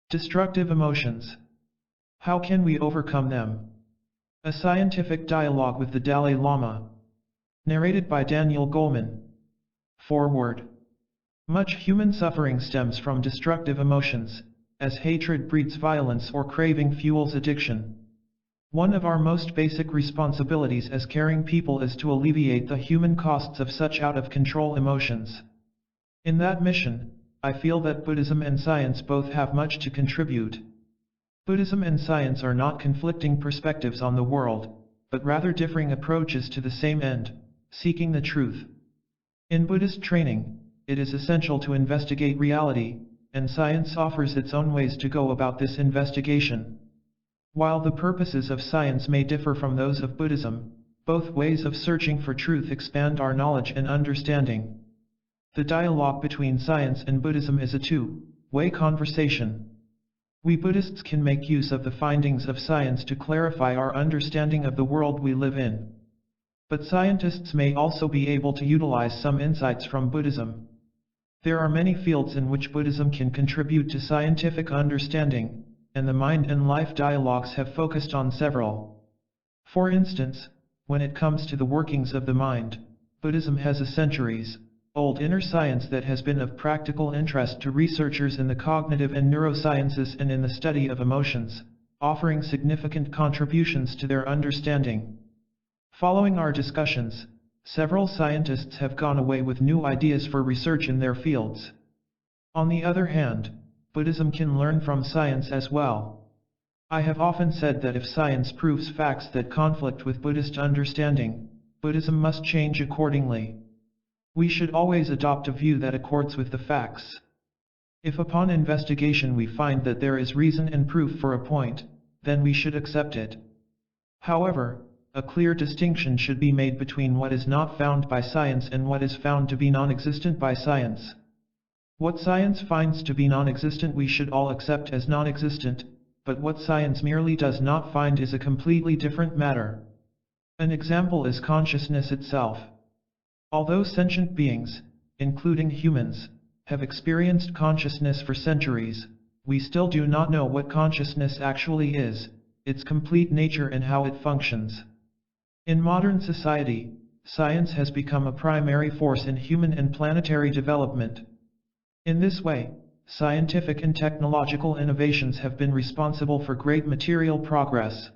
Destructive emotions. How can we overcome them? A scientific dialogue with the Dalai Lama. Narrated by Daniel Goleman. Foreword. Much human suffering stems from destructive emotions, as hatred breeds violence or craving fuels addiction. One of our most basic responsibilities as caring people is to alleviate the human costs of such out-of-control emotions. In that mission, I feel that Buddhism and science both have much to contribute. Buddhism and science are not conflicting perspectives on the world, but rather differing approaches to the same end, seeking the truth. In Buddhist training, it is essential to investigate reality, and science offers its own ways to go about this investigation. While the purposes of science may differ from those of Buddhism, both ways of searching for truth expand our knowledge and understanding. The dialogue between science and Buddhism is a two-way conversation. We Buddhists can make use of the findings of science to clarify our understanding of the world we live in. But scientists may also be able to utilize some insights from Buddhism. There are many fields in which Buddhism can contribute to scientific understanding, and the mind and life dialogues have focused on several. For instance, when it comes to the workings of the mind, Buddhism has a centuries-old inner science that has been of practical interest to researchers in the cognitive and neurosciences and in the study of emotions, offering significant contributions to their understanding. Following our discussions, several scientists have gone away with new ideas for research in their fields. On the other hand, Buddhism can learn from science as well. I have often said that if science proves facts that conflict with Buddhist understanding, Buddhism must change accordingly. We should always adopt a view that accords with the facts. If upon investigation we find that there is reason and proof for a point, then we should accept it. However, a clear distinction should be made between what is not found by science and what is found to be non-existent by science. What science finds to be non-existent we should all accept as non-existent, but what science merely does not find is a completely different matter. An example is consciousness itself. Although sentient beings, including humans, have experienced consciousness for centuries, we still do not know what consciousness actually is, its complete nature and how it functions. In modern society, science has become a primary force in human and planetary development. In this way, scientific and technological innovations have been responsible for great material progress.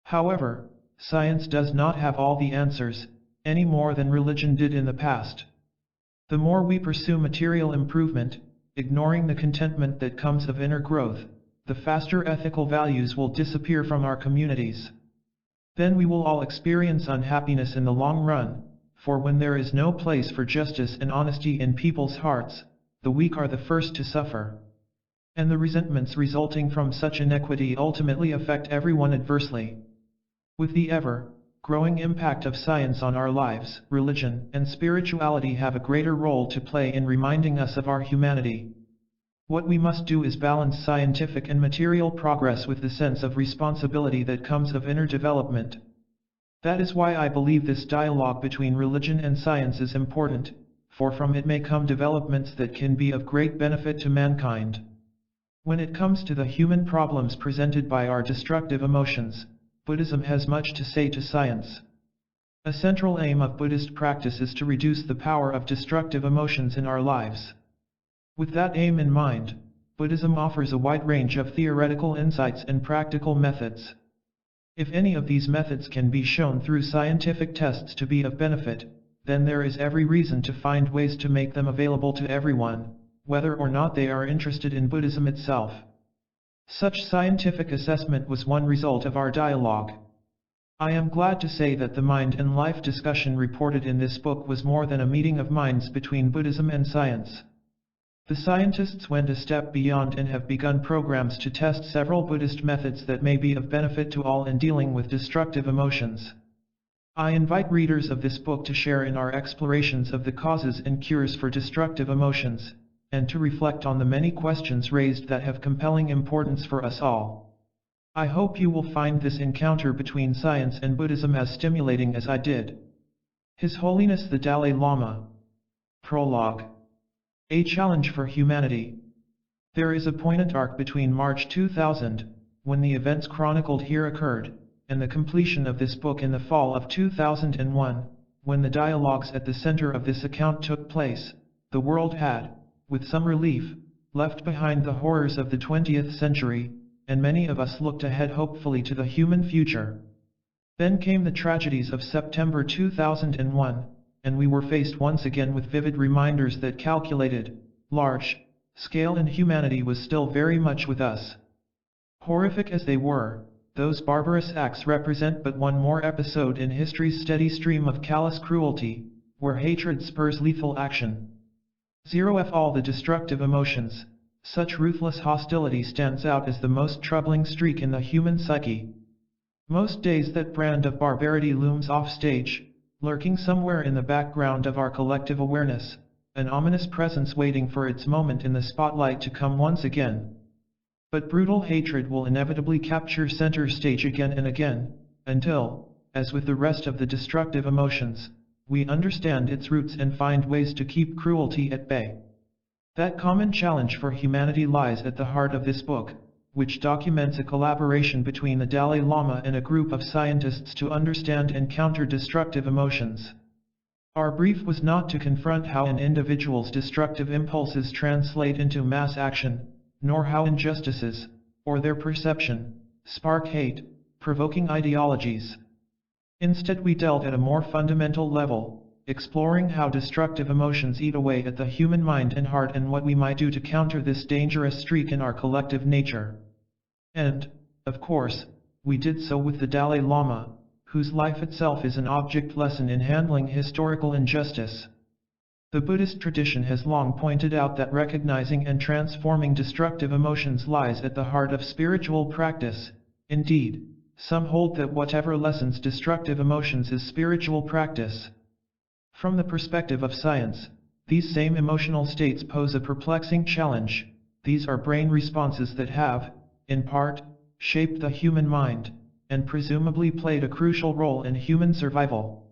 However, science does not have all the answers, any more than religion did in the past. The more we pursue material improvement, ignoring the contentment that comes of inner growth, the faster ethical values will disappear from our communities. Then we will all experience unhappiness in the long run, for when there is no place for justice and honesty in people's hearts, the weak are the first to suffer. And the resentments resulting from such inequity ultimately affect everyone adversely. With the ever-growing impact of science on our lives, religion and spirituality have a greater role to play in reminding us of our humanity. What we must do is balance scientific and material progress with the sense of responsibility that comes of inner development. That is why I believe this dialogue between religion and science is important, for from it may come developments that can be of great benefit to mankind. When it comes to the human problems presented by our destructive emotions, Buddhism has much to say to science. A central aim of Buddhist practice is to reduce the power of destructive emotions in our lives. With that aim in mind, Buddhism offers a wide range of theoretical insights and practical methods. If any of these methods can be shown through scientific tests to be of benefit, then there is every reason to find ways to make them available to everyone, whether or not they are interested in Buddhism itself. Such scientific assessment was one result of our dialogue. I am glad to say that the mind and life discussion reported in this book was more than a meeting of minds between Buddhism and science. The scientists went a step beyond and have begun programs to test several Buddhist methods that may be of benefit to all in dealing with destructive emotions. I invite readers of this book to share in our explorations of the causes and cures for destructive emotions, and to reflect on the many questions raised that have compelling importance for us all. I hope you will find this encounter between science and Buddhism as stimulating as I did. His Holiness the Dalai Lama. Prologue. A challenge for humanity. There is a poignant arc between March 2000, when the events chronicled here occurred, and the completion of this book in the fall of 2001, when the dialogues at the center of this account took place. The world had, with some relief, left behind the horrors of the 20th century, and many of us looked ahead hopefully to the human future. Then came the tragedies of September 2001, and we were faced once again with vivid reminders that calculated, large-scale inhumanity was still very much with us. Horrific as they were, those barbarous acts represent but one more episode in history's steady stream of callous cruelty, where hatred spurs lethal action. 0f all the destructive emotions, such ruthless hostility stands out as the most troubling streak in the human psyche. Most days that brand of barbarity looms offstage, lurking somewhere in the background of our collective awareness, an ominous presence waiting for its moment in the spotlight to come once again. But brutal hatred will inevitably capture center stage again and again, until, as with the rest of the destructive emotions, we understand its roots and find ways to keep cruelty at bay. That common challenge for humanity lies at the heart of this book, which documents a collaboration between the Dalai Lama and a group of scientists to understand and counter destructive emotions. Our brief was not to confront how an individual's destructive impulses translate into mass action, nor how injustices, or their perception, spark hate, provoking ideologies. Instead we delve at a more fundamental level, exploring how destructive emotions eat away at the human mind and heart and what we might do to counter this dangerous streak in our collective nature. And, of course, we did so with the Dalai Lama, whose life itself is an object lesson in handling historical injustice. The Buddhist tradition has long pointed out that recognizing and transforming destructive emotions lies at the heart of spiritual practice. Indeed, some hold that whatever lessens destructive emotions is spiritual practice. From the perspective of science, these same emotional states pose a perplexing challenge. These are brain responses that have, in part, shaped the human mind, and presumably played a crucial role in human survival.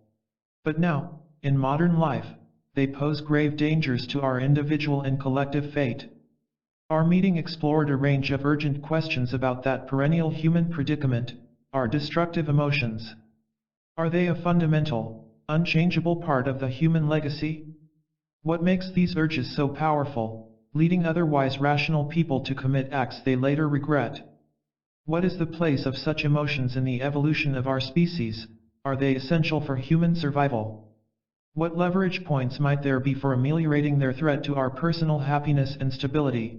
But now, in modern life, they pose grave dangers to our individual and collective fate. Our meeting explored a range of urgent questions about that perennial human predicament, our destructive emotions. Are they a fundamental, unchangeable part of the human legacy? What makes these urges so powerful, leading otherwise rational people to commit acts they later regret? What is the place of such emotions in the evolution of our species? Are they essential for human survival? What leverage points might there be for ameliorating their threat to our personal happiness and stability?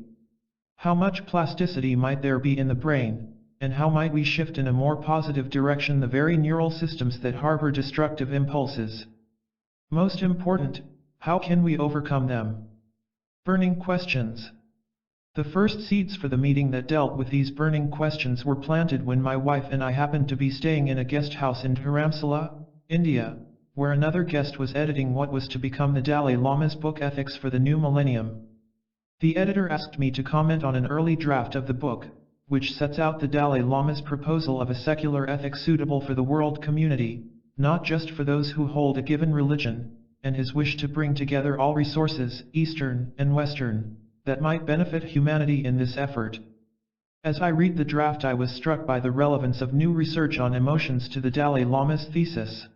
How much plasticity might there be in the brain, and how might we shift in a more positive direction the very neural systems that harbor destructive impulses? Most important, how can we overcome them? Burning questions. The first seeds for the meeting that dealt with these burning questions were planted when my wife and I happened to be staying in a guest house in Dharamsala, India, where another guest was editing what was to become the Dalai Lama's book Ethics for the New Millennium. The editor asked me to comment on an early draft of the book, which sets out the Dalai Lama's proposal of a secular ethic suitable for the world community, not just for those who hold a given religion, and his wish to bring together all resources, Eastern and Western, that might benefit humanity in this effort. As I read the draft, I was struck by the relevance of new research on emotions to the Dalai Lama's thesis.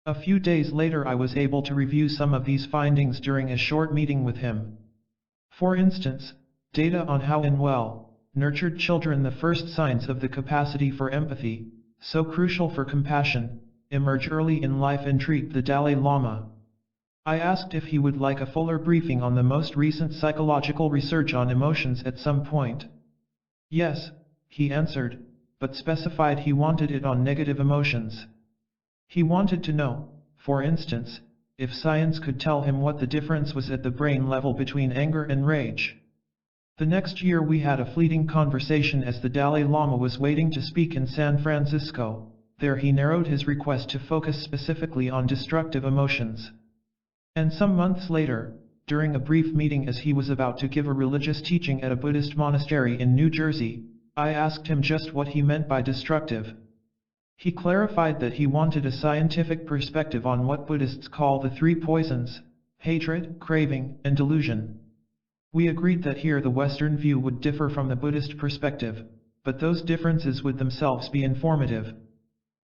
A few days later I was able to review some of these findings during a short meeting with him. For instance, data on how in well-nurtured children the first signs of the capacity for empathy, so crucial for compassion, emerge early in life intrigued the Dalai Lama. I asked if he would like a fuller briefing on the most recent psychological research on emotions at some point. Yes, he answered, but specified he wanted it on negative emotions. He wanted to know, for instance, if science could tell him what the difference was at the brain level between anger and rage. The next year we had a fleeting conversation as the Dalai Lama was waiting to speak in San Francisco. There he narrowed his request to focus specifically on destructive emotions. And some months later, during a brief meeting as he was about to give a religious teaching at a Buddhist monastery in New Jersey, I asked him just what he meant by destructive. He clarified that he wanted a scientific perspective on what Buddhists call the three poisons: hatred, craving, and delusion. We agreed that here the Western view would differ from the Buddhist perspective, but those differences would themselves be informative.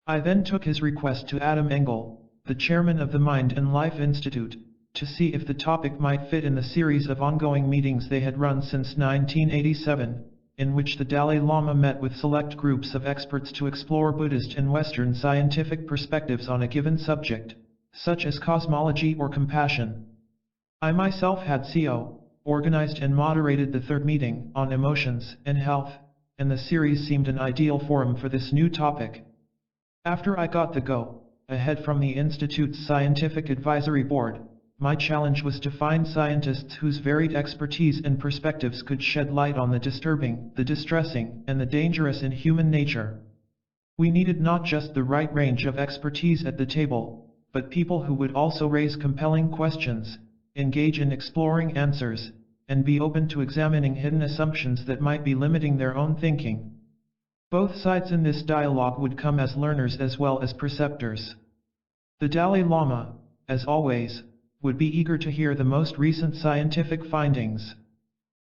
I then took his request to Adam Engel, the chairman of the Mind and Life Institute, to see if the topic might fit in the series of ongoing meetings they had run since 1987, in which the Dalai Lama met with select groups of experts to explore Buddhist and Western scientific perspectives on a given subject, such as cosmology or compassion. I myself had organized and moderated the third meeting on emotions and health, and the series seemed an ideal forum for this new topic. After I got the go-ahead from the Institute's Scientific Advisory Board, my challenge was to find scientists whose varied expertise and perspectives could shed light on the disturbing, the distressing, and the dangerous in human nature. We needed not just the right range of expertise at the table, but people who would also raise compelling questions, engage in exploring answers, and be open to examining hidden assumptions that might be limiting their own thinking. Both sides in this dialogue would come as learners as well as preceptors. The Dalai Lama, as always, would be eager to hear the most recent scientific findings.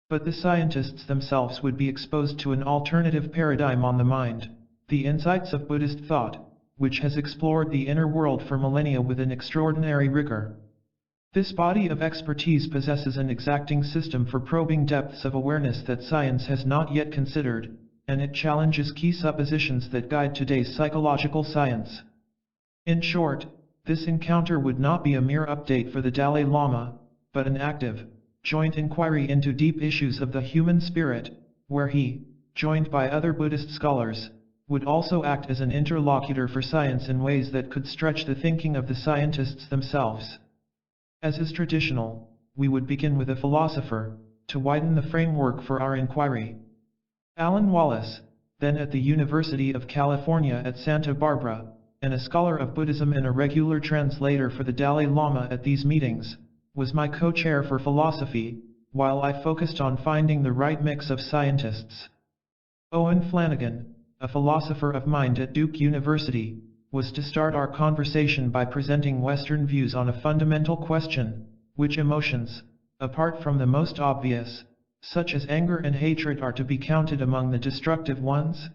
But the scientists themselves would be exposed to an alternative paradigm on the mind, the insights of Buddhist thought, which has explored the inner world for millennia with an extraordinary rigor. This body of expertise possesses an exacting system for probing depths of awareness that science has not yet considered, and it challenges key suppositions that guide today's psychological science. In short, this encounter would not be a mere update for the Dalai Lama, but an active, joint inquiry into deep issues of the human spirit, where he, joined by other Buddhist scholars, would also act as an interlocutor for science in ways that could stretch the thinking of the scientists themselves. As is traditional, we would begin with a philosopher, to widen the framework for our inquiry. Alan Wallace, then at the University of California at Santa Barbara, and a scholar of Buddhism and a regular translator for the Dalai Lama at these meetings, was my co-chair for philosophy, while I focused on finding the right mix of scientists. Owen Flanagan, a philosopher of mind at Duke University, was to start our conversation by presenting Western views on a fundamental question: which emotions, apart from the most obvious, such as anger and hatred, are to be counted among the destructive ones?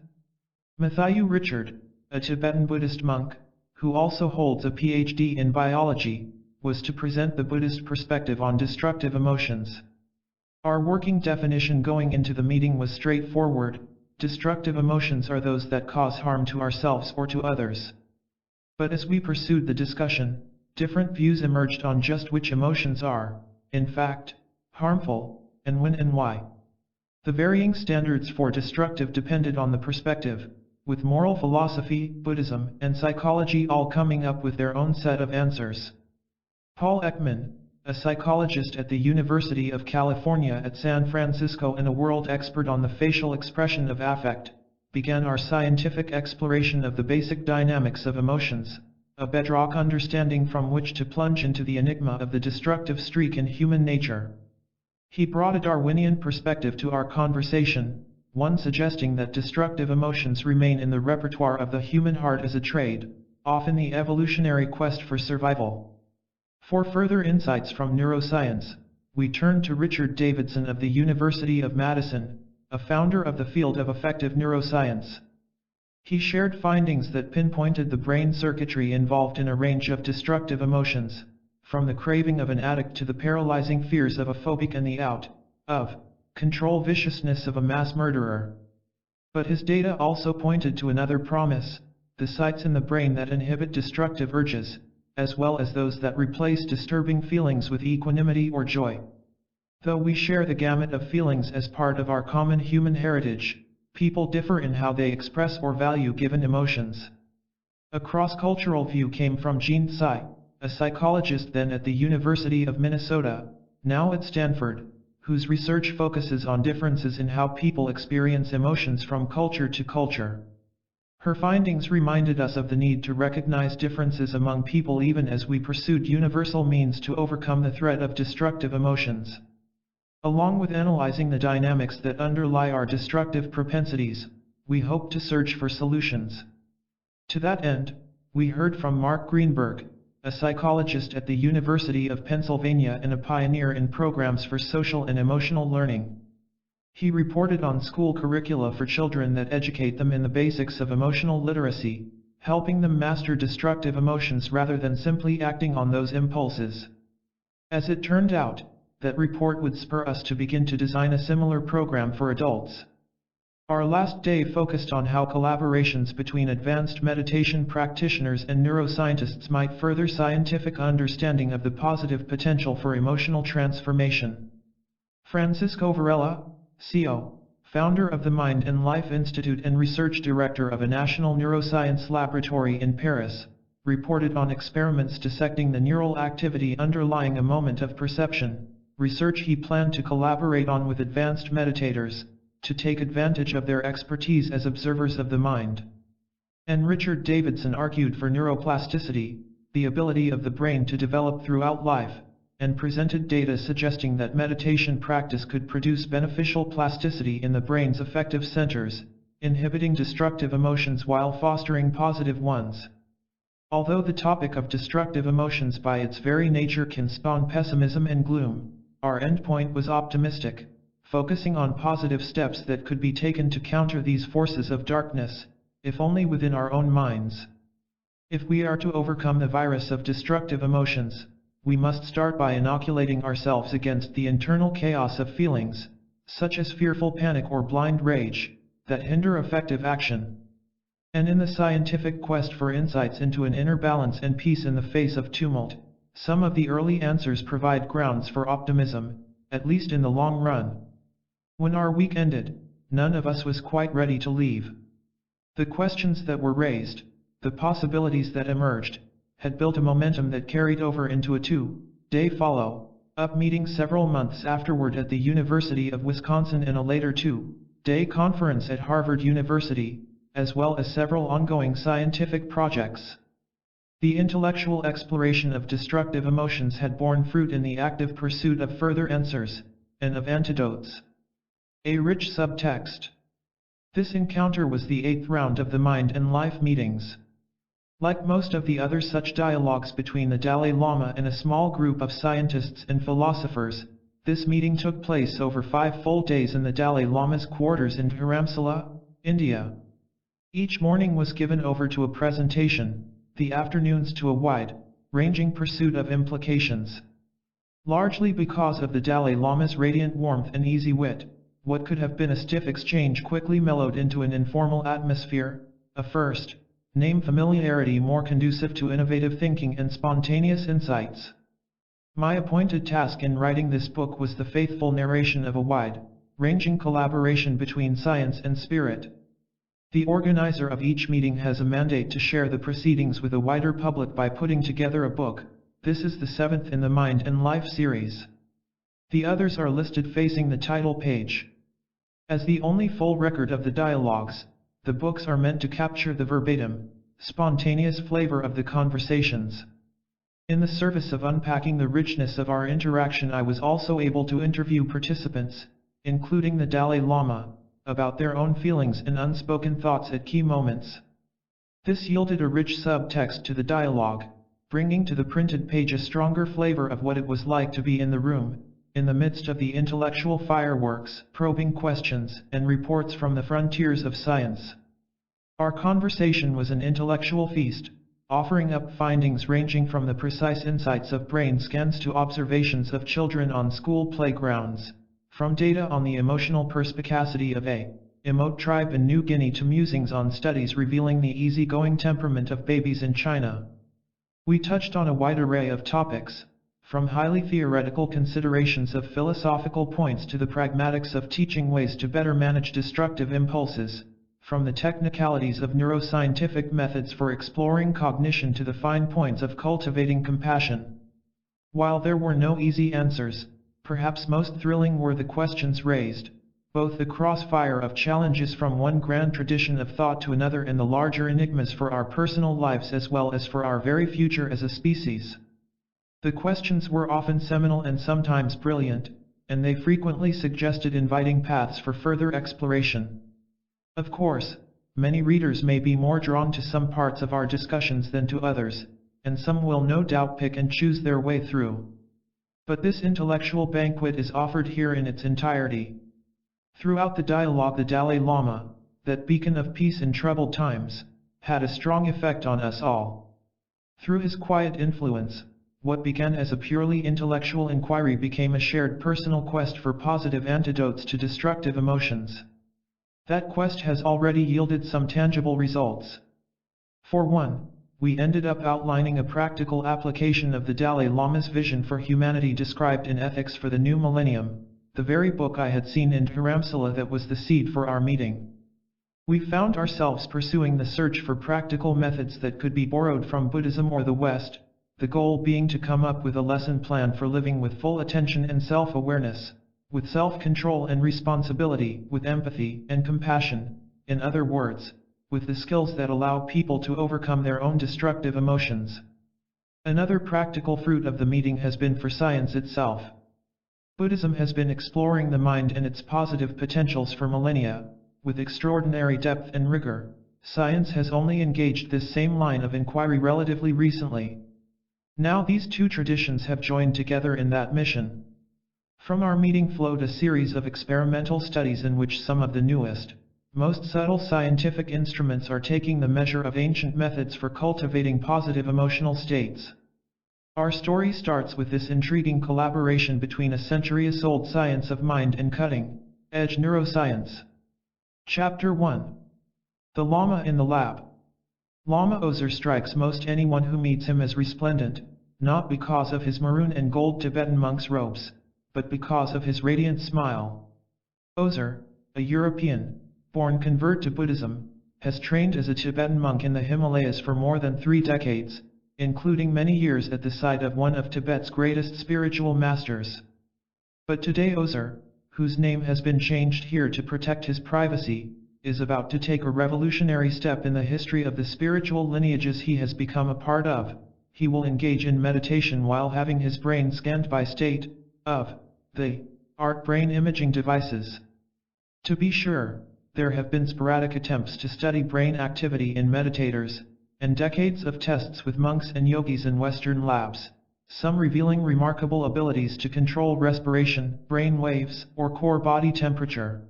Matthew Richard, a Tibetan Buddhist monk, who also holds a PhD in biology, was to present the Buddhist perspective on destructive emotions. Our working definition going into the meeting was straightforward: destructive emotions are those that cause harm to ourselves or to others. But as we pursued the discussion, different views emerged on just which emotions are, in fact, harmful, and when and why. The varying standards for destructive depended on the perspective, with moral philosophy, Buddhism, and psychology all coming up with their own set of answers. Paul Ekman, a psychologist at the University of California at San Francisco and a world expert on the facial expression of affect, began our scientific exploration of the basic dynamics of emotions, a bedrock understanding from which to plunge into the enigma of the destructive streak in human nature. He brought a Darwinian perspective to our conversation, one suggesting that destructive emotions remain in the repertoire of the human heart as a trait, often the evolutionary quest for survival. For further insights from neuroscience, we turned to Richard Davidson of the University of Madison, a founder of the field of affective neuroscience. He shared findings that pinpointed the brain circuitry involved in a range of destructive emotions, from the craving of an addict to the paralyzing fears of a phobic and the out-of-control viciousness of a mass murderer. But his data also pointed to another promise: the sites in the brain that inhibit destructive urges, as well as those that replace disturbing feelings with equanimity or joy. Though we share the gamut of feelings as part of our common human heritage, people differ in how they express or value given emotions. A cross-cultural view came from Jean Tsai, a psychologist then at the University of Minnesota, now at Stanford, whose research focuses on differences in how people experience emotions from culture to culture. Her findings reminded us of the need to recognize differences among people even as we pursued universal means to overcome the threat of destructive emotions. Along with analyzing the dynamics that underlie our destructive propensities, we hope to search for solutions. To that end, we heard from Mark Greenberg, a psychologist at the University of Pennsylvania and a pioneer in programs for social and emotional learning. He reported on school curricula for children that educate them in the basics of emotional literacy, helping them master destructive emotions rather than simply acting on those impulses. As it turned out, that report would spur us to begin to design a similar program for adults. Our last day focused on how collaborations between advanced meditation practitioners and neuroscientists might further scientific understanding of the positive potential for emotional transformation. Francisco Varela, CO, founder of the Mind and Life Institute and research director of a national neuroscience laboratory in Paris, reported on experiments dissecting the neural activity underlying a moment of perception, research he planned to collaborate on with advanced meditators, to take advantage of their expertise as observers of the mind. And Richard Davidson argued for neuroplasticity, the ability of the brain to develop throughout life, and presented data suggesting that meditation practice could produce beneficial plasticity in the brain's affective centers, inhibiting destructive emotions while fostering positive ones. Although the topic of destructive emotions by its very nature can spawn pessimism and gloom, our endpoint was optimistic, focusing on positive steps that could be taken to counter these forces of darkness, if only within our own minds. If we are to overcome the virus of destructive emotions, we must start by inoculating ourselves against the internal chaos of feelings, such as fearful panic or blind rage, that hinder effective action. And in the scientific quest for insights into an inner balance and peace in the face of tumult, some of the early answers provide grounds for optimism, at least in the long run. When our week ended, none of us was quite ready to leave. The questions that were raised, the possibilities that emerged, had built a momentum that carried over into a two-day follow-up meeting several months afterward at the University of Wisconsin and a later two-day conference at Harvard University, as well as several ongoing scientific projects. The intellectual exploration of destructive emotions had borne fruit in the active pursuit of further answers, and of antidotes. A rich subtext. This encounter was the 8th round of the Mind and Life meetings. Like most of the other such dialogues between the Dalai Lama and a small group of scientists and philosophers, this meeting took place over 5 full days in the Dalai Lama's quarters in Dharamsala, India. Each morning was given over to a presentation, the afternoons to a wide-ranging pursuit of implications. Largely because of the Dalai Lama's radiant warmth and easy wit, what could have been a stiff exchange quickly mellowed into an informal atmosphere, a first name familiarity more conducive to innovative thinking and spontaneous insights. My appointed task in writing this book was the faithful narration of a wide-ranging collaboration between science and spirit. The organizer of each meeting has a mandate to share the proceedings with a wider public by putting together a book. This is the 7th in the Mind and Life series. The others are listed facing the title page. As the only full record of the dialogues, the books are meant to capture the verbatim, spontaneous flavor of the conversations. In the service of unpacking the richness of our interaction, I was also able to interview participants, including the Dalai Lama, about their own feelings and unspoken thoughts at key moments. This yielded a rich subtext to the dialogue, bringing to the printed page a stronger flavor of what it was like to be in the room, in the midst of the intellectual fireworks, probing questions, and reports from the frontiers of science. Our conversation was an intellectual feast, offering up findings ranging from the precise insights of brain scans to observations of children on school playgrounds, from data on the emotional perspicacity of a Emote tribe in New Guinea to musings on studies revealing the easygoing temperament of babies in China. We touched on a wide array of topics, from highly theoretical considerations of philosophical points to the pragmatics of teaching ways to better manage destructive impulses, from the technicalities of neuroscientific methods for exploring cognition to the fine points of cultivating compassion. While there were no easy answers, perhaps most thrilling were the questions raised, both the crossfire of challenges from one grand tradition of thought to another and the larger enigmas for our personal lives as well as for our very future as a species. The questions were often seminal and sometimes brilliant, and they frequently suggested inviting paths for further exploration. Of course, many readers may be more drawn to some parts of our discussions than to others, and some will no doubt pick and choose their way through. But this intellectual banquet is offered here in its entirety. Throughout the dialogue, the Dalai Lama, that beacon of peace in troubled times, had a strong effect on us all. Through his quiet influence, what began as a purely intellectual inquiry became a shared personal quest for positive antidotes to destructive emotions. That quest has already yielded some tangible results. For one, we ended up outlining a practical application of the Dalai Lama's vision for humanity described in Ethics for the New Millennium, the very book I had seen in Dharamsala that was the seed for our meeting. We found ourselves pursuing the search for practical methods that could be borrowed from Buddhism or the West, the goal being to come up with a lesson plan for living with full attention and self-awareness, with self-control and responsibility, with empathy and compassion, in other words, with the skills that allow people to overcome their own destructive emotions. Another practical fruit of the meeting has been for science itself. Buddhism has been exploring the mind and its positive potentials for millennia, with extraordinary depth and rigor. Science has only engaged this same line of inquiry relatively recently. Now these two traditions have joined together in that mission. From our meeting flowed a series of experimental studies in which some of the newest, most subtle scientific instruments are taking the measure of ancient methods for cultivating positive emotional states. Our story starts with this intriguing collaboration between a centuries-old science of mind and cutting-edge neuroscience. Chapter 1. The Lama in the Lab. Lama Ozer strikes most anyone who meets him as resplendent, not because of his maroon and gold Tibetan monk's robes, but because of his radiant smile. Ozer, a European, born convert to Buddhism, has trained as a Tibetan monk in the Himalayas for more than 3 decades, including many years at the side of one of Tibet's greatest spiritual masters. But today Ozer, whose name has been changed here to protect his privacy, is about to take a revolutionary step in the history of the spiritual lineages he has become a part of. He will engage in meditation while having his brain scanned by state-of-the-art brain imaging devices. To be sure, there have been sporadic attempts to study brain activity in meditators, and decades of tests with monks and yogis in Western labs, some revealing remarkable abilities to control respiration, brain waves, or core body temperature.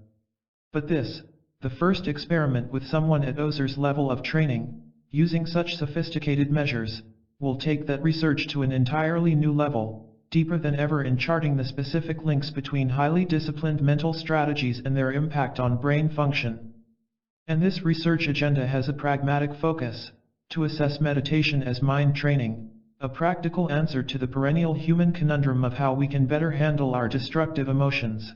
But this, the first experiment with someone at Ozer's level of training, using such sophisticated measures, will take that research to an entirely new level, deeper than ever in charting the specific links between highly disciplined mental strategies and their impact on brain function. And this research agenda has a pragmatic focus, to assess meditation as mind training, a practical answer to the perennial human conundrum of how we can better handle our destructive emotions.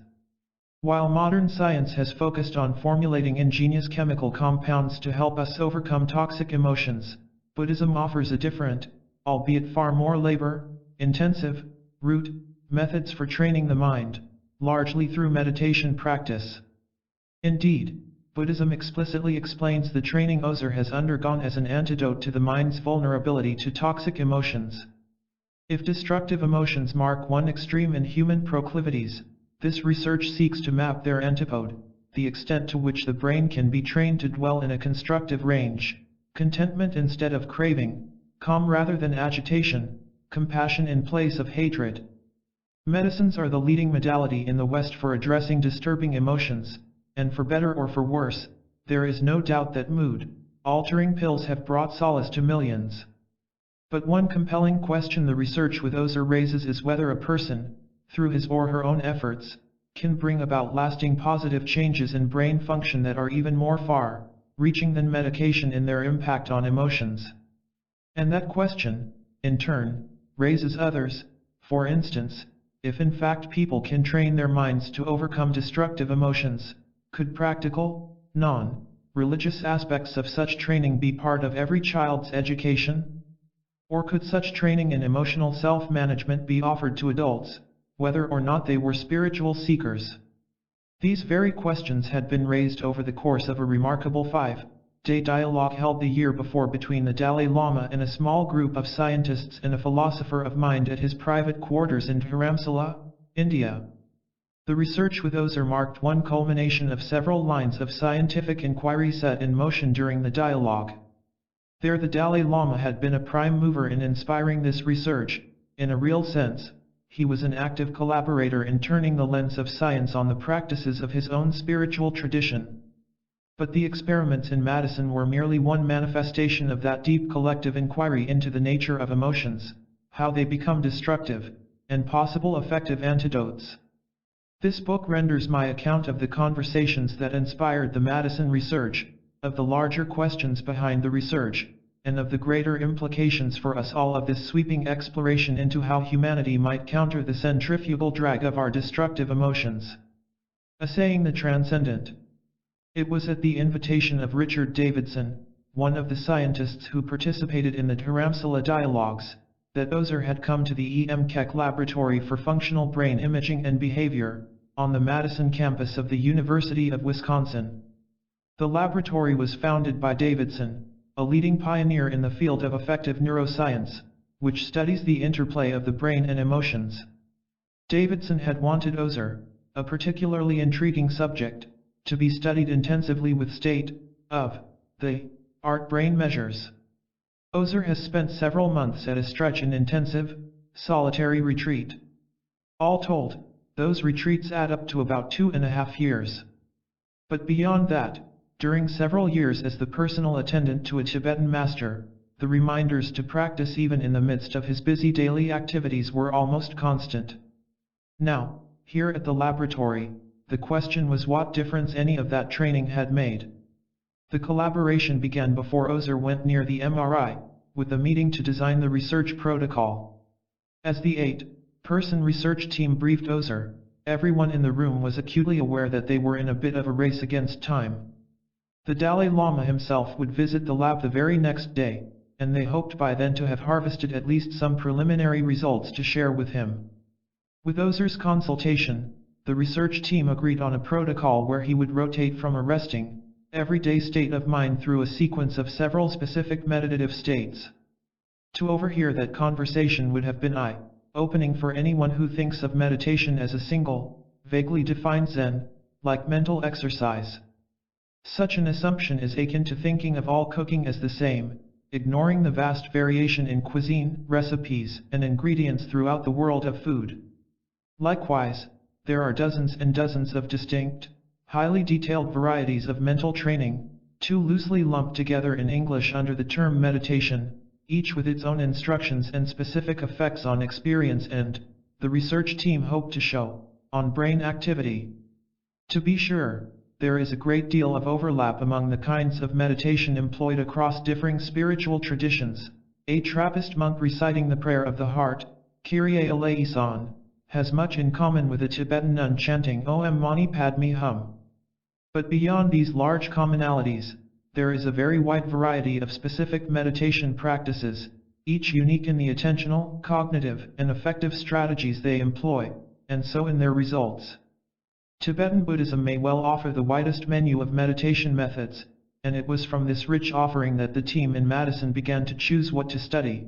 While modern science has focused on formulating ingenious chemical compounds to help us overcome toxic emotions, Buddhism offers a different, albeit far more labor-intensive, route, methods for training the mind, largely through meditation practice. Indeed, Buddhism explicitly explains the training Ozer has undergone as an antidote to the mind's vulnerability to toxic emotions. If destructive emotions mark one extreme in human proclivities, this research seeks to map their antipode, the extent to which the brain can be trained to dwell in a constructive range, contentment instead of craving, calm rather than agitation, compassion in place of hatred. Medicines are the leading modality in the West for addressing disturbing emotions, and for better or for worse, there is no doubt that mood-altering pills have brought solace to millions. But one compelling question the research with Ozer raises is whether a person, through his or her own efforts, can bring about lasting positive changes in brain function that are even more far-reaching than medication in their impact on emotions. And that question, in turn, raises others. For instance, if in fact people can train their minds to overcome destructive emotions, could practical, non-religious aspects of such training be part of every child's education? Or could such training in emotional self-management be offered to adults, whether or not they were spiritual seekers? These very questions had been raised over the course of a remarkable 5-day dialogue held the year before between the Dalai Lama and a small group of scientists and a philosopher of mind at his private quarters in Dharamsala, India. The research with Ozer marked one culmination of several lines of scientific inquiry set in motion during the dialogue. There the Dalai Lama had been a prime mover in inspiring this research. In a real sense, he was an active collaborator in turning the lens of science on the practices of his own spiritual tradition. But the experiments in Madison were merely one manifestation of that deep collective inquiry into the nature of emotions, how they become destructive, and possible effective antidotes. This book renders my account of the conversations that inspired the Madison research, of the larger questions behind the research, and of the greater implications for us all of this sweeping exploration into how humanity might counter the centrifugal drag of our destructive emotions. Assaying the Transcendent. It was at the invitation of Richard Davidson, one of the scientists who participated in the Dharamsala dialogues, that Ozer had come to the EMKEC Laboratory for Functional Brain Imaging and Behavior, on the Madison campus of the University of Wisconsin. The laboratory was founded by Davidson, a leading pioneer in the field of affective neuroscience, which studies the interplay of the brain and emotions. Davidson had wanted Ozer, a particularly intriguing subject, to be studied intensively with state-of-the-art brain measures. Ozer has spent several months at a stretch in intensive, solitary retreat. All told, those retreats add up to about 2.5 years. But beyond that, during several years as the personal attendant to a Tibetan master, the reminders to practice even in the midst of his busy daily activities were almost constant. Now, here at the laboratory, the question was what difference any of that training had made. The collaboration began before Ozer went near the MRI, with a meeting to design the research protocol. As the 8-person research team briefed Ozer, everyone in the room was acutely aware that they were in a bit of a race against time. The Dalai Lama himself would visit the lab the very next day, and they hoped by then to have harvested at least some preliminary results to share with him. With Ozer's consultation, the research team agreed on a protocol where he would rotate from a resting, everyday state of mind through a sequence of several specific meditative states. To overhear that conversation would have been eye-opening for anyone who thinks of meditation as a single, vaguely defined Zen-like mental exercise. Such an assumption is akin to thinking of all cooking as the same, ignoring the vast variation in cuisine, recipes, and ingredients throughout the world of food. Likewise, there are dozens and dozens of distinct, highly detailed varieties of mental training, too loosely lumped together in English under the term meditation, each with its own instructions and specific effects on experience and, the research team hoped to show, on brain activity. To be sure, there is a great deal of overlap among the kinds of meditation employed across differing spiritual traditions. A Trappist monk reciting the prayer of the heart, Kyrie eleison, has much in common with a Tibetan nun chanting Om Mani Padme Hum. But beyond these large commonalities, there is a very wide variety of specific meditation practices, each unique in the attentional, cognitive, and affective strategies they employ, and so in their results. Tibetan Buddhism may well offer the widest menu of meditation methods, and it was from this rich offering that the team in Madison began to choose what to study.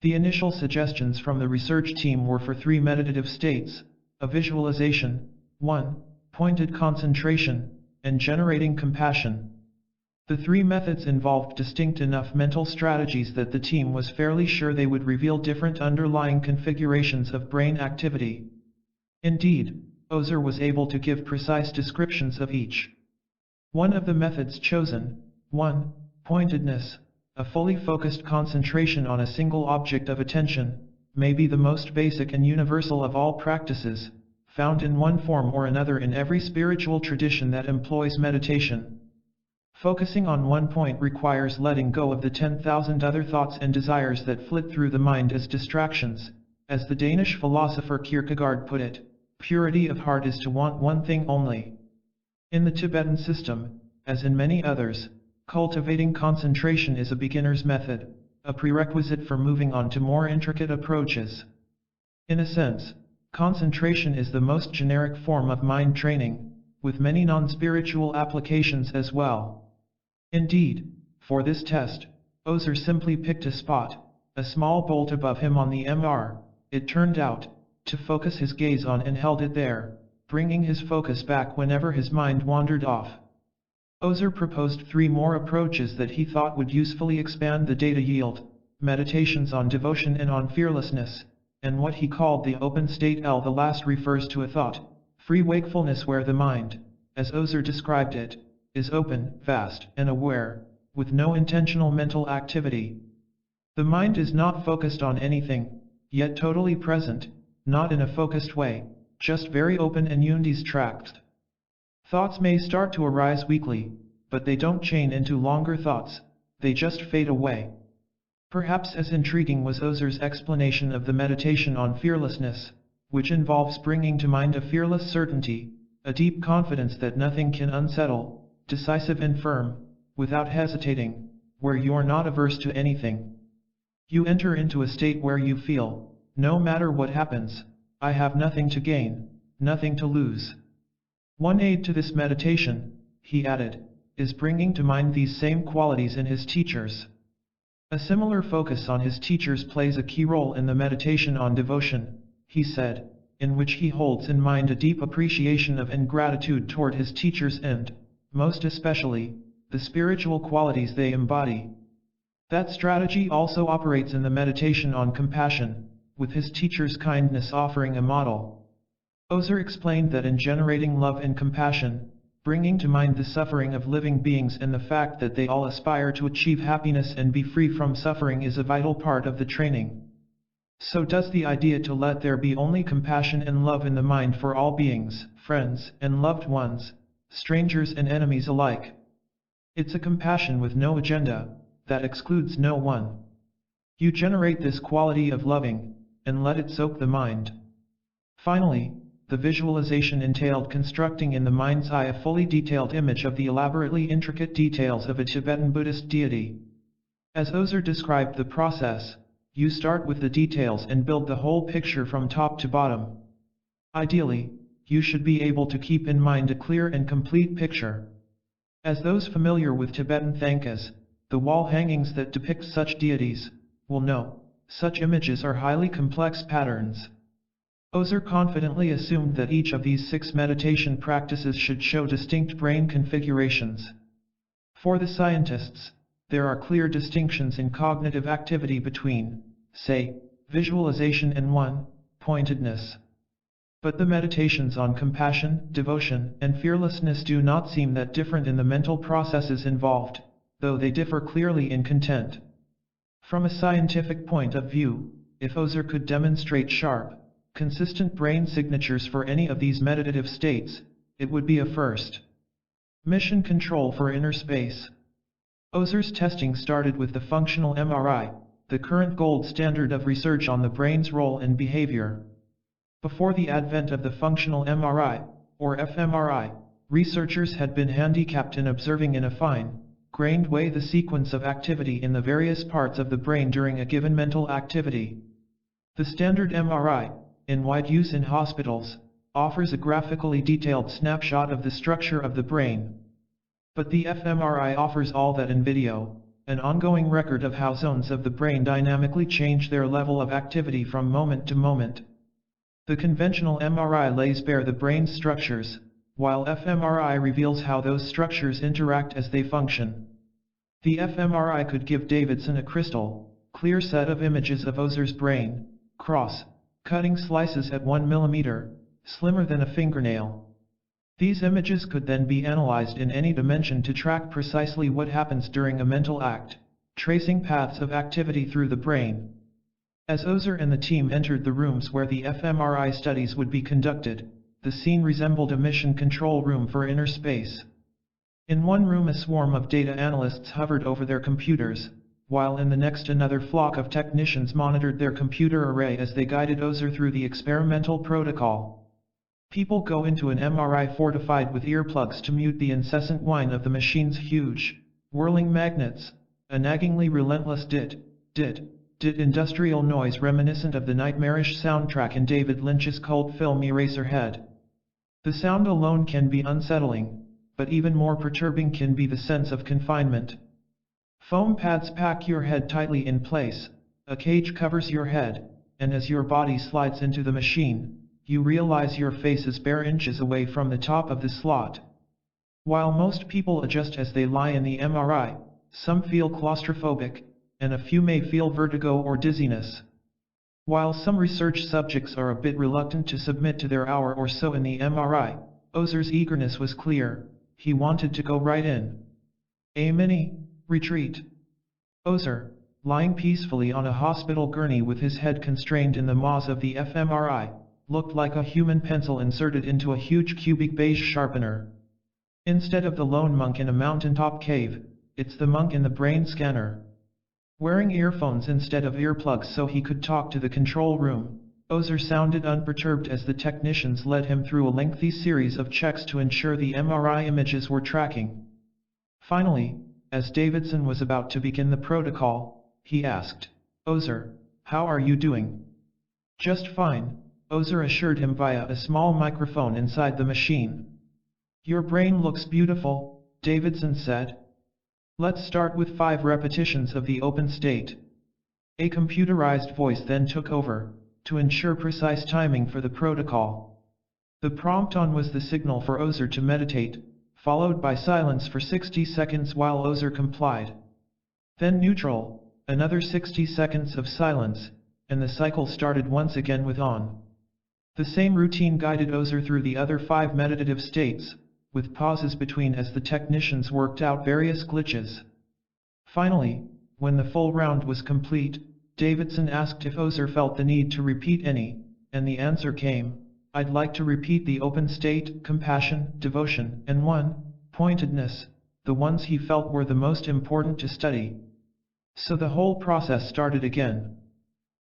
The initial suggestions from the research team were for 3 meditative states: a visualization, 1, pointed concentration, and generating compassion. The 3 methods involved distinct enough mental strategies that the team was fairly sure they would reveal different underlying configurations of brain activity. Indeed, Ozer was able to give precise descriptions of each. One of the methods chosen, 1, pointedness, a fully focused concentration on a single object of attention, may be the most basic and universal of all practices, found in one form or another in every spiritual tradition that employs meditation. Focusing on one point requires letting go of the 10,000 other thoughts and desires that flit through the mind as distractions. As the Danish philosopher Kierkegaard put it, purity of heart is to want one thing only. In the Tibetan system, as in many others, cultivating concentration is a beginner's method, a prerequisite for moving on to more intricate approaches. In a sense, concentration is the most generic form of mind training, with many non-spiritual applications as well. Indeed, for this test, Ozer simply picked a spot, a small bolt above him on the MR, it turned out, to focus his gaze on and held it there, bringing his focus back whenever his mind wandered off. Ozer proposed 3 more approaches that he thought would usefully expand the data yield: meditations on devotion and on fearlessness, and what he called the open state. The last refers to a thought-free wakefulness where the mind, as Ozer described it, is open, vast, and aware, with no intentional mental activity. The mind is not focused on anything, yet totally present, not in a focused way, just very open and undistracted. Thoughts may start to arise weakly, but they don't chain into longer thoughts, they just fade away. Perhaps as intriguing was Ozer's explanation of the meditation on fearlessness, which involves bringing to mind a fearless certainty, a deep confidence that nothing can unsettle, decisive and firm, without hesitating, where you're not averse to anything. You enter into a state where you feel, no matter what happens, I have nothing to gain, nothing to lose. One aid to this meditation, he added, is bringing to mind these same qualities in his teachers. A similar focus on his teachers plays a key role in the meditation on devotion, he said, in which he holds in mind a deep appreciation of and gratitude toward his teachers and, most especially, the spiritual qualities they embody. That strategy also operates in the meditation on compassion, with his teachers' kindness offering a model. Ozer explained that in generating love and compassion, bringing to mind the suffering of living beings and the fact that they all aspire to achieve happiness and be free from suffering is a vital part of the training. So does the idea to let there be only compassion and love in the mind for all beings, friends and loved ones, strangers and enemies alike. It's a compassion with no agenda, that excludes no one. You generate this quality of loving, and let it soak the mind. Finally, the visualization entailed constructing in the mind's eye a fully detailed image of the elaborately intricate details of a Tibetan Buddhist deity. As Ozer described the process, you start with the details and build the whole picture from top to bottom. Ideally, you should be able to keep in mind a clear and complete picture. As those familiar with Tibetan Thangkas, the wall hangings that depict such deities, will know, such images are highly complex patterns. Ozer confidently assumed that each of these 6 meditation practices should show distinct brain configurations. For the scientists, there are clear distinctions in cognitive activity between, say, visualization and one-pointedness. But the meditations on compassion, devotion, and fearlessness do not seem that different in the mental processes involved, though they differ clearly in content. From a scientific point of view, if Ozer could demonstrate sharp, consistent brain signatures for any of these meditative states, it would be a first. Mission control for inner space. Ozer's testing started with the functional MRI, the current gold standard of research on the brain's role and behavior. Before the advent of the functional MRI, or fMRI, researchers had been handicapped in observing in a fine-grained way the sequence of activity in the various parts of the brain during a given mental activity. The standard MRI, in wide use in hospitals, offers a graphically detailed snapshot of the structure of the brain. But the fMRI offers all that in video, an ongoing record of how zones of the brain dynamically change their level of activity from moment to moment. The conventional MRI lays bare the brain's structures, while fMRI reveals how those structures interact as they function. The fMRI could give Davidson a crystal, clear set of images of Ozer's brain, cutting slices at 1 millimeter, slimmer than a fingernail. These images could then be analyzed in any dimension to track precisely what happens during a mental act, tracing paths of activity through the brain. As Ozer and the team entered the rooms where the fMRI studies would be conducted, the scene resembled a mission control room for inner space. In one room a swarm of data analysts hovered over their computers, while in the next another flock of technicians monitored their computer array as they guided Ozer through the experimental protocol. People go into an MRI fortified with earplugs to mute the incessant whine of the machine's huge, whirling magnets, a naggingly relentless dit industrial noise reminiscent of the nightmarish soundtrack in David Lynch's cult film Eraserhead. The sound alone can be unsettling, but even more perturbing can be the sense of confinement. Foam pads pack your head tightly in place, a cage covers your head, and as your body slides into the machine, you realize your face is bare inches away from the top of the slot. While most people adjust as they lie in the MRI, some feel claustrophobic, and a few may feel vertigo or dizziness. While some research subjects are a bit reluctant to submit to their hour or so in the MRI, Ozer's eagerness was clear. He wanted to go right in. A mini retreat. Ozer, lying peacefully on a hospital gurney with his head constrained in the maws of the fMRI, looked like a human pencil inserted into a huge cubic beige sharpener. Instead of the lone monk in a mountaintop cave, it's the monk in the brain scanner. Wearing earphones instead of earplugs so he could talk to the control room, Ozer sounded unperturbed as the technicians led him through a lengthy series of checks to ensure the MRI images were tracking. Finally, as Davidson was about to begin the protocol, he asked, "Ozer, how are you doing?" "Just fine," Ozer assured him via a small microphone inside the machine. "Your brain looks beautiful," Davidson said. "Let's start with 5 repetitions of the open state." A computerized voice then took over, to ensure precise timing for the protocol. The prompt on was the signal for Ozer to meditate, followed by silence for 60 seconds while Ozer complied. Then neutral, another 60 seconds of silence, and the cycle started once again with on. The same routine guided Ozer through the other 5 meditative states, with pauses between as the technicians worked out various glitches. Finally, when the full round was complete, Davidson asked if Ozer felt the need to repeat any, and the answer came, "I'd like to repeat the open state, compassion, devotion, and one-pointedness, the ones he felt were the most important to study." So the whole process started again.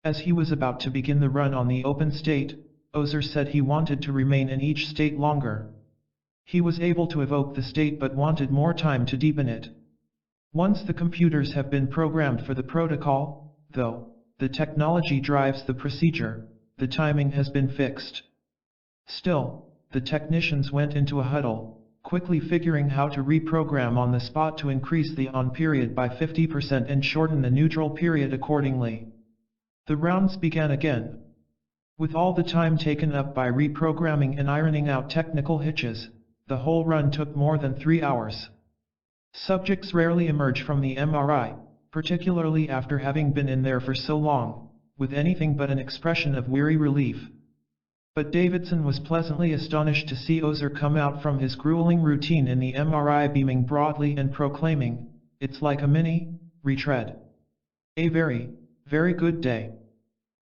As he was about to begin the run on the open state, Ozer said he wanted to remain in each state longer. He was able to evoke the state but wanted more time to deepen it. Once the computers have been programmed for the protocol, though, the technology drives the procedure, the timing has been fixed. Still, the technicians went into a huddle, quickly figuring how to reprogram on the spot to increase the on period by 50% and shorten the neutral period accordingly. The rounds began again. With all the time taken up by reprogramming and ironing out technical hitches, the whole run took more than 3 hours. Subjects rarely emerge from the MRI, particularly after having been in there for so long, with anything but an expression of weary relief. But Davidson was pleasantly astonished to see Ozer come out from his grueling routine in the MRI beaming broadly and proclaiming, "It's like a mini retread. A very, very good day."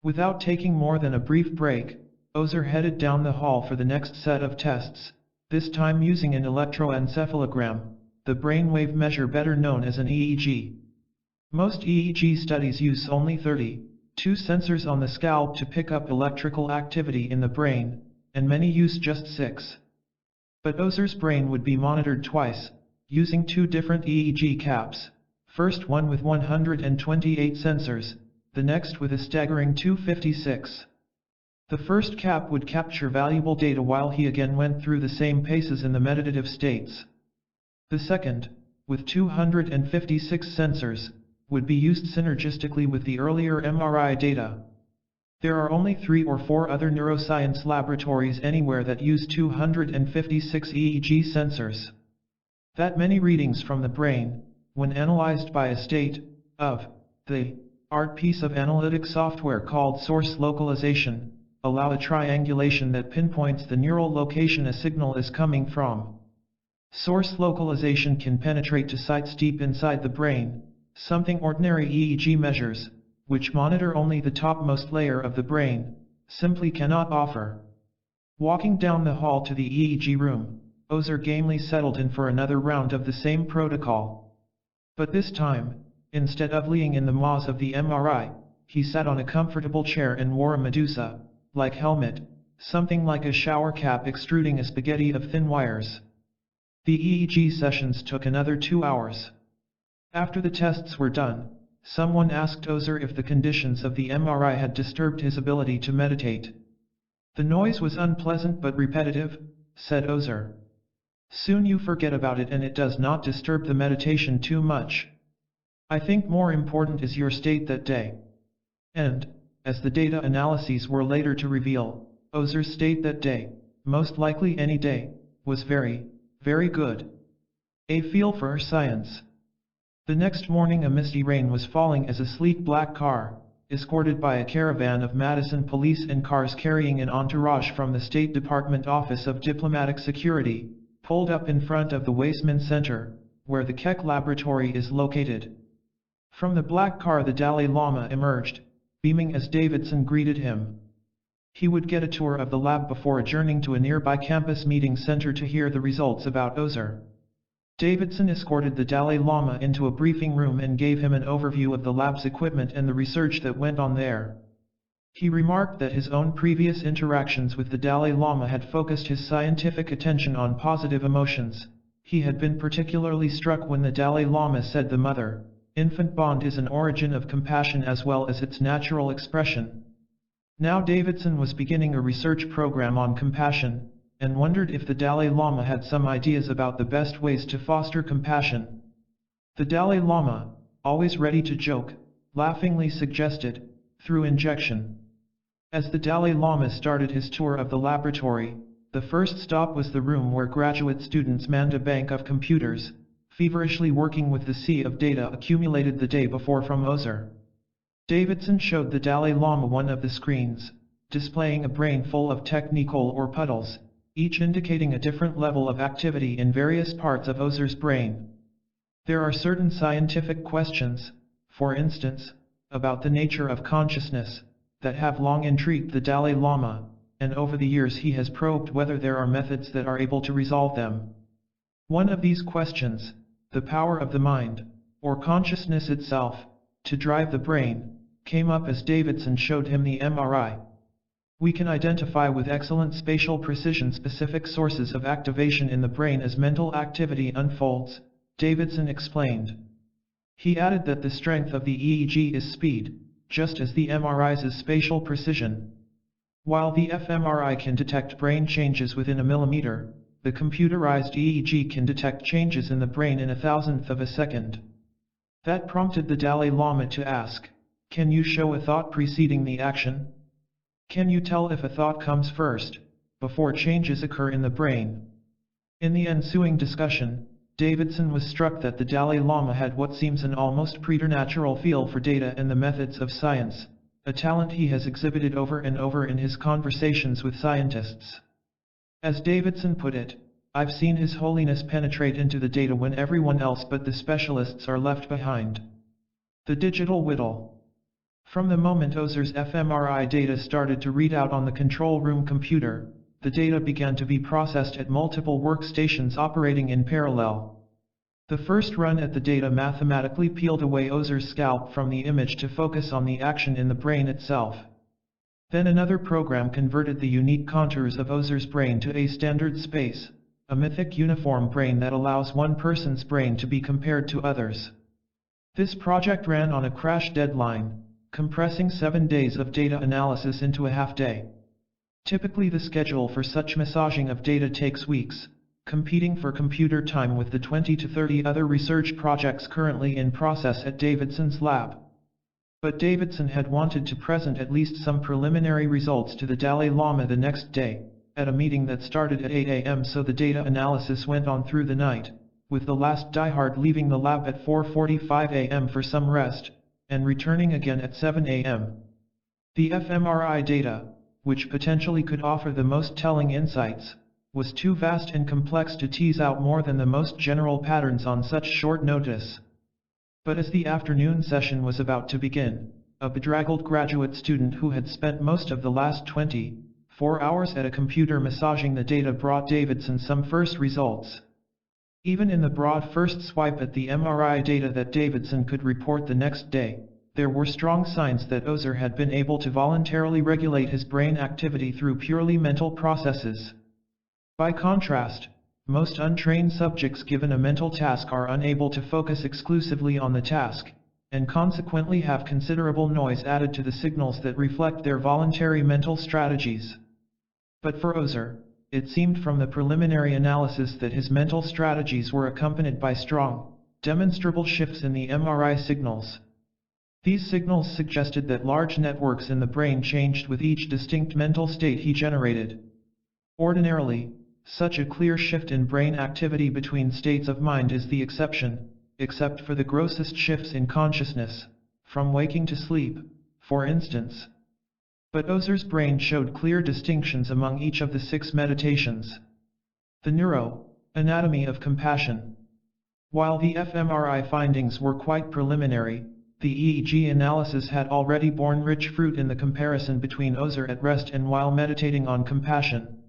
Without taking more than a brief break, Ozer headed down the hall for the next set of tests, this time using an electroencephalogram, the brainwave measure better known as an EEG. Most EEG studies use only 32 sensors on the scalp to pick up electrical activity in the brain, and many use just 6. But Ozer's brain would be monitored twice, using 2 different EEG caps, first one with 128 sensors, the next with a staggering 256. The first cap would capture valuable data while he again went through the same paces in the meditative states. The second, with 256 sensors, would be used synergistically with the earlier MRI data. There are only 3 or 4 other neuroscience laboratories anywhere that use 256 EEG sensors. That many readings from the brain, when analyzed by a state of the art piece of analytic software called source localization, allow a triangulation that pinpoints the neural location a signal is coming from. Source localization can penetrate to sites deep inside the brain, something ordinary EEG measures, which monitor only the topmost layer of the brain, simply cannot offer. Walking down the hall to the EEG room, Ozer gamely settled in for another round of the same protocol. But this time, instead of lying in the maws of the MRI, he sat on a comfortable chair and wore a Medusa-like helmet, something like a shower cap extruding a spaghetti of thin wires. The EEG sessions took another 2 hours. After the tests were done, someone asked Ozer if the conditions of the MRI had disturbed his ability to meditate. "The noise was unpleasant but repetitive," said Ozer. "Soon you forget about it and it does not disturb the meditation too much. I think more important is your state that day." And, as the data analyses were later to reveal, Ozer's state that day, most likely any day, was very, very good. A feel for science. The next morning a misty rain was falling as a sleek black car, escorted by a caravan of Madison police and cars carrying an entourage from the State Department Office of Diplomatic Security, pulled up in front of the Weissman Center, where the Keck Laboratory is located. From the black car the Dalai Lama emerged, beaming as Davidson greeted him. He would get a tour of the lab before adjourning to a nearby campus meeting center to hear the results about Ozer. Davidson escorted the Dalai Lama into a briefing room and gave him an overview of the lab's equipment and the research that went on there. He remarked that his own previous interactions with the Dalai Lama had focused his scientific attention on positive emotions. He had been particularly struck when the Dalai Lama said the mother-infant bond is an origin of compassion as well as its natural expression. Now Davidson was beginning a research program on compassion, and wondered if the Dalai Lama had some ideas about the best ways to foster compassion. The Dalai Lama, always ready to joke, laughingly suggested, through injection. As the Dalai Lama started his tour of the laboratory, the first stop was the room where graduate students manned a bank of computers, feverishly working with the sea of data accumulated the day before from Ozer. Davidson showed the Dalai Lama one of the screens, displaying a brain full of technical or puddles, each indicating a different level of activity in various parts of Ozer's brain. There are certain scientific questions, for instance, about the nature of consciousness, that have long intrigued the Dalai Lama, and over the years he has probed whether there are methods that are able to resolve them. One of these questions, the power of the mind, or consciousness itself, to drive the brain, came up as Davidson showed him the MRI. We can identify with excellent spatial precision specific sources of activation in the brain as mental activity unfolds, Davidson explained. He added that the strength of the EEG is speed, just as the MRI's is spatial precision. While the fMRI can detect brain changes within a millimeter, the computerized EEG can detect changes in the brain in 1,000th of a second. That prompted the Dalai Lama to ask, "Can you show a thought preceding the action? Can you tell if a thought comes first, before changes occur in the brain?" In the ensuing discussion, Davidson was struck that the Dalai Lama had what seems an almost preternatural feel for data and the methods of science, a talent he has exhibited over and over in his conversations with scientists. As Davidson put it, "I've seen His Holiness penetrate into the data when everyone else but the specialists are left behind." The digital whittle. From the moment Ozer's fMRI data started to read out on the control room computer, the data began to be processed at multiple workstations operating in parallel. The first run at the data mathematically peeled away Ozer's scalp from the image to focus on the action in the brain itself. Then another program converted the unique contours of Ozer's brain to a standard space, a mythic uniform brain that allows one person's brain to be compared to others. This project ran on a crash deadline, compressing 7 days of data analysis into a half-day. Typically the schedule for such massaging of data takes weeks, competing for computer time with the 20 to 30 other research projects currently in process at Davidson's lab. But Davidson had wanted to present at least some preliminary results to the Dalai Lama the next day, at a meeting that started at 8 a.m. so the data analysis went on through the night, with the last diehard leaving the lab at 4:45 a.m. for some rest, and returning again at 7 a.m. The fMRI data, which potentially could offer the most telling insights, was too vast and complex to tease out more than the most general patterns on such short notice. But as the afternoon session was about to begin, a bedraggled graduate student who had spent most of the last 24 hours at a computer massaging the data brought Davidson some first results. Even in the broad first swipe at the MRI data that Davidson could report the next day, there were strong signs that Ozer had been able to voluntarily regulate his brain activity through purely mental processes. By contrast, most untrained subjects given a mental task are unable to focus exclusively on the task, and consequently have considerable noise added to the signals that reflect their voluntary mental strategies. But for Ozer, it seemed from the preliminary analysis that his mental strategies were accompanied by strong, demonstrable shifts in the MRI signals. These signals suggested that large networks in the brain changed with each distinct mental state he generated. Ordinarily, such a clear shift in brain activity between states of mind is the exception, except for the grossest shifts in consciousness, from waking to sleep, for instance. But Ozer's brain showed clear distinctions among each of the 6 meditations. The anatomy of compassion. While the fMRI findings were quite preliminary, the EEG analysis had already borne rich fruit in the comparison between Ozer at rest and while meditating on compassion.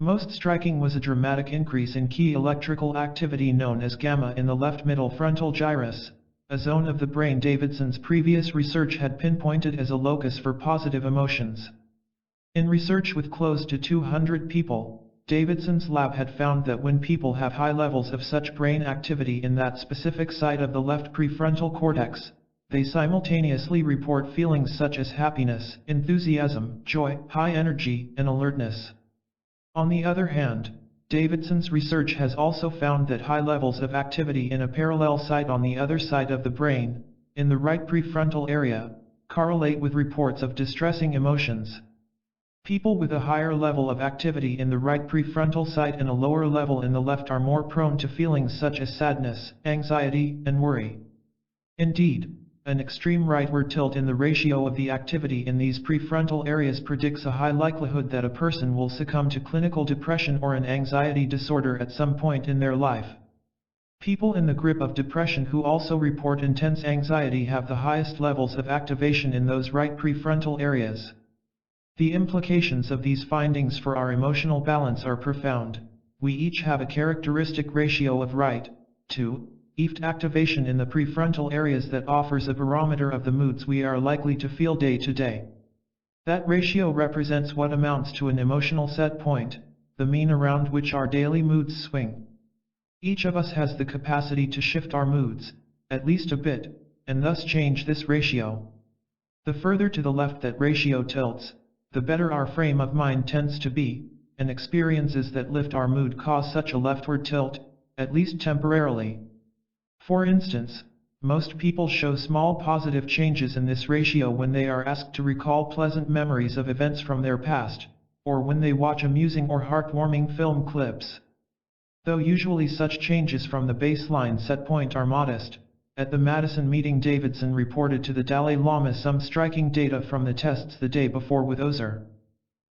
Most striking was a dramatic increase in key electrical activity known as gamma in the left middle frontal gyrus, a zone of the brain Davidson's previous research had pinpointed as a locus for positive emotions. In research with close to 200 people, Davidson's lab had found that when people have high levels of such brain activity in that specific site of the left prefrontal cortex, they simultaneously report feelings such as happiness, enthusiasm, joy, high energy, and alertness. On the other hand, Davidson's research has also found that high levels of activity in a parallel site on the other side of the brain, in the right prefrontal area, correlate with reports of distressing emotions. People with a higher level of activity in the right prefrontal site and a lower level in the left are more prone to feelings such as sadness, anxiety, and worry. Indeed, an extreme rightward tilt in the ratio of the activity in these prefrontal areas predicts a high likelihood that a person will succumb to clinical depression or an anxiety disorder at some point in their life. People in the grip of depression who also report intense anxiety have the highest levels of activation in those right prefrontal areas. The implications of these findings for our emotional balance are profound. We each have a characteristic ratio of right to left activation in the prefrontal areas that offers a barometer of the moods we are likely to feel day to day. That ratio represents what amounts to an emotional set point, the mean around which our daily moods swing. Each of us has the capacity to shift our moods, at least a bit, and thus change this ratio. The further to the left that ratio tilts, the better our frame of mind tends to be, and experiences that lift our mood cause such a leftward tilt, at least temporarily. For instance, most people show small positive changes in this ratio when they are asked to recall pleasant memories of events from their past, or when they watch amusing or heartwarming film clips. Though usually such changes from the baseline set point are modest, at the Madison meeting Davidson reported to the Dalai Lama some striking data from the tests the day before with Ozer.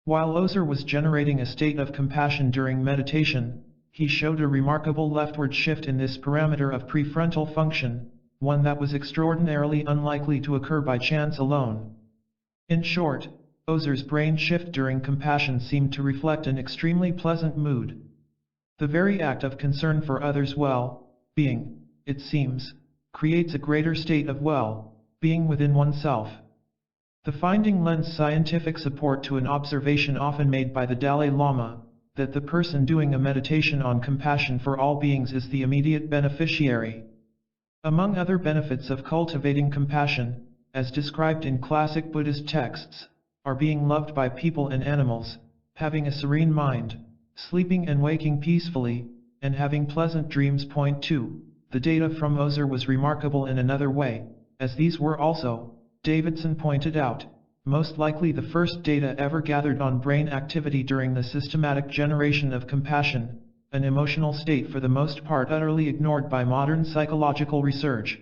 While Ozer was generating a state of compassion during meditation, he showed a remarkable leftward shift in this parameter of prefrontal function, one that was extraordinarily unlikely to occur by chance alone. In short, Ozer's brain shift during compassion seemed to reflect an extremely pleasant mood. The very act of concern for others' well-being, it seems, creates a greater state of well-being within oneself. The finding lends scientific support to an observation often made by the Dalai Lama, that the person doing a meditation on compassion for all beings is the immediate beneficiary. Among other benefits of cultivating compassion, as described in classic Buddhist texts, are being loved by people and animals, having a serene mind, sleeping and waking peacefully, and having pleasant dreams. Point 2. The data from Ozer was remarkable in another way, as these were also, Davidson pointed out, most likely the first data ever gathered on brain activity during the systematic generation of compassion, an emotional state for the most part utterly ignored by modern psychological research.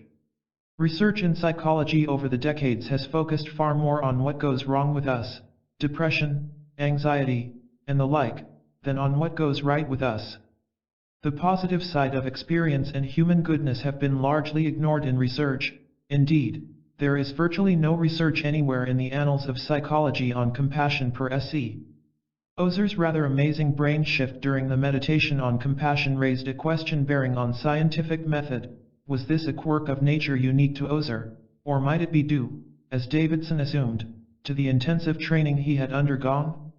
Research in psychology over the decades has focused far more on what goes wrong with us, depression, anxiety, and the like, than on what goes right with us. The positive side of experience and human goodness have been largely ignored in research. Indeed, there is virtually no research anywhere in the annals of psychology on compassion per se. Ozer's rather amazing brain shift during the meditation on compassion raised a question bearing on scientific method. Was this a quirk of nature unique to Ozer, or might it be due, as Davidson assumed, to the intensive training he had undergone?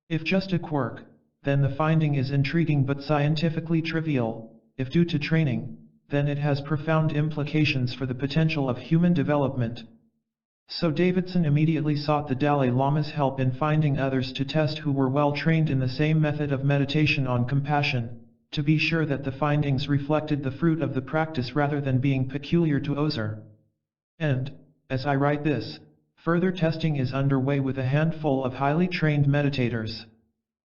If just a quirk, then the finding is intriguing but scientifically trivial. If due to training, then it has profound implications for the potential of human development. So Davidson immediately sought the Dalai Lama's help in finding others to test who were well trained in the same method of meditation on compassion, to be sure that the findings reflected the fruit of the practice rather than being peculiar to Ozer. And, as I write this, further testing is underway with a handful of highly trained meditators.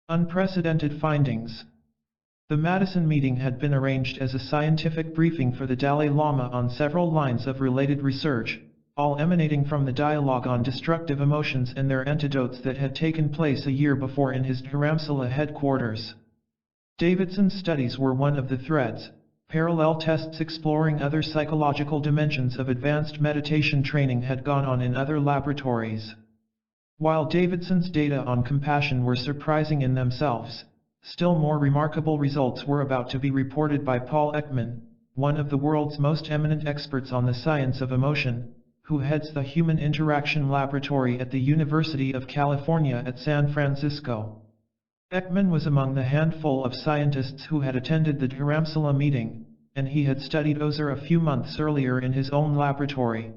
Unprecedented findings. The Madison meeting had been arranged as a scientific briefing for the Dalai Lama on several lines of related research, all emanating from the dialogue on destructive emotions and their antidotes that had taken place a year before in his Dharamsala headquarters. Davidson's studies were one of the threads, parallel tests exploring other psychological dimensions of advanced meditation training had gone on in other laboratories. While Davidson's data on compassion were surprising in themselves, still more remarkable results were about to be reported by Paul Ekman, one of the world's most eminent experts on the science of emotion, who heads the Human Interaction Laboratory at the University of California at San Francisco. Ekman was among the handful of scientists who had attended the Dharamsala meeting, and he had studied Ozer a few months earlier in his own laboratory.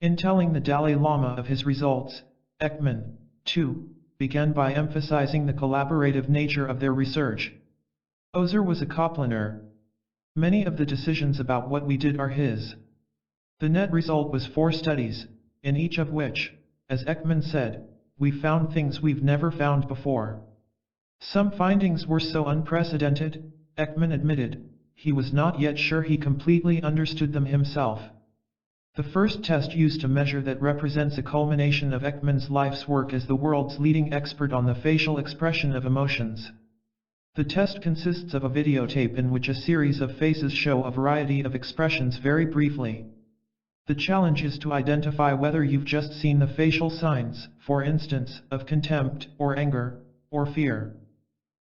In telling the Dalai Lama of his results, Ekman, too, began by emphasizing the collaborative nature of their research. Ozer was a Kopliner. Many of the decisions about what we did are his. The net result was 4 studies, in each of which, as Ekman said, we found things we've never found before. Some findings were so unprecedented, Ekman admitted, he was not yet sure he completely understood them himself. The first test used to measure that represents a culmination of Ekman's life's work as the world's leading expert on the facial expression of emotions. The test consists of a videotape in which a series of faces show a variety of expressions very briefly. The challenge is to identify whether you've just seen the facial signs, for instance, of contempt, or anger, or fear.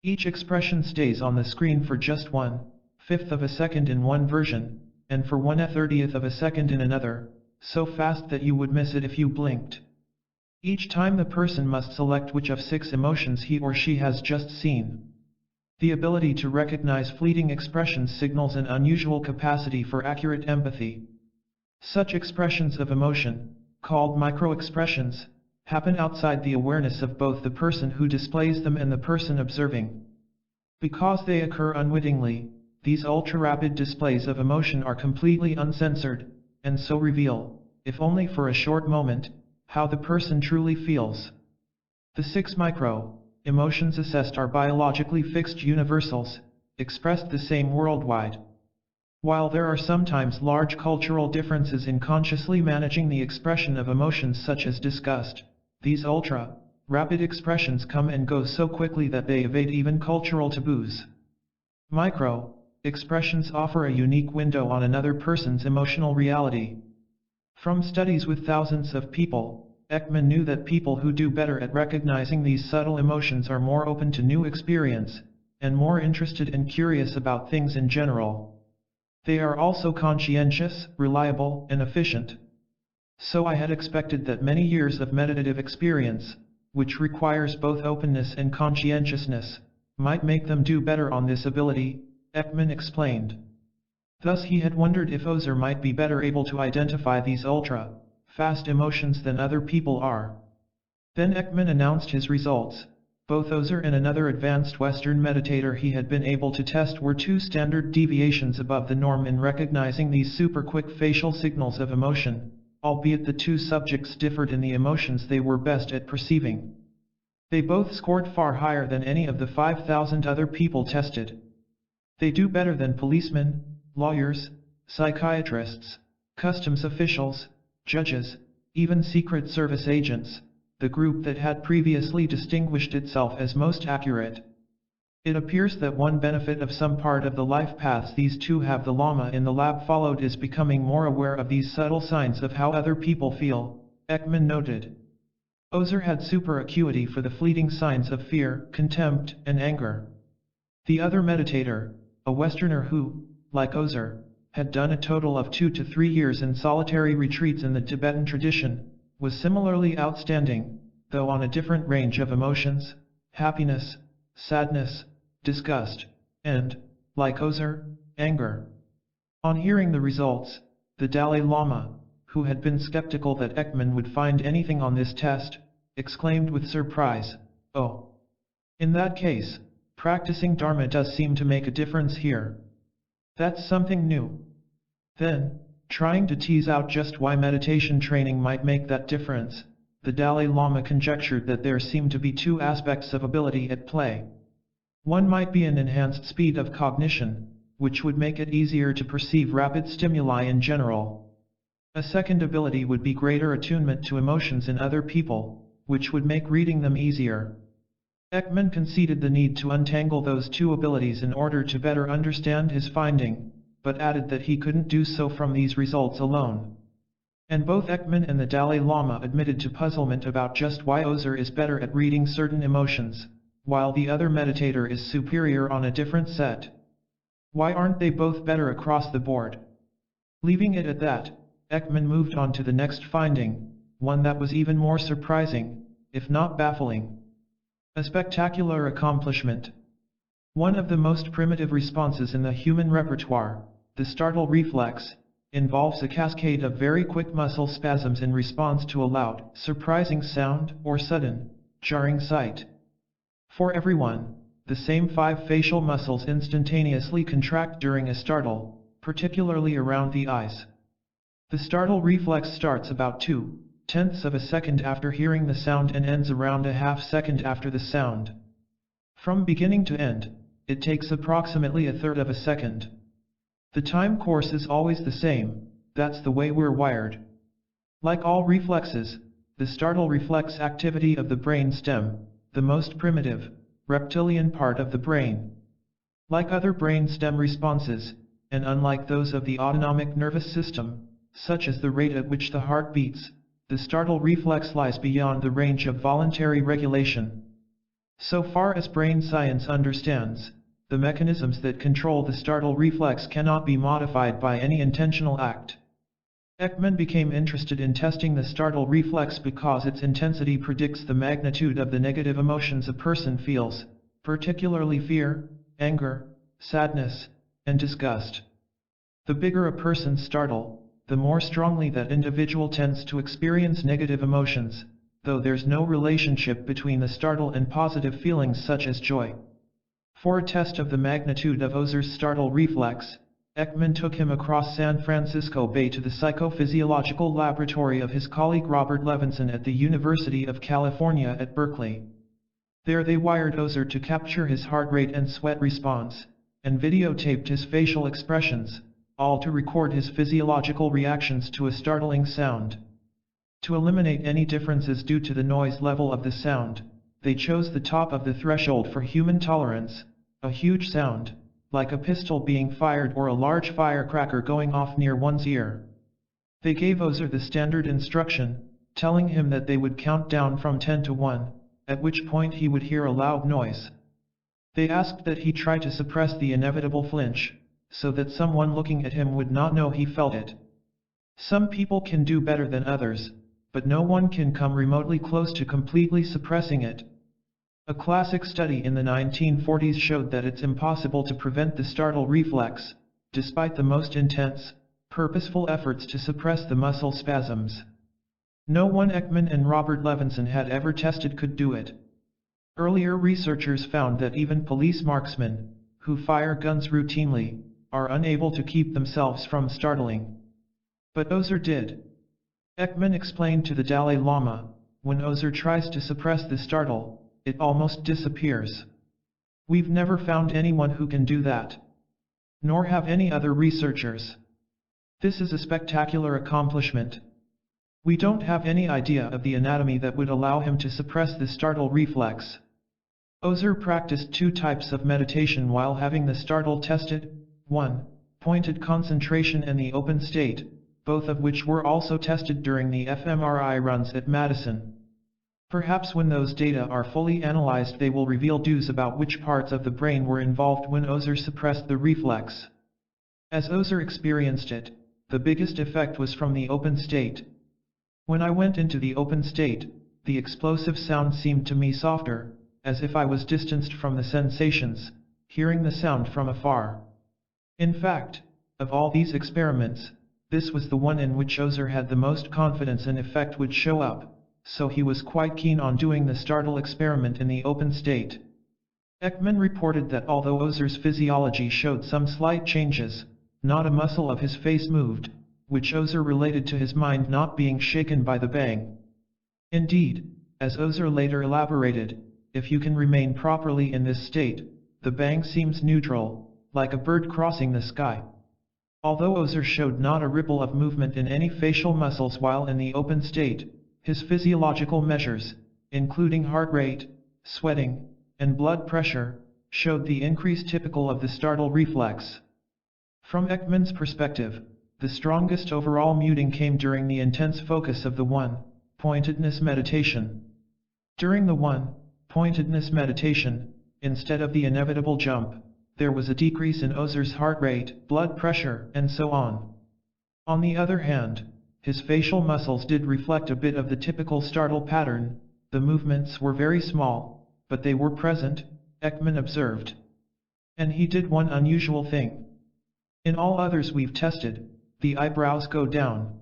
Each expression stays on the screen for just 1/5 of a second in one version, and for 1/30th of a second in another, so fast that you would miss it if you blinked. Each time the person must select which of 6 emotions he or she has just seen. The ability to recognize fleeting expressions signals an unusual capacity for accurate empathy. Such expressions of emotion, called micro-expressions, happen outside the awareness of both the person who displays them and the person observing. Because they occur unwittingly, these ultra-rapid displays of emotion are completely uncensored, and so reveal, if only for a short moment, how the person truly feels. The 6 micro-emotions assessed are biologically fixed universals, expressed the same worldwide. While there are sometimes large cultural differences in consciously managing the expression of emotions such as disgust, these ultra-rapid expressions come and go so quickly that they evade even cultural taboos. Micro-expressions offer a unique window on another person's emotional reality. From studies with thousands of people, Ekman knew that people who do better at recognizing these subtle emotions are more open to new experience, and more interested and curious about things in general. They are also conscientious, reliable, and efficient. So I had expected that many years of meditative experience, which requires both openness and conscientiousness, might make them do better on this ability, Ekman explained. Thus he had wondered if Ozer might be better able to identify these ultra-fast emotions than other people are. Then Ekman announced his results. Both Ozer and another advanced Western meditator he had been able to test were 2 standard deviations above the norm in recognizing these super-quick facial signals of emotion, albeit the 2 subjects differed in the emotions they were best at perceiving. They both scored far higher than any of the 5,000 other people tested. They do better than policemen, lawyers, psychiatrists, customs officials, judges, even Secret Service agents, the group that had previously distinguished itself as most accurate. It appears that one benefit of some part of the life paths these 2 have the Lama in the lab followed is becoming more aware of these subtle signs of how other people feel, Ekman noted. Ozer had super acuity for the fleeting signs of fear, contempt, and anger. The other meditator, a Westerner who, like Ozer, had done a total of 2 to 3 years in solitary retreats in the Tibetan tradition, was similarly outstanding, though on a different range of emotions: happiness, sadness, disgust, and, like Ozer, anger. On hearing the results, the Dalai Lama, who had been skeptical that Ekman would find anything on this test, exclaimed with surprise, "Oh! In that case, practicing Dharma does seem to make a difference here. That's something new." Then, trying to tease out just why meditation training might make that difference, the Dalai Lama conjectured that there seemed to be two aspects of ability at play. One might be an enhanced speed of cognition, which would make it easier to perceive rapid stimuli in general. A second ability would be greater attunement to emotions in other people, which would make reading them easier. Ekman conceded the need to untangle those two abilities in order to better understand his finding, but added that he couldn't do so from these results alone. And both Ekman and the Dalai Lama admitted to puzzlement about just why Ozer is better at reading certain emotions, while the other meditator is superior on a different set. Why aren't they both better across the board? Leaving it at that, Ekman moved on to the next finding, one that was even more surprising, if not baffling. A spectacular accomplishment. One of the most primitive responses in the human repertoire, the startle reflex, involves a cascade of very quick muscle spasms in response to a loud, surprising sound or sudden, jarring sight. For everyone, the same 5 facial muscles instantaneously contract during a startle, particularly around the eyes. The startle reflex starts about 0.2 of a second after hearing the sound and ends around a half second after the sound. From beginning to end, it takes approximately a third of a second. The time course is always the same, that's the way we're wired. Like all reflexes, the startle reflex activity of the brain stem, the most primitive, reptilian part of the brain. Like other brain stem responses, and unlike those of the autonomic nervous system, such as the rate at which the heart beats, the startle reflex lies beyond the range of voluntary regulation. So far as brain science understands, the mechanisms that control the startle reflex cannot be modified by any intentional act. Ekman became interested in testing the startle reflex because its intensity predicts the magnitude of the negative emotions a person feels, particularly fear, anger, sadness, and disgust. The bigger a person's startle, the more strongly that individual tends to experience negative emotions, though there's no relationship between the startle and positive feelings such as joy. For a test of the magnitude of Ozer's startle reflex, Ekman took him across San Francisco Bay to the psychophysiological laboratory of his colleague Robert Levinson at the University of California at Berkeley. There they wired Ozer to capture his heart rate and sweat response, and videotaped his facial expressions, all to record his physiological reactions to a startling sound. To eliminate any differences due to the noise level of the sound, they chose the top of the threshold for human tolerance, a huge sound, like a pistol being fired or a large firecracker going off near one's ear. They gave Ozer the standard instruction, telling him that they would count down from 10 to 1, at which point he would hear a loud noise. They asked that he try to suppress the inevitable flinch, so that someone looking at him would not know he felt it. Some people can do better than others, but no one can come remotely close to completely suppressing it. A classic study in the 1940s showed that it's impossible to prevent the startle reflex, despite the most intense, purposeful efforts to suppress the muscle spasms. No one Ekman and Robert Levinson had ever tested could do it. Earlier researchers found that even police marksmen, who fire guns routinely, are unable to keep themselves from startling. But Ozer did. Ekman explained to the Dalai Lama, when Ozer tries to suppress the startle, it almost disappears. We've never found anyone who can do that. Nor have any other researchers. This is a spectacular accomplishment. We don't have any idea of the anatomy that would allow him to suppress the startle reflex. Ozer practiced 2 types of meditation while having the startle tested, 1, pointed concentration and the open state, both of which were also tested during the fMRI runs at Madison. Perhaps when those data are fully analyzed they will reveal news about which parts of the brain were involved when Ozer suppressed the reflex. As Ozer experienced it, the biggest effect was from the open state. When I went into the open state, the explosive sound seemed to me softer, as if I was distanced from the sensations, hearing the sound from afar. In fact, of all these experiments, this was the one in which Ozer had the most confidence an effect would show up, so he was quite keen on doing the startle experiment in the open state. Ekman reported that although Ozer's physiology showed some slight changes, not a muscle of his face moved, which Ozer related to his mind not being shaken by the bang. Indeed, as Ozer later elaborated, if you can remain properly in this state, the bang seems neutral, like a bird crossing the sky. Although Ozer showed not a ripple of movement in any facial muscles while in the open state, his physiological measures, including heart rate, sweating, and blood pressure, showed the increase typical of the startle reflex. From Ekman's perspective, the strongest overall muting came during the intense focus of the one-pointedness meditation. During the one-pointedness meditation, instead of the inevitable jump, there was a decrease in Ozer's heart rate, blood pressure, and so on. On the other hand, his facial muscles did reflect a bit of the typical startle pattern. The movements were very small, but they were present, Ekman observed. And he did one unusual thing. In all others we've tested, the eyebrows go down.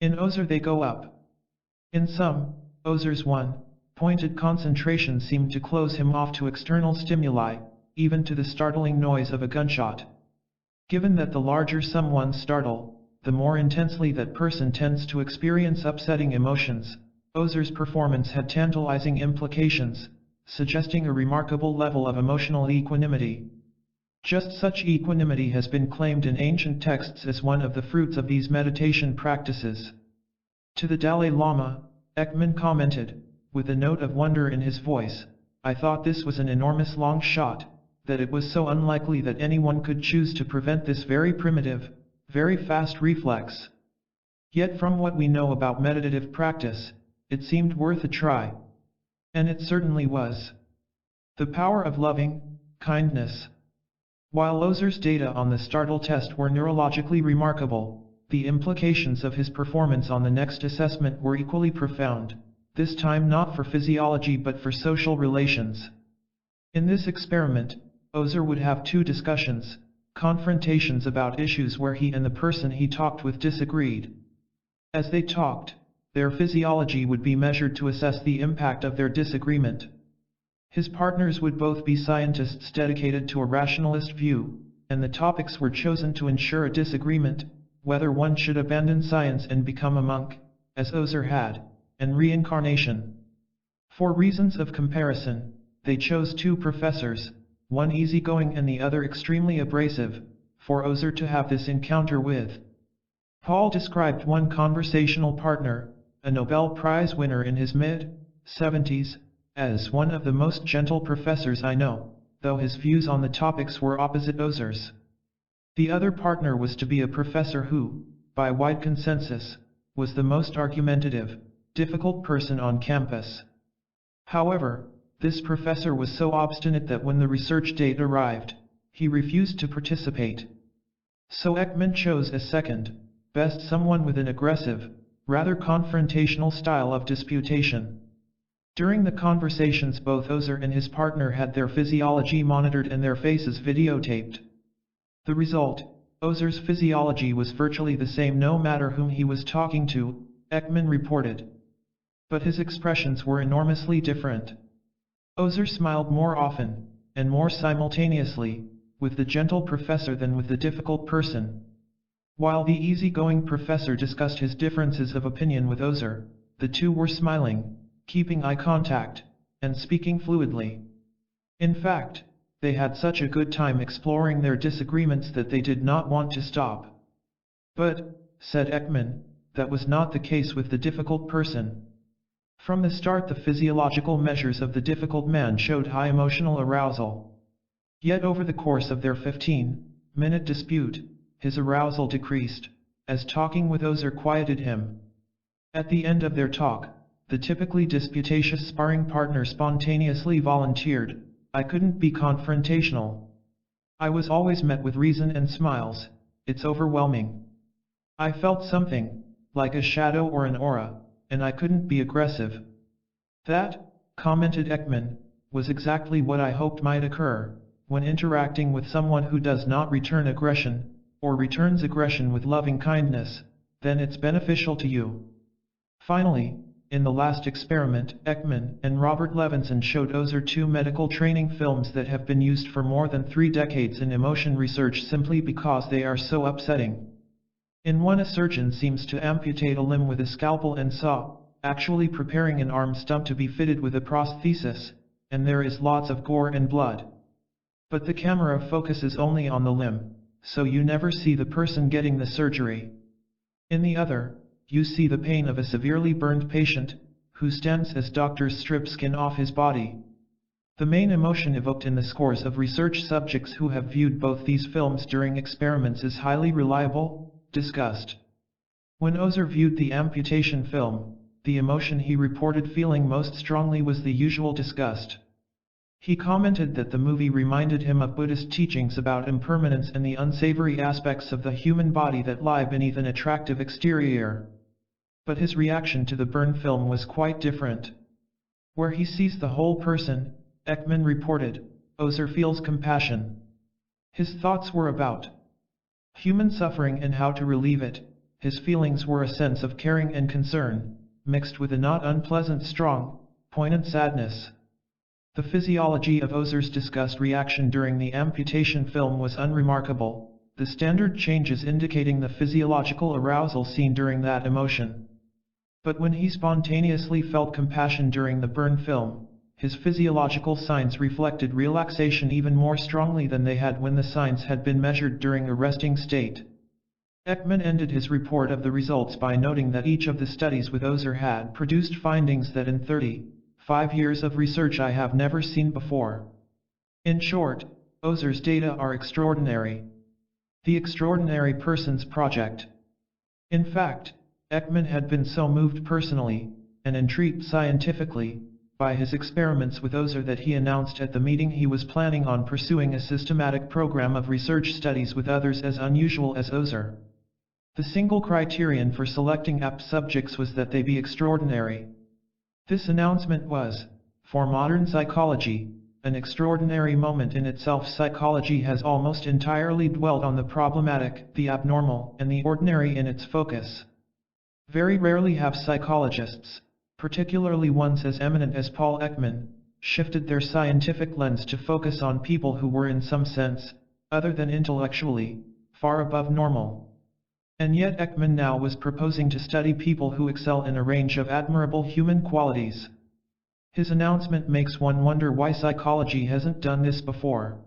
In Ozer they go up. In some, Ozer's one-pointed concentration seemed to close him off to external stimuli, even to the startling noise of a gunshot. Given that the larger someone's startle, the more intensely that person tends to experience upsetting emotions, Ozer's performance had tantalizing implications, suggesting a remarkable level of emotional equanimity. Just such equanimity has been claimed in ancient texts as one of the fruits of these meditation practices. To the Dalai Lama, Ekman commented, with a note of wonder in his voice, "I thought this was an enormous long shot, that it was so unlikely that anyone could choose to prevent this very primitive, very fast reflex. Yet from what we know about meditative practice, it seemed worth a try." And it certainly was. The power of loving kindness. While Ozer's data on the startle test were neurologically remarkable, the implications of his performance on the next assessment were equally profound, this time not for physiology but for social relations. In this experiment, Ozer would have two discussions, confrontations about issues where he and the person he talked with disagreed. As they talked, their physiology would be measured to assess the impact of their disagreement. His partners would both be scientists dedicated to a rationalist view, and the topics were chosen to ensure a disagreement, whether one should abandon science and become a monk, as Ozer had, and reincarnation. For reasons of comparison, they chose two professors, one easygoing and the other extremely abrasive, for Ozer to have this encounter with. Paul described one conversational partner, a Nobel Prize winner in his mid-70s, as one of the most gentle professors I know, though his views on the topics were opposite Ozer's. The other partner was to be a professor who, by wide consensus, was the most argumentative, difficult person on campus. However, this professor was so obstinate that when the research date arrived, he refused to participate. So Ekman chose as second best someone with an aggressive, rather confrontational style of disputation. During the conversations both Ozer and his partner had their physiology monitored and their faces videotaped. The result, Ozer's physiology was virtually the same no matter whom he was talking to, Ekman reported. But his expressions were enormously different. Ozer smiled more often, and more simultaneously, with the gentle professor than with the difficult person. While the easygoing professor discussed his differences of opinion with Ozer, the two were smiling, keeping eye contact, and speaking fluidly. In fact, they had such a good time exploring their disagreements that they did not want to stop. But, said Ekman, that was not the case with the difficult person. From the start the physiological measures of the difficult man showed high emotional arousal. Yet over the course of their 15-minute dispute, his arousal decreased, as talking with Ozer quieted him. At the end of their talk, the typically disputatious sparring partner spontaneously volunteered, "I couldn't be confrontational. I was always met with reason and smiles, it's overwhelming. I felt something, like a shadow or an aura, and I couldn't be aggressive." That, commented Ekman, was exactly what I hoped might occur, when interacting with someone who does not return aggression, or returns aggression with loving kindness, then it's beneficial to you. Finally, in the last experiment, Ekman and Robert Levinson showed Ozer two medical training films that have been used for more than 3 decades in emotion research simply because they are so upsetting. In one a surgeon seems to amputate a limb with a scalpel and saw, actually preparing an arm stump to be fitted with a prosthesis, and there is lots of gore and blood. But the camera focuses only on the limb, so you never see the person getting the surgery. In the other, you see the pain of a severely burned patient, who stands as doctors strip skin off his body. The main emotion evoked in the scores of research subjects who have viewed both these films during experiments is highly reliable: disgust. When Ozer viewed the amputation film, the emotion he reported feeling most strongly was the usual disgust. He commented that the movie reminded him of Buddhist teachings about impermanence and the unsavory aspects of the human body that lie beneath an attractive exterior. But his reaction to the burn film was quite different. Where he sees the whole person, Ekman reported, Ozer feels compassion. His thoughts were about human suffering and how to relieve it. His feelings were a sense of caring and concern, mixed with a not unpleasant, strong, poignant sadness. The physiology of Ozer's disgust reaction during the amputation film was unremarkable, the standard changes indicating the physiological arousal seen during that emotion. But when he spontaneously felt compassion during the burn film, his physiological signs reflected relaxation even more strongly than they had when the signs had been measured during a resting state. Ekman ended his report of the results by noting that each of the studies with Ozer had produced findings that in 35 years of research I have never seen before. In short, Ozer's data are extraordinary. The Extraordinary Persons Project. In fact, Ekman had been so moved personally, and intrigued scientifically, by his experiments with Ozer that he announced at the meeting he was planning on pursuing a systematic program of research studies with others as unusual as Ozer. The single criterion for selecting apt subjects was that they be extraordinary. This announcement was, for modern psychology, an extraordinary moment in itself. Psychology has almost entirely dwelt on the problematic, the abnormal, and the ordinary in its focus. Very rarely have psychologists, particularly ones as eminent as Paul Ekman, shifted their scientific lens to focus on people who were in some sense, other than intellectually, far above normal. And yet Ekman now was proposing to study people who excel in a range of admirable human qualities. His announcement makes one wonder why psychology hasn't done this before.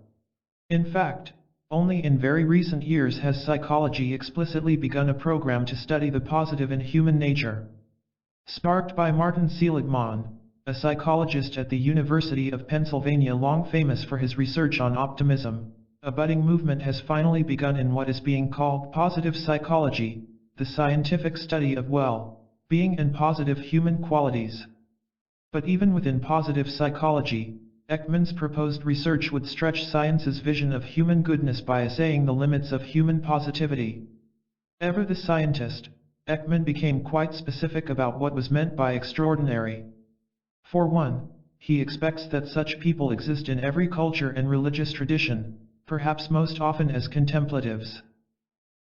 In fact, only in very recent years has psychology explicitly begun a program to study the positive in human nature. Sparked by Martin Seligman, a psychologist at the University of Pennsylvania long famous for his research on optimism, a budding movement has finally begun in what is being called positive psychology, the scientific study of well-being and positive human qualities. But even within positive psychology, Ekman's proposed research would stretch science's vision of human goodness by assaying the limits of human positivity. Ever the scientist, Ekman became quite specific about what was meant by extraordinary. For one, he expects that such people exist in every culture and religious tradition, perhaps most often as contemplatives.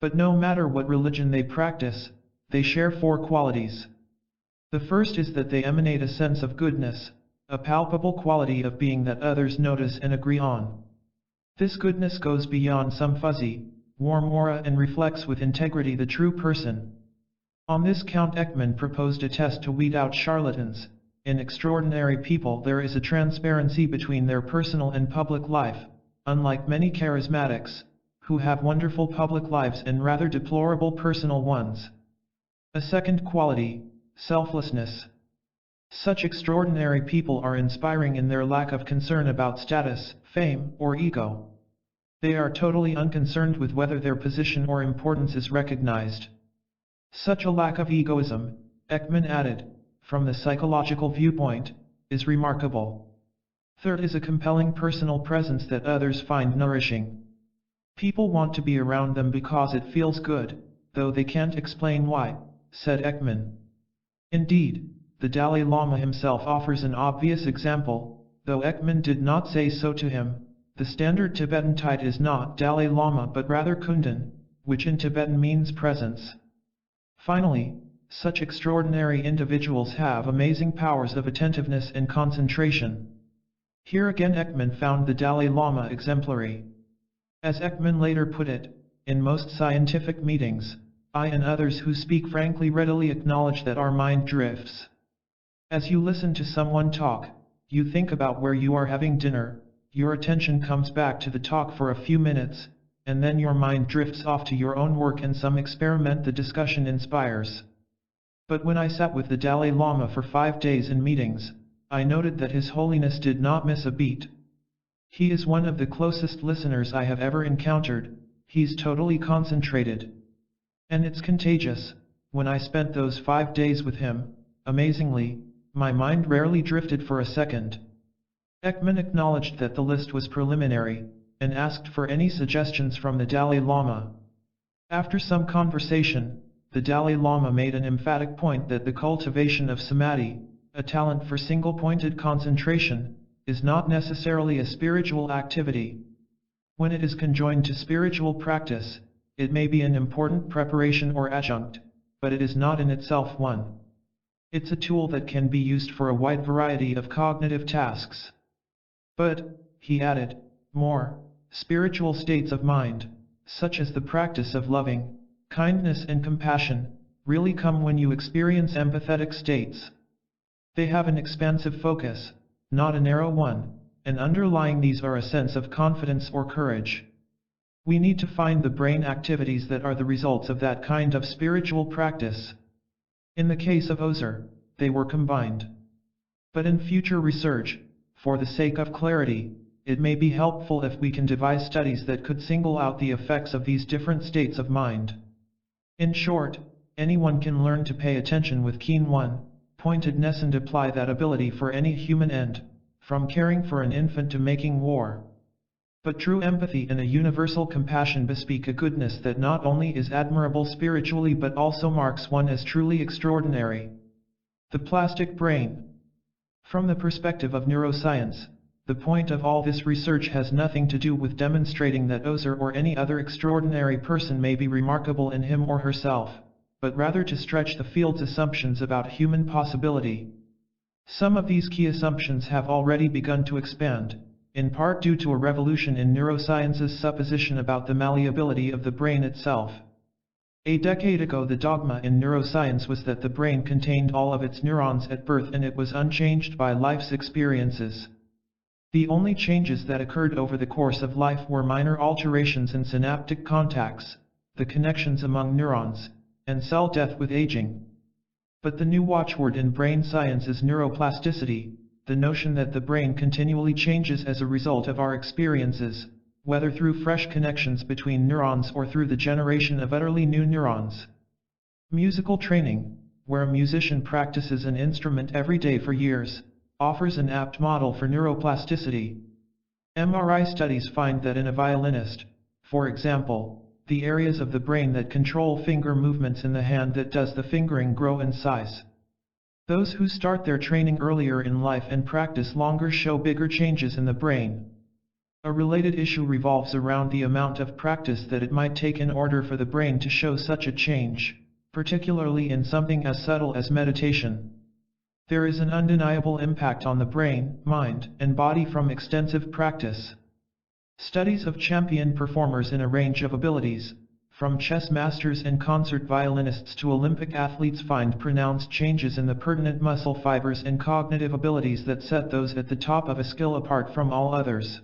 But no matter what religion they practice, they share four qualities. The first is that they emanate a sense of goodness, a palpable quality of being that others notice and agree on. This goodness goes beyond some fuzzy, warm aura and reflects with integrity the true person. On this count Ekman proposed a test to weed out charlatans. In extraordinary people there is a transparency between their personal and public life, unlike many charismatics, who have wonderful public lives and rather deplorable personal ones. A second quality, selflessness. Such extraordinary people are inspiring in their lack of concern about status, fame, or ego. They are totally unconcerned with whether their position or importance is recognized. Such a lack of egoism, Ekman added, from the psychological viewpoint, is remarkable. Third is a compelling personal presence that others find nourishing. People want to be around them because it feels good, though they can't explain why, said Ekman. Indeed, the Dalai Lama himself offers an obvious example, though Ekman did not say so to him. The standard Tibetan title is not Dalai Lama but rather Kundan, which in Tibetan means presence. Finally, such extraordinary individuals have amazing powers of attentiveness and concentration. Here again Ekman found the Dalai Lama exemplary. As Ekman later put it, in most scientific meetings, I and others who speak frankly readily acknowledge that our mind drifts. As you listen to someone talk, you think about where you are having dinner, your attention comes back to the talk for a few minutes, and then your mind drifts off to your own work and some experiment the discussion inspires. But when I sat with the Dalai Lama for 5 days in meetings, I noted that His Holiness did not miss a beat. He is one of the closest listeners I have ever encountered. He's totally concentrated. And it's contagious. When I spent those 5 days with him, amazingly, my mind rarely drifted for a second. Ekman acknowledged that the list was preliminary, and asked for any suggestions from the Dalai Lama. After some conversation, the Dalai Lama made an emphatic point that the cultivation of samadhi, a talent for single-pointed concentration, is not necessarily a spiritual activity. When it is conjoined to spiritual practice, it may be an important preparation or adjunct, but it is not in itself one. It's a tool that can be used for a wide variety of cognitive tasks. But, he added, more spiritual states of mind, such as the practice of loving, kindness and compassion, really come when you experience empathetic states. They have an expansive focus, not a narrow one, and underlying these are a sense of confidence or courage. We need to find the brain activities that are the results of that kind of spiritual practice. In the case of Ozer, they were combined. But in future research, for the sake of clarity, it may be helpful if we can devise studies that could single out the effects of these different states of mind. In short, anyone can learn to pay attention with keen one-pointedness and apply that ability for any human end, from caring for an infant to making war. But true empathy and a universal compassion bespeak a goodness that not only is admirable spiritually but also marks one as truly extraordinary. The plastic brain. From the perspective of neuroscience, the point of all this research has nothing to do with demonstrating that Ozer or any other extraordinary person may be remarkable in him or herself, but rather to stretch the field's assumptions about human possibility. Some of these key assumptions have already begun to expand, in part due to a revolution in neuroscience's supposition about the malleability of the brain itself. A decade ago, the dogma in neuroscience was that the brain contained all of its neurons at birth and it was unchanged by life's experiences. The only changes that occurred over the course of life were minor alterations in synaptic contacts, the connections among neurons, and cell death with aging. But the new watchword in brain science is neuroplasticity, the notion that the brain continually changes as a result of our experiences, whether through fresh connections between neurons or through the generation of utterly new neurons. Musical training, where a musician practices an instrument every day for years, offers an apt model for neuroplasticity. MRI studies find that in a violinist, for example, the areas of the brain that control finger movements in the hand that does the fingering grow in size. Those who start their training earlier in life and practice longer show bigger changes in the brain. A related issue revolves around the amount of practice that it might take in order for the brain to show such a change, particularly in something as subtle as meditation. There is an undeniable impact on the brain, mind, and body from extensive practice. Studies of champion performers in a range of abilities, from chess masters and concert violinists to Olympic athletes, find pronounced changes in the pertinent muscle fibers and cognitive abilities that set those at the top of a skill apart from all others.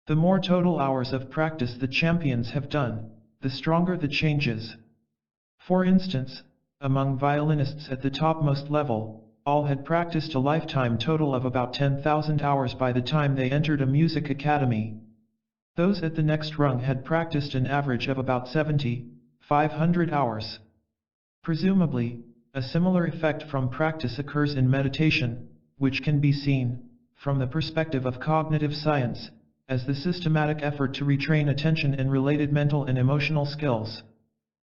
The more total hours of practice the champions have done, the stronger the changes. For instance, among violinists at the topmost level, all had practiced a lifetime total of about 10,000 hours by the time they entered a music academy. Those at the next rung had practiced an average of about 7,500 hours. Presumably, a similar effect from practice occurs in meditation, which can be seen, from the perspective of cognitive science, as the systematic effort to retrain attention and related mental and emotional skills.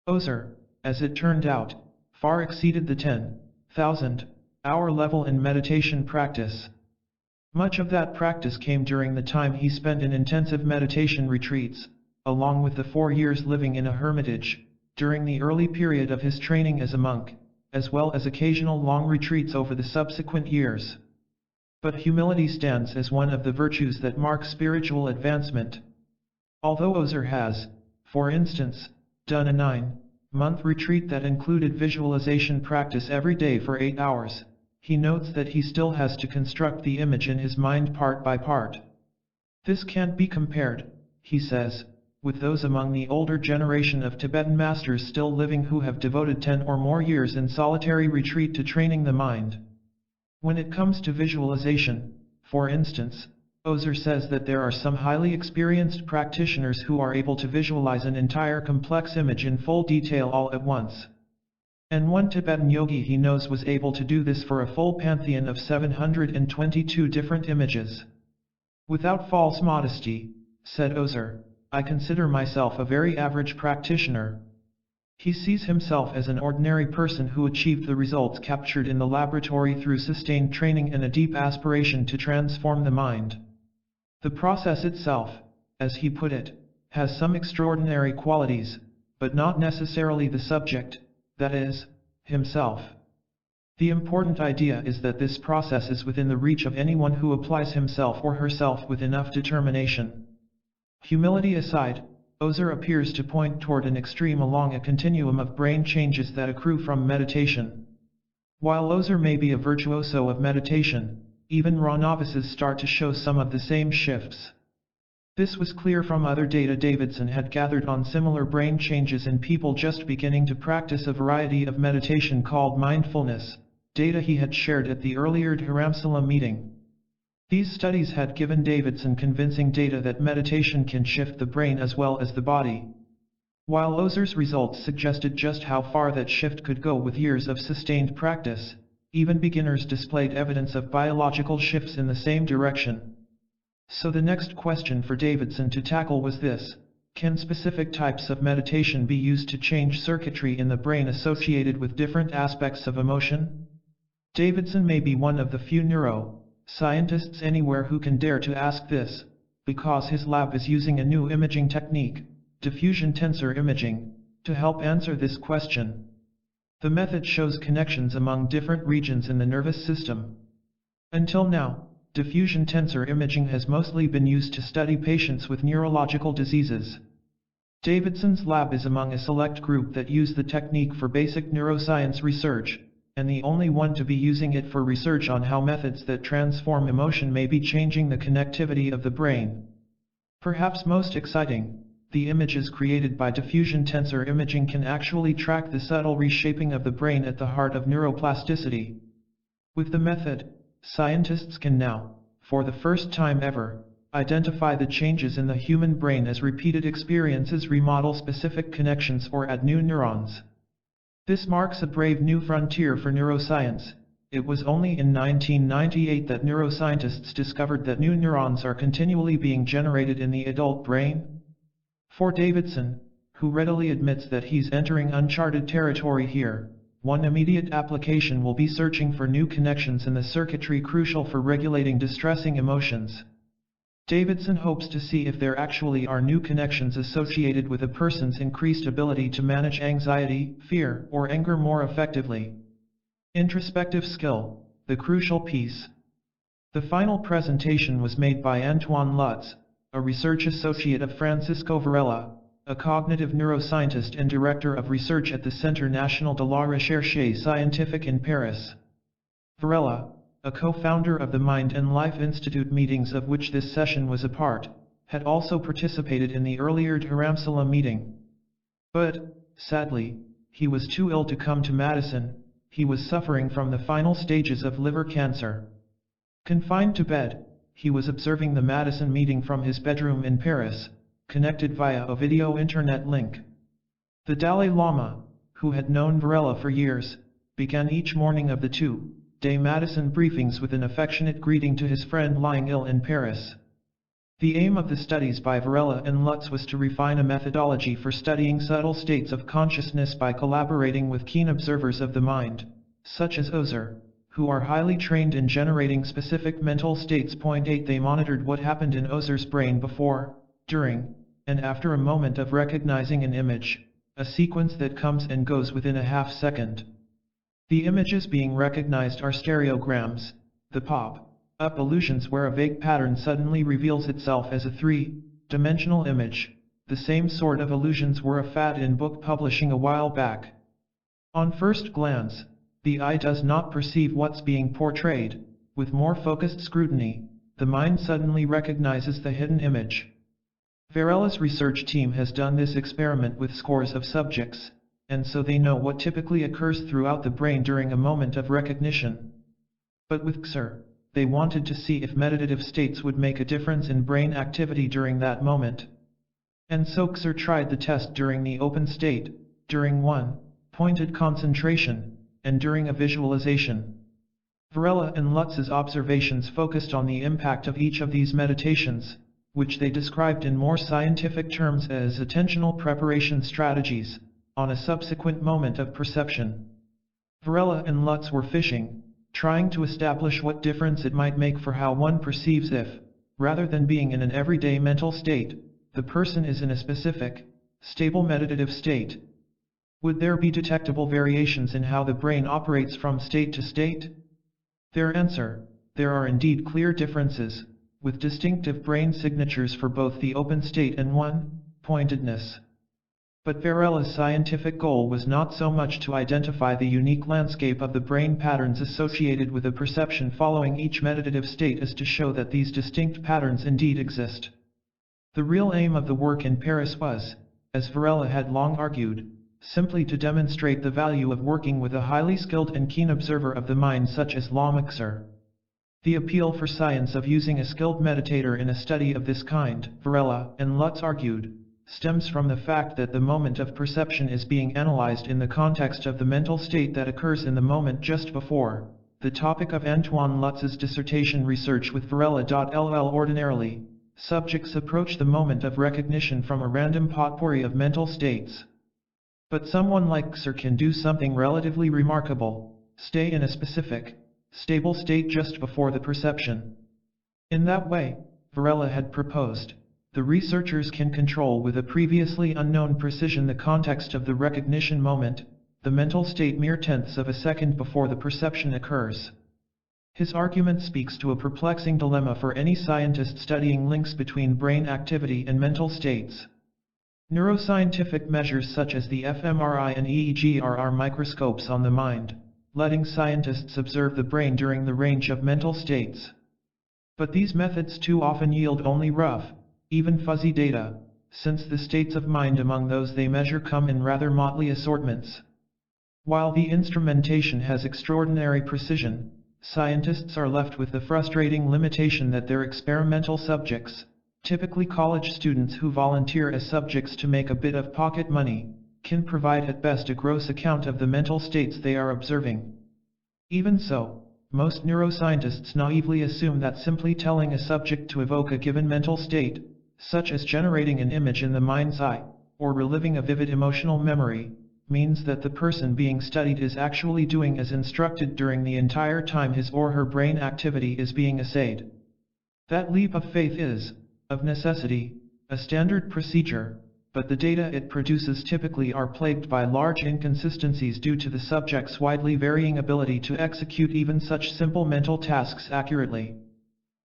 Ozer, as it turned out, far exceeded the 10,000-hour level in meditation practice. Much of that practice came during the time he spent in intensive meditation retreats, along with the 4 years living in a hermitage, during the early period of his training as a monk, as well as occasional long retreats over the subsequent years. But humility stands as one of the virtues that mark spiritual advancement. Although Ozer has, for instance, done a 9-month retreat that included visualization practice every day for 8 hours, he notes that he still has to construct the image in his mind part by part. This can't be compared, he says, with those among the older generation of Tibetan masters still living who have devoted 10 or more years in solitary retreat to training the mind. When it comes to visualization, for instance, Ozer says that there are some highly experienced practitioners who are able to visualize an entire complex image in full detail all at once. And one Tibetan yogi he knows was able to do this for a full pantheon of 722 different images. Without false modesty, said Ozer, I consider myself a very average practitioner. He sees himself as an ordinary person who achieved the results captured in the laboratory through sustained training and a deep aspiration to transform the mind. The process itself, as he put it, has some extraordinary qualities, but not necessarily the subject, that is, himself. The important idea is that this process is within the reach of anyone who applies himself or herself with enough determination. Humility aside, Ozer appears to point toward an extreme along a continuum of brain changes that accrue from meditation. While Ozer may be a virtuoso of meditation, even raw novices start to show some of the same shifts. This was clear from other data Davidson had gathered on similar brain changes in people just beginning to practice a variety of meditation called mindfulness, data he had shared at the earlier Dharamsala meeting. These studies had given Davidson convincing data that meditation can shift the brain as well as the body. While Ozer's results suggested just how far that shift could go with years of sustained practice, even beginners displayed evidence of biological shifts in the same direction. So the next question for Davidson to tackle was this: can specific types of meditation be used to change circuitry in the brain associated with different aspects of emotion? Davidson may be one of the few neuroscientists anywhere who can dare to ask this, because his lab is using a new imaging technique, diffusion tensor imaging, to help answer this question. The method shows connections among different regions in the nervous system. Until now, diffusion tensor imaging has mostly been used to study patients with neurological diseases. Davidson's lab is among a select group that use the technique for basic neuroscience research, and the only one to be using it for research on how methods that transform emotion may be changing the connectivity of the brain. Perhaps most exciting, the images created by diffusion tensor imaging can actually track the subtle reshaping of the brain at the heart of neuroplasticity. With the method, scientists can now, for the first time ever, identify the changes in the human brain as repeated experiences remodel specific connections or add new neurons. This marks a brave new frontier for neuroscience. It was only in 1998 that neuroscientists discovered that new neurons are continually being generated in the adult brain. For Davidson, who readily admits that he's entering uncharted territory here, one immediate application will be searching for new connections in the circuitry crucial for regulating distressing emotions. Davidson hopes to see if there actually are new connections associated with a person's increased ability to manage anxiety, fear, or anger more effectively. Introspective skill, the crucial piece. The final presentation was made by Antoine Lutz, a research associate of Francisco Varela, a cognitive neuroscientist and director of research at the Centre National de la Recherche Scientifique in Paris. Varela, a co-founder of the Mind and Life Institute meetings of which this session was a part, had also participated in the earlier Dharamsala meeting. But, sadly, he was too ill to come to Madison. He was suffering from the final stages of liver cancer. Confined to bed, he was observing the Madison meeting from his bedroom in Paris, connected via a video internet link. The Dalai Lama, who had known Varela for years, began each morning of the two-day Madison briefings with an affectionate greeting to his friend lying ill in Paris. The aim of the studies by Varela and Lutz was to refine a methodology for studying subtle states of consciousness by collaborating with keen observers of the mind, such as Ozer, who are highly trained in generating specific mental states. 8 They monitored what happened in Ozer's brain before, during, and after a moment of recognizing an image, a sequence that comes and goes within a half second. The images being recognized are stereograms, the pop-up illusions where a vague pattern suddenly reveals itself as a three-dimensional image. The same sort of illusions were a fad in book publishing a while back. On first glance, The eye does not perceive what's being portrayed. With more focused scrutiny, the mind suddenly recognizes the hidden image. Varela's research team has done this experiment with scores of subjects, and so they know what typically occurs throughout the brain during a moment of recognition. But with XR, they wanted to see if meditative states would make a difference in brain activity during that moment. And so XR tried the test during the open state, during one pointed concentration, and during a visualization. Varela and Lutz's observations focused on the impact of each of these meditations, which they described in more scientific terms as attentional preparation strategies, on a subsequent moment of perception. Varela and Lutz were fishing, trying to establish what difference it might make for how one perceives if, rather than being in an everyday mental state, the person is in a specific, stable meditative state. Would there be detectable variations in how the brain operates from state to state? Their answer: there are indeed clear differences, with distinctive brain signatures for both the open state and one-pointedness. But Varela's scientific goal was not so much to identify the unique landscape of the brain patterns associated with a perception following each meditative state as to show that these distinct patterns indeed exist. The real aim of the work in Paris was, as Varela had long argued, simply to demonstrate the value of working with a highly skilled and keen observer of the mind such as Lama XR. The appeal for science of using a skilled meditator in a study of this kind, Varela and Lutz argued, stems from the fact that the moment of perception is being analyzed in the context of the mental state that occurs in the moment just before, the topic of Antoine Lutz's dissertation research with Varela. Ordinarily, subjects approach the moment of recognition from a random potpourri of mental states. But someone like XR can do something relatively remarkable: stay in a specific, stable state just before the perception. In that way, Varela had proposed, the researchers can control with a previously unknown precision the context of the recognition moment, the mental state mere tenths of a second before the perception occurs. His argument speaks to a perplexing dilemma for any scientist studying links between brain activity and mental states. Neuroscientific measures such as the fMRI and EEG are microscopes on the mind, letting scientists observe the brain during the range of mental states. But these methods too often yield only rough, even fuzzy data, since the states of mind among those they measure come in rather motley assortments. While the instrumentation has extraordinary precision, scientists are left with the frustrating limitation that their experimental subjects, typically college students who volunteer as subjects to make a bit of pocket money, can provide at best a gross account of the mental states they are observing. Even so, most neuroscientists naively assume that simply telling a subject to evoke a given mental state, such as generating an image in the mind's eye, or reliving a vivid emotional memory, means that the person being studied is actually doing as instructed during the entire time his or her brain activity is being assayed. That leap of faith is, of necessity, a standard procedure, but the data it produces typically are plagued by large inconsistencies due to the subject's widely varying ability to execute even such simple mental tasks accurately.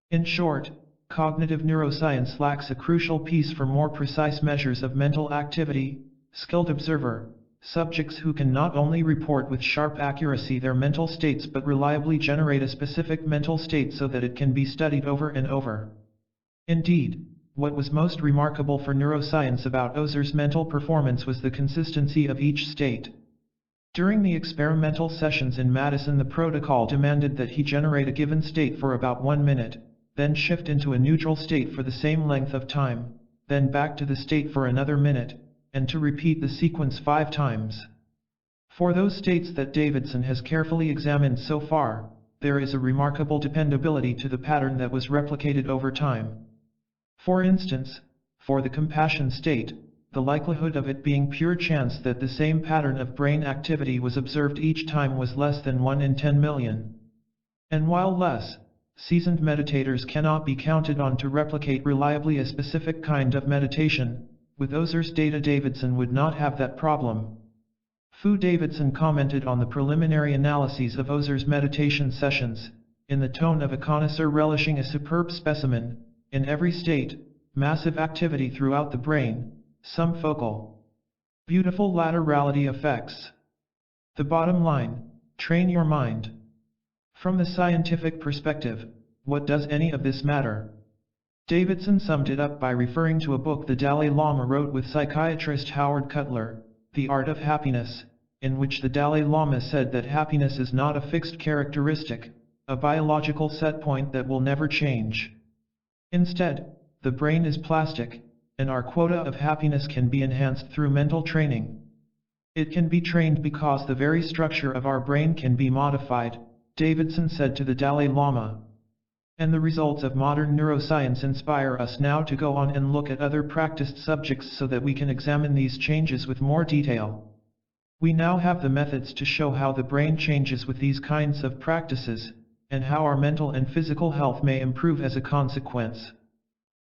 In short, cognitive neuroscience lacks a crucial piece for more precise measures of mental activity: skilled observer, subjects who can not only report with sharp accuracy their mental states but reliably generate a specific mental state so that it can be studied over and over. Indeed, what was most remarkable for neuroscience about Ozer's mental performance was the consistency of each state. During the experimental sessions in Madison, the protocol demanded that he generate a given state for about 1 minute, then shift into a neutral state for the same length of time, then back to the state for another minute, and to repeat the sequence 5 times. For those states that Davidson has carefully examined so far, there is a remarkable dependability to the pattern that was replicated over time. For instance, for the compassion state, the likelihood of it being pure chance that the same pattern of brain activity was observed each time was less than 1 in 10 million. And while less seasoned meditators cannot be counted on to replicate reliably a specific kind of meditation, with Ozer's data Davidson would not have that problem. Fu Davidson commented on the preliminary analyses of Ozer's meditation sessions, in the tone of a connoisseur relishing a superb specimen: in every state, massive activity throughout the brain, some focal, beautiful laterality effects. The bottom line: train your mind. From the scientific perspective, what does any of this matter? Davidson summed it up by referring to a book the Dalai Lama wrote with psychiatrist Howard Cutler, The Art of Happiness, in which the Dalai Lama said that happiness is not a fixed characteristic, a biological set point that will never change. Instead, the brain is plastic, and our quota of happiness can be enhanced through mental training. It can be trained because the very structure of our brain can be modified, Davidson said to the Dalai Lama. And the results of modern neuroscience inspire us now to go on and look at other practiced subjects so that we can examine these changes with more detail. We now have the methods to show how the brain changes with these kinds of practices, and how our mental and physical health may improve as a consequence.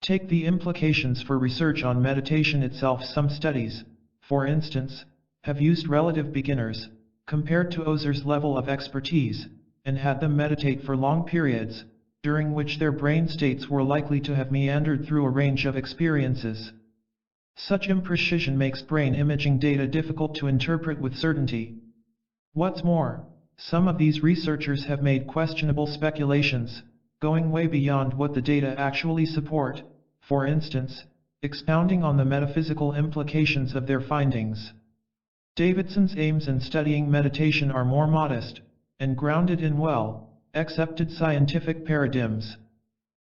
Take the implications for research on meditation itself. Some studies, for instance, have used relative beginners, compared to Ozer's level of expertise, and had them meditate for long periods, during which their brain states were likely to have meandered through a range of experiences. Such imprecision makes brain imaging data difficult to interpret with certainty. What's more, some of these researchers have made questionable speculations, going way beyond what the data actually support, for instance, expounding on the metaphysical implications of their findings. Davidson's aims in studying meditation are more modest, and grounded in well-accepted scientific paradigms.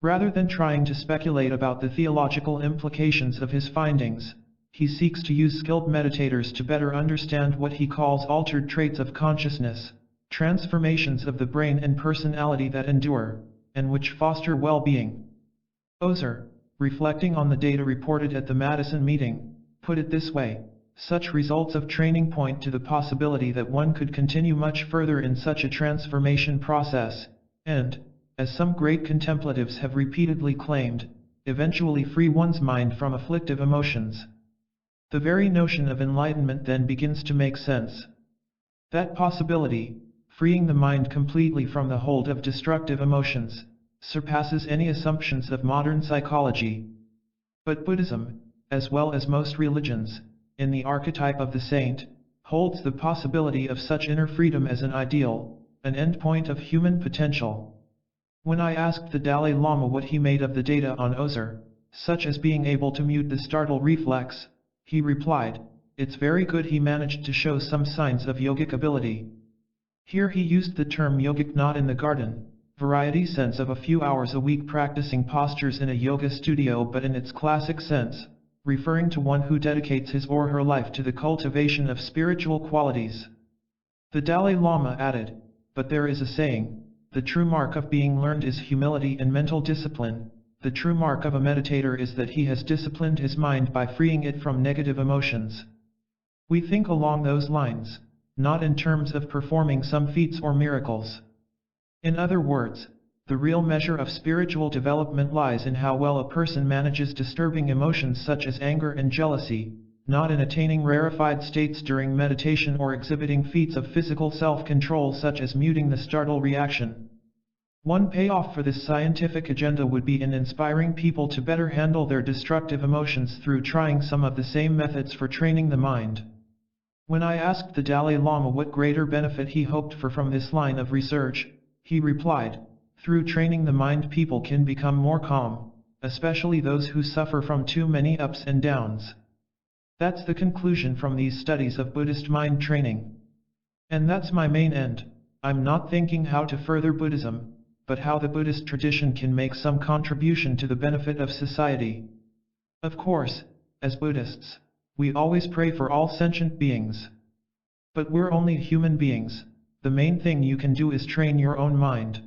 Rather than trying to speculate about the theological implications of his findings, he seeks to use skilled meditators to better understand what he calls altered traits of consciousness, transformations of the brain and personality that endure, and which foster well-being. Ozer, reflecting on the data reported at the Madison meeting, put it this way: such results of training point to the possibility that one could continue much further in such a transformation process, and, as some great contemplatives have repeatedly claimed, eventually free one's mind from afflictive emotions. The very notion of enlightenment then begins to make sense. That possibility, freeing the mind completely from the hold of destructive emotions, surpasses any assumptions of modern psychology. But Buddhism, as well as most religions, in the archetype of the saint, holds the possibility of such inner freedom as an ideal, an endpoint of human potential. When I asked the Dalai Lama what he made of the data on Ozer, such as being able to mute the startle reflex, he replied, "It's very good he managed to show some signs of yogic ability." Here he used the term yogic not in the garden variety sense of a few hours a week practicing postures in a yoga studio, but in its classic sense, referring to one who dedicates his or her life to the cultivation of spiritual qualities. The Dalai Lama added, "But there is a saying, the true mark of being learned is humility and mental discipline. The true mark of a meditator is that he has disciplined his mind by freeing it from negative emotions." We think along those lines, not in terms of performing some feats or miracles. In other words, the real measure of spiritual development lies in how well a person manages disturbing emotions such as anger and jealousy, not in attaining rarefied states during meditation or exhibiting feats of physical self-control such as muting the startle reaction. One payoff for this scientific agenda would be in inspiring people to better handle their destructive emotions through trying some of the same methods for training the mind. When I asked the Dalai Lama what greater benefit he hoped for from this line of research, he replied, "Through training the mind people can become more calm, especially those who suffer from too many ups and downs." That's the conclusion from these studies of Buddhist mind training. And that's my main end. I'm not thinking how to further Buddhism, but how the Buddhist tradition can make some contribution to the benefit of society. Of course, as Buddhists, we always pray for all sentient beings. But we're only human beings. The main thing you can do is train your own mind.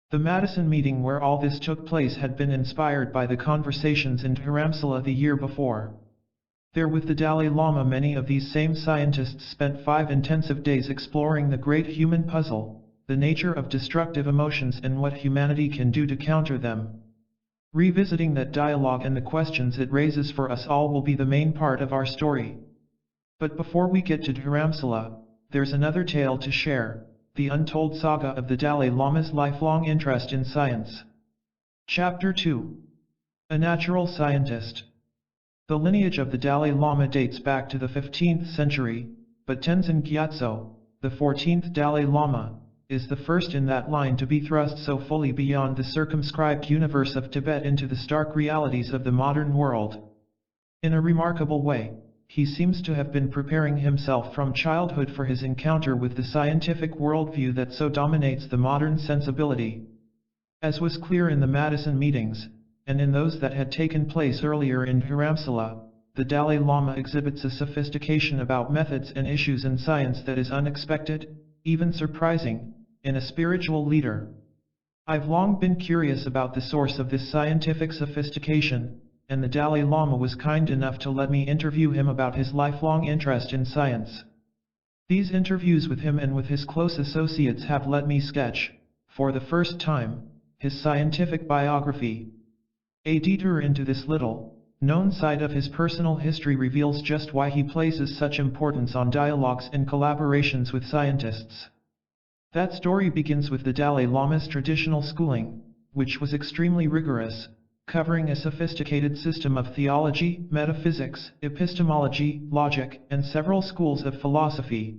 The Madison meeting where all this took place had been inspired by the conversations in Dharamsala the year before. There with the Dalai Lama, many of these same scientists spent 5 intensive days exploring the great human puzzle, the nature of destructive emotions and what humanity can do to counter them. Revisiting that dialogue and the questions it raises for us all will be the main part of our story. But before we get to Dharamsala, there's another tale to share, the untold saga of the Dalai Lama's lifelong interest in science. Chapter 2. A Natural Scientist. The lineage of the Dalai Lama dates back to the 15th century, but Tenzin Gyatso, the 14th Dalai Lama, is the first in that line to be thrust so fully beyond the circumscribed universe of Tibet into the stark realities of the modern world. In a remarkable way, he seems to have been preparing himself from childhood for his encounter with the scientific worldview that so dominates the modern sensibility. As was clear in the Madison meetings, and in those that had taken place earlier in Dharamsala, the Dalai Lama exhibits a sophistication about methods and issues in science that is unexpected, even surprising, in a spiritual leader. I've long been curious about the source of this scientific sophistication, and the Dalai Lama was kind enough to let me interview him about his lifelong interest in science. These interviews with him and with his close associates have let me sketch, for the first time, his scientific biography. A detour into this little-known side of his personal history reveals just why he places such importance on dialogues and collaborations with scientists. That story begins with the Dalai Lama's traditional schooling, which was extremely rigorous, covering a sophisticated system of theology, metaphysics, epistemology, logic, and several schools of philosophy.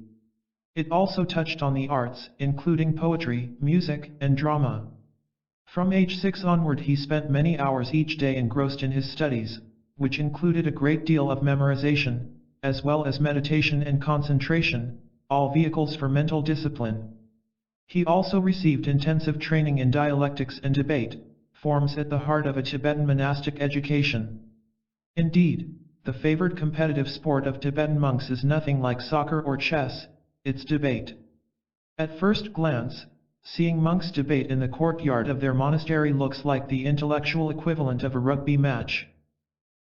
It also touched on the arts, including poetry, music, and drama. From age 6 onward he spent many hours each day engrossed in his studies, which included a great deal of memorization, as well as meditation and concentration, all vehicles for mental discipline. He also received intensive training in dialectics and debate, forms at the heart of a Tibetan monastic education. Indeed, the favored competitive sport of Tibetan monks is nothing like soccer or chess, it's debate. At first glance, seeing monks debate in the courtyard of their monastery looks like the intellectual equivalent of a rugby match.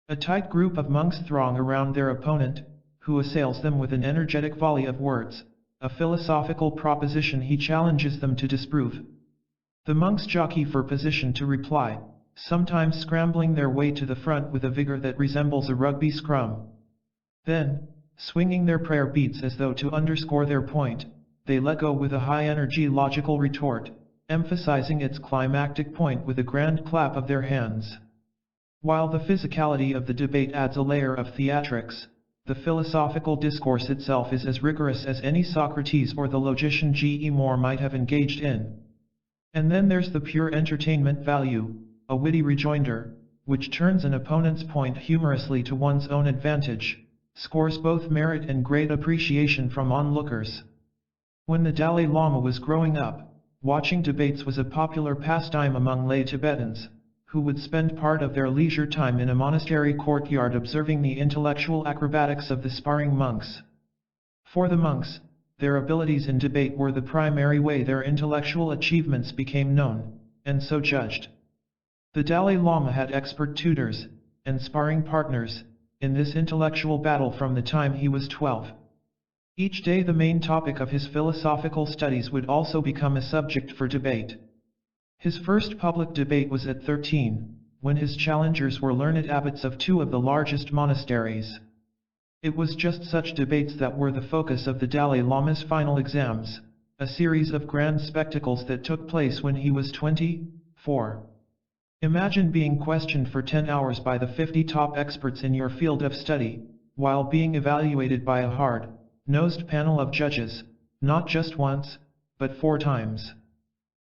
A tight group of monks throng around their opponent, who assails them with an energetic volley of words, a philosophical proposition he challenges them to disprove. The monks jockey for position to reply, sometimes scrambling their way to the front with a vigor that resembles a rugby scrum. Then, swinging their prayer beads as though to underscore their point, they let go with a high-energy logical retort, emphasizing its climactic point with a grand clap of their hands. While the physicality of the debate adds a layer of theatrics, the philosophical discourse itself is as rigorous as any Socrates or the logician G.E. Moore might have engaged in. And then there's the pure entertainment value, a witty rejoinder, which turns an opponent's point humorously to one's own advantage, scores both merit and great appreciation from onlookers. When the Dalai Lama was growing up, watching debates was a popular pastime among lay Tibetans, who would spend part of their leisure time in a monastery courtyard observing the intellectual acrobatics of the sparring monks. For the monks, their abilities in debate were the primary way their intellectual achievements became known, and so judged. The Dalai Lama had expert tutors, and sparring partners, in this intellectual battle from the time he was 12. Each day the main topic of his philosophical studies would also become a subject for debate. His first public debate was at 13, when his challengers were learned abbots of 2 of the largest monasteries. It was just such debates that were the focus of the Dalai Lama's final exams, a series of grand spectacles that took place when he was 24. Imagine being questioned for 10 hours by the 50 top experts in your field of study, while being evaluated by a hard-nosed panel of judges, not just once, but 4 times.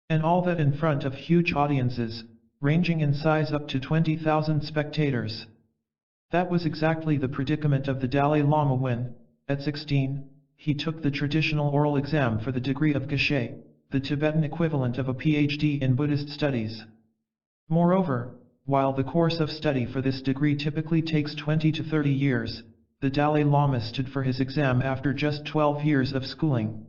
And all that in front of huge audiences, ranging in size up to 20,000 spectators. That was exactly the predicament of the Dalai Lama when, at 16, he took the traditional oral exam for the degree of Geshe, the Tibetan equivalent of a PhD in Buddhist studies. Moreover, while the course of study for this degree typically takes 20 to 30 years, the Dalai Lama stood for his exam after just 12 years of schooling.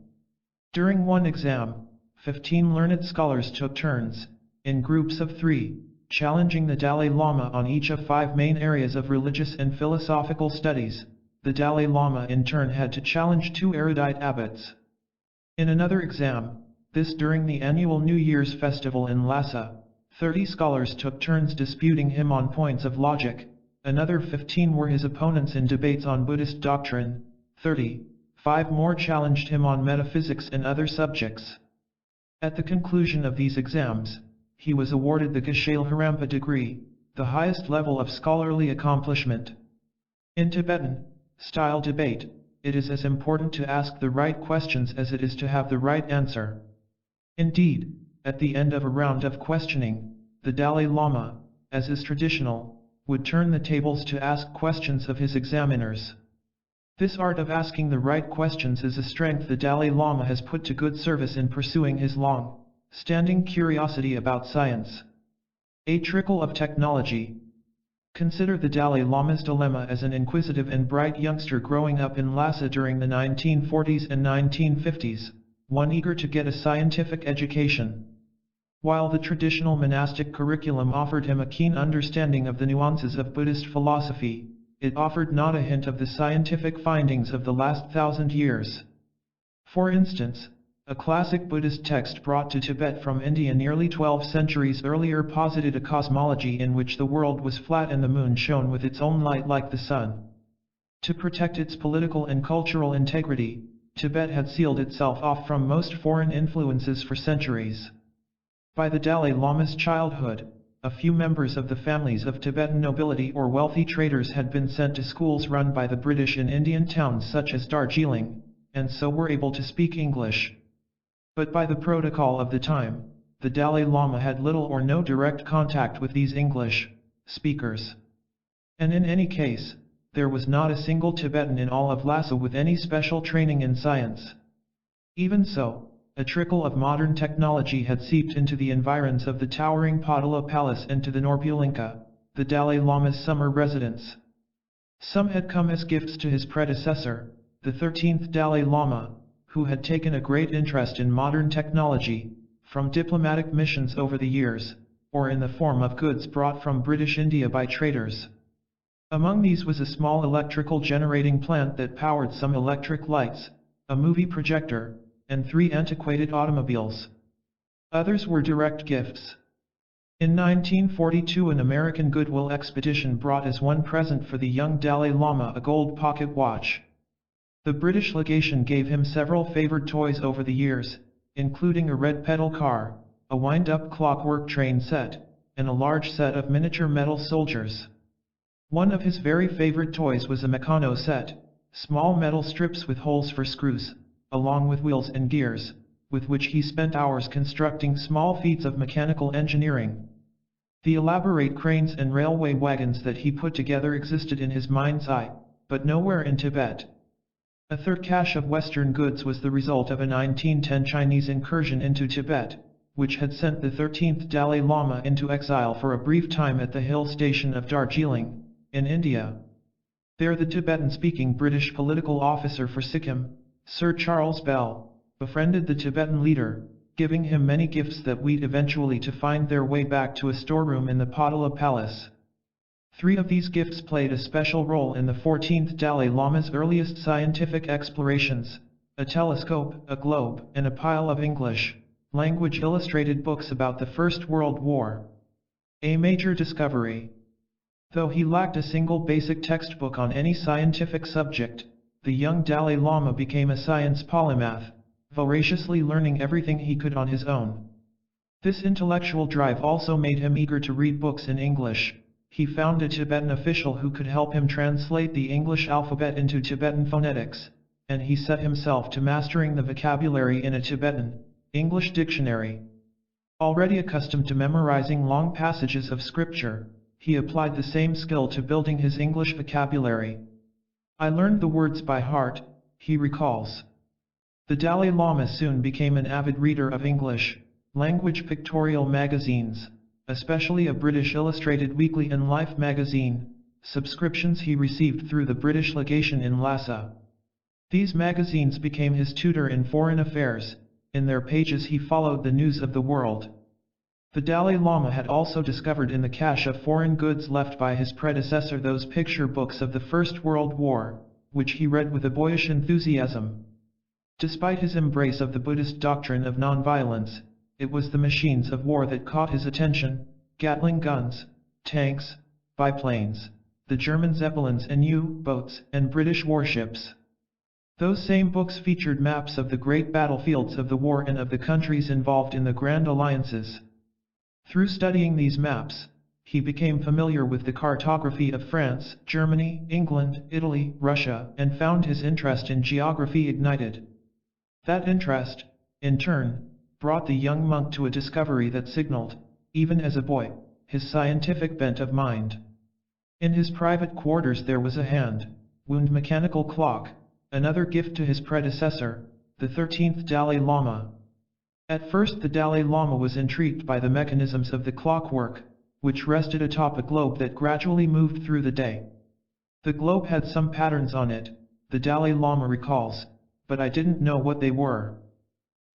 During one exam, 15 learned scholars took turns, in groups of 3, challenging the Dalai Lama on each of 5 main areas of religious and philosophical studies. The Dalai Lama in turn had to challenge 2 erudite abbots. In another exam, this during the annual New Year's festival in Lhasa, 30 scholars took turns disputing him on points of logic, another 15 were his opponents in debates on Buddhist doctrine, 5 more challenged him on metaphysics and other subjects. At the conclusion of these exams, he was awarded the Geshe degree, the highest level of scholarly accomplishment. In Tibetan style debate, it is as important to ask the right questions as it is to have the right answer. Indeed, at the end of a round of questioning, the Dalai Lama, as is traditional, would turn the tables to ask questions of his examiners. This art of asking the right questions is a strength the Dalai Lama has put to good service in pursuing his long-standing curiosity about science. A trickle of technology. Consider the Dalai Lama's dilemma as an inquisitive and bright youngster growing up in Lhasa during the 1940s and 1950s, one eager to get a scientific education. While the traditional monastic curriculum offered him a keen understanding of the nuances of Buddhist philosophy, it offered not a hint of the scientific findings of the last 1,000 years. For instance, a classic Buddhist text brought to Tibet from India nearly 12 centuries earlier posited a cosmology in which the world was flat and the moon shone with its own light like the sun. To protect its political and cultural integrity, Tibet had sealed itself off from most foreign influences for centuries. By the Dalai Lama's childhood, a few members of the families of Tibetan nobility or wealthy traders had been sent to schools run by the British in Indian towns such as Darjeeling, and so were able to speak English. But by the protocol of the time, the Dalai Lama had little or no direct contact with these English speakers. And in any case, there was not a single Tibetan in all of Lhasa with any special training in science. Even so, a trickle of modern technology had seeped into the environs of the towering Potala Palace and to the Norpulinka, the Dalai Lama's summer residence. Some had come as gifts to his predecessor, the 13th Dalai Lama, who had taken a great interest in modern technology, from diplomatic missions over the years, or in the form of goods brought from British India by traders. Among these was a small electrical generating plant that powered some electric lights, a movie projector, and 3 antiquated automobiles. Others were direct gifts. In 1942 an American goodwill expedition brought as one present for the young Dalai Lama a gold pocket watch. The British legation gave him several favored toys over the years, including a red pedal car, a wind-up clockwork train set, and a large set of miniature metal soldiers. One of his very favorite toys was a Meccano set, small metal strips with holes for screws, along with wheels and gears, with which he spent hours constructing small feats of mechanical engineering. The elaborate cranes and railway wagons that he put together existed in his mind's eye, but nowhere in Tibet. A third cache of Western goods was the result of a 1910 Chinese incursion into Tibet, which had sent the 13th Dalai Lama into exile for a brief time at the hill station of Darjeeling, in India. There the Tibetan-speaking British political officer for Sikkim, Sir Charles Bell, befriended the Tibetan leader, giving him many gifts that would eventually to find their way back to a storeroom in the Potala Palace. 3 of these gifts played a special role in the 14th Dalai Lama's earliest scientific explorations: a telescope, a globe, and a pile of English language illustrated books about the First World War. A major discovery. Though he lacked a single basic textbook on any scientific subject, the young Dalai Lama became a science polymath, voraciously learning everything he could on his own. This intellectual drive also made him eager to read books in English. He found a Tibetan official who could help him translate the English alphabet into Tibetan phonetics, and he set himself to mastering the vocabulary in a Tibetan-English dictionary. Already accustomed to memorizing long passages of scripture, he applied the same skill to building his English vocabulary. "I learned the words by heart," he recalls. The Dalai Lama soon became an avid reader of English language pictorial magazines, especially a British illustrated weekly and Life magazine, subscriptions he received through the British legation in Lhasa. These magazines became his tutor in foreign affairs. In their pages he followed the news of the world. The Dalai Lama had also discovered in the cache of foreign goods left by his predecessor those picture books of the First World War, which he read with a boyish enthusiasm. Despite his embrace of the Buddhist doctrine of nonviolence, it was the machines of war that caught his attention: Gatling guns, tanks, biplanes, the German Zeppelins and U-boats, and British warships. Those same books featured maps of the great battlefields of the war and of the countries involved in the Grand Alliances. Through studying these maps, he became familiar with the cartography of France, Germany, England, Italy, Russia, and found his interest in geography ignited. That interest, in turn, brought the young monk to a discovery that signaled, even as a boy, his scientific bent of mind. In his private quarters there was a hand-wound mechanical clock, another gift to his predecessor, the 13th Dalai Lama. At first the Dalai Lama was intrigued by the mechanisms of the clockwork, which rested atop a globe that gradually moved through the day. The globe had some patterns on it, the Dalai Lama recalls, but I didn't know what they were.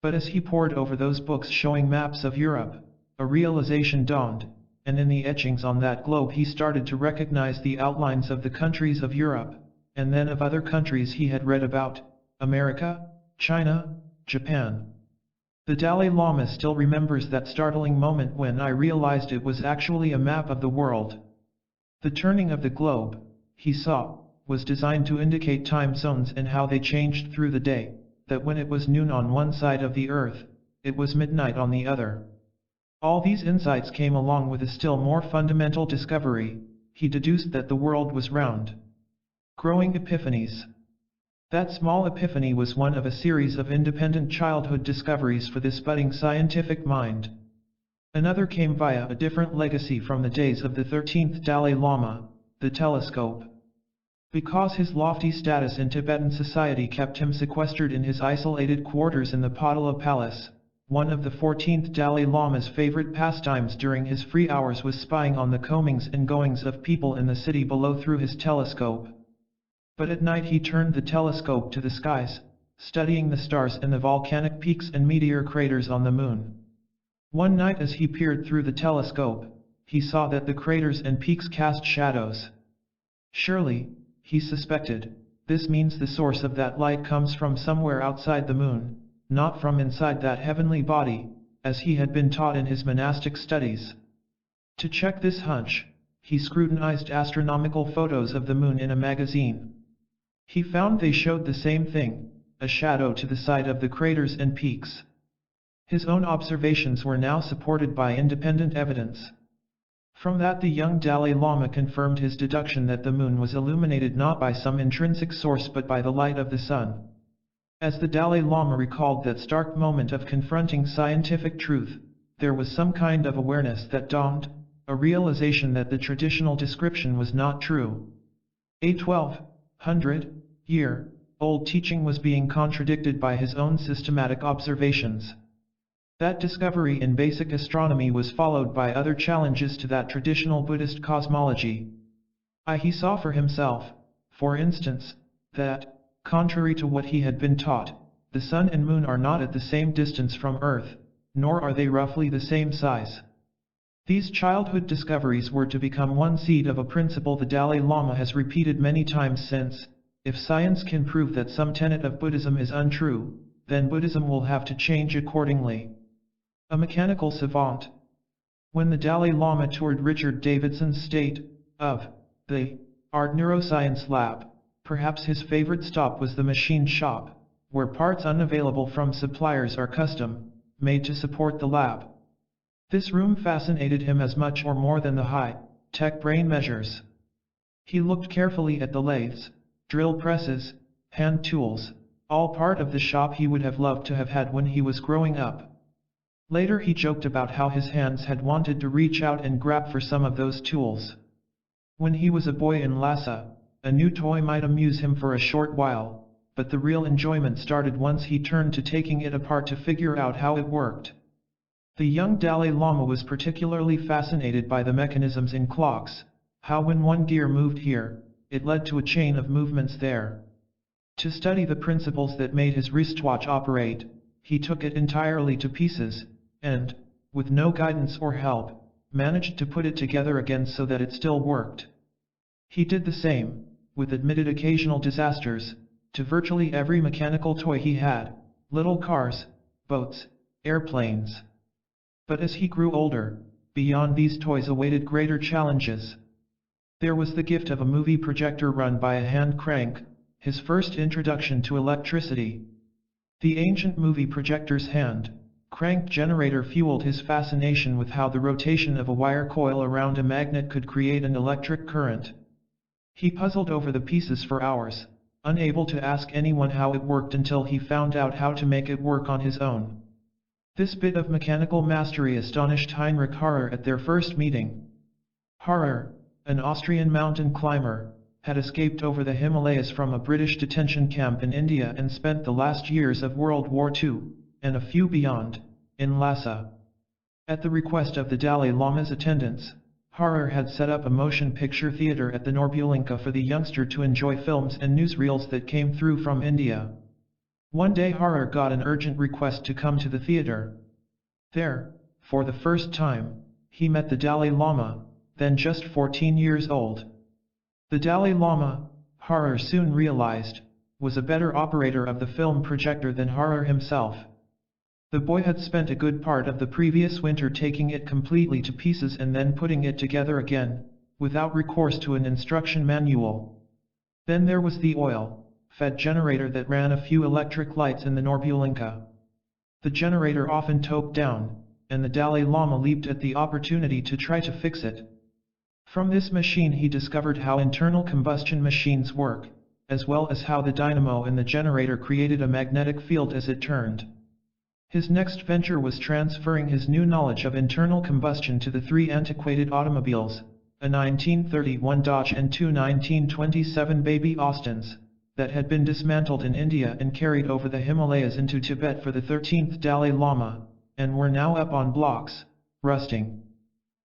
But as he pored over those books showing maps of Europe, a realization dawned, and in the etchings on that globe he started to recognize the outlines of the countries of Europe, and then of other countries he had read about, America, China, Japan. The Dalai Lama still remembers that startling moment when I realized it was actually a map of the world. The turning of the globe, he saw, was designed to indicate time zones and how they changed through the day, that when it was noon on one side of the earth, it was midnight on the other. All these insights came along with a still more fundamental discovery. He deduced that the world was round. Growing epiphanies. That small epiphany was one of a series of independent childhood discoveries for this budding scientific mind. Another came via a different legacy from the days of the 13th Dalai Lama, the telescope. Because his lofty status in Tibetan society kept him sequestered in his isolated quarters in the Potala Palace, one of the 14th Dalai Lama's favorite pastimes during his free hours was spying on the comings and goings of people in the city below through his telescope. But at night he turned the telescope to the skies, studying the stars and the volcanic peaks and meteor craters on the moon. One night as he peered through the telescope, he saw that the craters and peaks cast shadows. Surely, he suspected, this means the source of that light comes from somewhere outside the moon, not from inside that heavenly body, as he had been taught in his monastic studies. To check this hunch, he scrutinized astronomical photos of the moon in a magazine. He found they showed the same thing, a shadow to the side of the craters and peaks. His own observations were now supported by independent evidence. From that the young Dalai Lama confirmed his deduction that the moon was illuminated not by some intrinsic source but by the light of the sun. As the Dalai Lama recalled that stark moment of confronting scientific truth, there was some kind of awareness that dawned, a realization that the traditional description was not true. A 1200-year-old teaching was being contradicted by his own systematic observations. That discovery in basic astronomy was followed by other challenges to that traditional Buddhist cosmology. He saw for himself, for instance, that, contrary to what he had been taught, the sun and moon are not at the same distance from Earth, nor are they roughly the same size. These childhood discoveries were to become one seed of a principle the Dalai Lama has repeated many times since: if science can prove that some tenet of Buddhism is untrue, then Buddhism will have to change accordingly. A mechanical savant. When the Dalai Lama toured Richard Davidson's State of the Art Neuroscience Lab, perhaps his favorite stop was the machine shop, where parts unavailable from suppliers are custom-made to support the lab. This room fascinated him as much or more than the high-tech brain measures. He looked carefully at the lathes, drill presses, hand tools, all part of the shop he would have loved to have had when he was growing up. Later he joked about how his hands had wanted to reach out and grab for some of those tools. When he was a boy in Lhasa, a new toy might amuse him for a short while, but the real enjoyment started once he turned to taking it apart to figure out how it worked. The young Dalai Lama was particularly fascinated by the mechanisms in clocks, how when one gear moved here, it led to a chain of movements there. To study the principles that made his wristwatch operate, he took it entirely to pieces, and, with no guidance or help, managed to put it together again so that it still worked. He did the same, with admitted occasional disasters, to virtually every mechanical toy he had: little cars, boats, airplanes. But as he grew older, beyond these toys awaited greater challenges. There was the gift of a movie projector run by a hand crank, his first introduction to electricity. The ancient movie projector's hand crank generator fueled his fascination with how the rotation of a wire coil around a magnet could create an electric current. He puzzled over the pieces for hours, unable to ask anyone how it worked until he found out how to make it work on his own. This bit of mechanical mastery astonished Heinrich Harrer at their first meeting. Harrer, an Austrian mountain climber, had escaped over the Himalayas from a British detention camp in India and spent the last years of World War II, and a few beyond, in Lhasa. At the request of the Dalai Lama's attendants, Harrer had set up a motion picture theater at the Norbulinka for the youngster to enjoy films and newsreels that came through from India. One day Harrer got an urgent request to come to the theater. There, for the first time, he met the Dalai Lama, then just 14 years old. The Dalai Lama, Harrer soon realized, was a better operator of the film projector than Harrer himself. The boy had spent a good part of the previous winter taking it completely to pieces and then putting it together again, without recourse to an instruction manual. Then there was the oil-fed generator that ran a few electric lights in the Norbulinka. The generator often toked down, and the Dalai Lama leaped at the opportunity to try to fix it. From this machine he discovered how internal combustion machines work, as well as how the dynamo in the generator created a magnetic field as it turned. His next venture was transferring his new knowledge of internal combustion to the three antiquated automobiles, a 1931 Dodge and two 1927 Baby Austins, that had been dismantled in India and carried over the Himalayas into Tibet for the 13th Dalai Lama, and were now up on blocks, rusting.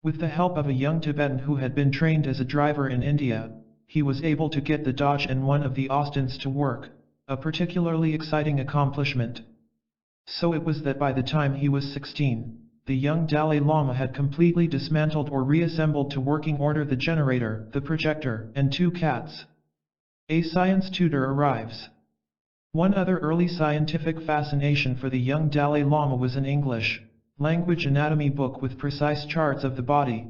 With the help of a young Tibetan who had been trained as a driver in India, he was able to get the Dodge and one of the Austins to work, a particularly exciting accomplishment. So it was that by the time he was 16, the young Dalai Lama had completely dismantled or reassembled to working order the generator, the projector, and two cats. A science tutor arrives. One other early scientific fascination for the young Dalai Lama was an English language anatomy book with precise charts of the body.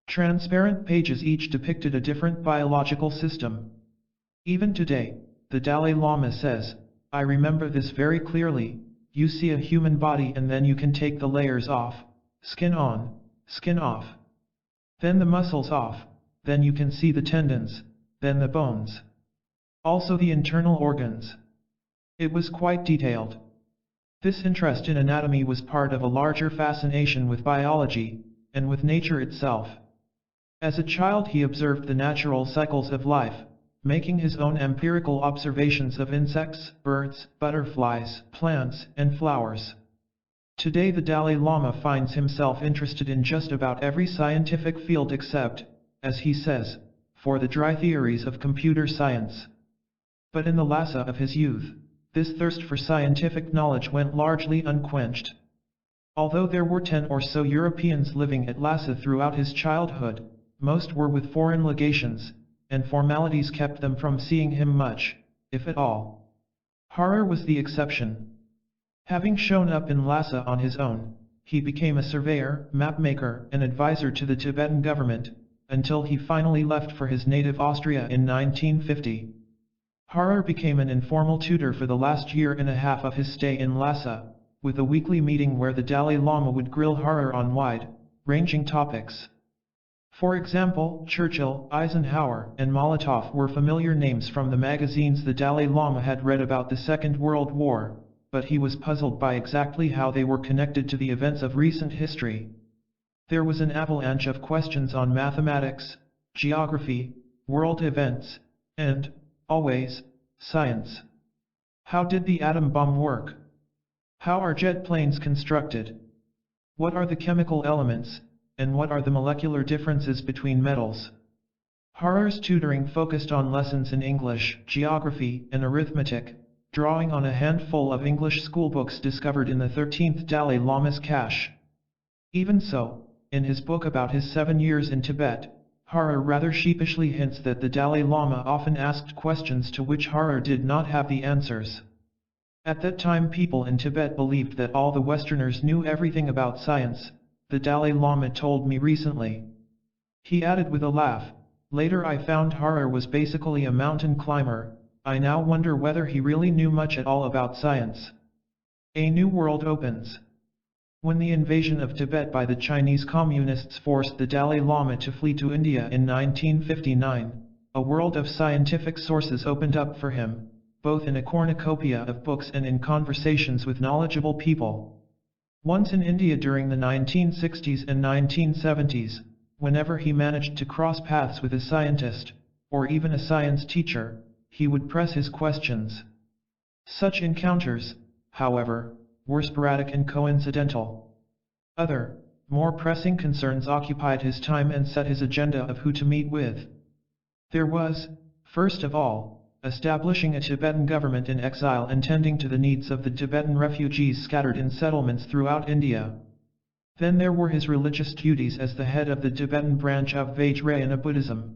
Transparent pages each depicted a different biological system. Even today, the Dalai Lama says, "I remember this very clearly. You see a human body and then you can take the layers off, skin on, skin off. Then the muscles off, then you can see the tendons, then the bones. Also the internal organs." It was quite detailed. This interest in anatomy was part of a larger fascination with biology, and with nature itself. As a child he observed the natural cycles of life, making his own empirical observations of insects, birds, butterflies, plants, and flowers. Today the Dalai Lama finds himself interested in just about every scientific field except, as he says, for the dry theories of computer science. But in the Lhasa of his youth, this thirst for scientific knowledge went largely unquenched. Although there were 10 or so Europeans living at Lhasa throughout his childhood, most were with foreign legations, and formalities kept them from seeing him much, if at all. Harrer was the exception. Having shown up in Lhasa on his own, he became a surveyor, mapmaker, and advisor to the Tibetan government, until he finally left for his native Austria in 1950. Harrer became an informal tutor for the last year and a half of his stay in Lhasa, with a weekly meeting where the Dalai Lama would grill Harrer on wide-ranging topics. For example, Churchill, Eisenhower, and Molotov were familiar names from the magazines the Dalai Lama had read about the Second World War, but he was puzzled by exactly how they were connected to the events of recent history. There was an avalanche of questions on mathematics, geography, world events, and, always, science. How did the atom bomb work? How are jet planes constructed? What are the chemical elements, and what are the molecular differences between metals? Harrer's tutoring focused on lessons in English, geography, and arithmetic, drawing on a handful of English schoolbooks discovered in the 13th Dalai Lama's cache. Even so, in his book about his 7 years in Tibet, Harrer rather sheepishly hints that the Dalai Lama often asked questions to which Harrer did not have the answers. At that time people in Tibet believed that all the Westerners knew everything about science, the Dalai Lama told me recently. He added with a laugh, "Later I found Harrer was basically a mountain climber. I now wonder whether he really knew much at all about science." A new world opens. When the invasion of Tibet by the Chinese Communists forced the Dalai Lama to flee to India in 1959, a world of scientific sources opened up for him, both in a cornucopia of books and in conversations with knowledgeable people. Once in India during the 1960s and 1970s, whenever he managed to cross paths with a scientist, or even a science teacher, he would press his questions. Such encounters, however, were sporadic and coincidental. Other, more pressing concerns occupied his time and set his agenda of who to meet with. There was, first of all, establishing a Tibetan government in exile and tending to the needs of the Tibetan refugees scattered in settlements throughout India. Then there were his religious duties as the head of the Tibetan branch of Vajrayana Buddhism.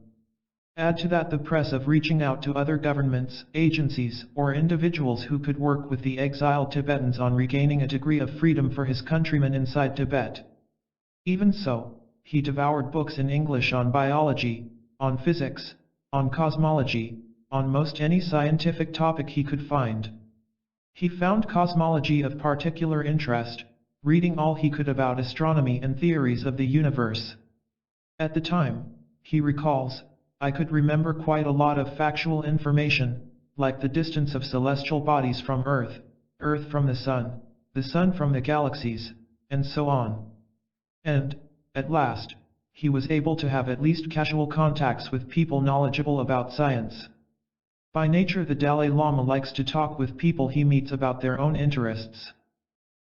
Add to that the press of reaching out to other governments, agencies, or individuals who could work with the exiled Tibetans on regaining a degree of freedom for his countrymen inside Tibet. Even so, he devoured books in English on biology, on physics, on cosmology, on most any scientific topic he could find. He found cosmology of particular interest, reading all he could about astronomy and theories of the universe. At the time, he recalls, I could remember quite a lot of factual information, like the distance of celestial bodies from Earth, Earth from the Sun from the galaxies, and so on. And, at last, he was able to have at least casual contacts with people knowledgeable about science. By nature the Dalai Lama likes to talk with people he meets about their own interests.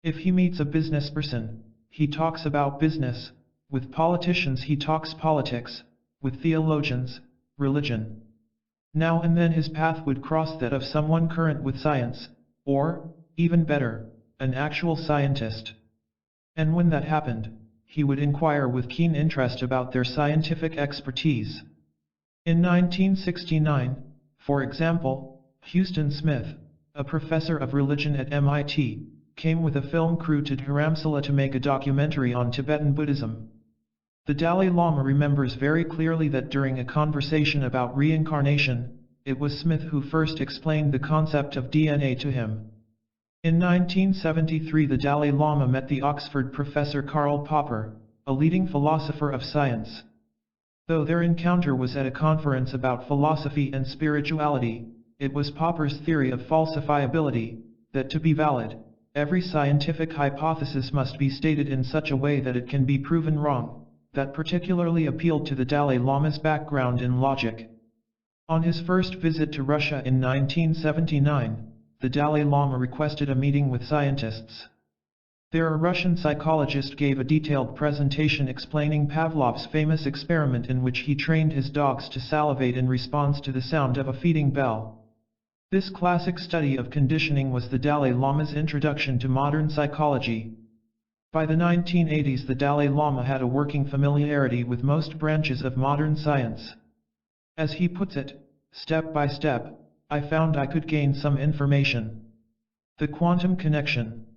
If he meets a business person, he talks about business, with politicians he talks politics, with theologians, religion. Now and then his path would cross that of someone current with science, or, even better, an actual scientist. And when that happened, he would inquire with keen interest about their scientific expertise. In 1969, for example, Houston Smith, a professor of religion at MIT, came with a film crew to Dharamsala to make a documentary on Tibetan Buddhism. The Dalai Lama remembers very clearly that during a conversation about reincarnation, it was Smith who first explained the concept of DNA to him. In 1973 the Dalai Lama met the Oxford professor Karl Popper, a leading philosopher of science. Though their encounter was at a conference about philosophy and spirituality, it was Popper's theory of falsifiability, that to be valid, every scientific hypothesis must be stated in such a way that it can be proven wrong, that particularly appealed to the Dalai Lama's background in logic. On his first visit to Russia in 1979, the Dalai Lama requested a meeting with scientists. There a Russian psychologist gave a detailed presentation explaining Pavlov's famous experiment in which he trained his dogs to salivate in response to the sound of a feeding bell. This classic study of conditioning was the Dalai Lama's introduction to modern psychology. By the 1980s the Dalai Lama had a working familiarity with most branches of modern science. As he puts it, step by step, I found I could gain some information. The quantum connection.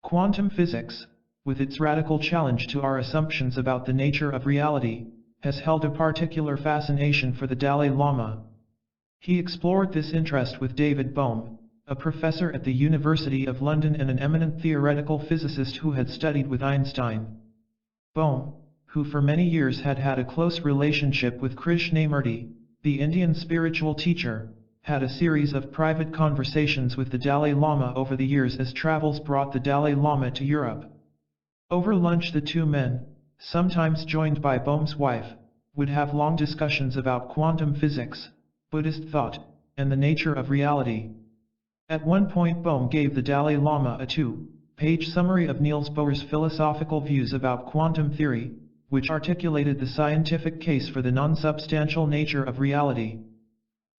Quantum physics, with its radical challenge to our assumptions about the nature of reality, has held a particular fascination for the Dalai Lama. He explored this interest with David Bohm, a professor at the University of London and an eminent theoretical physicist who had studied with Einstein. Bohm, who for many years had had a close relationship with Krishnamurti, the Indian spiritual teacher, had a series of private conversations with the Dalai Lama over the years as travels brought the Dalai Lama to Europe. Over lunch the two men, sometimes joined by Bohm's wife, would have long discussions about quantum physics, Buddhist thought, and the nature of reality. At one point Bohm gave the Dalai Lama a 2-page summary of Niels Bohr's philosophical views about quantum theory, which articulated the scientific case for the non-substantial nature of reality.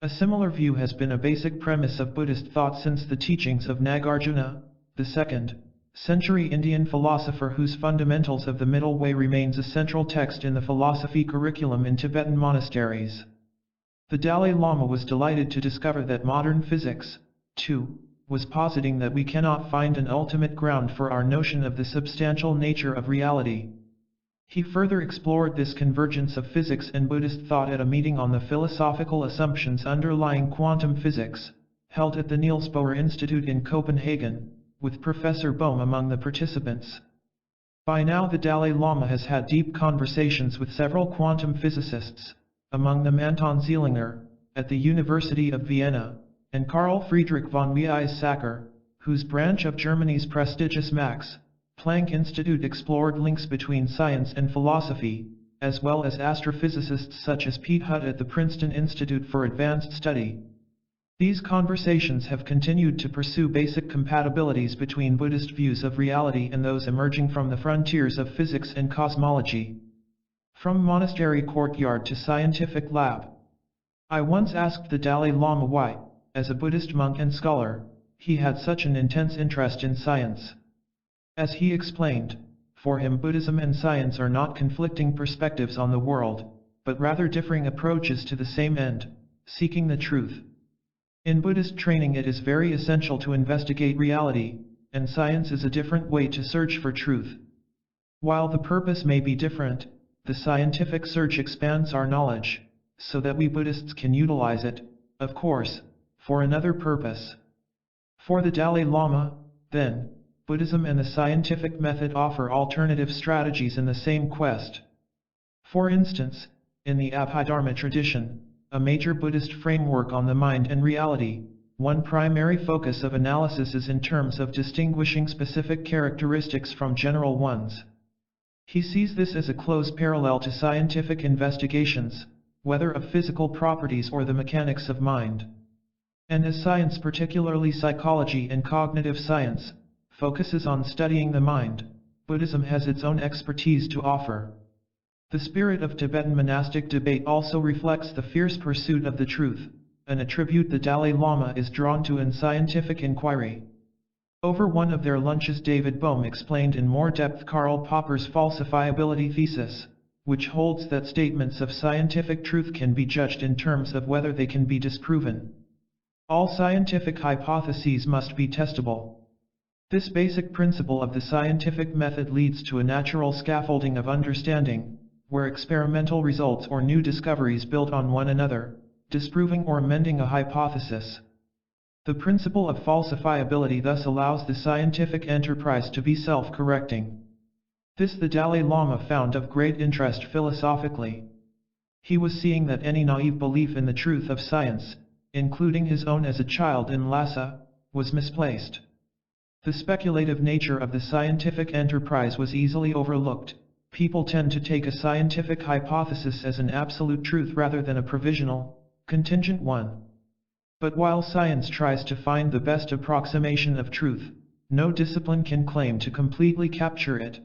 A similar view has been a basic premise of Buddhist thought since the teachings of Nagarjuna, the 2nd-century Indian philosopher whose Fundamentals of the Middle Way remains a central text in the philosophy curriculum in Tibetan monasteries. The Dalai Lama was delighted to discover that modern physics, too, was positing that we cannot find an ultimate ground for our notion of the substantial nature of reality. He further explored this convergence of physics and Buddhist thought at a meeting on the philosophical assumptions underlying quantum physics, held at the Niels Bohr Institute in Copenhagen, with Professor Bohm among the participants. By now the Dalai Lama has had deep conversations with several quantum physicists, among them Anton Zeilinger, at the University of Vienna, and Carl Friedrich von Weizsäcker, whose branch of Germany's prestigious Max Planck Institute explored links between science and philosophy, as well as astrophysicists such as Pete Hutt at the Princeton Institute for Advanced Study. These conversations have continued to pursue basic compatibilities between Buddhist views of reality and those emerging from the frontiers of physics and cosmology. From monastery courtyard to scientific lab. I once asked the Dalai Lama why, as a Buddhist monk and scholar, he had such an intense interest in science. As he explained, for him Buddhism and science are not conflicting perspectives on the world, but rather differing approaches to the same end, seeking the truth. In Buddhist training it is very essential to investigate reality, and science is a different way to search for truth. While the purpose may be different, the scientific search expands our knowledge, so that we Buddhists can utilize it, of course, for another purpose. For the Dalai Lama, then, Buddhism and the scientific method offer alternative strategies in the same quest. For instance, in the Abhidharma tradition, a major Buddhist framework on the mind and reality, one primary focus of analysis is in terms of distinguishing specific characteristics from general ones. He sees this as a close parallel to scientific investigations, whether of physical properties or the mechanics of mind. And as science, particularly psychology and cognitive science, focuses on studying the mind, Buddhism has its own expertise to offer. The spirit of Tibetan monastic debate also reflects the fierce pursuit of the truth, an attribute the Dalai Lama is drawn to in scientific inquiry. Over one of their lunches David Bohm explained in more depth Karl Popper's falsifiability thesis, which holds that statements of scientific truth can be judged in terms of whether they can be disproven. All scientific hypotheses must be testable. This basic principle of the scientific method leads to a natural scaffolding of understanding, where experimental results or new discoveries build on one another, disproving or amending a hypothesis. The principle of falsifiability thus allows the scientific enterprise to be self-correcting. This the Dalai Lama found of great interest philosophically. He was seeing that any naive belief in the truth of science, including his own as a child in Lhasa, was misplaced. The speculative nature of the scientific enterprise was easily overlooked. People tend to take a scientific hypothesis as an absolute truth rather than a provisional, contingent one. But while science tries to find the best approximation of truth, no discipline can claim to completely capture it.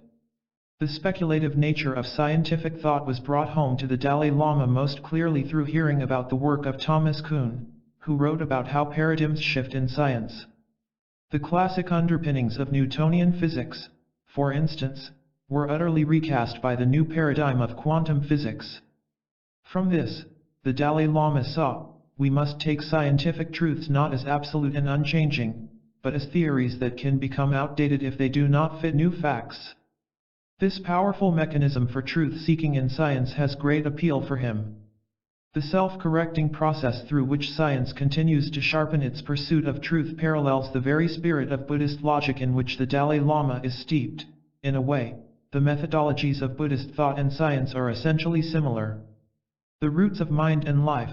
The speculative nature of scientific thought was brought home to the Dalai Lama most clearly through hearing about the work of Thomas Kuhn, who wrote about how paradigms shift in science. The classic underpinnings of Newtonian physics, for instance, were utterly recast by the new paradigm of quantum physics. From this, the Dalai Lama saw, we must take scientific truths not as absolute and unchanging, but as theories that can become outdated if they do not fit new facts. This powerful mechanism for truth-seeking in science has great appeal for him. The self-correcting process through which science continues to sharpen its pursuit of truth parallels the very spirit of Buddhist logic in which the Dalai Lama is steeped. In a way, the methodologies of Buddhist thought and science are essentially similar. The roots of mind and life.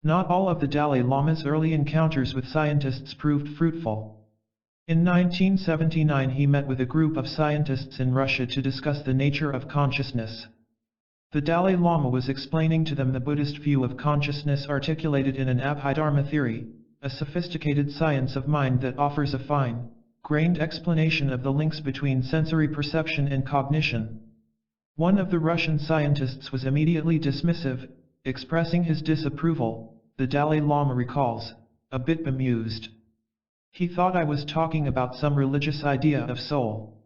Not all of the Dalai Lama's early encounters with scientists proved fruitful. In 1979 he met with a group of scientists in Russia to discuss the nature of consciousness. The Dalai Lama was explaining to them the Buddhist view of consciousness articulated in an Abhidharma theory, a sophisticated science of mind that offers a fine-grained explanation of the links between sensory perception and cognition. One of the Russian scientists was immediately dismissive, expressing his disapproval, the Dalai Lama recalls, a bit bemused. He thought I was talking about some religious idea of soul.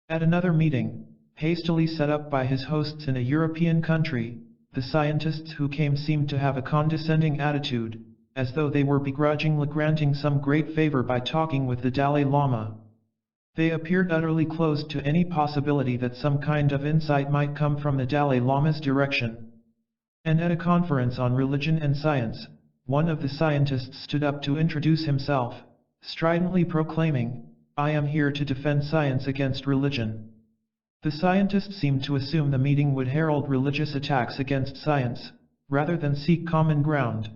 At another meeting, hastily set up by his hosts in a European country, the scientists who came seemed to have a condescending attitude, as though they were begrudgingly granting some great favor by talking with the Dalai Lama. They appeared utterly closed to any possibility that some kind of insight might come from the Dalai Lama's direction. And at a conference on religion and science, one of the scientists stood up to introduce himself, stridently proclaiming, "I am here to defend science against religion." The scientists seemed to assume the meeting would herald religious attacks against science, rather than seek common ground.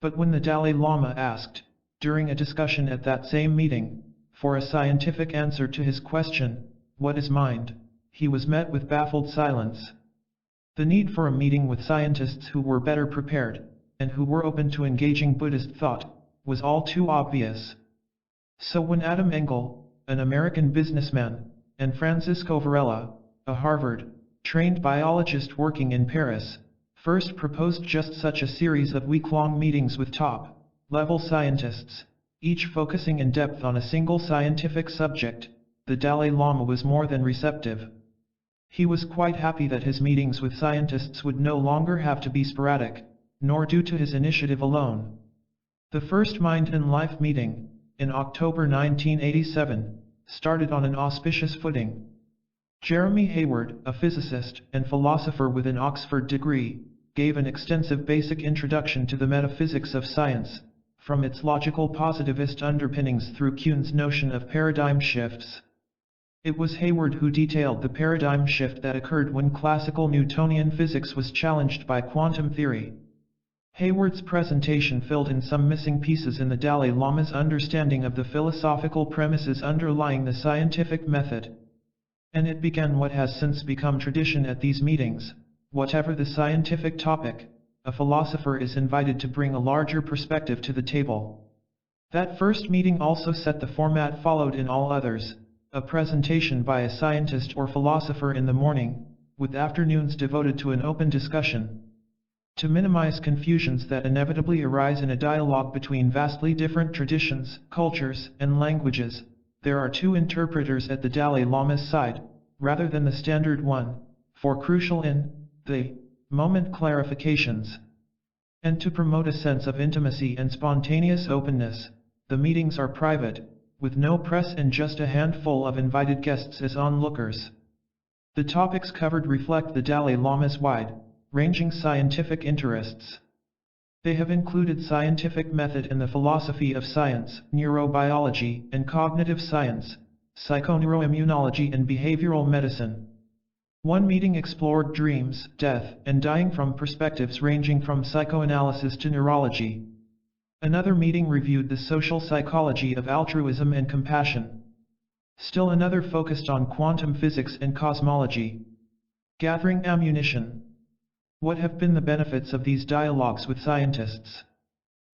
But when the Dalai Lama asked, during a discussion at that same meeting, for a scientific answer to his question, "What is mind?" he was met with baffled silence. The need for a meeting with scientists who were better prepared, and who were open to engaging Buddhist thought, was all too obvious. So when Adam Engel, an American businessman, and Francisco Varela, a Harvard-trained biologist working in Paris, first proposed just such a series of week-long meetings with top-level scientists, each focusing in depth on a single scientific subject, the Dalai Lama was more than receptive. He was quite happy that his meetings with scientists would no longer have to be sporadic, nor due to his initiative alone. The first Mind and Life meeting, in October 1987, started on an auspicious footing. Jeremy Hayward, a physicist and philosopher with an Oxford degree, gave an extensive basic introduction to the metaphysics of science, from its logical positivist underpinnings through Kuhn's notion of paradigm shifts. It was Hayward who detailed the paradigm shift that occurred when classical Newtonian physics was challenged by quantum theory. Hayward's presentation filled in some missing pieces in the Dalai Lama's understanding of the philosophical premises underlying the scientific method. And it began what has since become tradition at these meetings: whatever the scientific topic, a philosopher is invited to bring a larger perspective to the table. That first meeting also set the format followed in all others: a presentation by a scientist or philosopher in the morning, with afternoons devoted to an open discussion. To minimize confusions that inevitably arise in a dialogue between vastly different traditions, cultures, and languages, there are two interpreters at the Dalai Lama's side, rather than the standard one, for crucial the moment clarifications. And to promote a sense of intimacy and spontaneous openness, the meetings are private, with no press and just a handful of invited guests as onlookers. The topics covered reflect the Dalai Lama's wide-ranging scientific interests. They have included scientific method and the philosophy of science, neurobiology and cognitive science, psychoneuroimmunology and behavioral medicine. One meeting explored dreams, death, and dying from perspectives ranging from psychoanalysis to neurology. Another meeting reviewed the social psychology of altruism and compassion. Still another focused on quantum physics and cosmology. Gathering ammunition. What have been the benefits of these dialogues with scientists?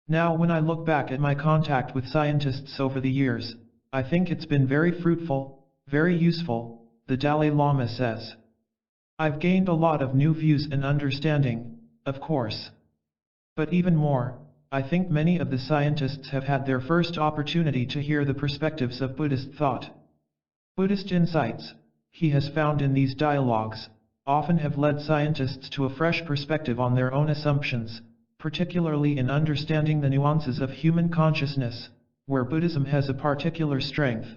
Now, when I look back at my contact with scientists over the years, I think it's been very fruitful, very useful, the Dalai Lama says. I've gained a lot of new views and understanding, of course. But even more, I think many of the scientists have had their first opportunity to hear the perspectives of Buddhist thought. Buddhist insights, he has found in these dialogues, often have led scientists to a fresh perspective on their own assumptions, particularly in understanding the nuances of human consciousness, where Buddhism has a particular strength.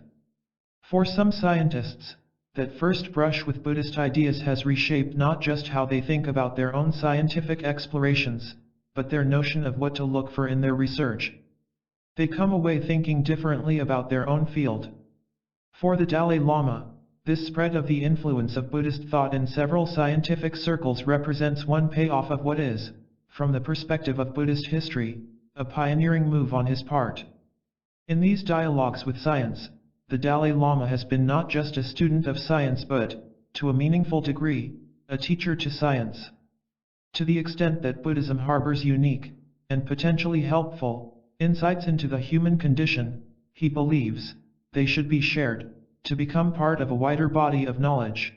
For some scientists, that first brush with Buddhist ideas has reshaped not just how they think about their own scientific explorations, but their notion of what to look for in their research. They come away thinking differently about their own field. For the Dalai Lama, this spread of the influence of Buddhist thought in several scientific circles represents one payoff of what is, from the perspective of Buddhist history, a pioneering move on his part. In these dialogues with science, the Dalai Lama has been not just a student of science but, to a meaningful degree, a teacher to science. To the extent that Buddhism harbors unique, and potentially helpful, insights into the human condition, he believes, they should be shared, to become part of a wider body of knowledge.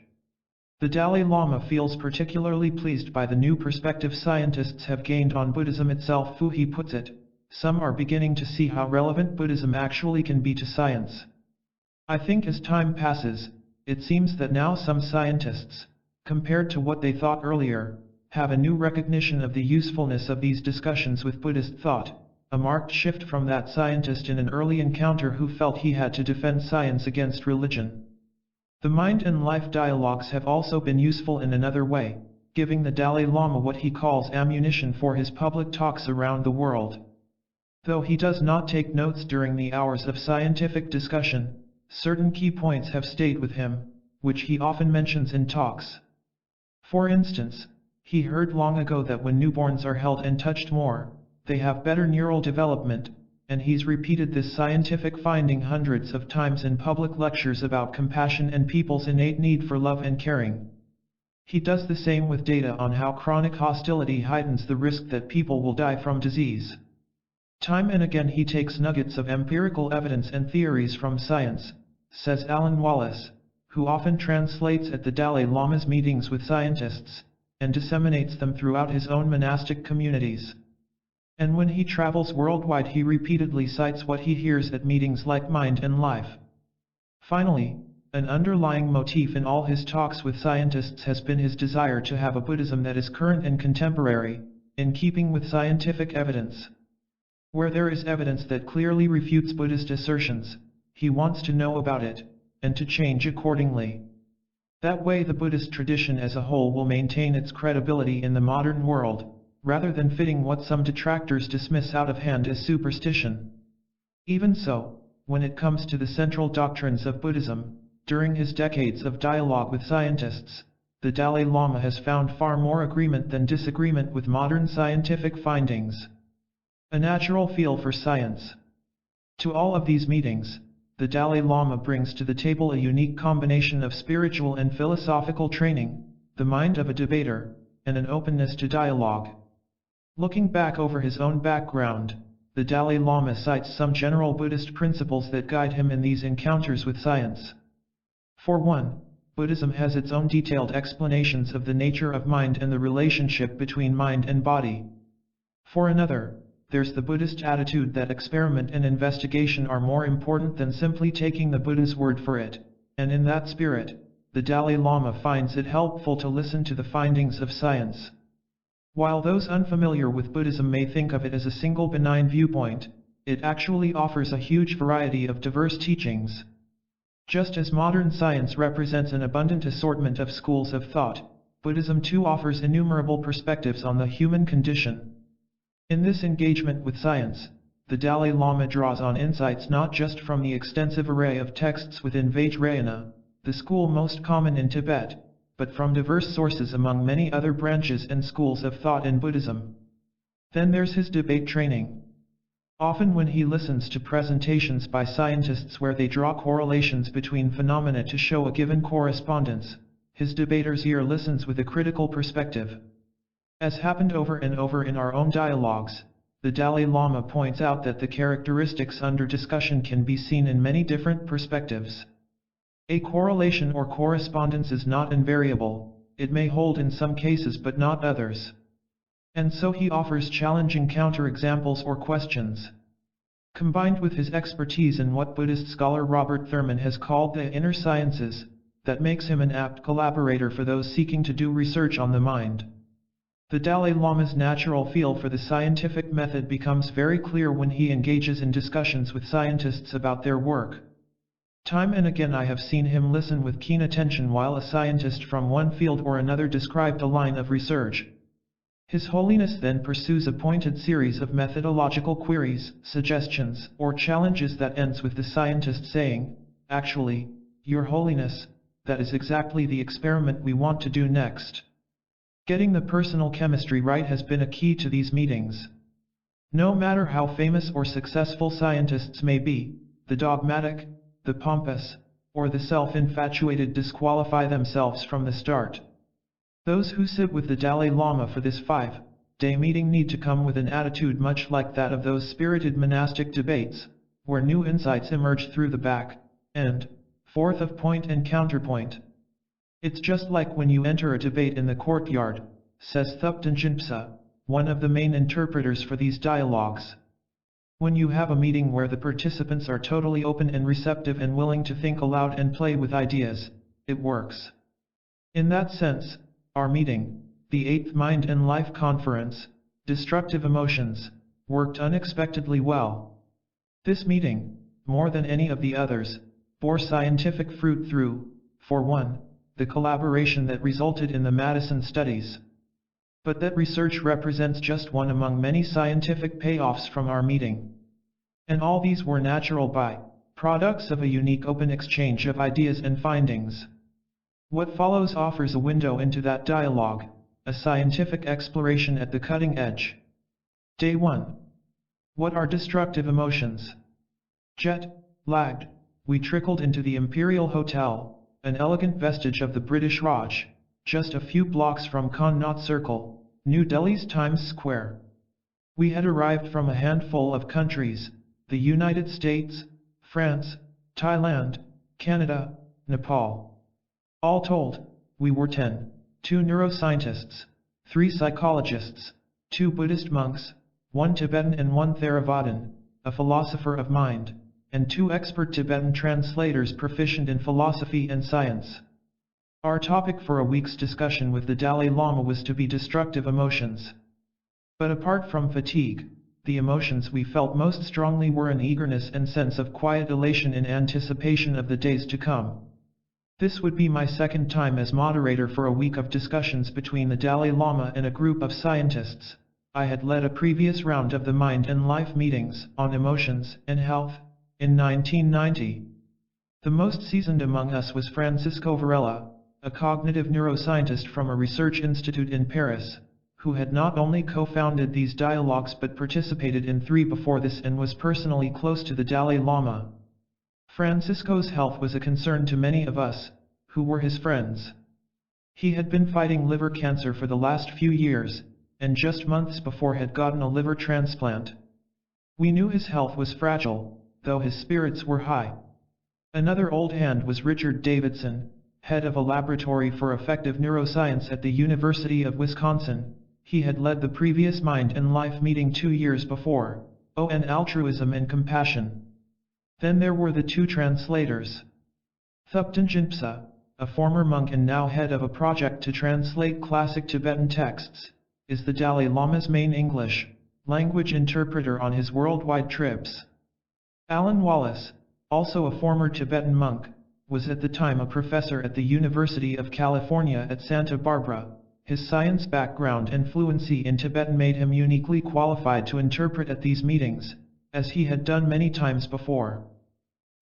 The Dalai Lama feels particularly pleased by the new perspective scientists have gained on Buddhism itself. He puts it, some are beginning to see how relevant Buddhism actually can be to science. I think as time passes, it seems that now some scientists, compared to what they thought earlier, have a new recognition of the usefulness of these discussions with Buddhist thought, a marked shift from that scientist in an early encounter who felt he had to defend science against religion. The Mind and Life dialogues have also been useful in another way, giving the Dalai Lama what he calls ammunition for his public talks around the world. Though he does not take notes during the hours of scientific discussion, certain key points have stayed with him, which he often mentions in talks. For instance, he heard long ago that when newborns are held and touched more, they have better neural development, and he's repeated this scientific finding hundreds of times in public lectures about compassion and people's innate need for love and caring. He does the same with data on how chronic hostility heightens the risk that people will die from disease. Time and again he takes nuggets of empirical evidence and theories from science, says Alan Wallace, who often translates at the Dalai Lama's meetings with scientists, and disseminates them throughout his own monastic communities. And when he travels worldwide he repeatedly cites what he hears at meetings like Mind and Life. Finally, an underlying motif in all his talks with scientists has been his desire to have a Buddhism that is current and contemporary, in keeping with scientific evidence. Where there is evidence that clearly refutes Buddhist assertions, he wants to know about it, and to change accordingly. That way the Buddhist tradition as a whole will maintain its credibility in the modern world, rather than fitting what some detractors dismiss out of hand as superstition. Even so, when it comes to the central doctrines of Buddhism, during his decades of dialogue with scientists, the Dalai Lama has found far more agreement than disagreement with modern scientific findings. A natural feel for science. To all of these meetings, the Dalai Lama brings to the table a unique combination of spiritual and philosophical training, the mind of a debater, and an openness to dialogue. Looking back over his own background, the Dalai Lama cites some general Buddhist principles that guide him in these encounters with science. For one, Buddhism has its own detailed explanations of the nature of mind and the relationship between mind and body. For another, there's the Buddhist attitude that experiment and investigation are more important than simply taking the Buddha's word for it, and in that spirit, the Dalai Lama finds it helpful to listen to the findings of science. While those unfamiliar with Buddhism may think of it as a single benign viewpoint, it actually offers a huge variety of diverse teachings. Just as modern science represents an abundant assortment of schools of thought, Buddhism too offers innumerable perspectives on the human condition. In this engagement with science, the Dalai Lama draws on insights not just from the extensive array of texts within Vajrayana, the school most common in Tibet, but from diverse sources among many other branches and schools of thought in Buddhism. Then there's his debate training. Often when he listens to presentations by scientists where they draw correlations between phenomena to show a given correspondence, his debater's ear listens with a critical perspective. As happened over and over in our own dialogues, the Dalai Lama points out that the characteristics under discussion can be seen in many different perspectives. A correlation or correspondence is not invariable, it may hold in some cases but not others. And so he offers challenging counterexamples or questions. Combined with his expertise in what Buddhist scholar Robert Thurman has called the inner sciences, that makes him an apt collaborator for those seeking to do research on the mind. The Dalai Lama's natural feel for the scientific method becomes very clear when he engages in discussions with scientists about their work. Time and again I have seen him listen with keen attention while a scientist from one field or another described a line of research. His Holiness then pursues a pointed series of methodological queries, suggestions, or challenges that ends with the scientist saying, "Actually, Your Holiness, that is exactly the experiment we want to do next." Getting the personal chemistry right has been a key to these meetings. No matter how famous or successful scientists may be, the dogmatic, the pompous, or the self-infatuated disqualify themselves from the start. Those who sit with the Dalai Lama for this 5-day meeting need to come with an attitude much like that of those spirited monastic debates, where new insights emerge through the back and forth of point and counterpoint. It's just like when you enter a debate in the courtyard, says Thupten Jinpa, one of the main interpreters for these dialogues. When you have a meeting where the participants are totally open and receptive and willing to think aloud and play with ideas, it works. In that sense, our meeting, the 8th Mind and Life Conference, Destructive Emotions, worked unexpectedly well. This meeting, more than any of the others, bore scientific fruit through, for one, the collaboration that resulted in the Madison studies. But that research represents just one among many scientific payoffs from our meeting. And all these were natural by-products of a unique open exchange of ideas and findings. What follows offers a window into that dialogue, a scientific exploration at the cutting edge. Day 1. What are destructive emotions? Jet lagged, we trickled into the Imperial Hotel, an elegant vestige of the British Raj, just a few blocks from Connaught Circle, New Delhi's Times Square. We had arrived from a handful of countries, the United States, France, Thailand, Canada, Nepal. All told, we were 10, 2 neuroscientists, 3 psychologists, 2 Buddhist monks, 1 Tibetan and 1 Theravadan, a philosopher of mind, and 2 expert Tibetan translators proficient in philosophy and science. Our topic for a week's discussion with the Dalai Lama was to be destructive emotions. But apart from fatigue, the emotions we felt most strongly were an eagerness and sense of quiet elation in anticipation of the days to come. This would be my second time as moderator for a week of discussions between the Dalai Lama and a group of scientists. I had led a previous round of the Mind and Life meetings on emotions and health in 1990. The most seasoned among us was Francisco Varela, a cognitive neuroscientist from a research institute in Paris, who had not only co-founded these dialogues but participated in 3 before this and was personally close to the Dalai Lama. Francisco's health was a concern to many of us, who were his friends. He had been fighting liver cancer for the last few years, and just months before had gotten a liver transplant. We knew his health was fragile, though his spirits were high. Another old hand was Richard Davidson, head of a laboratory for effective neuroscience at the University of Wisconsin. He had led the previous Mind and Life meeting 2 years before, on altruism and compassion. Then there were the 2 translators. Thupten Jinpa, a former monk and now head of a project to translate classic Tibetan texts, is the Dalai Lama's main English language interpreter on his worldwide trips. Alan Wallace, also a former Tibetan monk, was at the time a professor at the University of California at Santa Barbara. His science background and fluency in Tibetan made him uniquely qualified to interpret at these meetings, as he had done many times before.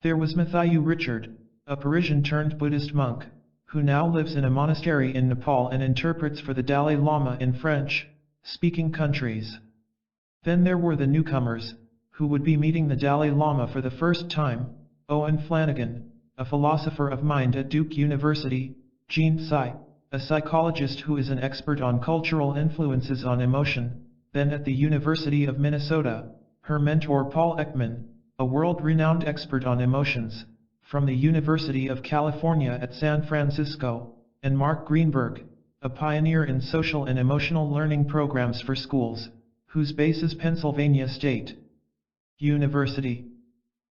There was Matthew Richard, a Parisian-turned-Buddhist monk, who now lives in a monastery in Nepal and interprets for the Dalai Lama in French-speaking countries. Then there were the newcomers, who would be meeting the Dalai Lama for the first time: Owen Flanagan, a philosopher of mind at Duke University; Jean Tsai, a psychologist who is an expert on cultural influences on emotion, then at the University of Minnesota; her mentor Paul Ekman, a world-renowned expert on emotions, from the University of California at San Francisco; and Mark Greenberg, a pioneer in social and emotional learning programs for schools, whose base is Pennsylvania State University.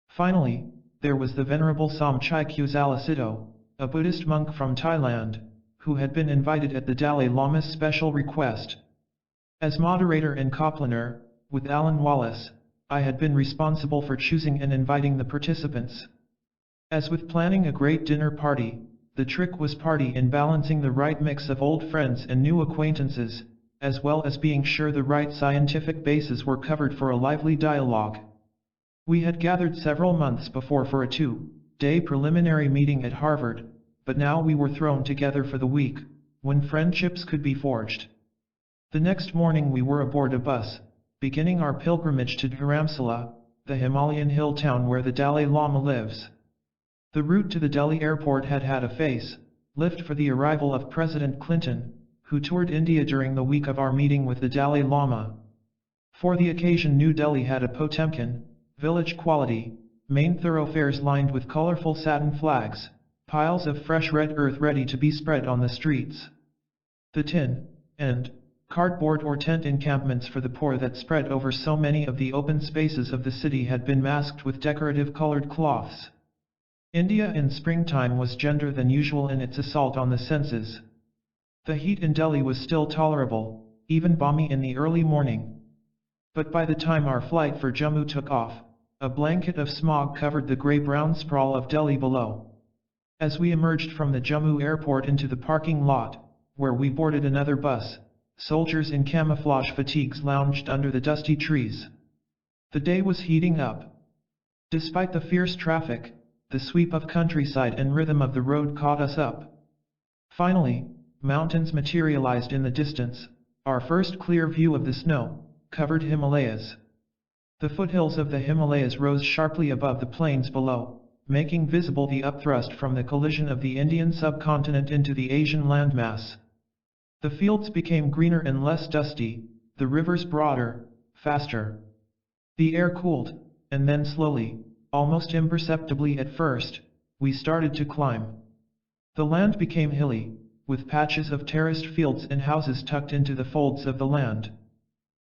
Finally, there was the Venerable Somchai Kyuzalasido, a Buddhist monk from Thailand, who had been invited at the Dalai Lama's special request. As moderator and coplaner, with Alan Wallace, I had been responsible for choosing and inviting the participants. As with planning a great dinner party, the trick was party in balancing the right mix of old friends and new acquaintances, as well as being sure the right scientific bases were covered for a lively dialogue. We had gathered several months before for a 2-day preliminary meeting at Harvard, but now we were thrown together for the week, when friendships could be forged. The next morning we were aboard a bus, beginning our pilgrimage to Dharamsala, the Himalayan hill town where the Dalai Lama lives. The route to the Delhi airport had had a face-lift for the arrival of President Clinton, who toured India during the week of our meeting with the Dalai Lama. For the occasion, New Delhi had a Potemkin, village-quality, main thoroughfares lined with colorful satin flags, piles of fresh red earth ready to be spread on the streets. The tin and cardboard or tent encampments for the poor that spread over so many of the open spaces of the city had been masked with decorative colored cloths. India in springtime was gentler than usual in its assault on the senses. The heat in Delhi was still tolerable, even balmy in the early morning. But by the time our flight for Jammu took off, a blanket of smog covered the grey-brown sprawl of Delhi below. As we emerged from the Jammu airport into the parking lot, where we boarded another bus, soldiers in camouflage fatigues lounged under the dusty trees. The day was heating up. Despite the fierce traffic, the sweep of countryside and rhythm of the road caught us up. Finally, mountains materialized in the distance, our first clear view of the snow-covered Himalayas. The foothills of the Himalayas rose sharply above the plains below, making visible the upthrust from the collision of the Indian subcontinent into the Asian landmass. The fields became greener and less dusty, the rivers broader, faster. The air cooled, and then slowly, almost imperceptibly at first, we started to climb. The land became hilly, with patches of terraced fields and houses tucked into the folds of the land.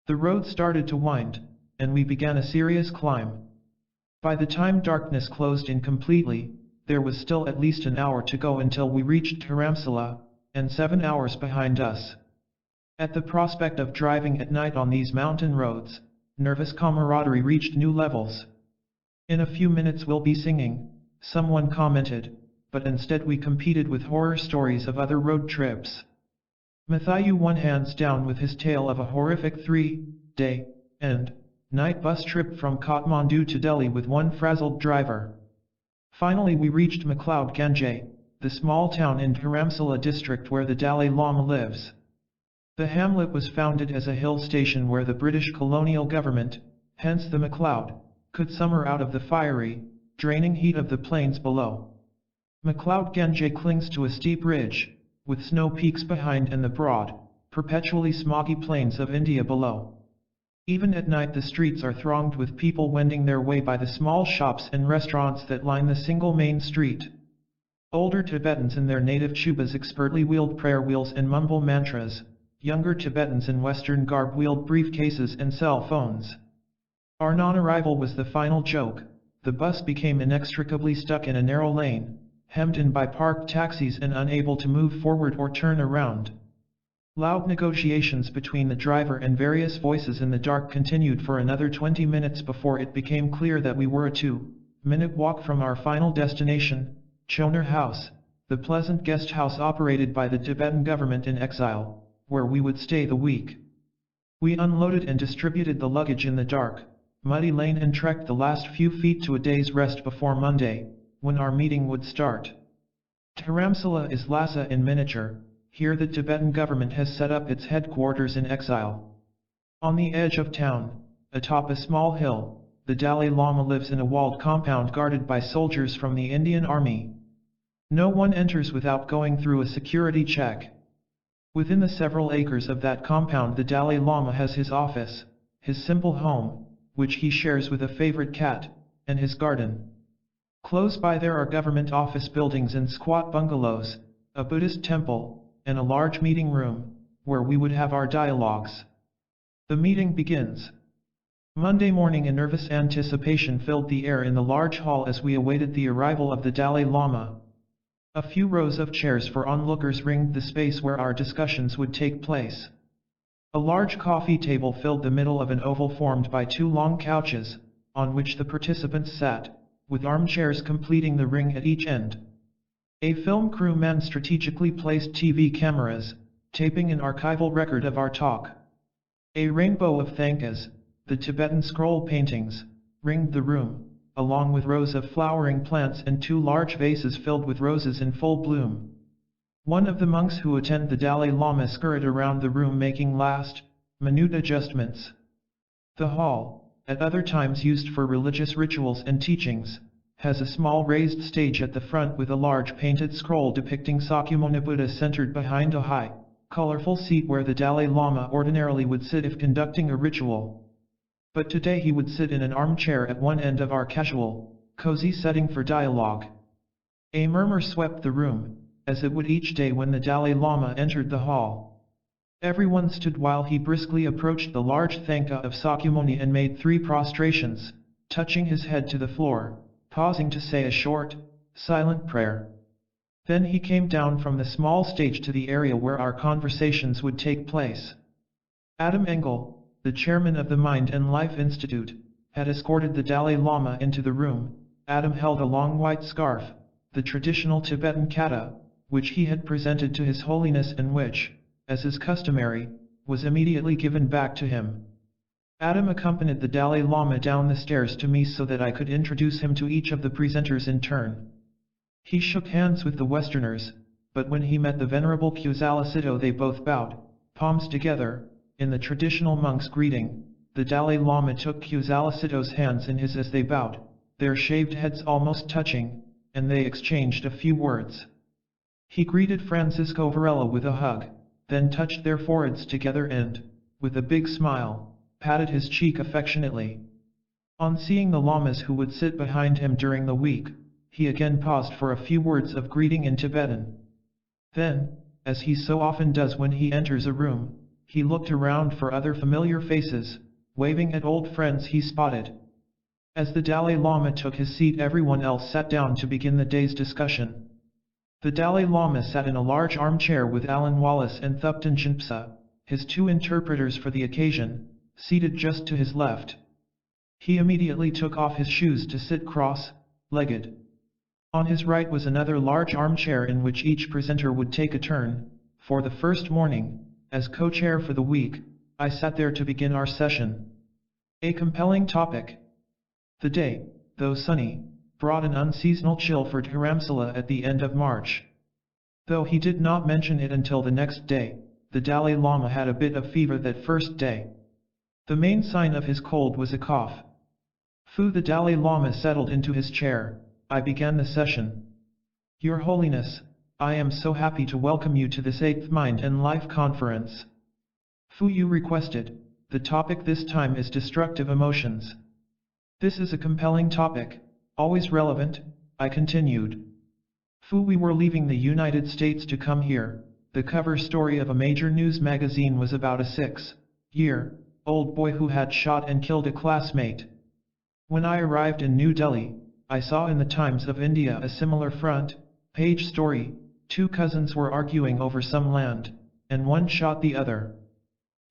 The road started to wind, and we began a serious climb. By the time darkness closed in completely, there was still at least an hour to go until we reached Dharamsala, and 7 hours behind us. At the prospect of driving at night on these mountain roads, nervous camaraderie reached new levels. "In a few minutes we'll be singing," someone commented, but instead we competed with horror stories of other road trips. Matthew won hands down with his tale of a horrific 3-day and night bus trip from Kathmandu to Delhi with one frazzled driver. Finally we reached McLeod Ganj, the small town in Dharamsala district where the Dalai Lama lives. The hamlet was founded as a hill station where the British colonial government, hence the McLeod, could summer out of the fiery, draining heat of the plains below. McLeod Ganj clings to a steep ridge, with snow peaks behind and the broad, perpetually smoggy plains of India below. Even at night the streets are thronged with people wending their way by the small shops and restaurants that line the single main street. Older Tibetans in their native chubas expertly wield prayer wheels and mumble mantras. Younger Tibetans in Western garb wield briefcases and cell phones. Our non-arrival was the final joke. The bus became inextricably stuck in a narrow lane, hemmed in by parked taxis and unable to move forward or turn around. Loud negotiations between the driver and various voices in the dark continued for another 20 minutes before it became clear that we were a 2-minute walk from our final destination, Choner House, the pleasant guest house operated by the Tibetan government in exile, where we would stay the week. We unloaded and distributed the luggage in the dark, muddy lane and trekked the last few feet to a day's rest before Monday, when our meeting would start. Dharamsala is Lhasa in miniature. Here the Tibetan government has set up its headquarters in exile. On the edge of town, atop a small hill, the Dalai Lama lives in a walled compound guarded by soldiers from the Indian Army. No one enters without going through a security check. Within the several acres of that compound the Dalai Lama has his office, his simple home, which he shares with a favorite cat, and his garden. Close by there are government office buildings and squat bungalows, a Buddhist temple, and a large meeting room, where we would have our dialogues. The meeting begins. Monday morning a nervous anticipation filled the air in the large hall as we awaited the arrival of the Dalai Lama. A few rows of chairs for onlookers ringed the space where our discussions would take place. A large coffee table filled the middle of an oval formed by 2 long couches, on which the participants sat, with armchairs completing the ring at each end. A film crew man strategically placed TV cameras, taping an archival record of our talk. A rainbow of thankas, the Tibetan scroll paintings, ringed the room, along with rows of flowering plants and 2 large vases filled with roses in full bloom. One of the monks who attend the Dalai Lama scurried around the room making last-minute adjustments. The hall, at other times used for religious rituals and teachings, has a small raised stage at the front with a large painted scroll depicting Sakyamuni Buddha centered behind a high, colorful seat where the Dalai Lama ordinarily would sit if conducting a ritual. But today he would sit in an armchair at one end of our casual, cozy setting for dialogue. A murmur swept the room, as it would each day when the Dalai Lama entered the hall. Everyone stood while he briskly approached the large thanka of Sakyamuni and made 3 prostrations, touching his head to the floor, pausing to say a short, silent prayer. Then he came down from the small stage to the area where our conversations would take place. Adam Engel, the chairman of the Mind and Life Institute, had escorted the Dalai Lama into the room. Adam held a long white scarf, the traditional Tibetan kata, which he had presented to His Holiness and which, as is customary, was immediately given back to him. Adam accompanied the Dalai Lama down the stairs to me so that I could introduce him to each of the presenters in turn. He shook hands with the Westerners, but when he met the Venerable Kusala they both bowed, palms together. In the traditional monk's greeting, the Dalai Lama took Kusala hands in his as they bowed, their shaved heads almost touching, and they exchanged a few words. He greeted Francisco Varela with a hug, then touched their foreheads together and, with a big smile, patted his cheek affectionately. On seeing the lamas who would sit behind him during the week, he again paused for a few words of greeting in Tibetan. Then, as he so often does when he enters a room, he looked around for other familiar faces, waving at old friends he spotted. As the Dalai Lama took his seat, everyone else sat down to begin the day's discussion. The Dalai Lama sat in a large armchair with Alan Wallace and Thupten Jinpa, his two interpreters for the occasion, seated just to his left. He immediately took off his shoes to sit cross-legged. On his right was another large armchair in which each presenter would take a turn. For the first morning, as co-chair for the week, I sat there to begin our session. A compelling topic. The day, though sunny, brought an unseasonal chill for Dharamsala at the end of March. Though he did not mention it until the next day, the Dalai Lama had a bit of fever that first day. The main sign of his cold was a cough. The Dalai Lama settled into his chair. I began the session. Your Holiness, I am so happy to welcome you to this 8th Mind and Life Conference. You requested. The topic this time is destructive emotions. This is a compelling topic, always relevant, I continued. We were leaving the United States to come here. The cover story of a major news magazine was about a 6-year-old boy who had shot and killed a classmate. When I arrived in New Delhi, I saw in the Times of India a similar front-page story. 2 cousins were arguing over some land, and one shot the other.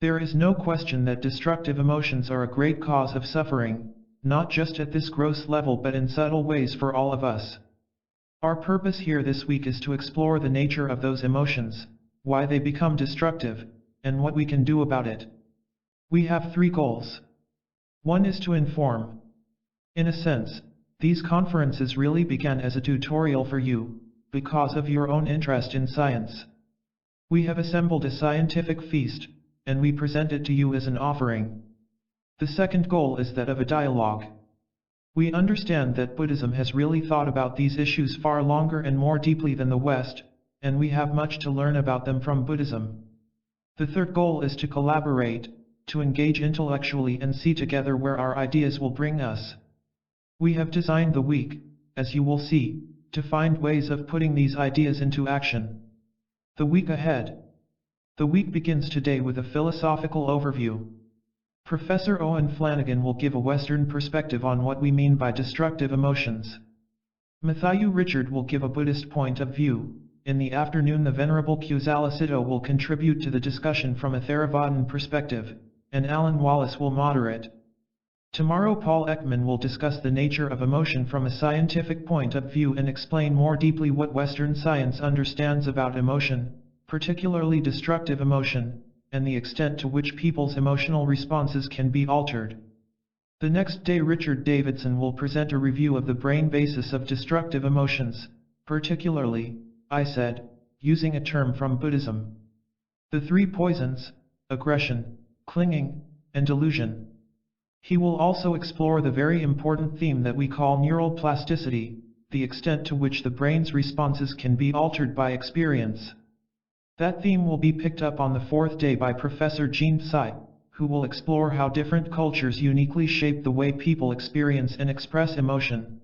There is no question that destructive emotions are a great cause of suffering, not just at this gross level but in subtle ways for all of us. Our purpose here this week is to explore the nature of those emotions, why they become destructive, and what we can do about it. We have 3 goals. 1 is to inform. In a sense, these conferences really began as a tutorial for you, because of your own interest in science. We have assembled a scientific feast, and we present it to you as an offering. The second goal is that of a dialogue. We understand that Buddhism has really thought about these issues far longer and more deeply than the West, and we have much to learn about them from Buddhism. The third goal is to collaborate, to engage intellectually and see together where our ideas will bring us. We have designed the week, as you will see, to find ways of putting these ideas into action. The week ahead. The week begins today with a philosophical overview. Professor Owen Flanagan will give a Western perspective on what we mean by destructive emotions. Matthew Richard will give a Buddhist point of view. In the afternoon, the Venerable Kusala will contribute to the discussion from a Theravadan perspective, and Alan Wallace will moderate. Tomorrow, Paul Ekman will discuss the nature of emotion from a scientific point of view and explain more deeply what Western science understands about emotion, particularly destructive emotion, and the extent to which people's emotional responses can be altered. The next day, Richard Davidson will present a review of the brain basis of destructive emotions, particularly, I said, using a term from Buddhism. The 3 poisons: aggression, clinging, and delusion. He will also explore the very important theme that we call neural plasticity, the extent to which the brain's responses can be altered by experience. That theme will be picked up on the 4th day by Professor Jean Tsai, who will explore how different cultures uniquely shape the way people experience and express emotion.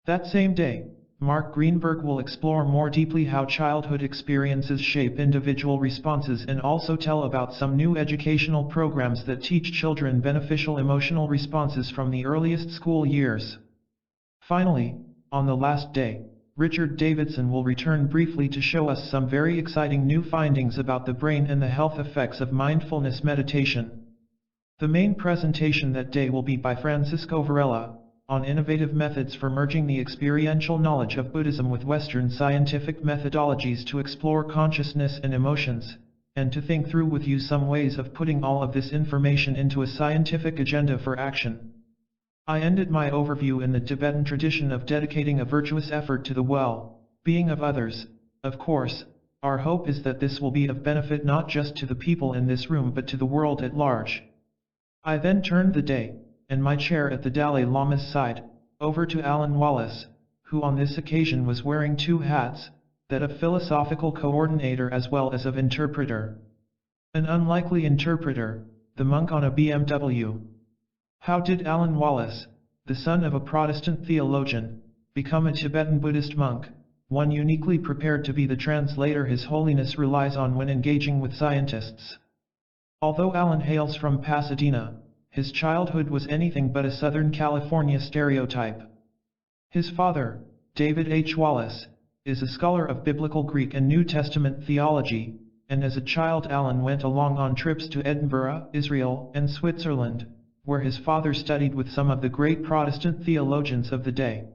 That same day, Mark Greenberg will explore more deeply how childhood experiences shape individual responses and also tell about some new educational programs that teach children beneficial emotional responses from the earliest school years. Finally, on the last day, Richard Davidson will return briefly to show us some very exciting new findings about the brain and the health effects of mindfulness meditation. The main presentation that day will be by Francisco Varela, on innovative methods for merging the experiential knowledge of Buddhism with Western scientific methodologies to explore consciousness and emotions, and to think through with you some ways of putting all of this information into a scientific agenda for action. I ended my overview in the Tibetan tradition of dedicating a virtuous effort to the well-being of others, of course, our hope is that this will be of benefit not just to the people in this room but to the world at large. I then turned the day, and my chair at the Dalai Lama's side, over to Alan Wallace, who on this occasion was wearing two hats, that of philosophical coordinator as well as of interpreter. An unlikely interpreter, the monk on a BMW. How did Alan Wallace, the son of a Protestant theologian, become a Tibetan Buddhist monk, one uniquely prepared to be the translator His Holiness relies on when engaging with scientists? Although Alan hails from Pasadena, his childhood was anything but a Southern California stereotype. His father, David H. Wallace, is a scholar of Biblical Greek and New Testament theology, and as a child Alan went along on trips to Edinburgh, Israel, and Switzerland, where his father studied with some of the great Protestant theologians of the day.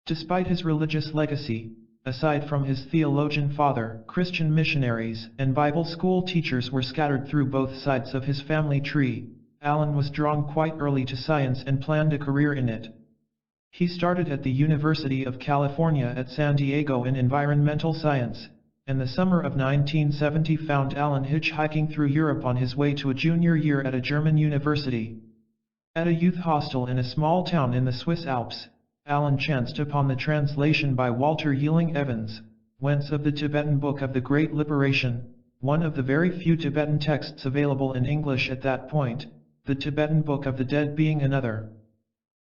Despite his religious legacy, aside from his theologian father, Christian missionaries and Bible school teachers were scattered through both sides of his family tree. Alan was drawn quite early to science and planned a career in it. He started at the University of California at San Diego in environmental science, and the summer of 1970 found Alan hitchhiking through Europe on his way to a junior year at a German university. At a youth hostel in a small town in the Swiss Alps, Alan chanced upon the translation by Walter Yeeling Evans, Whence of the Tibetan Book of the Great Liberation, one of the very few Tibetan texts available in English at that point, the Tibetan Book of the Dead being another.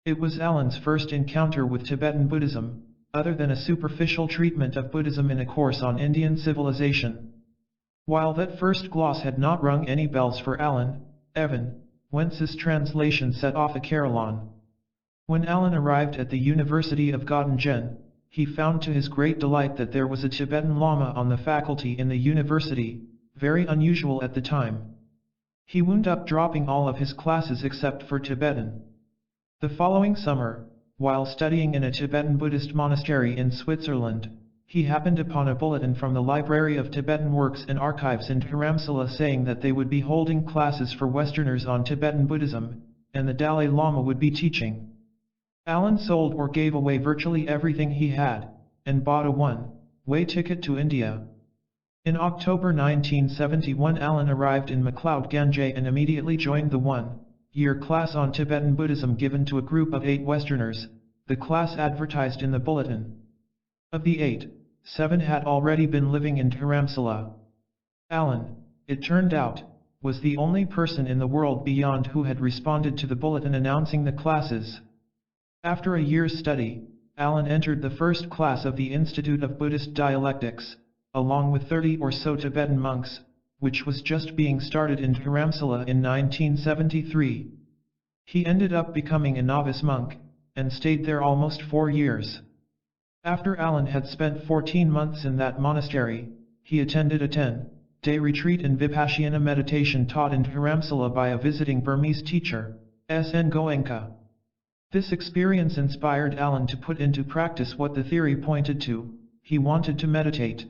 It was Alan's first encounter with Tibetan Buddhism, other than a superficial treatment of Buddhism in a course on Indian civilization. While that first gloss had not rung any bells for Alan, Evan, Wentz's translation set off a carillon. When Alan arrived at the University of Göttingen, he found to his great delight that there was a Tibetan Lama on the faculty in the university, very unusual at the time. He wound up dropping all of his classes except for Tibetan. The following summer, while studying in a Tibetan Buddhist monastery in Switzerland, he happened upon a bulletin from the Library of Tibetan Works and Archives in Dharamsala saying that they would be holding classes for Westerners on Tibetan Buddhism, and the Dalai Lama would be teaching. Alan sold or gave away virtually everything he had, and bought a one-way ticket to India. In October 1971 Alan arrived in McLeod Ganj and immediately joined the one-year class on Tibetan Buddhism given to a group of 8 Westerners, the class advertised in the bulletin. Of the 8, 7 had already been living in Dharamsala. Alan, it turned out, was the only person in the world beyond who had responded to the bulletin announcing the classes. After a year's study, Alan entered the first class of the Institute of Buddhist Dialectics, along with 30 or so Tibetan monks, which was just being started in Dharamsala in 1973. He ended up becoming a novice monk, and stayed there almost 4 years. After Alan had spent 14 months in that monastery, he attended a 10-day retreat in Vipassana meditation taught in Dharamsala by a visiting Burmese teacher, S.N. Goenka. This experience inspired Alan to put into practice what the theory pointed to. He wanted to meditate.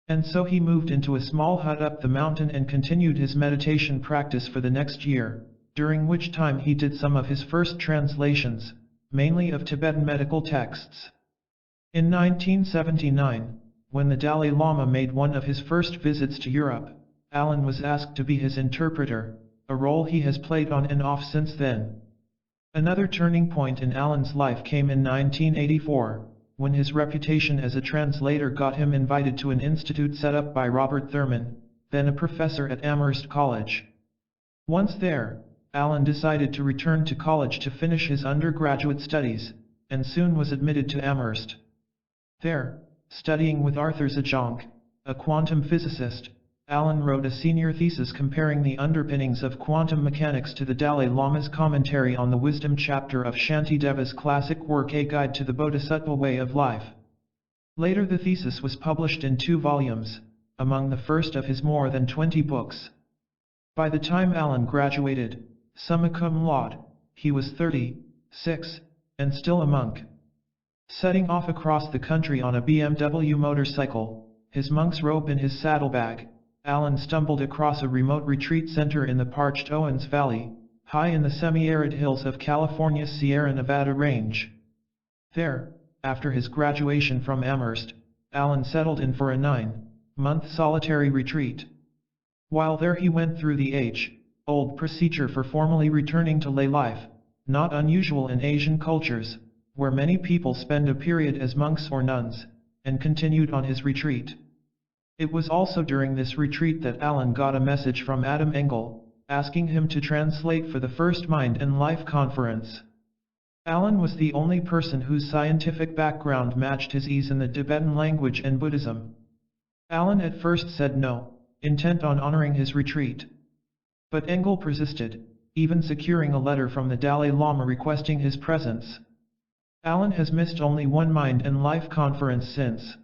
And so he moved into a small hut up the mountain and continued his meditation practice for the next year, during which time he did some of his first translations, mainly of Tibetan medical texts. In 1979, when the Dalai Lama made one of his first visits to Europe, Alan was asked to be his interpreter, a role he has played on and off since then. Another turning point in Alan's life came in 1984, when his reputation as a translator got him invited to an institute set up by Robert Thurman, then a professor at Amherst College. Once there, Alan decided to return to college to finish his undergraduate studies, and soon was admitted to Amherst. There, studying with Arthur Zajonc, a quantum physicist, Alan wrote a senior thesis comparing the underpinnings of quantum mechanics to the Dalai Lama's commentary on the wisdom chapter of Shantideva's classic work A Guide to the Bodhisattva Way of Life. Later the thesis was published in 2 volumes, among the first of his more than 20 books. By the time Alan graduated, summa cum laude, he was 36, and still a monk. Setting off across the country on a BMW motorcycle, his monk's robe in his saddlebag, Alan stumbled across a remote retreat center in the parched Owens Valley, high in the semi-arid hills of California's Sierra Nevada range. There, after his graduation from Amherst, Alan settled in for a 9-month solitary retreat. While there he went through the age-old procedure for formally returning to lay life, not unusual in Asian cultures, where many people spend a period as monks or nuns, and continued on his retreat. It was also during this retreat that Alan got a message from Adam Engel, asking him to translate for the first Mind and Life conference. Alan was the only person whose scientific background matched his ease in the Tibetan language and Buddhism. Alan at first said no, intent on honoring his retreat. But Engel persisted, even securing a letter from the Dalai Lama requesting his presence. Alan has missed only one Mind and Life conference since.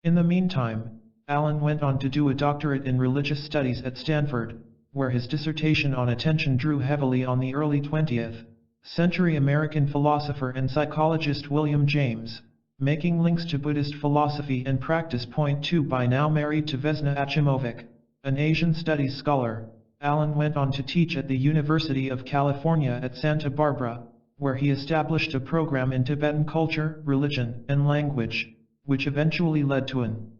In the meantime, Alan went on to do a doctorate in religious studies at Stanford, where his dissertation on attention drew heavily on the early 20th century American philosopher and psychologist William James, making links to Buddhist philosophy and practice. Point 2. By now married to Vesna Achimovic, an Asian studies scholar, Alan went on to teach at the University of California at Santa Barbara, where he established a program in Tibetan culture, religion, and language, which eventually led to an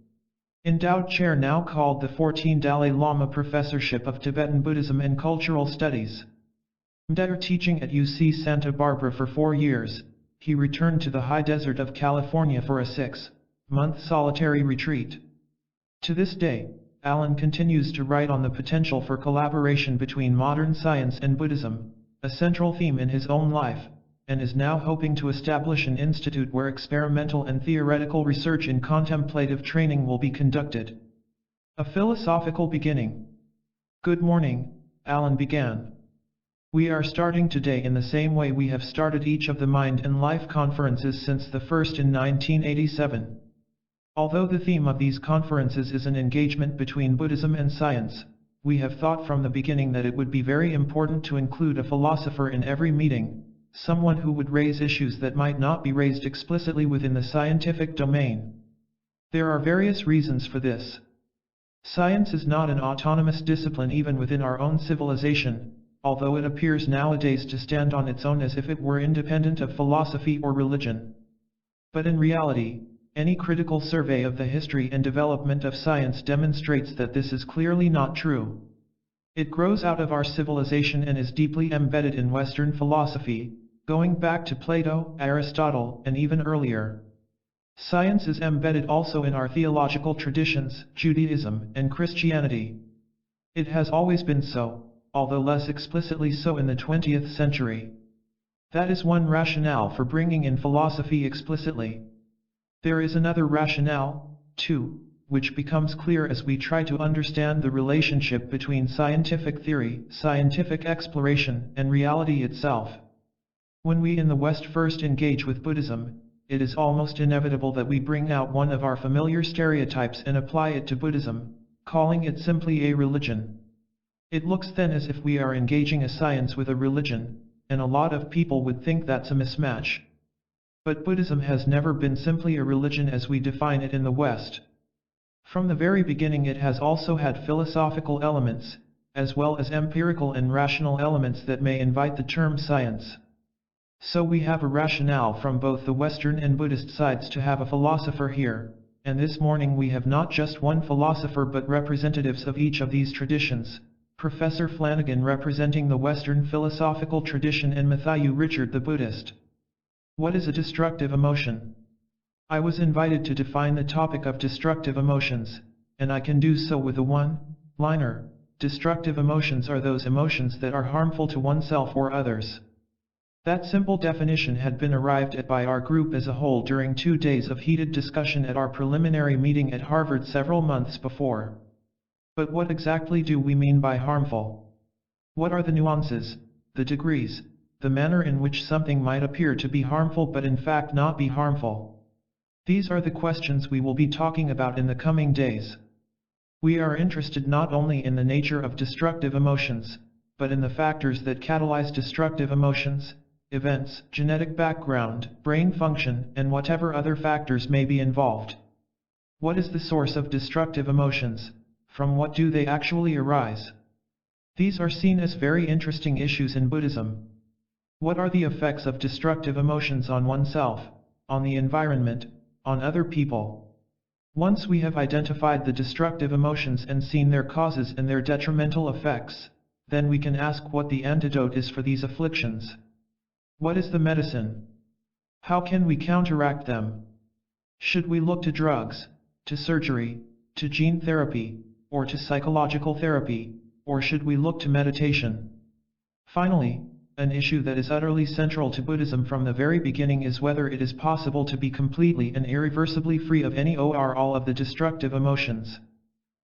endowed chair now called the 14 Dalai Lama Professorship of Tibetan Buddhism and Cultural Studies. After teaching at UC Santa Barbara for 4 years, he returned to the high desert of California for a 6-month solitary retreat. To this day, Alan continues to write on the potential for collaboration between modern science and Buddhism, a central theme in his own life, and is now hoping to establish an institute where experimental and theoretical research in contemplative training will be conducted. A philosophical beginning. Good morning, Alan began. We are starting today in the same way we have started each of the Mind and Life conferences since the first in 1987. Although the theme of these conferences is an engagement between Buddhism and science, we have thought from the beginning that it would be very important to include a philosopher in every meeting, someone who would raise issues that might not be raised explicitly within the scientific domain. There are various reasons for this. Science is not an autonomous discipline even within our own civilization, although it appears nowadays to stand on its own as if it were independent of philosophy or religion. But in reality, any critical survey of the history and development of science demonstrates that this is clearly not true. It grows out of our civilization and is deeply embedded in Western philosophy, going back to Plato, Aristotle, and even earlier. Science is embedded also in our theological traditions, Judaism, and Christianity. It has always been so, although less explicitly so in the 20th century. That is one rationale for bringing in philosophy explicitly. There is another rationale, too, which becomes clear as we try to understand the relationship between scientific theory, scientific exploration, and reality itself. When we in the West first engage with Buddhism, it is almost inevitable that we bring out one of our familiar stereotypes and apply it to Buddhism, calling it simply a religion. It looks then as if we are engaging a science with a religion, and a lot of people would think that's a mismatch. But Buddhism has never been simply a religion as we define it in the West. From the very beginning it has also had philosophical elements, as well as empirical and rational elements that may invite the term science. So we have a rationale from both the Western and Buddhist sides to have a philosopher here, and this morning we have not just one philosopher but representatives of each of these traditions, Professor Flanagan representing the Western philosophical tradition and Matthew Richard the Buddhist. What is a destructive emotion? I was invited to define the topic of destructive emotions, and I can do so with a one-liner. Destructive emotions are those emotions that are harmful to oneself or others. That simple definition had been arrived at by our group as a whole during 2 days of heated discussion at our preliminary meeting at Harvard several months before. But what exactly do we mean by harmful? What are the nuances, the degrees, the manner in which something might appear to be harmful but in fact not be harmful? These are the questions we will be talking about in the coming days. We are interested not only in the nature of destructive emotions, but in the factors that catalyze destructive emotions, events, genetic background, brain function, and whatever other factors may be involved. What is the source of destructive emotions? From what do they actually arise? These are seen as very interesting issues in Buddhism. What are the effects of destructive emotions on oneself, on the environment, on other people? Once we have identified the destructive emotions and seen their causes and their detrimental effects, then we can ask what the antidote is for these afflictions. What is the medicine? How can we counteract them? Should we look to drugs, to surgery, to gene therapy, or to psychological therapy, or should we look to meditation? Finally, an issue that is utterly central to Buddhism from the very beginning is whether it is possible to be completely and irreversibly free of any or all of the destructive emotions.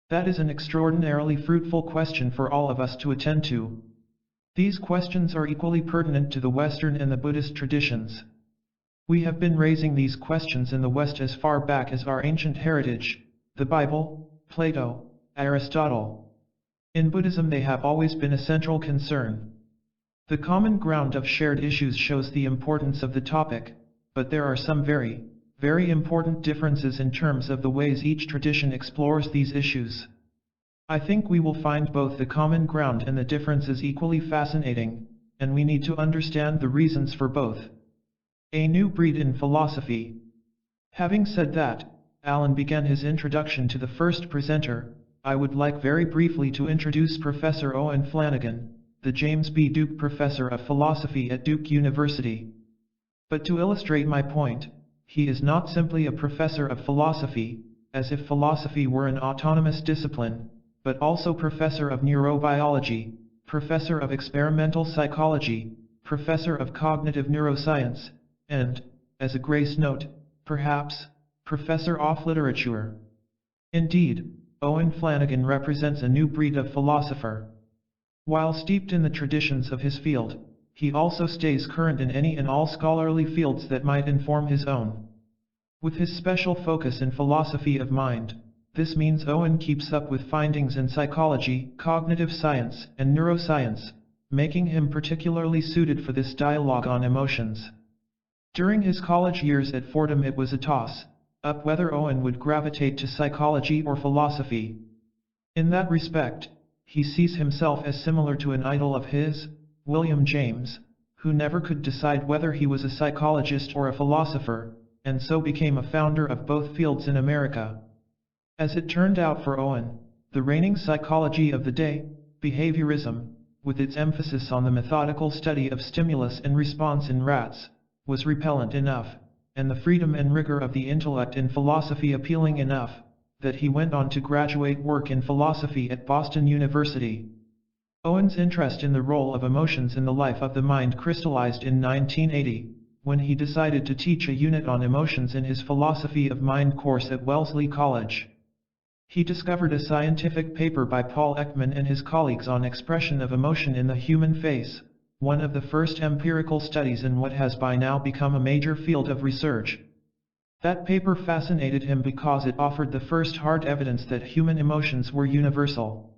That is an extraordinarily fruitful question for all of us to attend to. These questions are equally pertinent to the Western and the Buddhist traditions. We have been raising these questions in the West as far back as our ancient heritage, the Bible, Plato, Aristotle. In Buddhism they have always been a central concern. The common ground of shared issues shows the importance of the topic, but there are some very, very important differences in terms of the ways each tradition explores these issues. I think we will find both the common ground and the differences equally fascinating, and we need to understand the reasons for both. A new breed in philosophy. Having said that, Alan began his introduction to the first presenter. I would like very briefly to introduce Professor Owen Flanagan, the James B. Duke Professor of Philosophy at Duke University. But to illustrate my point, he is not simply a professor of philosophy, as if philosophy were an autonomous discipline, but also professor of neurobiology, professor of experimental psychology, professor of cognitive neuroscience, and, as a grace note, perhaps, professor of literature. Indeed, Owen Flanagan represents a new breed of philosopher. While steeped in the traditions of his field, he also stays current in any and all scholarly fields that might inform his own. With his special focus in philosophy of mind, this means Owen keeps up with findings in psychology, cognitive science, and neuroscience, making him particularly suited for this dialogue on emotions. During his college years at Fordham it was a toss-up whether Owen would gravitate to psychology or philosophy. In that respect, he sees himself as similar to an idol of his, William James, who never could decide whether he was a psychologist or a philosopher, and so became a founder of both fields in America. As it turned out for Owen, the reigning psychology of the day, behaviorism, with its emphasis on the methodical study of stimulus and response in rats, was repellent enough, and the freedom and rigor of the intellect in philosophy appealing enough, that he went on to graduate work in philosophy at Boston University. Owen's interest in the role of emotions in the life of the mind crystallized in 1980, when he decided to teach a unit on emotions in his philosophy of mind course at Wellesley College. He discovered a scientific paper by Paul Ekman and his colleagues on expression of emotion in the human face, one of the first empirical studies in what has by now become a major field of research. That paper fascinated him because it offered the first hard evidence that human emotions were universal.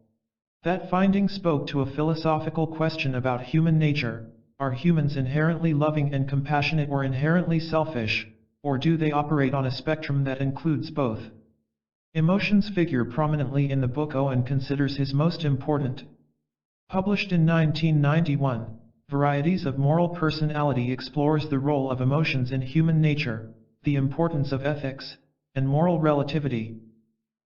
That finding spoke to a philosophical question about human nature. Are humans inherently loving and compassionate or inherently selfish, or do they operate on a spectrum that includes both? Emotions figure prominently in the book Owen considers his most important. Published in 1991, Varieties of Moral Personality explores the role of emotions in human nature, the importance of ethics, and moral relativity.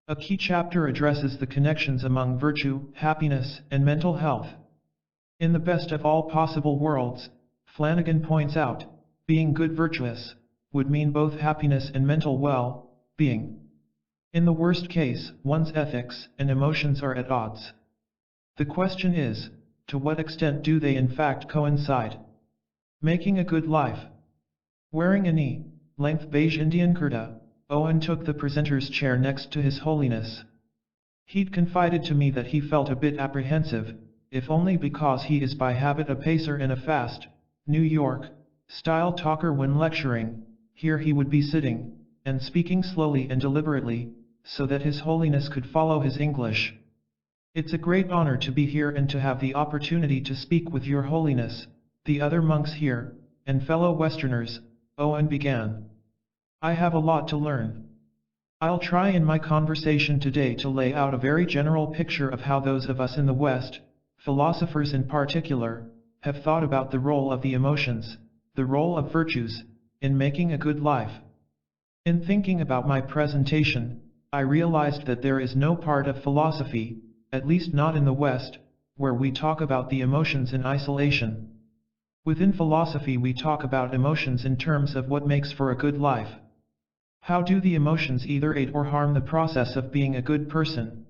A key chapter addresses the connections among virtue, happiness, and mental health. In the best of all possible worlds, Flanagan points out, being good virtuous would mean both happiness and mental well-being. In the worst case, one's ethics and emotions are at odds. The question is, to what extent do they in fact coincide? Making a good life. Wearing a knee-length beige Indian kurta, Owen took the presenter's chair next to His Holiness. He'd confided to me that he felt a bit apprehensive, if only because he is by habit a pacer and a fast, New York-style talker when lecturing. Here he would be sitting, and speaking slowly and deliberately, so that His Holiness could follow his English. It's a great honor to be here and to have the opportunity to speak with Your Holiness, the other monks here, and fellow Westerners, Owen began. I have a lot to learn. I'll try in my conversation today to lay out a very general picture of how those of us in the West, philosophers in particular, have thought about the role of the emotions, the role of virtues, in making a good life. In thinking about my presentation, I realized that there is no part of philosophy, at least not in the West, where we talk about the emotions in isolation. Within philosophy we talk about emotions in terms of what makes for a good life. How do the emotions either aid or harm the process of being a good person?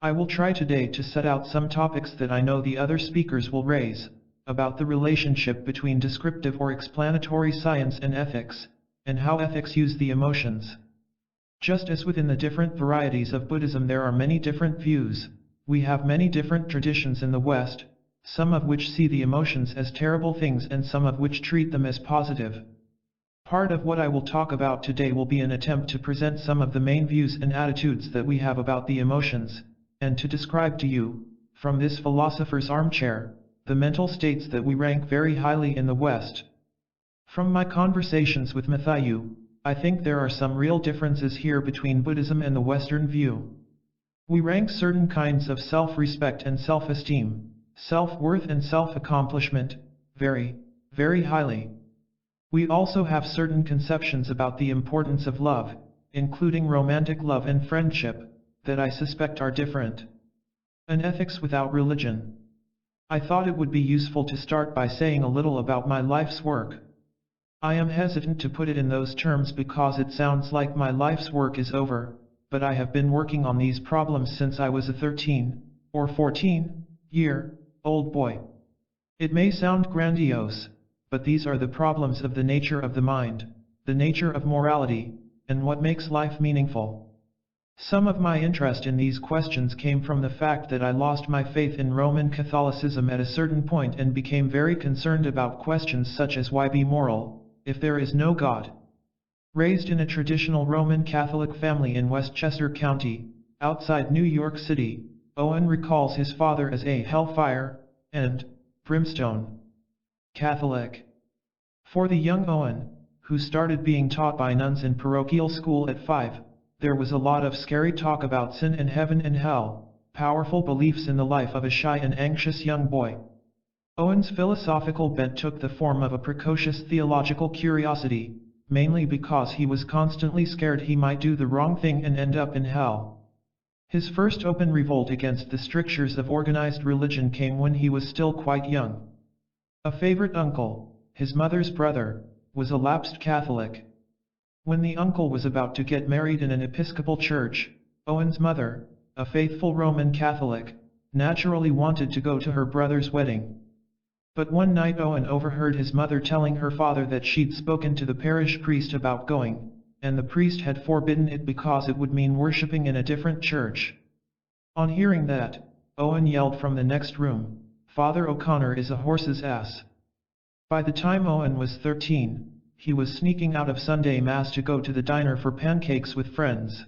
I will try today to set out some topics that I know the other speakers will raise, about the relationship between descriptive or explanatory science and ethics, and how ethics use the emotions. Just as within the different varieties of Buddhism there are many different views, we have many different traditions in the West, some of which see the emotions as terrible things and some of which treat them as positive. Part of what I will talk about today will be an attempt to present some of the main views and attitudes that we have about the emotions, and to describe to you, from this philosopher's armchair, the mental states that we rank very highly in the West. From my conversations with Matthew, I think there are some real differences here between Buddhism and the Western view. We rank certain kinds of self-respect and self-esteem, self-worth and self-accomplishment, very, very highly. We also have certain conceptions about the importance of love, including romantic love and friendship, that I suspect are different. An ethics without religion. I thought it would be useful to start by saying a little about my life's work. I am hesitant to put it in those terms because it sounds like my life's work is over, but I have been working on these problems since I was a 13 or 14-year-old boy. It may sound grandiose, but these are the problems of the nature of the mind, the nature of morality, and what makes life meaningful. Some of my interest in these questions came from the fact that I lost my faith in Roman Catholicism at a certain point and became very concerned about questions such as why be moral, if there is no God. Raised in a traditional Roman Catholic family in Westchester County, outside New York City, Owen recalls his father as a hellfire and brimstone Catholic. For the young Owen, who started being taught by nuns in parochial school at 5, there was a lot of scary talk about sin and heaven and hell, powerful beliefs in the life of a shy and anxious young boy. Owen's philosophical bent took the form of a precocious theological curiosity, mainly because he was constantly scared he might do the wrong thing and end up in hell. His first open revolt against the strictures of organized religion came when he was still quite young. A favorite uncle, his mother's brother, was a lapsed Catholic. When the uncle was about to get married in an Episcopal church, Owen's mother, a faithful Roman Catholic, naturally wanted to go to her brother's wedding. But one night Owen overheard his mother telling her father that she'd spoken to the parish priest about going, and the priest had forbidden it because it would mean worshipping in a different church. On hearing that, Owen yelled from the next room, "Father O'Connor is a horse's ass." By the time Owen was 13, he was sneaking out of Sunday Mass to go to the diner for pancakes with friends.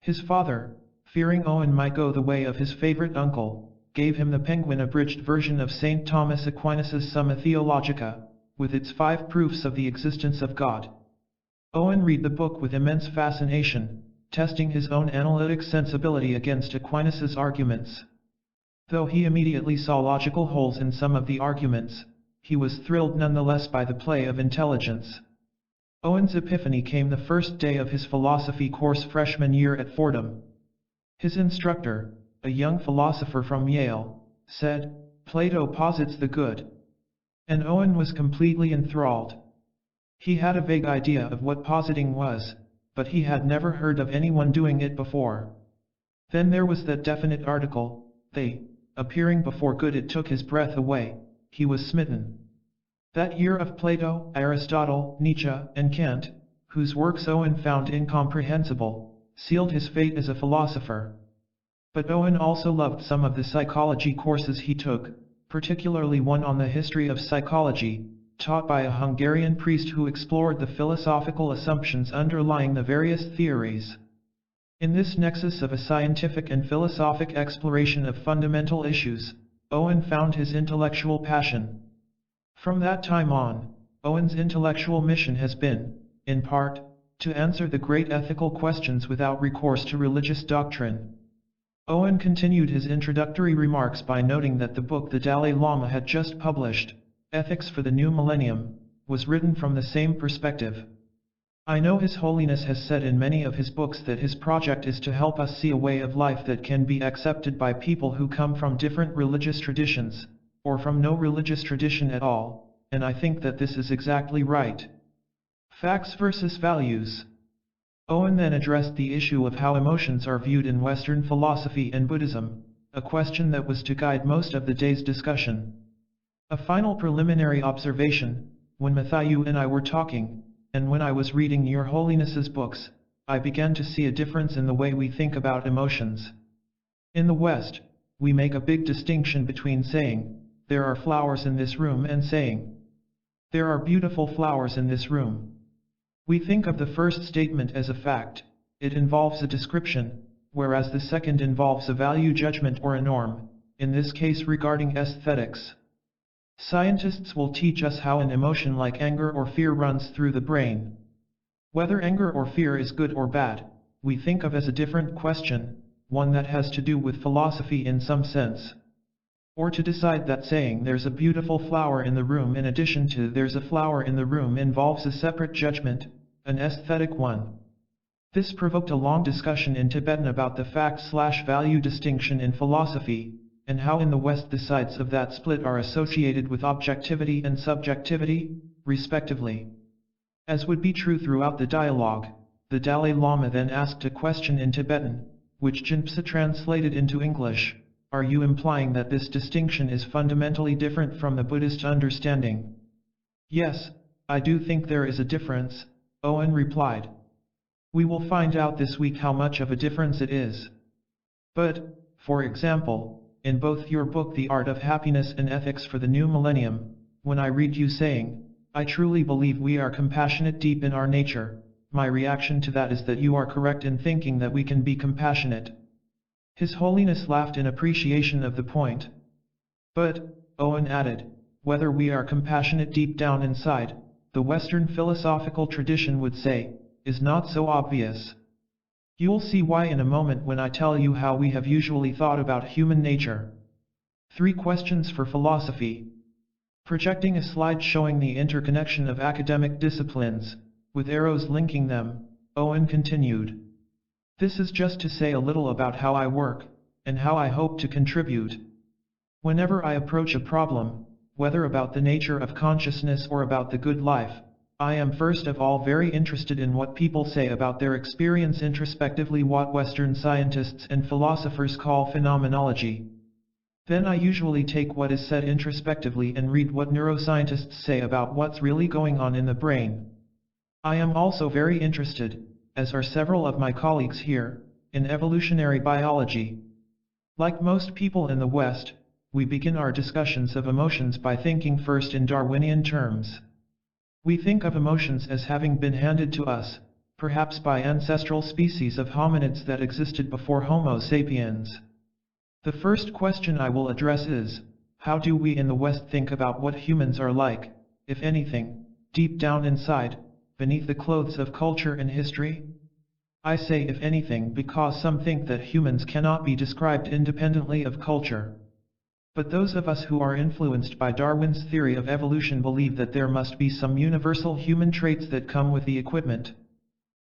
His father, fearing Owen might go the way of his favorite uncle, gave him the Penguin abridged version of St. Thomas Aquinas' Summa Theologica, with its 5 proofs of the existence of God. Owen read the book with immense fascination, testing his own analytic sensibility against Aquinas' arguments. Though he immediately saw logical holes in some of the arguments, he was thrilled nonetheless by the play of intelligence. Owen's epiphany came the first day of his philosophy course freshman year at Fordham. His instructor, a young philosopher from Yale, said, "Plato posits the good." And Owen was completely enthralled. He had a vague idea of what positing was, but he had never heard of anyone doing it before. Then there was that definite article, they, appearing before good. It took his breath away. He was smitten. That year of Plato, Aristotle, Nietzsche, and Kant, whose works Owen found incomprehensible, sealed his fate as a philosopher. But Owen also loved some of the psychology courses he took, particularly one on the history of psychology, taught by a Hungarian priest who explored the philosophical assumptions underlying the various theories. In this nexus of a scientific and philosophic exploration of fundamental issues, Owen found his intellectual passion. From that time on, Owen's intellectual mission has been, in part, to answer the great ethical questions without recourse to religious doctrine. Owen continued his introductory remarks by noting that the book the Dalai Lama had just published, Ethics for the New Millennium, was written from the same perspective. I know His Holiness has said in many of his books that his project is to help us see a way of life that can be accepted by people who come from different religious traditions, or from no religious tradition at all, and I think that this is exactly right. Facts versus values. Owen then addressed the issue of how emotions are viewed in Western philosophy and Buddhism, a question that was to guide most of the day's discussion. A final preliminary observation: when Matthew and I were talking, and when I was reading Your Holiness's books, I began to see a difference in the way we think about emotions. In the West, we make a big distinction between saying, "There are flowers in this room," and saying, "There are beautiful flowers in this room." We think of the first statement as a fact, it involves a description, whereas the second involves a value judgment or a norm, in this case regarding aesthetics. Scientists will teach us how an emotion like anger or fear runs through the brain. Whether anger or fear is good or bad, we think of as a different question, one that has to do with philosophy in some sense. Or to decide that saying there's a beautiful flower in the room in addition to there's a flower in the room involves a separate judgment, an aesthetic one. This provoked a long discussion in Tibetan about the fact/value distinction in philosophy, and how in the West the sides of that split are associated with objectivity and subjectivity, respectively. As would be true throughout the dialogue, the Dalai Lama then asked a question in Tibetan, which Jinpa translated into English: "Are you implying that this distinction is fundamentally different from the Buddhist understanding?" "Yes, I do think there is a difference," Owen replied. "We will find out this week how much of a difference it is. But, for example, in both your book The Art of Happiness and Ethics for the New Millennium, when I read you saying, 'I truly believe we are compassionate deep in our nature,' my reaction to that is that you are correct in thinking that we can be compassionate." His Holiness laughed in appreciation of the point. "But," Owen added, "whether we are compassionate deep down inside, the Western philosophical tradition would say, is not so obvious. You'll see why in a moment when I tell you how we have usually thought about human nature." 3 questions for philosophy. Projecting a slide showing the interconnection of academic disciplines, with arrows linking them, Owen continued. "This is just to say a little about how I work, and how I hope to contribute. Whenever I approach a problem, whether about the nature of consciousness or about the good life, I am first of all very interested in what people say about their experience introspectively, what Western scientists and philosophers call phenomenology. Then I usually take what is said introspectively and read what neuroscientists say about what's really going on in the brain. I am also very interested, as are several of my colleagues here, in evolutionary biology. Like most people in the West, we begin our discussions of emotions by thinking first in Darwinian terms. We think of emotions as having been handed to us, perhaps by ancestral species of hominids that existed before Homo sapiens. The first question I will address is, how do we in the West think about what humans are like, if anything, deep down inside, beneath the clothes of culture and history? I say if anything because some think that humans cannot be described independently of culture. But those of us who are influenced by Darwin's theory of evolution believe that there must be some universal human traits that come with the equipment.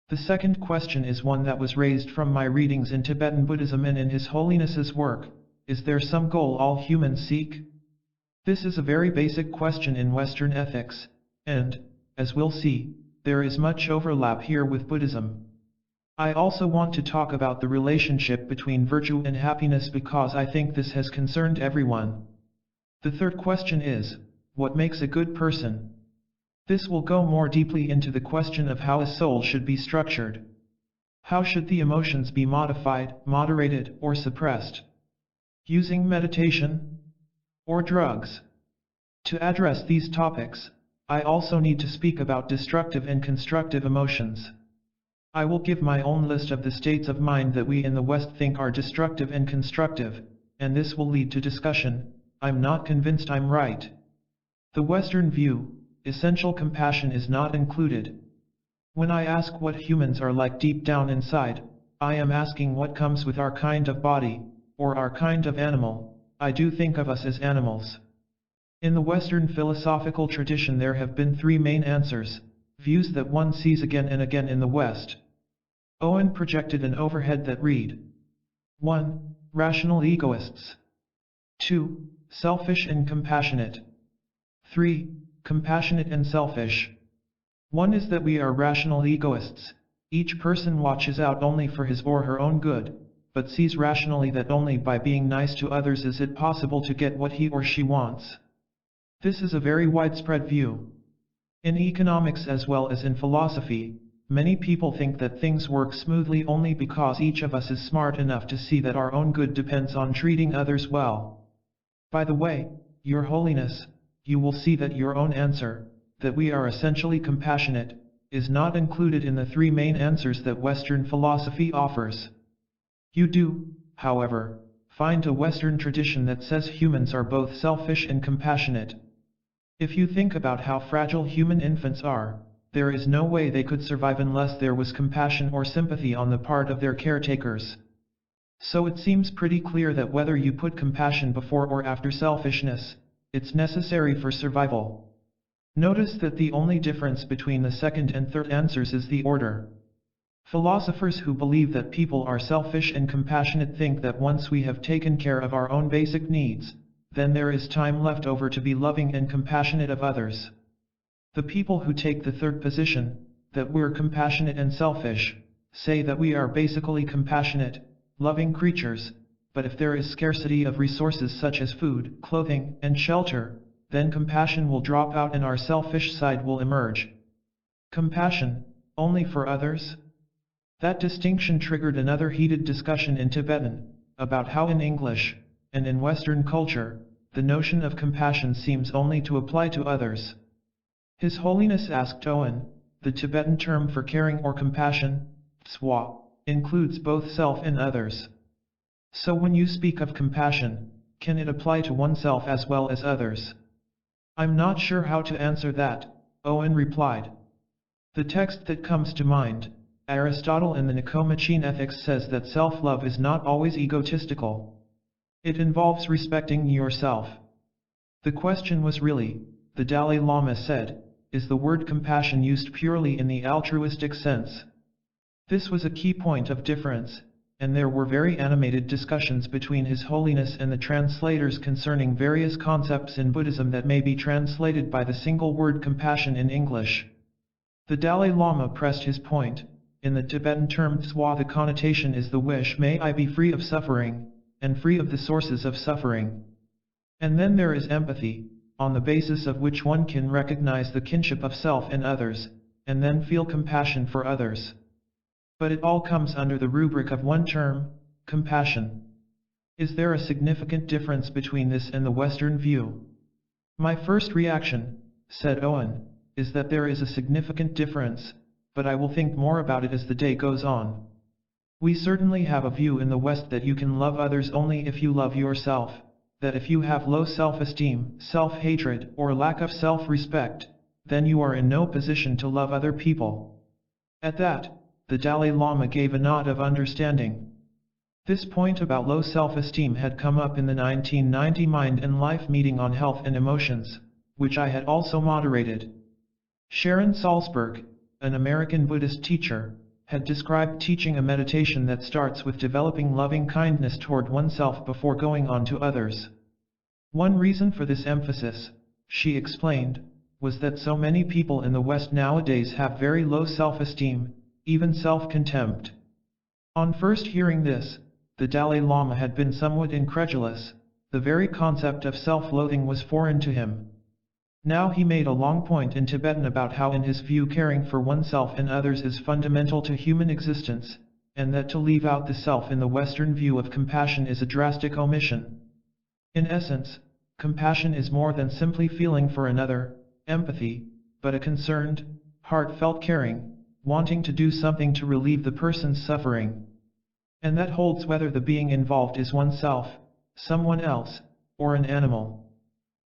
The second question is one that was raised from my readings in Tibetan Buddhism and in His Holiness's work: is there some goal all humans seek? This is a very basic question in Western ethics, and, as we'll see, there is much overlap here with Buddhism. I also want to talk about the relationship between virtue and happiness because I think this has concerned everyone. The third question is, what makes a good person? This will go more deeply into the question of how a soul should be structured. How should the emotions be modified, moderated, or suppressed? Using meditation? Or drugs? To address these topics, I also need to speak about destructive and constructive emotions. I will give my own list of the states of mind that we in the West think are destructive and constructive, and this will lead to discussion. I'm not convinced I'm right. The Western view, essential compassion is not included. When I ask what humans are like deep down inside, I am asking what comes with our kind of body, or our kind of animal. I do think of us as animals. In the Western philosophical tradition there have been 3 main answers: views that one sees again and again in the West. Owen projected an overhead that read: 1. Rational egoists. 2. Selfish and compassionate. 3. Compassionate and selfish. 1 is that we are rational egoists. Each person watches out only for his or her own good, but sees rationally that only by being nice to others is it possible to get what he or she wants. This is a very widespread view. In economics as well as in philosophy, many people think that things work smoothly only because each of us is smart enough to see that our own good depends on treating others well. By the way, Your Holiness, you will see that your own answer, that we are essentially compassionate, is not included in the 3 main answers that Western philosophy offers. You do, however, find a Western tradition that says humans are both selfish and compassionate. If you think about how fragile human infants are, there is no way they could survive unless there was compassion or sympathy on the part of their caretakers. So it seems pretty clear that whether you put compassion before or after selfishness, it's necessary for survival. Notice that the only difference between the second and third answers is the order. Philosophers who believe that people are selfish and compassionate think that once we have taken care of our own basic needs, then there is time left over to be loving and compassionate of others. The people who take the third position, that we're compassionate and selfish, say that we are basically compassionate, loving creatures, but if there is scarcity of resources such as food, clothing, and shelter, then compassion will drop out and our selfish side will emerge. Compassion, only for others? That distinction triggered another heated discussion in Tibetan, about how in English, and in Western culture, the notion of compassion seems only to apply to others. His Holiness asked Owen, the Tibetan term for caring or compassion, swa, includes both self and others. So when you speak of compassion, can it apply to oneself as well as others? I'm not sure how to answer that, Owen replied. The text that comes to mind, Aristotle in the Nicomachean Ethics, says that self-love is not always egotistical. It involves respecting yourself. The question was really, the Dalai Lama said, is the word compassion used purely in the altruistic sense? This was a key point of difference, and there were very animated discussions between His Holiness and the translators concerning various concepts in Buddhism that may be translated by the single word compassion in English. The Dalai Lama pressed his point. In the Tibetan term tswa, the connotation is the wish, may I be free of suffering, and free of the sources of suffering. And then there is empathy, on the basis of which one can recognize the kinship of self and others, and then feel compassion for others. But it all comes under the rubric of one term, compassion. Is there a significant difference between this and the Western view? My first reaction, said Owen, is that there is a significant difference, but I will think more about it as the day goes on. We certainly have a view in the West that you can love others only if you love yourself, that if you have low self-esteem, self-hatred, or lack of self-respect, then you are in no position to love other people. At that, the Dalai Lama gave a nod of understanding. This point about low self-esteem had come up in the 1990 Mind and Life meeting on health and emotions, which I had also moderated. Sharon Salzberg, an American Buddhist teacher, had described teaching a meditation that starts with developing loving kindness toward oneself before going on to others. One reason for this emphasis, she explained, was that so many people in the West nowadays have very low self-esteem, even self-contempt. On first hearing this, the Dalai Lama had been somewhat incredulous. The very concept of self-loathing was foreign to him. Now he made a long point in Tibetan about how in his view caring for oneself and others is fundamental to human existence, and that to leave out the self in the Western view of compassion is a drastic omission. In essence, compassion is more than simply feeling for another, empathy, but a concerned, heartfelt caring, wanting to do something to relieve the person's suffering. And that holds whether the being involved is oneself, someone else, or an animal.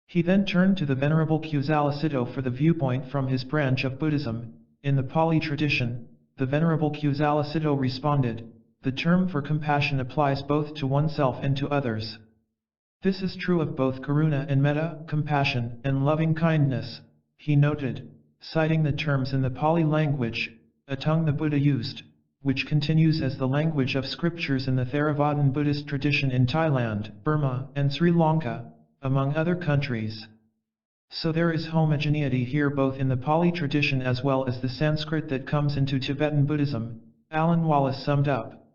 He then turned to the Venerable Kusalasito for the viewpoint from his branch of Buddhism. In the Pali tradition, the Venerable Kusalasito responded, the term for compassion applies both to oneself and to others. This is true of both karuna and metta, compassion and loving kindness, he noted. citing the terms in the Pali language, a tongue the Buddha used, which continues as the language of scriptures in the Theravadan Buddhist tradition in Thailand, Burma, and Sri Lanka, among other countries. So there is homogeneity here both in the Pali tradition as well as the Sanskrit that comes into Tibetan Buddhism, Alan Wallace summed up.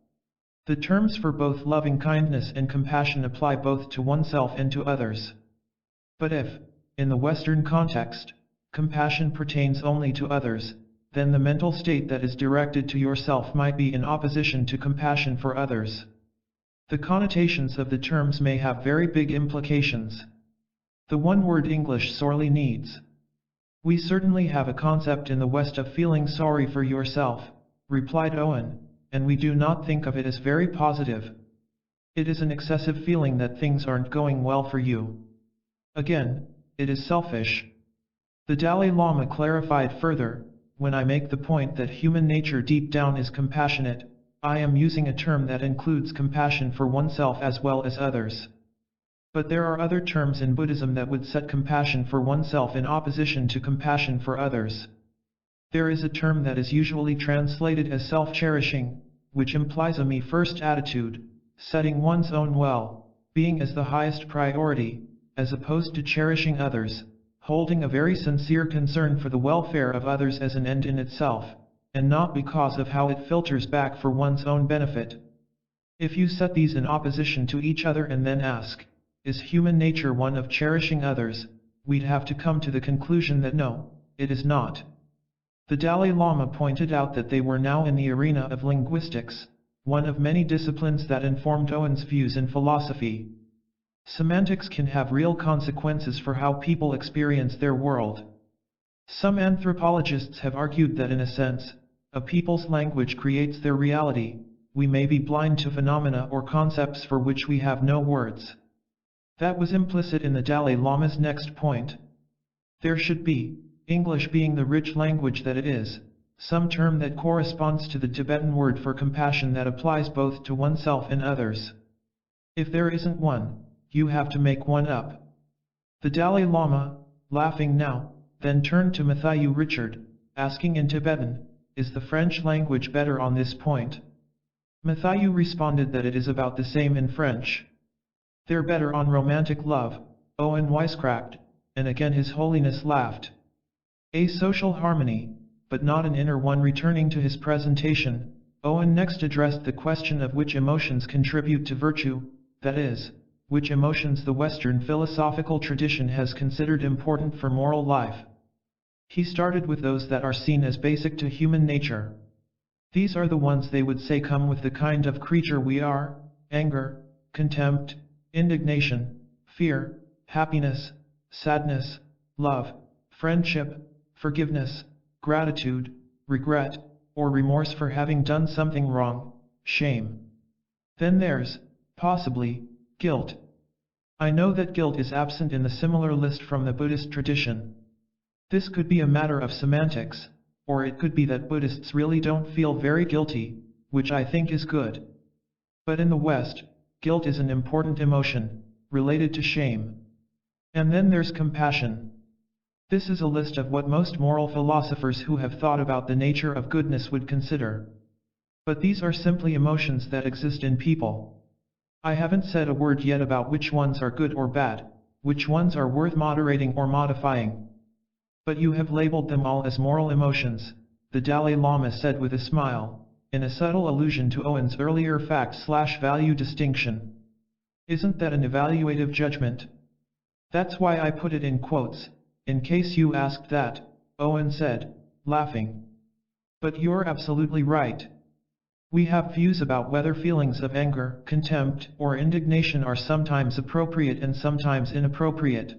The terms for both loving kindness and compassion apply both to oneself and to others. But if, in the Western context, compassion pertains only to others, then the mental state that is directed to yourself might be in opposition to compassion for others. The connotations of the terms may have very big implications. The one word English sorely needs. We certainly have a concept in the West of feeling sorry for yourself, replied Owen, and we do not think of it as very positive. It is an excessive feeling that things aren't going well for you. Again, it is selfish. The Dalai Lama clarified further, when I make the point that human nature deep down is compassionate, I am using a term that includes compassion for oneself as well as others. But there are other terms in Buddhism that would set compassion for oneself in opposition to compassion for others. There is a term that is usually translated as self-cherishing, which implies a me-first attitude, setting one's own well-being as the highest priority, as opposed to cherishing others, holding a very sincere concern for the welfare of others as an end in itself, and not because of how it filters back for one's own benefit. If you set these in opposition to each other and then ask, is human nature one of cherishing others, we'd have to come to the conclusion that no, it is not. The Dalai Lama pointed out that they were now in the arena of linguistics, one of many disciplines that informed Owen's views in philosophy. Semantics can have real consequences for how people experience their world. Some anthropologists have argued that in a sense, a people's language creates their reality. We may be blind to phenomena or concepts for which we have no words. That was implicit in the Dalai Lama's next point. There should be, English being the rich language that it is, some term that corresponds to the Tibetan word for compassion that applies both to oneself and others. If there isn't one, you have to make one up. The Dalai Lama, laughing now, then turned to Matthew Richard, asking in Tibetan, is the French language better on this point? Matthew responded that it is about the same in French. They're better on romantic love, Owen wisecracked, and again His Holiness laughed. A social harmony, but not an inner one. Returning to his presentation, Owen next addressed the question of which emotions contribute to virtue, that is, which emotions the Western philosophical tradition has considered important for moral life. He started with those that are seen as basic to human nature. These are the ones they would say come with the kind of creature we are: anger, contempt, indignation, fear, happiness, sadness, love, friendship, forgiveness, gratitude, regret, or remorse for having done something wrong, shame. Then there's, possibly, guilt. I know that guilt is absent in the similar list from the Buddhist tradition. This could be a matter of semantics, or it could be that Buddhists really don't feel very guilty, which I think is good. But in the West, guilt is an important emotion, related to shame. And then there's compassion. This is a list of what most moral philosophers who have thought about the nature of goodness would consider. But these are simply emotions that exist in people. I haven't said a word yet about which ones are good or bad, which ones are worth moderating or modifying. But you have labeled them all as moral emotions, the Dalai Lama said with a smile, in a subtle allusion to Owen's earlier fact/value distinction. Isn't that an evaluative judgment? That's why I put it in quotes, in case you asked that, Owen said, laughing. But you're absolutely right. We have views about whether feelings of anger, contempt, or indignation are sometimes appropriate and sometimes inappropriate.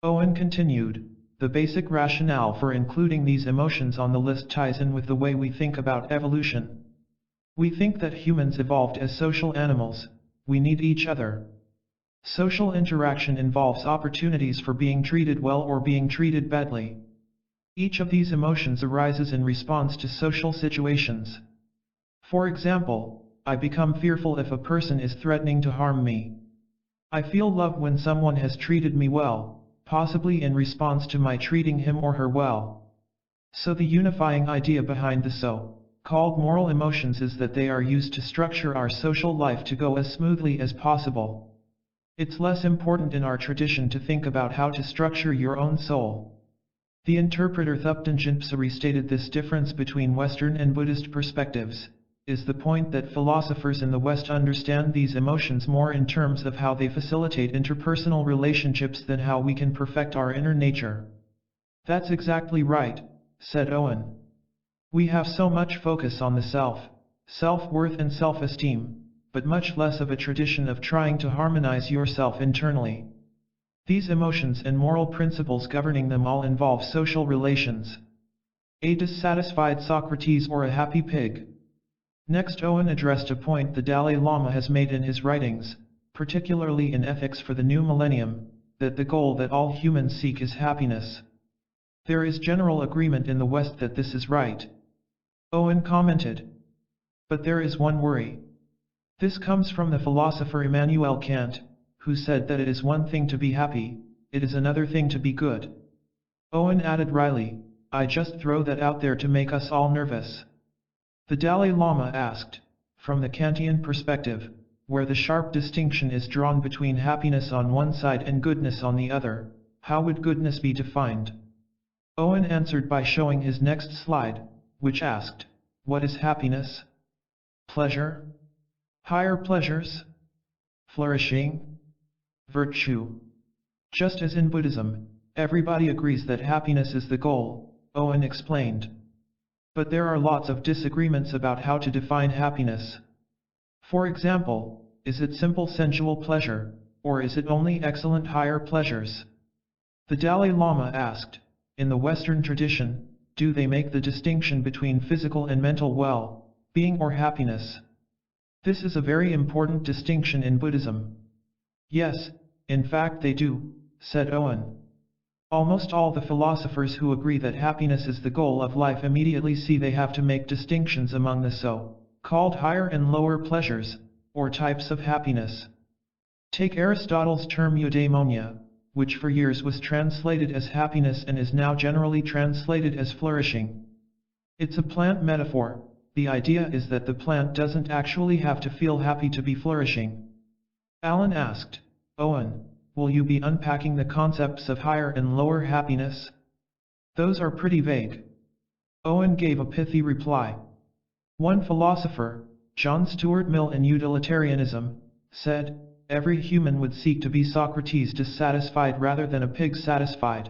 Owen continued, the basic rationale for including these emotions on the list ties in with the way we think about evolution. We think that humans evolved as social animals. We need each other. Social interaction involves opportunities for being treated well or being treated badly. Each of these emotions arises in response to social situations. For example, I become fearful if a person is threatening to harm me. I feel love when someone has treated me well, possibly in response to my treating him or her well. So the unifying idea behind the so-called moral emotions is that they are used to structure our social life to go as smoothly as possible. It's less important in our tradition to think about how to structure your own soul. The interpreter Thupten Jinpa restated this difference between Western and Buddhist perspectives, is the point that philosophers in the West understand these emotions more in terms of how they facilitate interpersonal relationships than how we can perfect our inner nature. That's exactly right, said Owen. We have so much focus on the self, self-worth and self-esteem, but much less of a tradition of trying to harmonize yourself internally. These emotions and moral principles governing them all involve social relations. A dissatisfied Socrates or a happy pig. Next, Owen addressed a point the Dalai Lama has made in his writings, particularly in Ethics for the New Millennium, that the goal that all humans seek is happiness. There is general agreement in the West that this is right. Owen commented. But there is one worry. This comes from the philosopher Immanuel Kant, who said that it is one thing to be happy, it is another thing to be good. Owen added wryly, I just throw that out there to make us all nervous. The Dalai Lama asked, from the Kantian perspective, where the sharp distinction is drawn between happiness on one side and goodness on the other, how would goodness be defined? Owen answered by showing his next slide, which asked, what is happiness? Pleasure? Higher pleasures? Flourishing? Virtue? Just as in Buddhism, everybody agrees that happiness is the goal, Owen explained. But there are lots of disagreements about how to define happiness. For example, is it simple sensual pleasure, or is it only excellent higher pleasures? The Dalai Lama asked, in the Western tradition, do they make the distinction between physical and mental well-being or happiness? This is a very important distinction in Buddhism. Yes, in fact they do, said Owen. Almost all the philosophers who agree that happiness is the goal of life immediately see they have to make distinctions among the so-called higher and lower pleasures, or types of happiness. Take Aristotle's term eudaimonia, which for years was translated as happiness and is now generally translated as flourishing. It's a plant metaphor. The idea is that the plant doesn't actually have to feel happy to be flourishing. Alan asked, Owen, will you be unpacking the concepts of higher and lower happiness? Those are pretty vague. Owen gave a pithy reply. One philosopher, John Stuart Mill in Utilitarianism, said, every human would seek to be Socrates dissatisfied rather than a pig satisfied.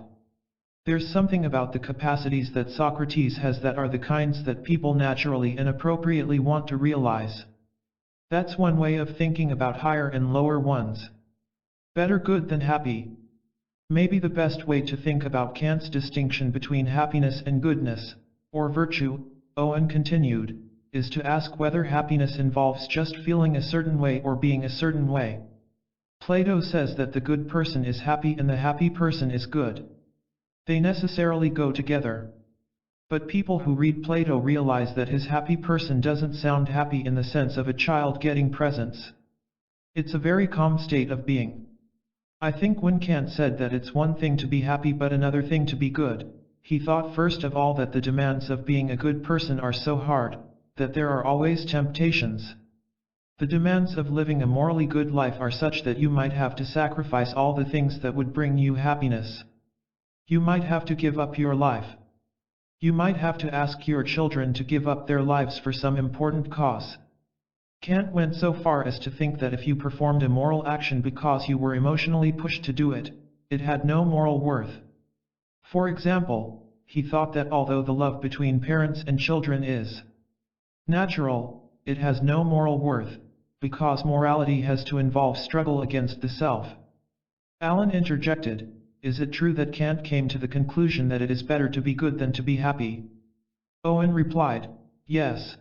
There's something about the capacities that Socrates has that are the kinds that people naturally and appropriately want to realize. That's one way of thinking about higher and lower ones. Better good than happy. Maybe the best way to think about Kant's distinction between happiness and goodness, or virtue, Owen continued, is to ask whether happiness involves just feeling a certain way or being a certain way. Plato says that the good person is happy and the happy person is good. They necessarily go together. But people who read Plato realize that his happy person doesn't sound happy in the sense of a child getting presents. It's a very calm state of being. I think when Kant said that it's one thing to be happy but another thing to be good, he thought first of all that the demands of being a good person are so hard, that there are always temptations. The demands of living a morally good life are such that you might have to sacrifice all the things that would bring you happiness. You might have to give up your life. You might have to ask your children to give up their lives for some important cause. Kant went so far as to think that if you performed a moral action because you were emotionally pushed to do it, it had no moral worth. For example, he thought that although the love between parents and children is natural, it has no moral worth, because morality has to involve struggle against the self. Alan interjected, is it true that Kant came to the conclusion that it is better to be good than to be happy? Owen replied, yes.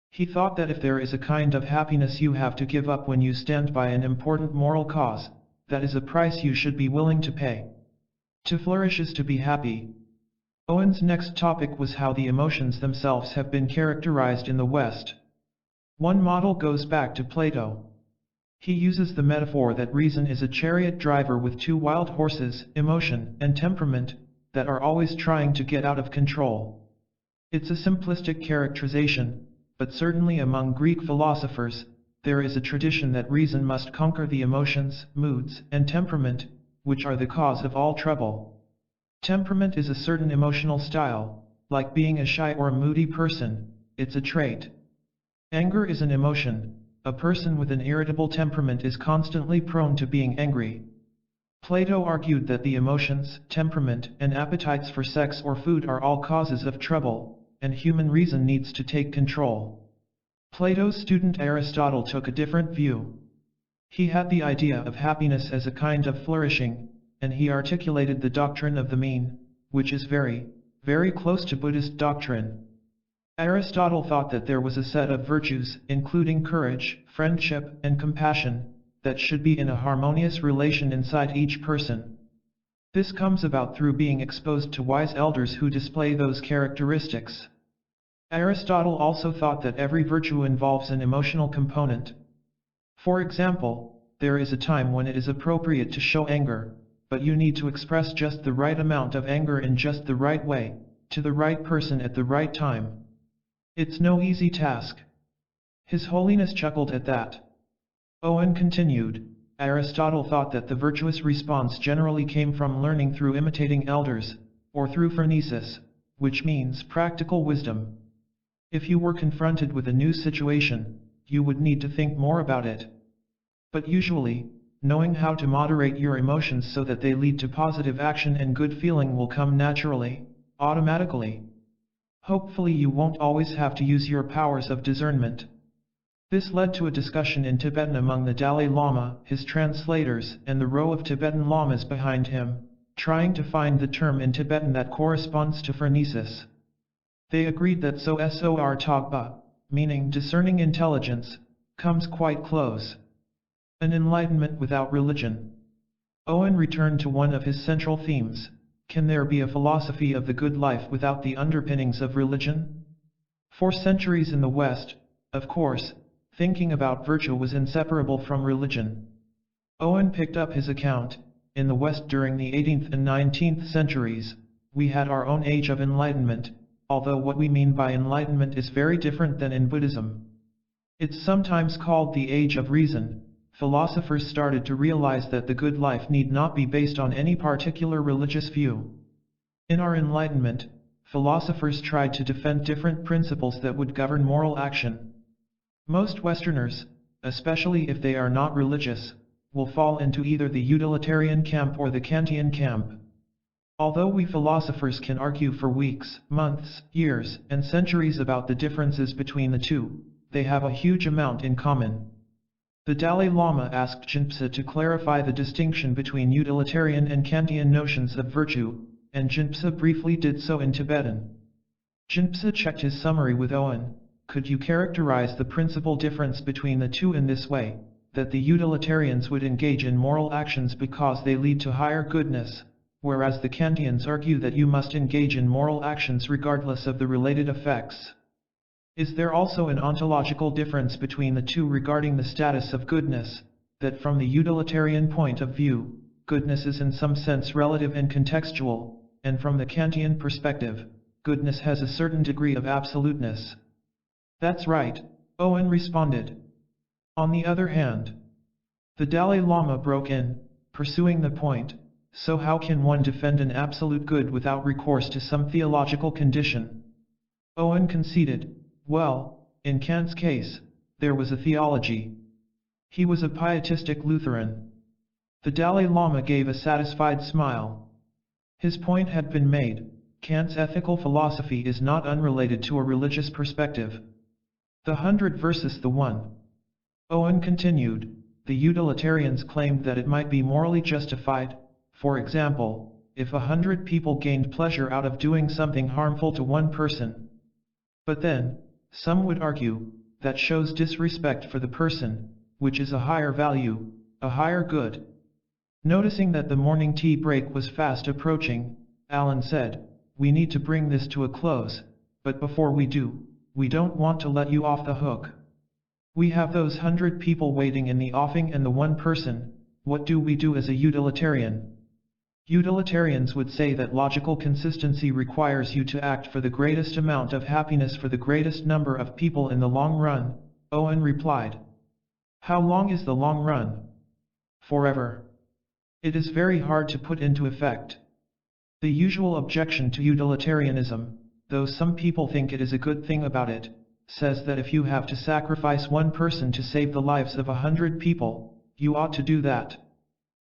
He thought that if there is a kind of happiness you have to give up when you stand by an important moral cause, that is a price you should be willing to pay. To flourish is to be happy. Owen's next topic was how the emotions themselves have been characterized in the West. One model goes back to Plato. He uses the metaphor that reason is a chariot driver with two wild horses, emotion and temperament, that are always trying to get out of control. It's a simplistic characterization, but certainly among Greek philosophers, there is a tradition that reason must conquer the emotions, moods, and temperament, which are the cause of all trouble. Temperament is a certain emotional style, like being a shy or a moody person, it's a trait. Anger is an emotion. A person with an irritable temperament is constantly prone to being angry. Plato argued that the emotions, temperament, and appetites for sex or food are all causes of trouble, and human reason needs to take control. Plato's student Aristotle took a different view. He had the idea of happiness as a kind of flourishing, and he articulated the doctrine of the mean, which is very, very close to Buddhist doctrine. Aristotle thought that there was a set of virtues, including courage, friendship, and compassion, that should be in a harmonious relation inside each person. This comes about through being exposed to wise elders who display those characteristics. Aristotle also thought that every virtue involves an emotional component. For example, there is a time when it is appropriate to show anger, but you need to express just the right amount of anger in just the right way, to the right person at the right time. It's no easy task. His Holiness chuckled at that. Owen continued, Aristotle thought that the virtuous response generally came from learning through imitating elders, or through phronesis, which means practical wisdom. If you were confronted with a new situation, you would need to think more about it. But usually, knowing how to moderate your emotions so that they lead to positive action and good feeling will come naturally, automatically. Hopefully you won't always have to use your powers of discernment. This led to a discussion in Tibetan among the Dalai Lama, his translators, and the row of Tibetan lamas behind him, trying to find the term in Tibetan that corresponds to phronesis. They agreed that sor togpa, meaning discerning intelligence, comes quite close. An enlightenment without religion. Owen returned to one of his central themes. Can there be a philosophy of the good life without the underpinnings of religion? For centuries in the West, of course, thinking about virtue was inseparable from religion. Owen picked up his account. In the West during the 18th and 19th centuries, we had our own age of enlightenment, although what we mean by enlightenment is very different than in Buddhism. It's sometimes called the age of reason. Philosophers started to realize that the good life need not be based on any particular religious view. In our enlightenment, philosophers tried to defend different principles that would govern moral action. Most Westerners, especially if they are not religious, will fall into either the utilitarian camp or the Kantian camp. Although we philosophers can argue for weeks, months, years, and centuries about the differences between the two, they have a huge amount in common. The Dalai Lama asked Jinpa to clarify the distinction between utilitarian and Kantian notions of virtue, and Jinpa briefly did so in Tibetan. Jinpa checked his summary with Owen. Could you characterize the principal difference between the two in this way, that the utilitarians would engage in moral actions because they lead to higher goodness, whereas the Kantians argue that you must engage in moral actions regardless of the related effects? Is there also an ontological difference between the two regarding the status of goodness, that from the utilitarian point of view, goodness is in some sense relative and contextual, and from the Kantian perspective, goodness has a certain degree of absoluteness? That's right, Owen responded. On the other hand, the Dalai Lama broke in, pursuing the point, so how can one defend an absolute good without recourse to some theological condition? Owen conceded. Well, in Kant's case, there was a theology. He was a pietistic Lutheran. The Dalai Lama gave a satisfied smile. His point had been made. Kant's ethical philosophy is not unrelated to a religious perspective. The 100 versus the 1. Owen continued. The utilitarians claimed that it might be morally justified, for example, if 100 people gained pleasure out of doing something harmful to one person. But then, some would argue, that shows disrespect for the person, which is a higher value, a higher good. Noticing that the morning tea break was fast approaching, Alan said, we need to bring this to a close, but before we do, we don't want to let you off the hook. We have those 100 people waiting in the offing and the one person. What do we do as a utilitarian? Utilitarians would say that logical consistency requires you to act for the greatest amount of happiness for the greatest number of people in the long run, Owen replied. How long is the long run? Forever. It is very hard to put into effect. The usual objection to utilitarianism, though some people think it is a good thing about it, says that if you have to sacrifice one person to save the lives of 100 people, you ought to do that.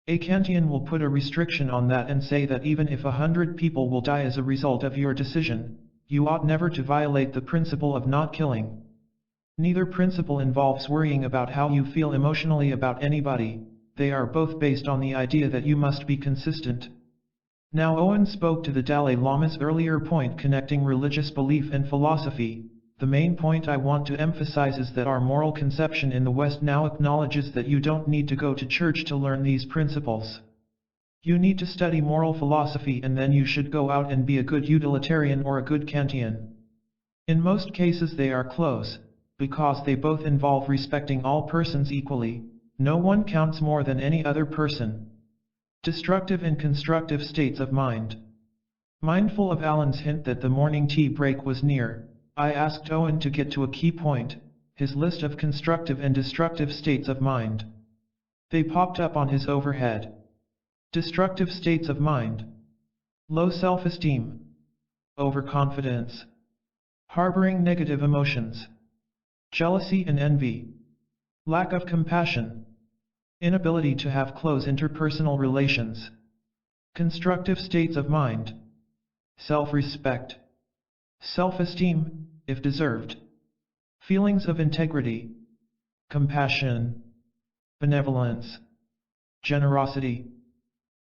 A Kantian will put a restriction on that and say that even if 100 people will die as a result of your decision, you ought never to violate the principle of not killing. Neither principle involves worrying about how you feel emotionally about anybody, they are both based on the idea that you must be consistent. Now Owen spoke to the Dalai Lama's earlier point connecting religious belief and philosophy. The main point I want to emphasize is that our moral conception in the West now acknowledges that you don't need to go to church to learn these principles. You need to study moral philosophy and then you should go out and be a good utilitarian or a good Kantian. In most cases they are close, because they both involve respecting all persons equally. No one counts more than any other person. Destructive and constructive states of mind. Mindful of Alan's hint that the morning tea break was near, I asked Owen to get to a key point, his list of constructive and destructive states of mind. They popped up on his overhead. Destructive states of mind. Low self-esteem. Overconfidence. Harboring negative emotions. Jealousy and envy. Lack of compassion. Inability to have close interpersonal relations. Constructive states of mind. Self-respect. Self-esteem, if deserved. Feelings of integrity. Compassion. Benevolence. Generosity.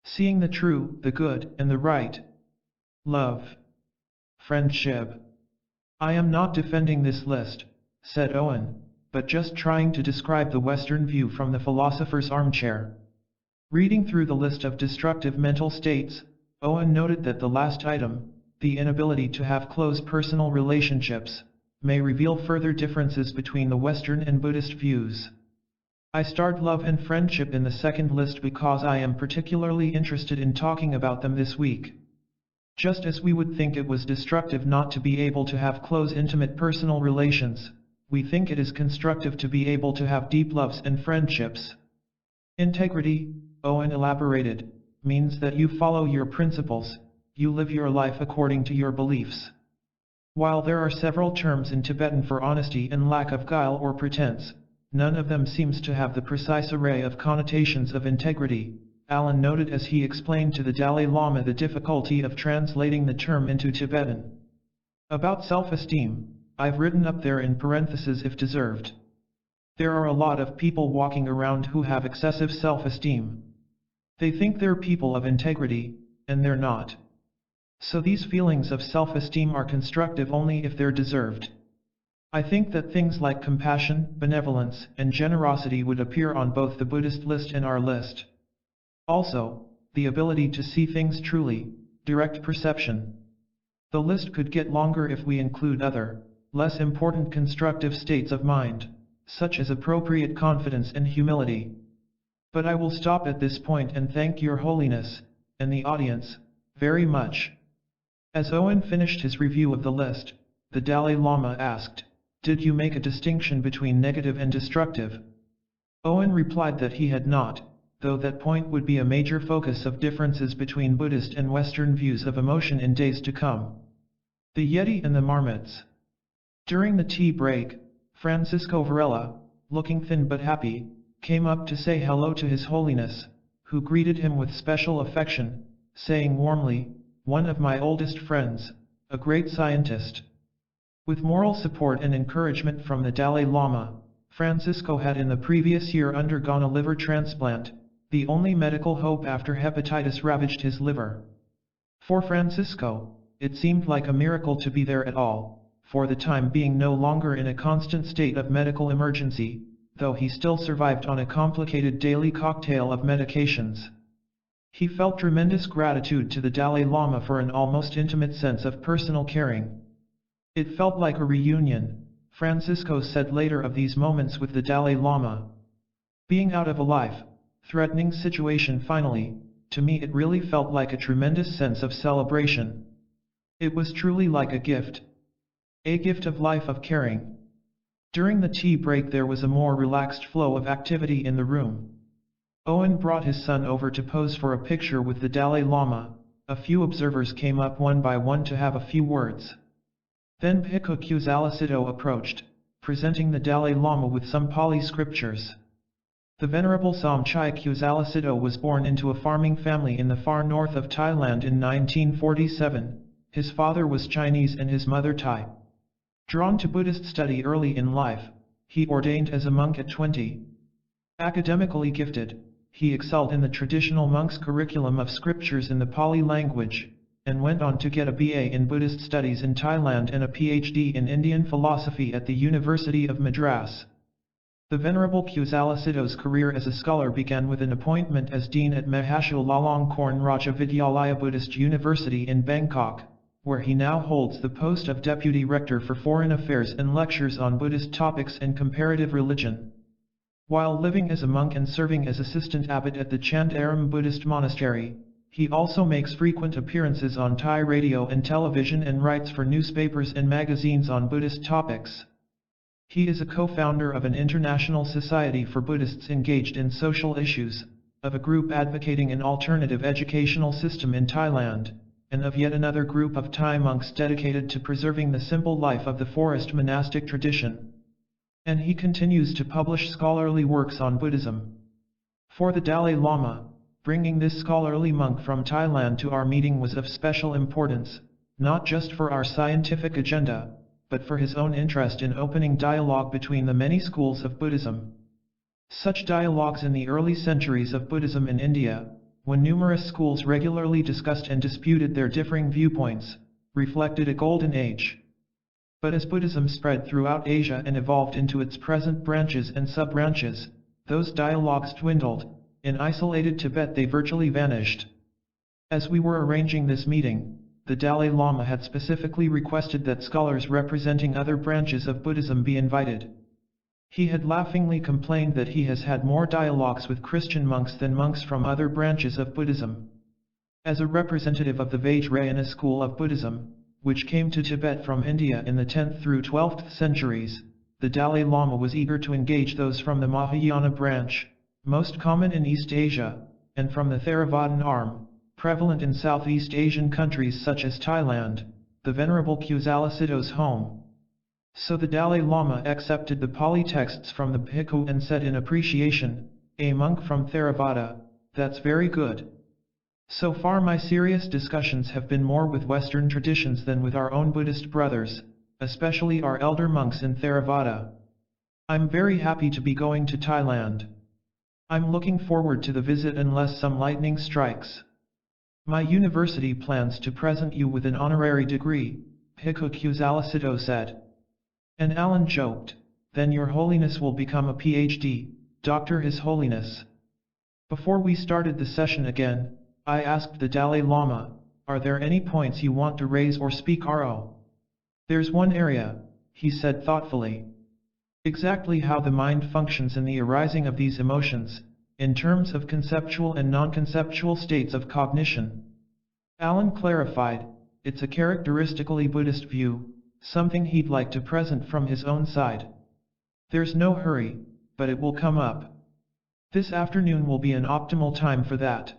Seeing the true, the good, and the right. Love. Friendship. I am not defending this list, said Owen, but just trying to describe the Western view from the philosopher's armchair. Reading through the list of destructive mental states, Owen noted that the last item, the inability to have close personal relationships, may reveal further differences between the Western and Buddhist views. I starred love and friendship in the second list because I am particularly interested in talking about them this week. Just as we would think it was destructive not to be able to have close intimate personal relations, we think it is constructive to be able to have deep loves and friendships. Integrity, Owen elaborated, means that you follow your principles, you live your life according to your beliefs. While there are several terms in Tibetan for honesty and lack of guile or pretense, none of them seems to have the precise array of connotations of integrity, Alan noted as he explained to the Dalai Lama the difficulty of translating the term into Tibetan. About self-esteem, I've written up there in parentheses if deserved. There are a lot of people walking around who have excessive self-esteem. They think they're people of integrity, and they're not. So these feelings of self-esteem are constructive only if they're deserved. I think that things like compassion, benevolence, and generosity would appear on both the Buddhist list and our list. Also, the ability to see things truly, direct perception. The list could get longer if we include other, less important constructive states of mind, such as appropriate confidence and humility. But I will stop at this point and thank Your Holiness, and the audience, very much. As Owen finished his review of the list, the Dalai Lama asked, "Did you make a distinction between negative and destructive?" Owen replied that he had not, though that point would be a major focus of differences between Buddhist and Western views of emotion in days to come. The Yeti and the Marmots. During the tea break, Francisco Varela, looking thin but happy, came up to say hello to His Holiness, who greeted him with special affection, saying warmly, "One of my oldest friends, a great scientist." With moral support and encouragement from the Dalai Lama, Francisco had in the previous year undergone a liver transplant, the only medical hope after hepatitis ravaged his liver. For Francisco, it seemed like a miracle to be there at all, for the time being no longer in a constant state of medical emergency, though he still survived on a complicated daily cocktail of medications. He felt tremendous gratitude to the Dalai Lama for an almost intimate sense of personal caring. It felt like a reunion, Francisco said later of these moments with the Dalai Lama. Being out of a life-threatening situation finally, to me it really felt like a tremendous sense of celebration. It was truly like a gift. A gift of life, of caring. During the tea break there was a more relaxed flow of activity in the room. Owen brought his son over to pose for a picture with the Dalai Lama. A few observers came up one by one to have a few words. Then Bhikkhu Kusalasiddho approached, presenting the Dalai Lama with some Pali scriptures. The Venerable Somchai Kusalasiddho was born into a farming family in the far north of Thailand in 1947. His father was Chinese and his mother Thai. Drawn to Buddhist study early in life, he ordained as a monk at 20. Academically gifted, he excelled in the traditional monk's curriculum of scriptures in the Pali language, and went on to get a BA in Buddhist studies in Thailand and a PhD in Indian philosophy at the University of Madras. The Venerable Kusalasiddho's career as a scholar began with an appointment as dean at Mahachulalongkorn Raja Vidyalaya Buddhist University in Bangkok, where he now holds the post of Deputy Rector for Foreign Affairs and lectures on Buddhist topics and comparative religion. While living as a monk and serving as assistant abbot at the Chandaram Buddhist Monastery, he also makes frequent appearances on Thai radio and television and writes for newspapers and magazines on Buddhist topics. He is a co-founder of an international society for Buddhists engaged in social issues, of a group advocating an alternative educational system in Thailand, and of yet another group of Thai monks dedicated to preserving the simple life of the forest monastic tradition. And he continues to publish scholarly works on Buddhism. For the Dalai Lama, bringing this scholarly monk from Thailand to our meeting was of special importance, not just for our scientific agenda, but for his own interest in opening dialogue between the many schools of Buddhism. Such dialogues in the early centuries of Buddhism in India, when numerous schools regularly discussed and disputed their differing viewpoints, reflected a golden age. But as Buddhism spread throughout Asia and evolved into its present branches and sub-branches, those dialogues dwindled. In isolated Tibet they virtually vanished. As we were arranging this meeting, the Dalai Lama had specifically requested that scholars representing other branches of Buddhism be invited. He had laughingly complained that he has had more dialogues with Christian monks than monks from other branches of Buddhism. As a representative of the Vajrayana school of Buddhism, which came to Tibet from India in the 10th through 12th centuries, the Dalai Lama was eager to engage those from the Mahayana branch, most common in East Asia, and from the Theravadan arm, prevalent in Southeast Asian countries such as Thailand, the Venerable Kusalasiddho's home. So the Dalai Lama accepted the Pali texts from the Bhikkhu and said in appreciation, "A monk from Theravada, that's very good. So far my serious discussions have been more with Western traditions than with our own Buddhist brothers, especially our elder monks in Theravada. I'm very happy to be going to Thailand. I'm looking forward to the visit unless some lightning strikes. My university plans to present you with an honorary degree," Bhikkhu Kusalasiddho said. And Alan joked, "Then your holiness will become a PhD, Dr. His Holiness." Before we started the session again, I asked the Dalai Lama, "Are there any points you want to raise or speak Ro?" "There's one area," he said thoughtfully. "Exactly how the mind functions in the arising of these emotions, in terms of conceptual and non-conceptual states of cognition." Alan clarified, "It's a characteristically Buddhist view, something he'd like to present from his own side. There's no hurry, but it will come up. This afternoon will be an optimal time for that."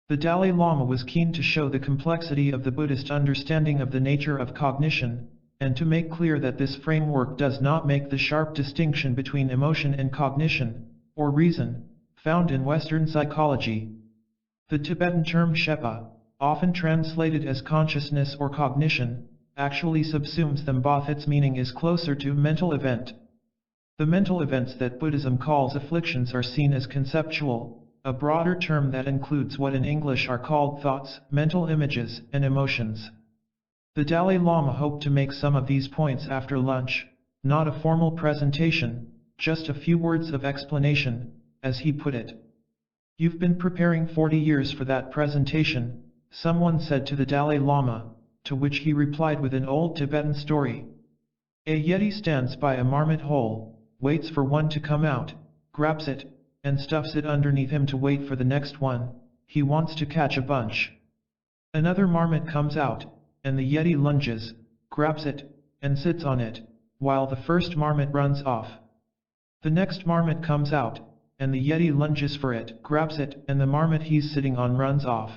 The Dalai Lama was keen to show the complexity of the Buddhist understanding of the nature of cognition, and to make clear that this framework does not make the sharp distinction between emotion and cognition, or reason, found in Western psychology. The Tibetan term shepa, often translated as consciousness or cognition, actually subsumes them both. Its meaning is closer to mental event. The mental events that Buddhism calls afflictions are seen as conceptual, a broader term that includes what in English are called thoughts, mental images, and emotions. The Dalai Lama hoped to make some of these points after lunch, not a formal presentation, just a few words of explanation, as he put it. "You've been preparing 40 years for that presentation," someone said to the Dalai Lama, to which he replied with an old Tibetan story. "A yeti stands by a marmot hole, waits for one to come out, grabs it, and stuffs it underneath him to wait for the next one. he wants to catch a bunch. Another marmot comes out, and the Yeti lunges, grabs it, and sits on it, while the first marmot runs off. The next marmot comes out, and the Yeti lunges for it, grabs it, and the marmot he's sitting on runs off.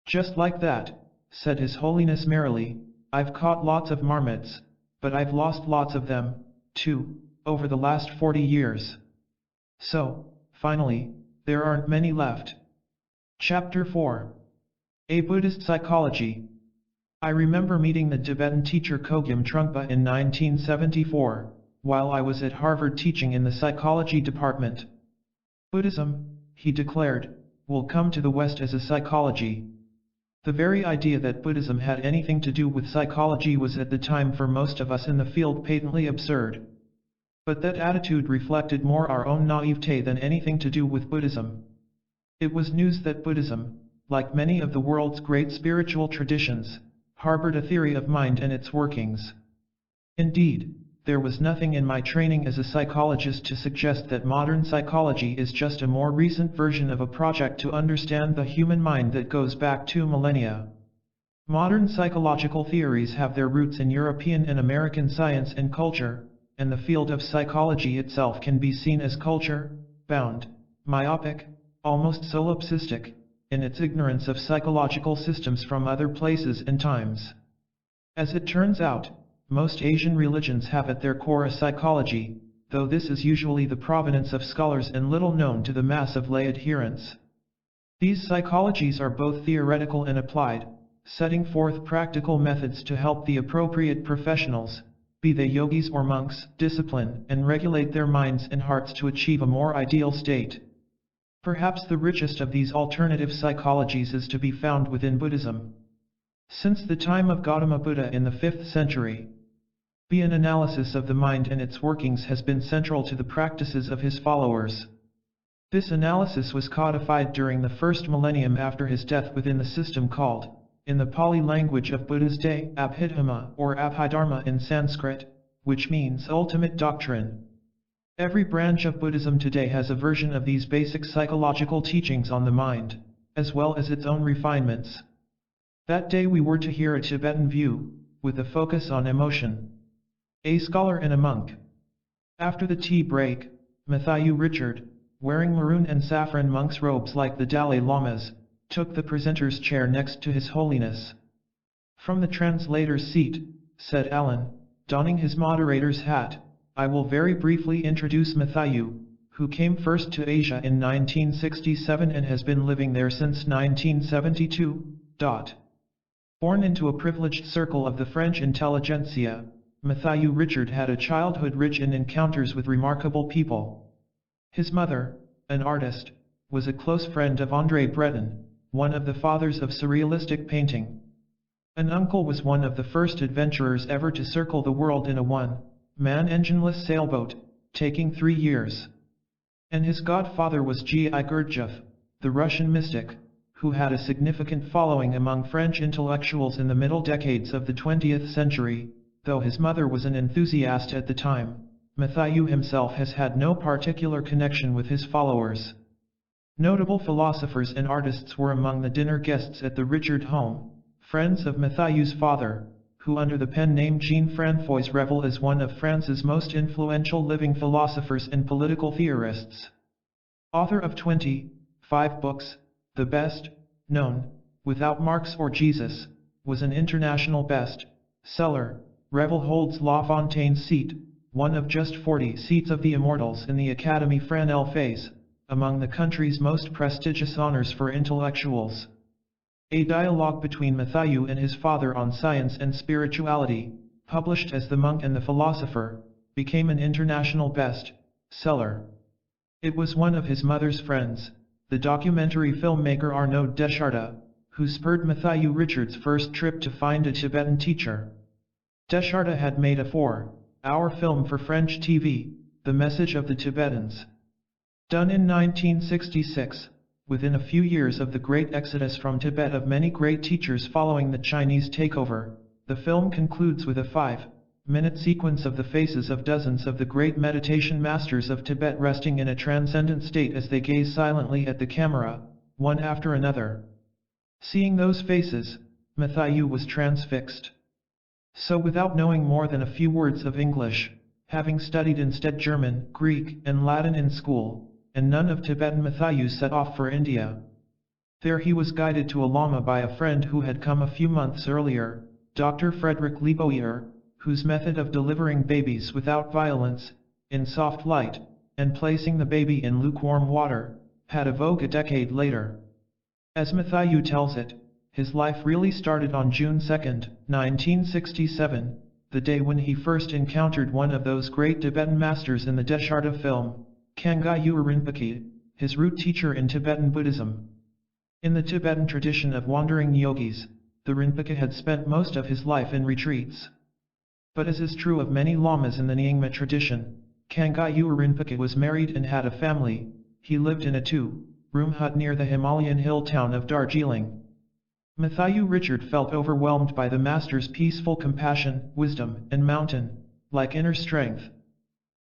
Just like that, said His Holiness merrily, I've caught lots of marmots, but I've lost lots of them, too, over the last 40 years. So, finally, there aren't many left. Chapter 4. A Buddhist Psychology. I remember meeting the Tibetan teacher Chogyam Trungpa in 1974, while I was at Harvard teaching in the psychology department. Buddhism, he declared, will come to the West as a psychology. The very idea that Buddhism had anything to do with psychology was at the time for most of us in the field patently absurd. But that attitude reflected more our own naivete than anything to do with Buddhism. It was news that Buddhism, like many of the world's great spiritual traditions, harbored a theory of mind and its workings. Indeed, there was nothing in my training as a psychologist to suggest that modern psychology is just a more recent version of a project to understand the human mind that goes back 2 millennia. Modern psychological theories have their roots in European and American science and culture, and the field of psychology itself can be seen as culture-bound, myopic, almost solipsistic, in its ignorance of psychological systems from other places and times. As it turns out, most Asian religions have at their core a psychology, though this is usually the provenance of scholars and little known to the mass of lay adherents. These psychologies are both theoretical and applied, setting forth practical methods to help the appropriate professionals, be they yogis or monks, discipline and regulate their minds and hearts to achieve a more ideal state. Perhaps the richest of these alternative psychologies is to be found within Buddhism. Since the time of Gautama Buddha in the 5th century, an analysis of the mind and its workings has been central to the practices of his followers. This analysis was codified during the first millennium after his death within the system called, in the Pali language of Buddha's day, Abhidharma or Abhidharma in Sanskrit, which means ultimate doctrine. Every branch of Buddhism today has a version of these basic psychological teachings on the mind, as well as its own refinements. That day we were to hear a Tibetan view, with a focus on emotion. A scholar and a monk. After the tea break, Matthew Richard, wearing maroon and saffron monk's robes like the Dalai Lama's, took the presenter's chair next to His Holiness. From the translator's seat, said Alan, donning his moderator's hat, I will very briefly introduce Matthew, who came first to Asia in 1967 and has been living there since 1972. Born into a privileged circle of the French intelligentsia, Matthew Richard had a childhood rich in encounters with remarkable people. His mother, an artist, was a close friend of André Breton, one of the fathers of surrealistic painting. An uncle was one of the first adventurers ever to circle the world in a one-man engineless sailboat, taking 3 years. And his godfather was G.I. Gurdjieff, the Russian mystic, who had a significant following among French intellectuals in the middle decades of the 20th century. Though his mother was an enthusiast at the time, Matthew himself has had no particular connection with his followers. Notable philosophers and artists were among the dinner guests at the Richard home, friends of Matthew's father, who under the pen name Jean-François revel as one of France's most influential living philosophers and political theorists. Author of 25 books, the best known, Without Marx or Jesus, was an international best-seller. Revel holds La Fontaine's seat, one of just 40 seats of the immortals in the Académie Française, among the country's most prestigious honors for intellectuals. A dialogue between Matthew and his father on science and spirituality, published as The Monk and the Philosopher, became an international best-seller. It was one of his mother's friends, the documentary filmmaker Arnaud Deschardes, who spurred Matthew Richard's first trip to find a Tibetan teacher. Deschardes had made a 4-hour film for French TV, The Message of the Tibetans. Done in 1966, within a few years of the great exodus from Tibet of many great teachers following the Chinese takeover, the film concludes with a 5-minute sequence of the faces of dozens of the great meditation masters of Tibet resting in a transcendent state as they gaze silently at the camera, one after another. Seeing those faces, Matthew was transfixed. So without knowing more than a few words of English, having studied instead German, Greek, and Latin in school, and none of Tibetan, Matthew set off for India. There he was guided to a Lama by a friend who had come a few months earlier, Dr. Frederick Leboyer, whose method of delivering babies without violence, in soft light, and placing the baby in lukewarm water, had a vogue a decade later. As Matthew tells it, his life really started on June 2, 1967, the day when he first encountered one of those great Tibetan masters in the Desharda film, Kanghayu Rinpoche, his root teacher in Tibetan Buddhism. In the Tibetan tradition of wandering yogis, the Rinpoche had spent most of his life in retreats. But as is true of many lamas in the Nyingma tradition, Kanghayu Rinpoche was married and had a family. He lived in a two-room hut near the Himalayan hill town of Darjeeling. Matthew Richard felt overwhelmed by the master's peaceful compassion, wisdom, and mountain-like inner strength.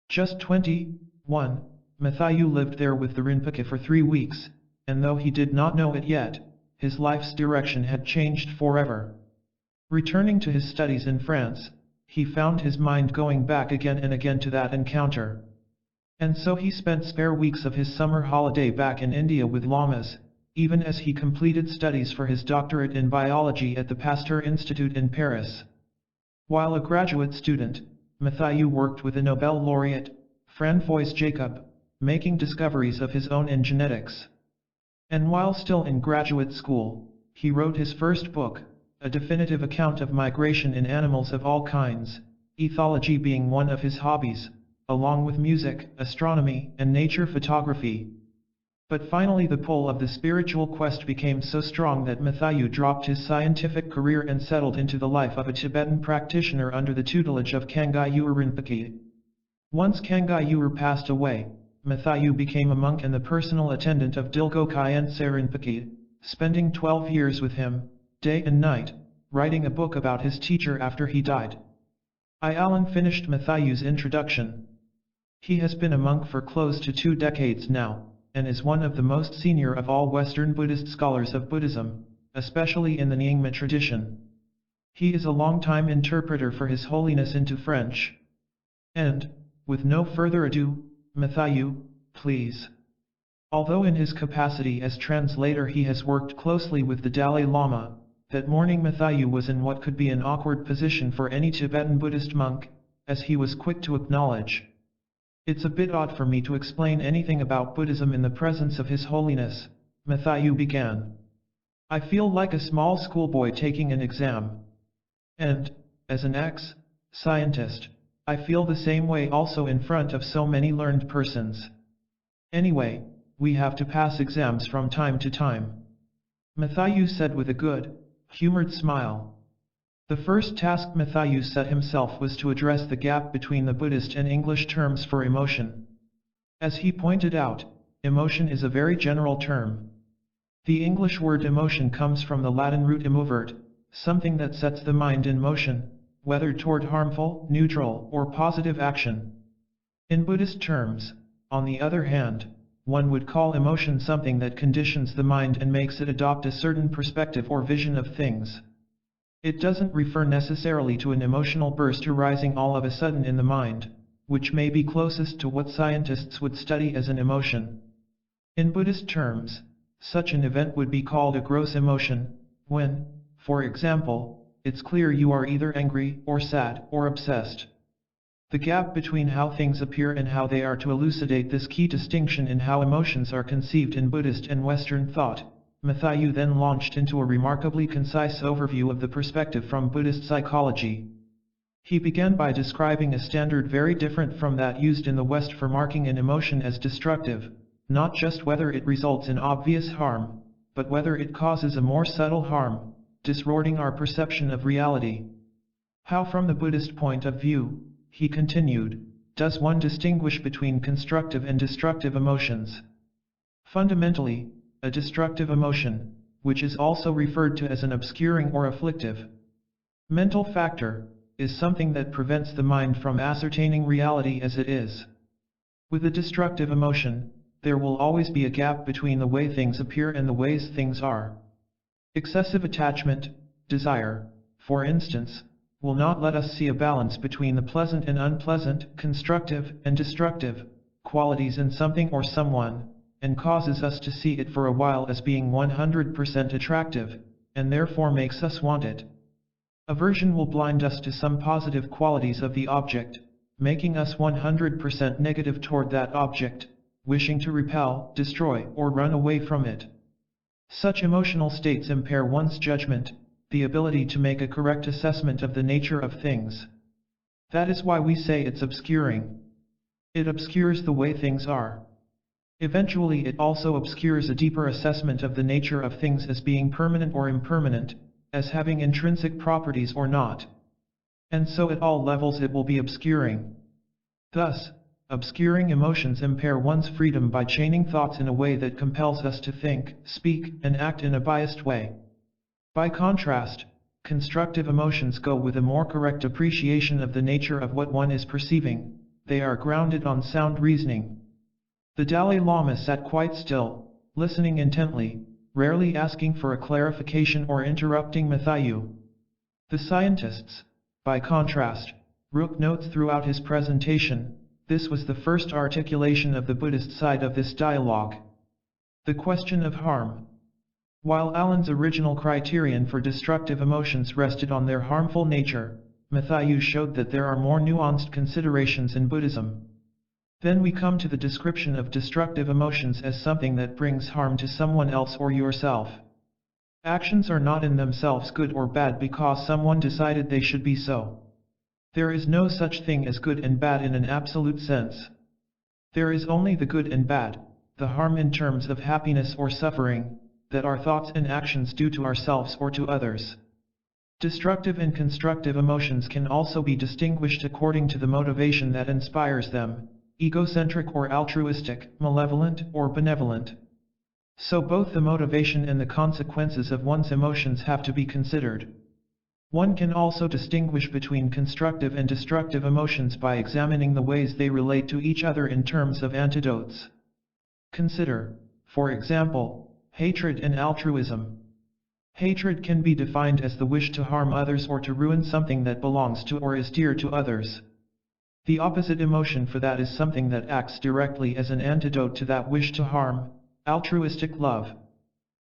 Just 21, Matthew lived there with the Rinpoche for 3 weeks, and though he did not know it yet, his life's direction had changed forever. Returning to his studies in France, he found his mind going back again and again to that encounter. And so he spent spare weeks of his summer holiday back in India with lamas, even as he completed studies for his doctorate in biology at the Pasteur Institute in Paris. While a graduate student, Matthew worked with the Nobel laureate, Francois Jacob, making discoveries of his own in genetics. And while still in graduate school, he wrote his first book, a definitive account of migration in animals of all kinds, ethology being one of his hobbies, along with music, astronomy, and nature photography. But finally the pull of the spiritual quest became so strong that Matthew dropped his scientific career and settled into the life of a Tibetan practitioner under the tutelage of Kanghayu Rinpoche. Once Kanghayu passed away, Matthew became a monk and the personal attendant of Dilgo Khyentse Rinpoche, spending 12 years with him, day and night, writing a book about his teacher after he died. Alan finished Matthew's introduction. He has been a monk for close to 2 decades now, and is one of the most senior of all Western Buddhist scholars of Buddhism, especially in the Nyingma tradition. He is a long-time interpreter for His Holiness into French. And, with no further ado, Matthew, please. Although in his capacity as translator he has worked closely with the Dalai Lama, that morning Matthew was in what could be an awkward position for any Tibetan Buddhist monk, as he was quick to acknowledge. It's a bit odd for me to explain anything about Buddhism in the presence of His Holiness, Matthew began. I feel like a small schoolboy taking an exam. And, as an ex-scientist, I feel the same way also in front of so many learned persons. Anyway, we have to pass exams from time to time. Matthew said with a good, humored smile. The first task Matthew set himself was to address the gap between the Buddhist and English terms for emotion. As he pointed out, emotion is a very general term. The English word emotion comes from the Latin root emovere, something that sets the mind in motion, whether toward harmful, neutral, or positive action. In Buddhist terms, on the other hand, one would call emotion something that conditions the mind and makes it adopt a certain perspective or vision of things. It doesn't refer necessarily to an emotional burst arising all of a sudden in the mind, which may be closest to what scientists would study as an emotion. In Buddhist terms, such an event would be called a gross emotion, when, for example, it's clear you are either angry, or sad, or obsessed. The gap between how things appear and how they are to elucidate this key distinction in how emotions are conceived in Buddhist and Western thought. Matthew then launched into a remarkably concise overview of the perspective from Buddhist psychology. He began by describing a standard very different from that used in the West for marking an emotion as destructive, not just whether it results in obvious harm, but whether it causes a more subtle harm, distorting our perception of reality. How from the Buddhist point of view, he continued, does one distinguish between constructive and destructive emotions? Fundamentally, a destructive emotion, which is also referred to as an obscuring or afflictive mental factor, is something that prevents the mind from ascertaining reality as it is. With a destructive emotion, there will always be a gap between the way things appear and the ways things are. Excessive attachment, desire, for instance, will not let us see a balance between the pleasant and unpleasant, constructive and destructive qualities in something or someone, and causes us to see it for a while as being 100% attractive, and therefore makes us want it. Aversion will blind us to some positive qualities of the object, making us 100% negative toward that object, wishing to repel, destroy, or run away from it. Such emotional states impair one's judgment, the ability to make a correct assessment of the nature of things. That is why we say it's obscuring. It obscures the way things are. Eventually it also obscures a deeper assessment of the nature of things as being permanent or impermanent, as having intrinsic properties or not. And so at all levels it will be obscuring. Thus, obscuring emotions impair one's freedom by chaining thoughts in a way that compels us to think, speak, and act in a biased way. By contrast, constructive emotions go with a more correct appreciation of the nature of what one is perceiving. They are grounded on sound reasoning. The Dalai Lama sat quite still, listening intently, rarely asking for a clarification or interrupting Mathayu. The scientists, by contrast, Rook notes throughout his presentation, this was the first articulation of the Buddhist side of this dialogue. The question of harm. While Alan's original criterion for destructive emotions rested on their harmful nature, Mathayu showed that there are more nuanced considerations in Buddhism. Then we come to the description of destructive emotions as something that brings harm to someone else or yourself. Actions are not in themselves good or bad because someone decided they should be so. There is no such thing as good and bad in an absolute sense. There is only the good and bad, the harm in terms of happiness or suffering, that our thoughts and actions do to ourselves or to others. Destructive and constructive emotions can also be distinguished according to the motivation that inspires them, egocentric or altruistic, malevolent or benevolent. So both the motivation and the consequences of one's emotions have to be considered. One can also distinguish between constructive and destructive emotions by examining the ways they relate to each other in terms of antidotes. Consider, for example, hatred and altruism. Hatred can be defined as the wish to harm others or to ruin something that belongs to or is dear to others. The opposite emotion for that is something that acts directly as an antidote to that wish to harm, altruistic love.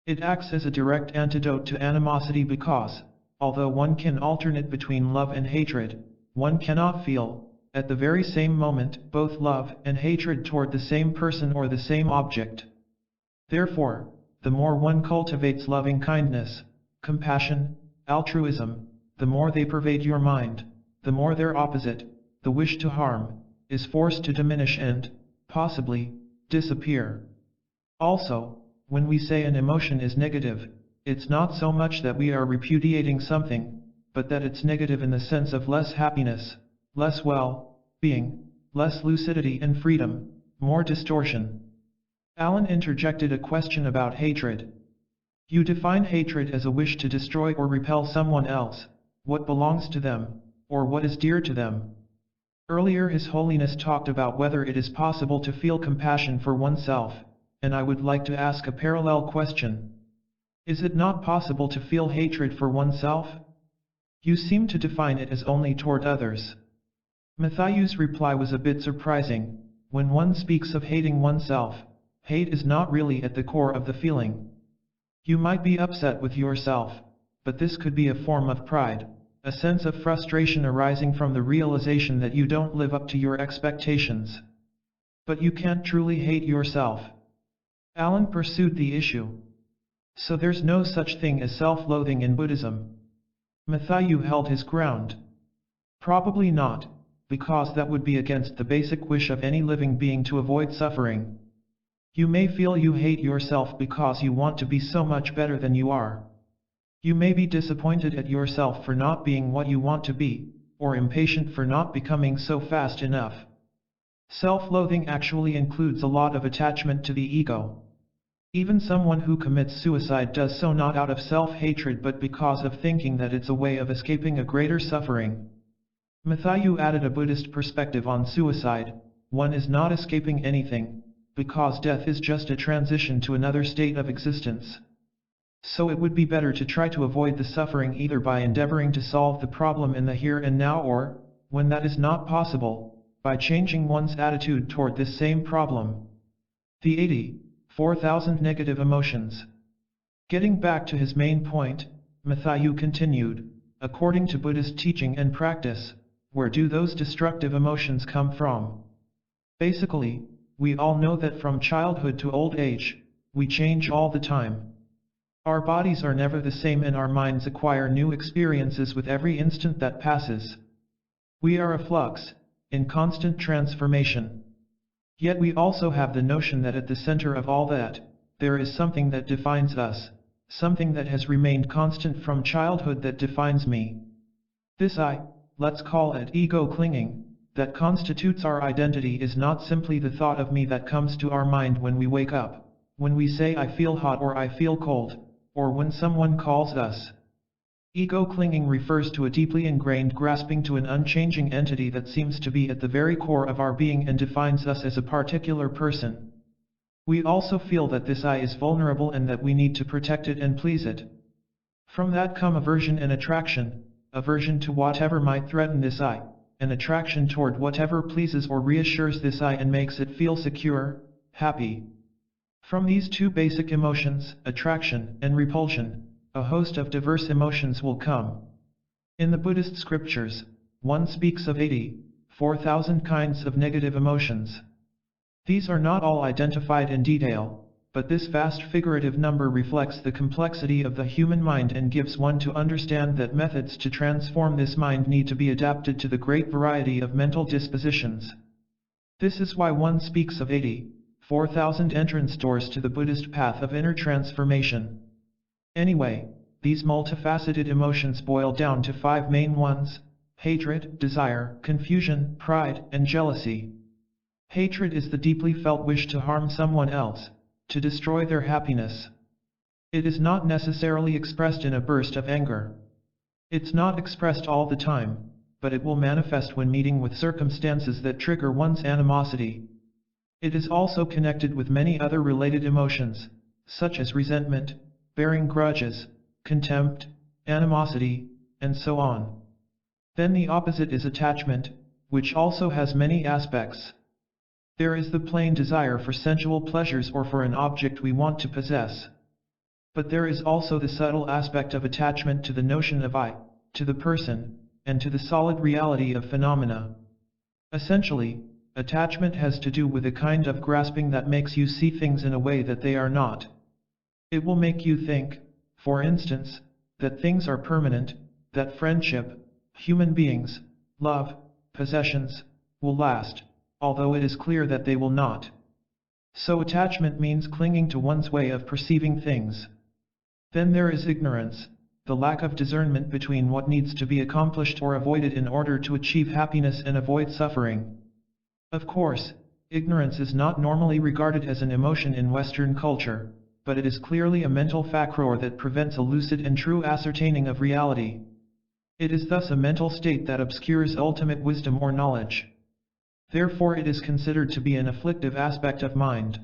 It acts as a direct antidote to animosity because, although one can alternate between love and hatred, one cannot feel, at the very same moment, both love and hatred toward the same person or the same object. Therefore, the more one cultivates loving kindness, compassion, altruism, the more they pervade your mind, the more their opposite, the wish to harm, is forced to diminish and, possibly, disappear. Also, when we say an emotion is negative, it's not so much that we are repudiating something, but that it's negative in the sense of less happiness, less well-being, less lucidity and freedom, more distortion. Alan interjected a question about hatred. You define hatred as a wish to destroy or repel someone else, what belongs to them, or what is dear to them. Earlier His Holiness talked about whether it is possible to feel compassion for oneself, and I would like to ask a parallel question. Is it not possible to feel hatred for oneself? You seem to define it as only toward others. Mathayu's reply was a bit surprising. When one speaks of hating oneself, hate is not really at the core of the feeling. You might be upset with yourself, but this could be a form of pride, a sense of frustration arising from the realization that you don't live up to your expectations. But you can't truly hate yourself. Alan pursued the issue. So there's no such thing as self-loathing in Buddhism. Mathayu held his ground. Probably not, because that would be against the basic wish of any living being to avoid suffering. You may feel you hate yourself because you want to be so much better than you are. You may be disappointed at yourself for not being what you want to be, or impatient for not becoming so fast enough. Self-loathing actually includes a lot of attachment to the ego. Even someone who commits suicide does so not out of self-hatred but because of thinking that it's a way of escaping a greater suffering. Mathayu added a Buddhist perspective on suicide. One is not escaping anything. because death is just a transition to another state of existence. So it would be better to try to avoid the suffering either by endeavoring to solve the problem in the here and now or, when that is not possible, by changing one's attitude toward this same problem. The 84,000 negative emotions. Getting back to his main point, Matthew continued, according to Buddhist teaching and practice, where do those destructive emotions come from? Basically, we all know that from childhood to old age, we change all the time. Our bodies are never the same and our minds acquire new experiences with every instant that passes. We are a flux, in constant transformation. Yet we also have the notion that at the center of all that, there is something that defines us, something that has remained constant from childhood that defines me. This I, let's call it ego clinging, that constitutes our identity is not simply the thought of me that comes to our mind when we wake up, when we say I feel hot or I feel cold, or when someone calls us. Ego clinging refers to a deeply ingrained grasping to an unchanging entity that seems to be at the very core of our being and defines us as a particular person. We also feel that this I is vulnerable and that we need to protect it and please it. From that come aversion and attraction, aversion to whatever might threaten this I, and attraction toward whatever pleases or reassures this I and makes it feel secure, happy. From these two basic emotions, attraction and repulsion, a host of diverse emotions will come. In the Buddhist scriptures, one speaks of 84,000 kinds of negative emotions. These are not all identified in detail, but this vast figurative number reflects the complexity of the human mind and gives one to understand that methods to transform this mind need to be adapted to the great variety of mental dispositions. This is why one speaks of 84,000 entrance doors to the Buddhist path of inner transformation. Anyway, these multifaceted emotions boil down to 5 main ones: hatred, desire, confusion, pride, and jealousy. Hatred is the deeply felt wish to harm someone else, to destroy their happiness. It is not necessarily expressed in a burst of anger. It's not expressed all the time, but it will manifest when meeting with circumstances that trigger one's animosity. It is also connected with many other related emotions, such as resentment, bearing grudges, contempt, animosity, and so on. Then the opposite is attachment, which also has many aspects. There is the plain desire for sensual pleasures or for an object we want to possess. But there is also the subtle aspect of attachment to the notion of I, to the person, and to the solid reality of phenomena. Essentially, attachment has to do with a kind of grasping that makes you see things in a way that they are not. It will make you think, for instance, that things are permanent, that friendship, human beings, love, possessions, will last, although it is clear that they will not. So attachment means clinging to one's way of perceiving things. Then there is ignorance, the lack of discernment between what needs to be accomplished or avoided in order to achieve happiness and avoid suffering. Of course, ignorance is not normally regarded as an emotion in Western culture, but it is clearly a mental factor that prevents a lucid and true ascertaining of reality. It is thus a mental state that obscures ultimate wisdom or knowledge. Therefore it is considered to be an afflictive aspect of mind.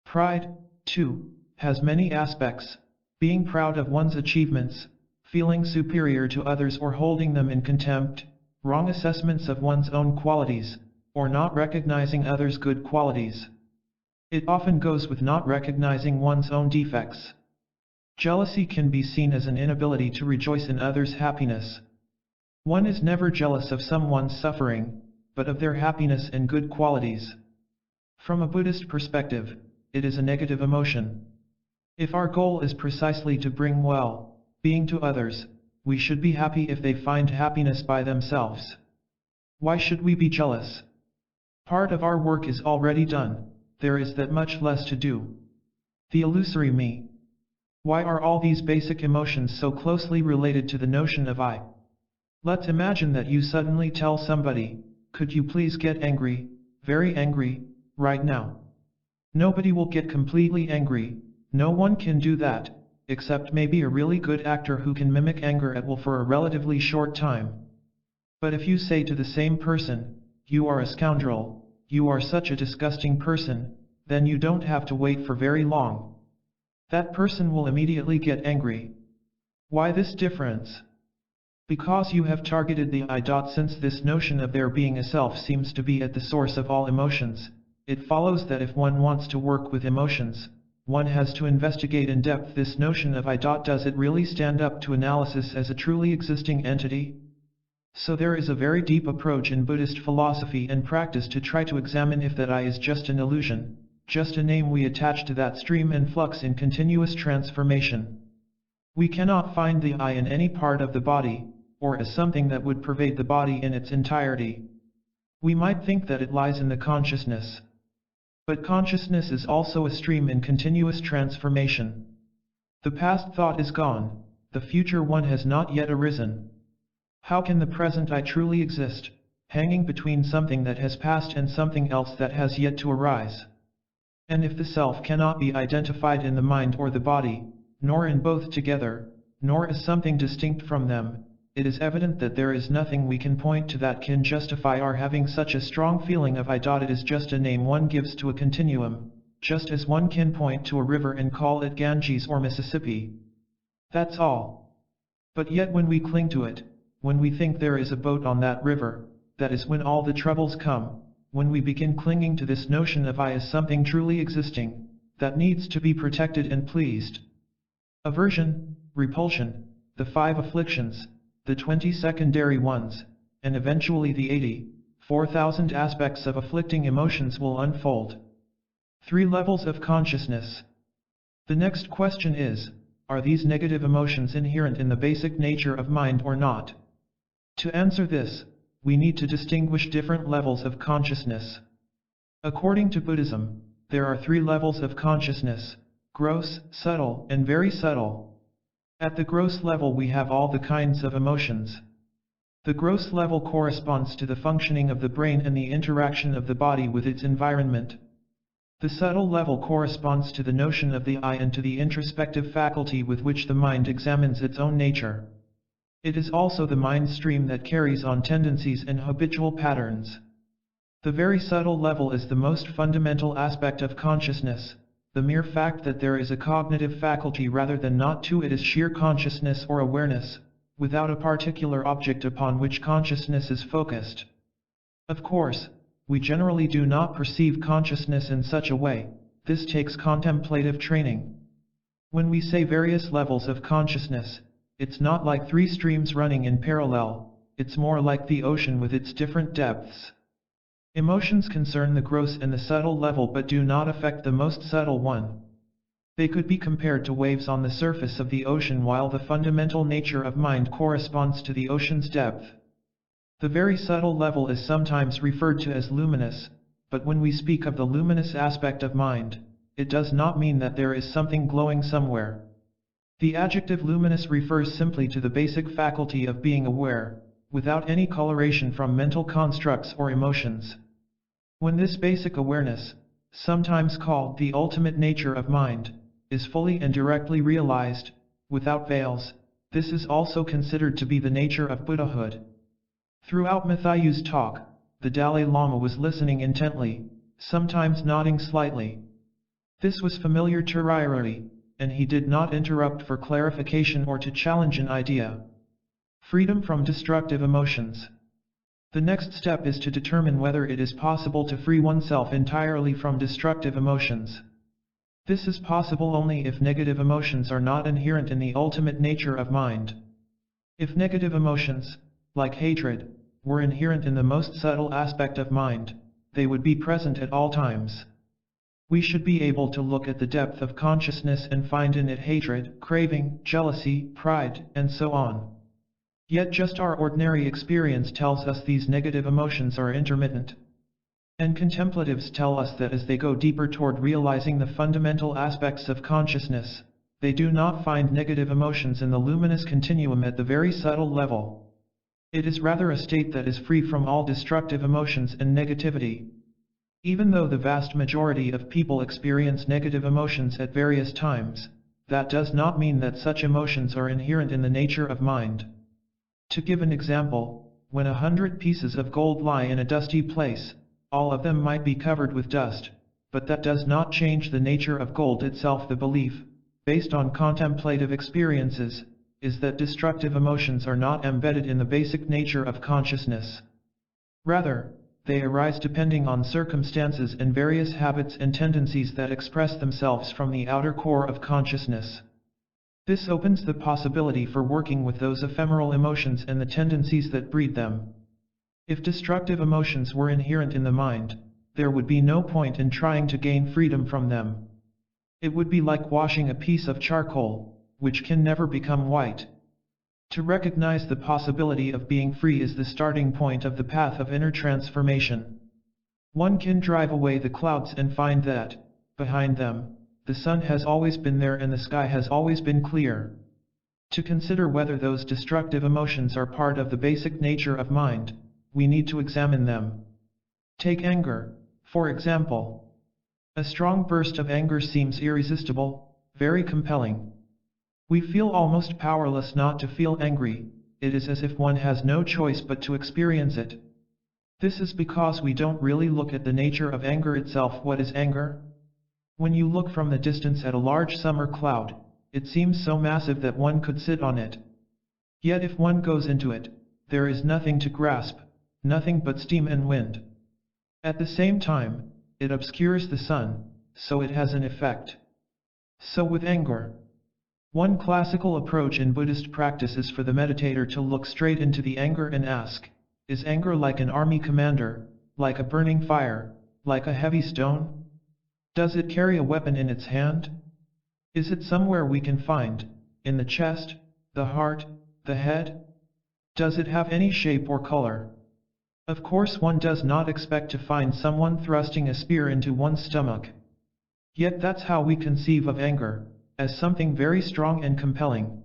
Pride, too, has many aspects: being proud of one's achievements, feeling superior to others or holding them in contempt, wrong assessments of one's own qualities, or not recognizing others' good qualities. It often goes with not recognizing one's own defects. Jealousy can be seen as an inability to rejoice in others' happiness. One is never jealous of someone's suffering, but of their happiness and good qualities. From a Buddhist perspective, it is a negative emotion. If our goal is precisely to bring well-being to others, we should be happy if they find happiness by themselves. Why should we be jealous? Part of our work is already done. There is that much less to do. The illusory me. Why are all these basic emotions so closely related to the notion of I? Let's imagine that you suddenly tell somebody, could you please get angry, very angry, right now? Nobody will get completely angry, no one can do that, except maybe a really good actor who can mimic anger at will for a relatively short time. But if you say to the same person, you are a scoundrel, you are such a disgusting person, then you don't have to wait for very long. That person will immediately get angry. Why this difference? Because you have targeted the I. Since this notion of there being a self seems to be at the source of all emotions, it follows that if one wants to work with emotions, one has to investigate in depth this notion of I. Does it really stand up to analysis as a truly existing entity? So there is a very deep approach in Buddhist philosophy and practice to try to examine if that I is just an illusion, just a name we attach to that stream and flux in continuous transformation. We cannot find the I in any part of the body, or as something that would pervade the body in its entirety. We might think that it lies in the consciousness. But consciousness is also a stream in continuous transformation. The past thought is gone, the future one has not yet arisen. How can the present I truly exist, hanging between something that has passed and something else that has yet to arise? And if the self cannot be identified in the mind or the body, nor in both together, nor as something distinct from them, it is evident that there is nothing we can point to that can justify our having such a strong feeling of I. It is just a name one gives to a continuum, just as one can point to a river and call it Ganges or Mississippi. That's all. But yet when we cling to it, when we think there is a boat on that river, that is when all the troubles come, when we begin clinging to this notion of I as something truly existing, that needs to be protected and pleased. Aversion, repulsion, the 5 afflictions, the 20 secondary ones, and eventually the 84,000 aspects of afflicting emotions will unfold. 3 levels of consciousness. The next question is, are these negative emotions inherent in the basic nature of mind or not? To answer this, we need to distinguish different levels of consciousness. According to Buddhism, there are 3 levels of consciousness: gross, subtle, and very subtle. At the gross level we have all the kinds of emotions. The gross level corresponds to the functioning of the brain and the interaction of the body with its environment. The subtle level corresponds to the notion of the I and to the introspective faculty with which the mind examines its own nature. It is also the mind stream that carries on tendencies and habitual patterns. The very subtle level is the most fundamental aspect of consciousness. The mere fact that there is a cognitive faculty rather than not to it is sheer consciousness or awareness, without a particular object upon which consciousness is focused. Of course, we generally do not perceive consciousness in such a way. This takes contemplative training. When we say various levels of consciousness, it's not like 3 streams running in parallel, it's more like the ocean with its different depths. Emotions concern the gross and the subtle level but do not affect the most subtle one. They could be compared to waves on the surface of the ocean while the fundamental nature of mind corresponds to the ocean's depth. The very subtle level is sometimes referred to as luminous, but when we speak of the luminous aspect of mind, it does not mean that there is something glowing somewhere. The adjective luminous refers simply to the basic faculty of being aware, without any coloration from mental constructs or emotions. When this basic awareness, sometimes called the ultimate nature of mind, is fully and directly realized, without veils, this is also considered to be the nature of Buddhahood. Throughout Matthayu's talk, the Dalai Lama was listening intently, sometimes nodding slightly. This was familiar to Rirari, and he did not interrupt for clarification or to challenge an idea. Freedom from destructive emotions. The next step is to determine whether it is possible to free oneself entirely from destructive emotions. This is possible only if negative emotions are not inherent in the ultimate nature of mind. If negative emotions, like hatred, were inherent in the most subtle aspect of mind, they would be present at all times. We should be able to look at the depth of consciousness and find in it hatred, craving, jealousy, pride, and so on. Yet just our ordinary experience tells us these negative emotions are intermittent. And contemplatives tell us that as they go deeper toward realizing the fundamental aspects of consciousness, they do not find negative emotions in the luminous continuum at the very subtle level. It is rather a state that is free from all destructive emotions and negativity. Even though the vast majority of people experience negative emotions at various times, that does not mean that such emotions are inherent in the nature of mind. To give an example, when 100 pieces of gold lie in a dusty place, all of them might be covered with dust, but that does not change the nature of gold itself. The belief, based on contemplative experiences, is that destructive emotions are not embedded in the basic nature of consciousness. Rather, they arise depending on circumstances and various habits and tendencies that express themselves from the outer core of consciousness. This opens the possibility for working with those ephemeral emotions and the tendencies that breed them. If destructive emotions were inherent in the mind, there would be no point in trying to gain freedom from them. It would be like washing a piece of charcoal, which can never become white. To recognize the possibility of being free is the starting point of the path of inner transformation. One can drive away the clouds and find that, behind them, the sun has always been there and the sky has always been clear. To consider whether those destructive emotions are part of the basic nature of mind, we need to examine them. Take anger, for example. A strong burst of anger seems irresistible, very compelling. We feel almost powerless not to feel angry. It is as if one has no choice but to experience it. This is because we don't really look at the nature of anger itself. What is anger? When you look from the distance at a large summer cloud, it seems so massive that one could sit on it. Yet if one goes into it, there is nothing to grasp, nothing but steam and wind. At the same time, it obscures the sun, so it has an effect. So with anger. One classical approach in Buddhist practice is for the meditator to look straight into the anger and ask, is anger like an army commander, like a burning fire, like a heavy stone? Does it carry a weapon in its hand? Is it somewhere we can find, in the chest, the heart, the head? Does it have any shape or color? Of course one does not expect to find someone thrusting a spear into one's stomach. Yet that's how we conceive of anger, as something very strong and compelling.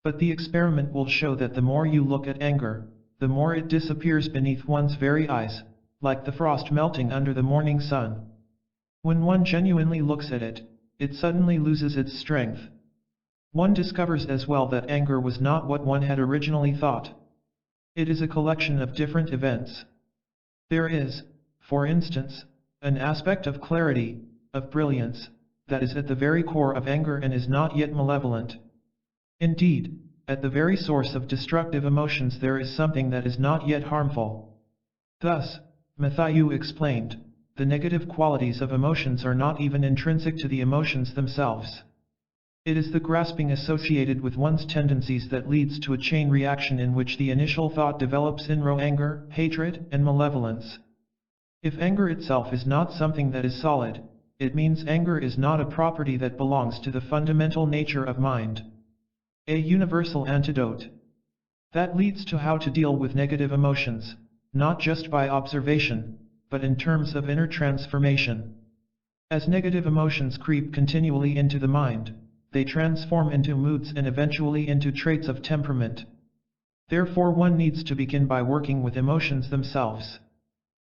But the experiment will show that the more you look at anger, the more it disappears beneath one's very eyes, like the frost melting under the morning sun. When one genuinely looks at it, it suddenly loses its strength. One discovers as well that anger was not what one had originally thought. It is a collection of different events. There is, for instance, an aspect of clarity, of brilliance, that is at the very core of anger and is not yet malevolent. Indeed, at the very source of destructive emotions there is something that is not yet harmful. Thus, Matthew explained, the negative qualities of emotions are not even intrinsic to the emotions themselves. It is the grasping associated with one's tendencies that leads to a chain reaction in which the initial thought develops in anger, hatred, and malevolence. If anger itself is not something that is solid, it means anger is not a property that belongs to the fundamental nature of mind. A universal antidote. That leads to how to deal with negative emotions, not just by observation, but in terms of inner transformation. As negative emotions creep continually into the mind, they transform into moods and eventually into traits of temperament. Therefore one needs to begin by working with emotions themselves.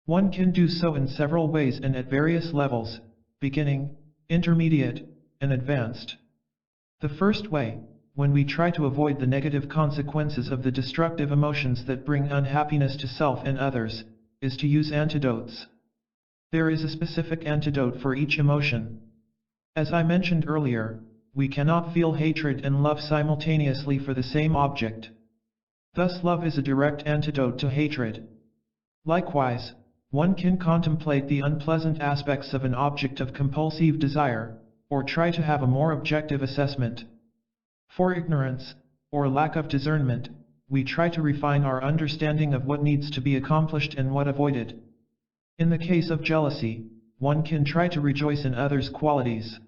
One can do so in several ways and at various levels, beginning, intermediate, and advanced. The first way, when we try to avoid the negative consequences of the destructive emotions that bring unhappiness to self and others, is to use antidotes. There is a specific antidote for each emotion. As I mentioned earlier, we cannot feel hatred and love simultaneously for the same object. Thus love is a direct antidote to hatred. Likewise, one can contemplate the unpleasant aspects of an object of compulsive desire, or try to have a more objective assessment. For ignorance, or lack of discernment, we try to refine our understanding of what needs to be accomplished and what avoided. In the case of jealousy, one can try to rejoice in others' qualities.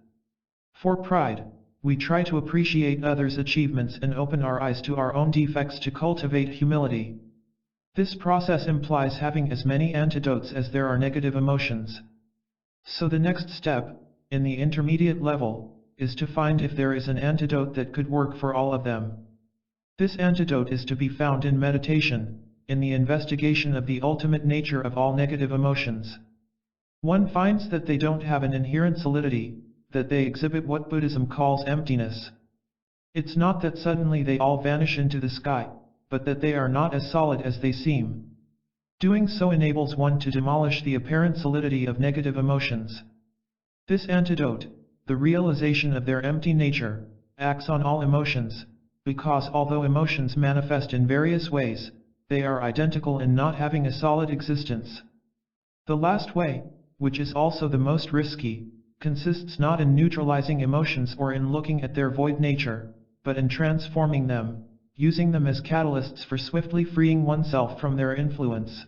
For pride, we try to appreciate others' achievements and open our eyes to our own defects to cultivate humility. This process implies having as many antidotes as there are negative emotions. So the next step, in the intermediate level, is to find if there is an antidote that could work for all of them. This antidote is to be found in meditation, in the investigation of the ultimate nature of all negative emotions. One finds that they don't have an inherent solidity, that they exhibit what Buddhism calls emptiness. It's not that suddenly they all vanish into the sky, but that they are not as solid as they seem. Doing so enables one to demolish the apparent solidity of negative emotions. This antidote, the realization of their empty nature, acts on all emotions, because although emotions manifest in various ways, they are identical in not having a solid existence. The last way, which is also the most risky, consists not in neutralizing emotions or in looking at their void nature, but in transforming them, using them as catalysts for swiftly freeing oneself from their influence.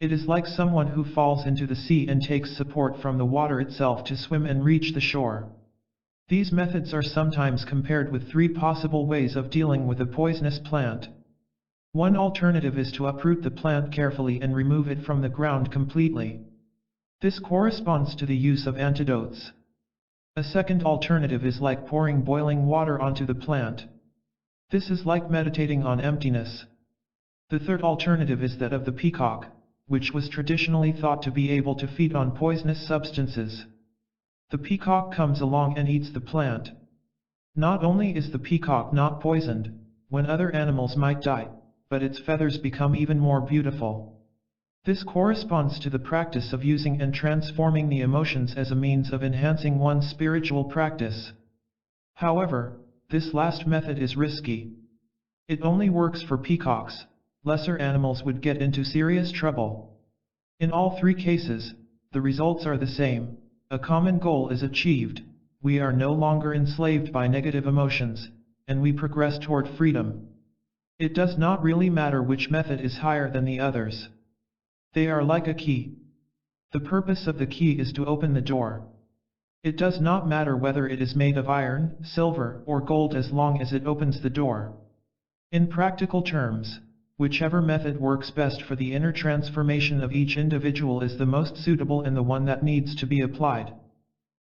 It is like someone who falls into the sea and takes support from the water itself to swim and reach the shore. These methods are sometimes compared with 3 possible ways of dealing with a poisonous plant. One alternative is to uproot the plant carefully and remove it from the ground completely. This corresponds to the use of antidotes. A second alternative is like pouring boiling water onto the plant. This is like meditating on emptiness. The third alternative is that of the peacock, which was traditionally thought to be able to feed on poisonous substances. The peacock comes along and eats the plant. Not only is the peacock not poisoned, when other animals might die, but its feathers become even more beautiful. This corresponds to the practice of using and transforming the emotions as a means of enhancing one's spiritual practice. However, this last method is risky. It only works for peacocks. Lesser animals would get into serious trouble. In all 3 cases, the results are the same. A common goal is achieved. We are no longer enslaved by negative emotions, and we progress toward freedom. It does not really matter which method is higher than the others. They are like a key. The purpose of the key is to open the door. It does not matter whether it is made of iron, silver, or gold as long as it opens the door. In practical terms, whichever method works best for the inner transformation of each individual is the most suitable and the one that needs to be applied.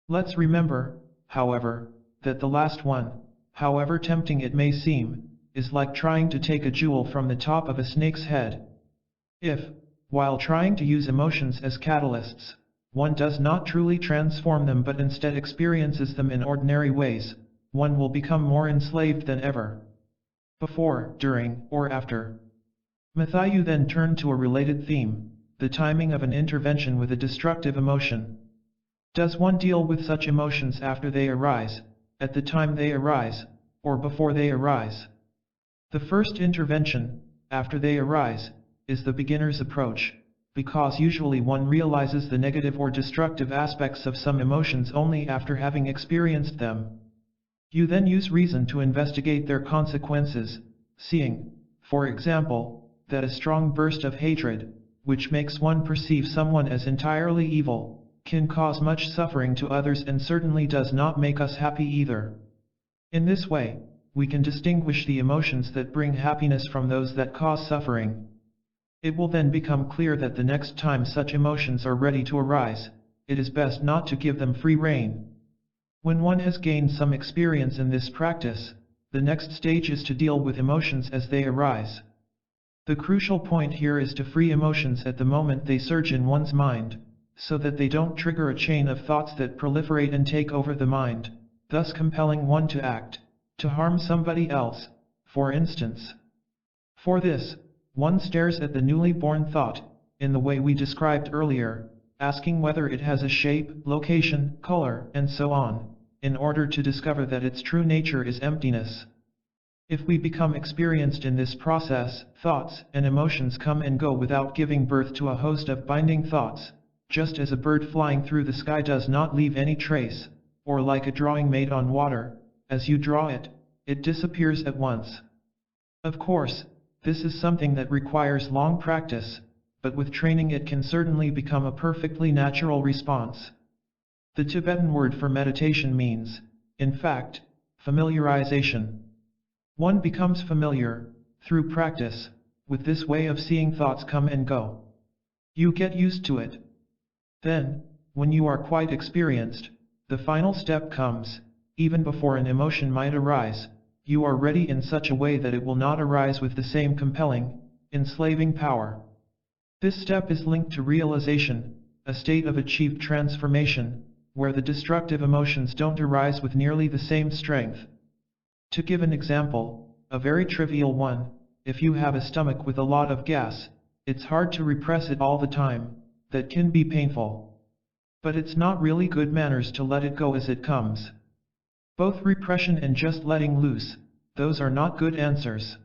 Let's remember, however, that the last one, however tempting it may seem, is like trying to take a jewel from the top of a snake's head. If, while trying to use emotions as catalysts, one does not truly transform them but instead experiences them in ordinary ways, one will become more enslaved than ever. Before, during, or after. Matthew then turned to a related theme, the timing of an intervention with a destructive emotion. Does one deal with such emotions after they arise, at the time they arise, or before they arise? The first intervention, after they arise, is the beginner's approach, because usually one realizes the negative or destructive aspects of some emotions only after having experienced them. You then use reason to investigate their consequences, seeing, for example, that a strong burst of hatred, which makes one perceive someone as entirely evil, can cause much suffering to others and certainly does not make us happy either. In this way, we can distinguish the emotions that bring happiness from those that cause suffering. It will then become clear that the next time such emotions are ready to arise, it is best not to give them free rein. When one has gained some experience in this practice, the next stage is to deal with emotions as they arise. The crucial point here is to free emotions at the moment they surge in one's mind, so that they don't trigger a chain of thoughts that proliferate and take over the mind, thus compelling one to act, to harm somebody else, for instance. For this, one stares at the newly born thought, in the way we described earlier, asking whether it has a shape, location, color, and so on, in order to discover that its true nature is emptiness. If we become experienced in this process, thoughts and emotions come and go without giving birth to a host of binding thoughts, just as a bird flying through the sky does not leave any trace, or like a drawing made on water, as you draw it, it disappears at once. Of course, this is something that requires long practice, but with training it can certainly become a perfectly natural response. The Tibetan word for meditation means, in fact, familiarization. One becomes familiar, through practice, with this way of seeing thoughts come and go. You get used to it. Then, when you are quite experienced, the final step comes. Even before an emotion might arise, you are ready in such a way that it will not arise with the same compelling, enslaving power. This step is linked to realization, a state of achieved transformation, where the destructive emotions don't arise with nearly the same strength. To give an example, a very trivial one, if you have a stomach with a lot of gas, it's hard to repress it all the time. That can be painful. But it's not really good manners to let it go as it comes. Both repression and just letting loose, those are not good answers.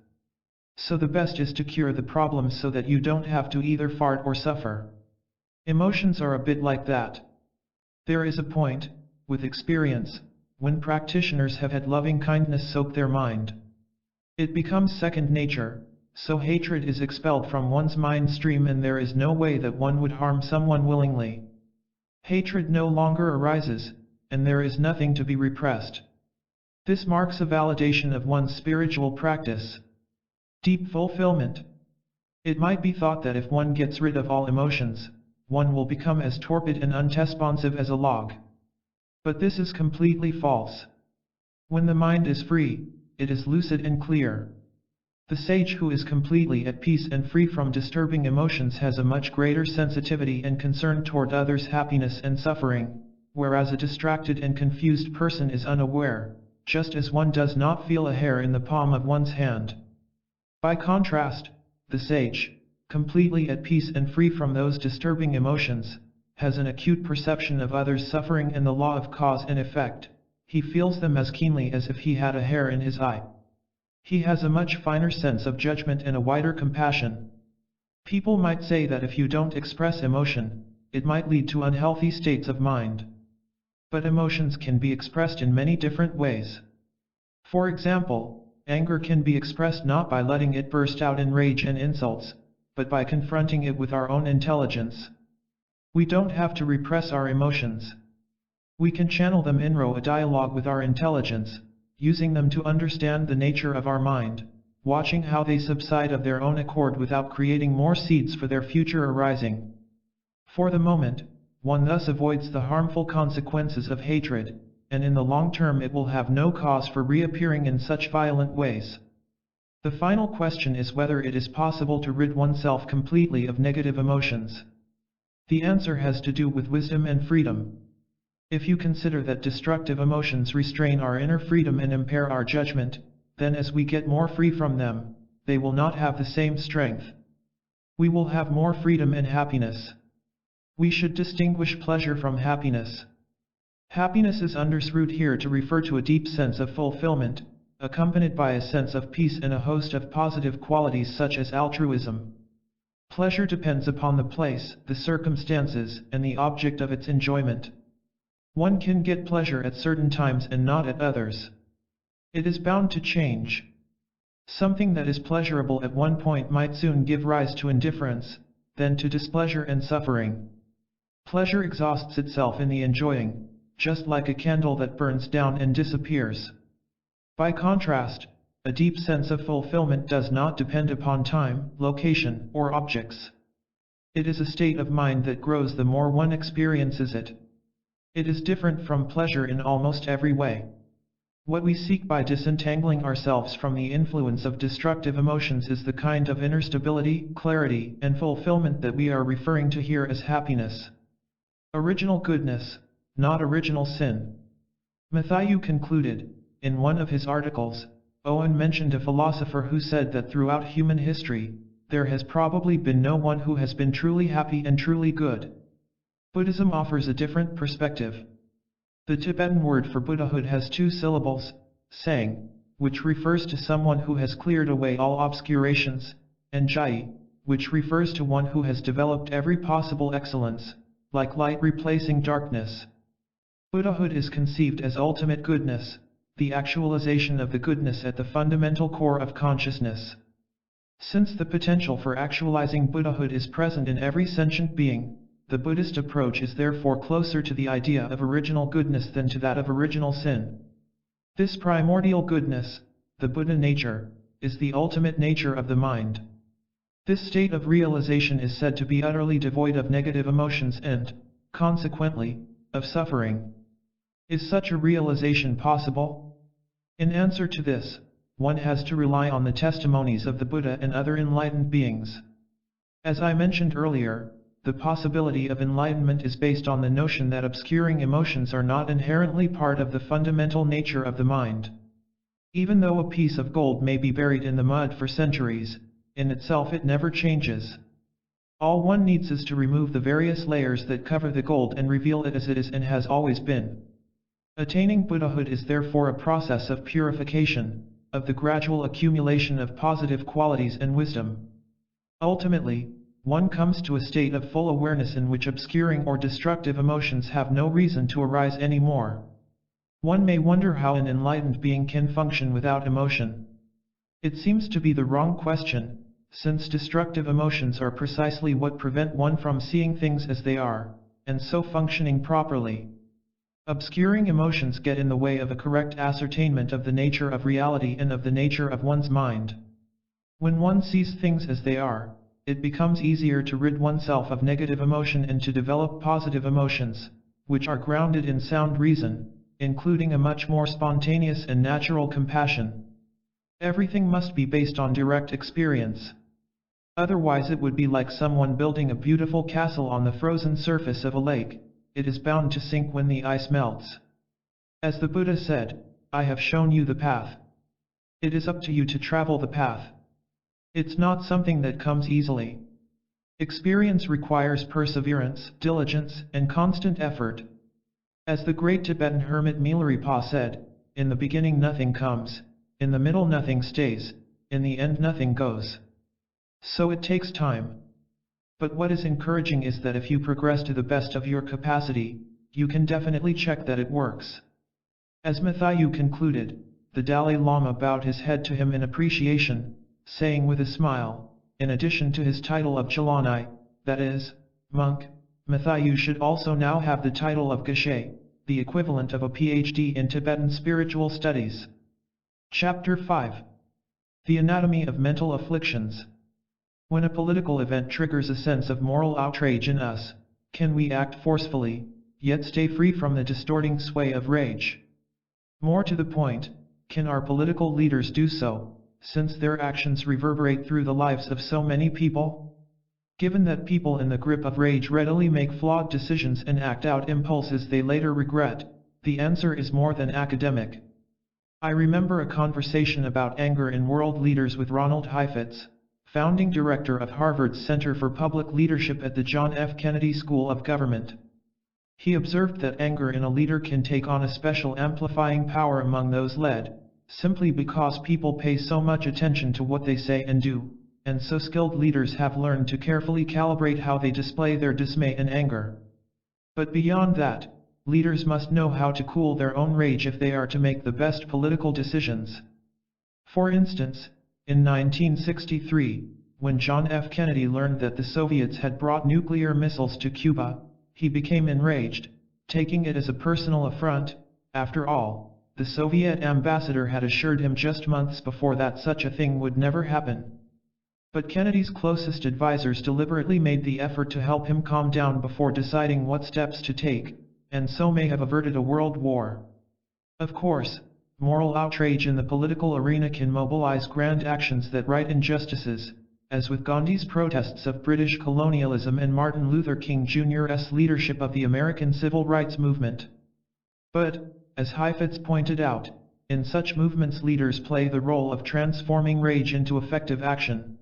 So the best is to cure the problem so that you don't have to either fart or suffer. Emotions are a bit like that. There is a point, with experience, when practitioners have had loving kindness soak their mind. It becomes second nature, so hatred is expelled from one's mind stream and there is no way that one would harm someone willingly. Hatred no longer arises, and there is nothing to be repressed. This marks a validation of one's spiritual practice. Deep fulfillment. It might be thought that if one gets rid of all emotions, one will become as torpid and unresponsive as a log. But this is completely false. When the mind is free, it is lucid and clear. The sage who is completely at peace and free from disturbing emotions has a much greater sensitivity and concern toward others' happiness and suffering, whereas a distracted and confused person is unaware, just as one does not feel a hair in the palm of one's hand. By contrast, the sage, completely at peace and free from those disturbing emotions, has an acute perception of others' suffering and the law of cause and effect. He feels them as keenly as if he had a hair in his eye. He has a much finer sense of judgment and a wider compassion. People might say that if you don't express emotion, it might lead to unhealthy states of mind. But emotions can be expressed in many different ways. For example, anger can be expressed not by letting it burst out in rage and insults, but by confronting it with our own intelligence. We don't have to repress our emotions. We can channel them in a dialogue with our intelligence, using them to understand the nature of our mind, watching how they subside of their own accord without creating more seeds for their future arising. For the moment, one thus avoids the harmful consequences of hatred, and in the long term it will have no cause for reappearing in such violent ways. The final question is whether it is possible to rid oneself completely of negative emotions. The answer has to do with wisdom and freedom. If you consider that destructive emotions restrain our inner freedom and impair our judgment, then as we get more free from them, they will not have the same strength. We will have more freedom and happiness. We should distinguish pleasure from happiness. Happiness is understood here to refer to a deep sense of fulfillment, accompanied by a sense of peace and a host of positive qualities such as altruism. Pleasure depends upon the place, the circumstances, and the object of its enjoyment. One can get pleasure at certain times and not at others. It is bound to change. Something that is pleasurable at one point might soon give rise to indifference, then to displeasure and suffering. Pleasure exhausts itself in the enjoying, just like a candle that burns down and disappears. By contrast, a deep sense of fulfillment does not depend upon time, location, or objects. It is a state of mind that grows the more one experiences it. It is different from pleasure in almost every way. What we seek by disentangling ourselves from the influence of destructive emotions is the kind of inner stability, clarity, and fulfillment that we are referring to here as happiness. Original goodness, not original sin. Matthew concluded, in one of his articles, Owen mentioned a philosopher who said that throughout human history, there has probably been no one who has been truly happy and truly good. Buddhism offers a different perspective. The Tibetan word for Buddhahood has 2 syllables, sang, which refers to someone who has cleared away all obscurations, and jai, which refers to one who has developed every possible excellence, like light replacing darkness. Buddhahood is conceived as ultimate goodness, the actualization of the goodness at the fundamental core of consciousness. Since the potential for actualizing Buddhahood is present in every sentient being, the Buddhist approach is therefore closer to the idea of original goodness than to that of original sin. This primordial goodness, the Buddha nature, is the ultimate nature of the mind. This state of realization is said to be utterly devoid of negative emotions and, consequently, of suffering. Is such a realization possible? In answer to this, one has to rely on the testimonies of the Buddha and other enlightened beings. As I mentioned earlier, the possibility of enlightenment is based on the notion that obscuring emotions are not inherently part of the fundamental nature of the mind. Even though a piece of gold may be buried in the mud for centuries, in itself it never changes. All one needs is to remove the various layers that cover the gold and reveal it as it is and has always been. Attaining Buddhahood is therefore a process of purification, of the gradual accumulation of positive qualities and wisdom. Ultimately, one comes to a state of full awareness in which obscuring or destructive emotions have no reason to arise anymore. One may wonder how an enlightened being can function without emotion. It seems to be the wrong question, since destructive emotions are precisely what prevent one from seeing things as they are, and so functioning properly. Obscuring emotions get in the way of a correct ascertainment of the nature of reality and of the nature of one's mind. When one sees things as they are, it becomes easier to rid oneself of negative emotion and to develop positive emotions, which are grounded in sound reason, including a much more spontaneous and natural compassion. Everything must be based on direct experience. Otherwise it would be like someone building a beautiful castle on the frozen surface of a lake. It is bound to sink when the ice melts. As the Buddha said, I have shown you the path. It is up to you to travel the path. It's not something that comes easily. Experience requires perseverance, diligence, and constant effort. As the great Tibetan hermit Milarepa said, in the beginning nothing comes, in the middle nothing stays, in the end nothing goes. So it takes time. But what is encouraging is that if you progress to the best of your capacity, you can definitely check that it works. As Mathayu concluded, the Dalai Lama bowed his head to him in appreciation, saying with a smile, in addition to his title of Chalanai, that is, monk, Mathayu should also now have the title of Geshe, the equivalent of a PhD in Tibetan spiritual studies. Chapter 5. The Anatomy of Mental Afflictions. When a political event triggers a sense of moral outrage in us, can we act forcefully, yet stay free from the distorting sway of rage? More to the point, can our political leaders do so, since their actions reverberate through the lives of so many people? Given that people in the grip of rage readily make flawed decisions and act out impulses they later regret, the answer is more than academic. I remember a conversation about anger in world leaders with Ronald Heifetz, founding director of Harvard's Center for Public Leadership at the John F. Kennedy School of Government. He observed that anger in a leader can take on a special amplifying power among those led, simply because people pay so much attention to what they say and do, and so skilled leaders have learned to carefully calibrate how they display their dismay and anger. But beyond that, leaders must know how to cool their own rage if they are to make the best political decisions. For instance, in 1963, when John F. Kennedy learned that the Soviets had brought nuclear missiles to Cuba, he became enraged, taking it as a personal affront. After all, the Soviet ambassador had assured him just months before that such a thing would never happen. But Kennedy's closest advisors deliberately made the effort to help him calm down before deciding what steps to take, and so may have averted a world war. Of course, moral outrage in the political arena can mobilize grand actions that right injustices, as with Gandhi's protests of British colonialism and Martin Luther King Jr.'s leadership of the American Civil Rights Movement. But, as Heifetz pointed out, in such movements leaders play the role of transforming rage into effective action.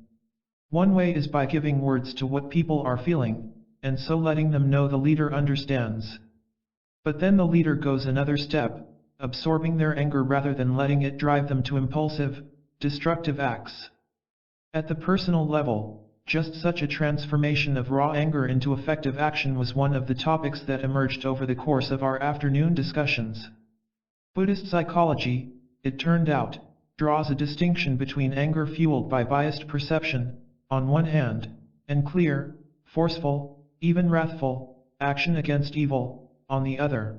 One way is by giving words to what people are feeling, and so letting them know the leader understands. But then the leader goes another step, absorbing their anger rather than letting it drive them to impulsive, destructive acts. At the personal level, just such a transformation of raw anger into effective action was one of the topics that emerged over the course of our afternoon discussions. Buddhist psychology, it turned out, draws a distinction between anger fueled by biased perception, on one hand, and clear, forceful, even wrathful, action against evil, on the other.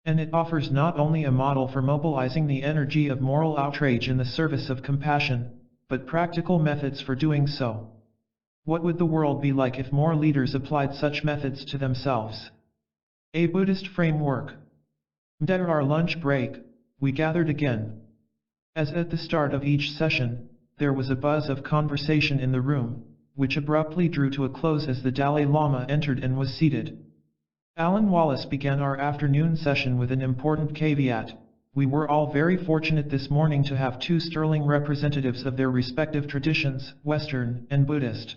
And it offers not only a model for mobilizing the energy of moral outrage in the service of compassion, but practical methods for doing so. What would the world be like if more leaders applied such methods to themselves? A Buddhist framework. After our lunch break, we gathered again. As at the start of each session, there was a buzz of conversation in the room, which abruptly drew to a close as the Dalai Lama entered and was seated. Alan Wallace began our afternoon session with an important caveat. We were all very fortunate this morning to have two sterling representatives of their respective traditions, Western and Buddhist.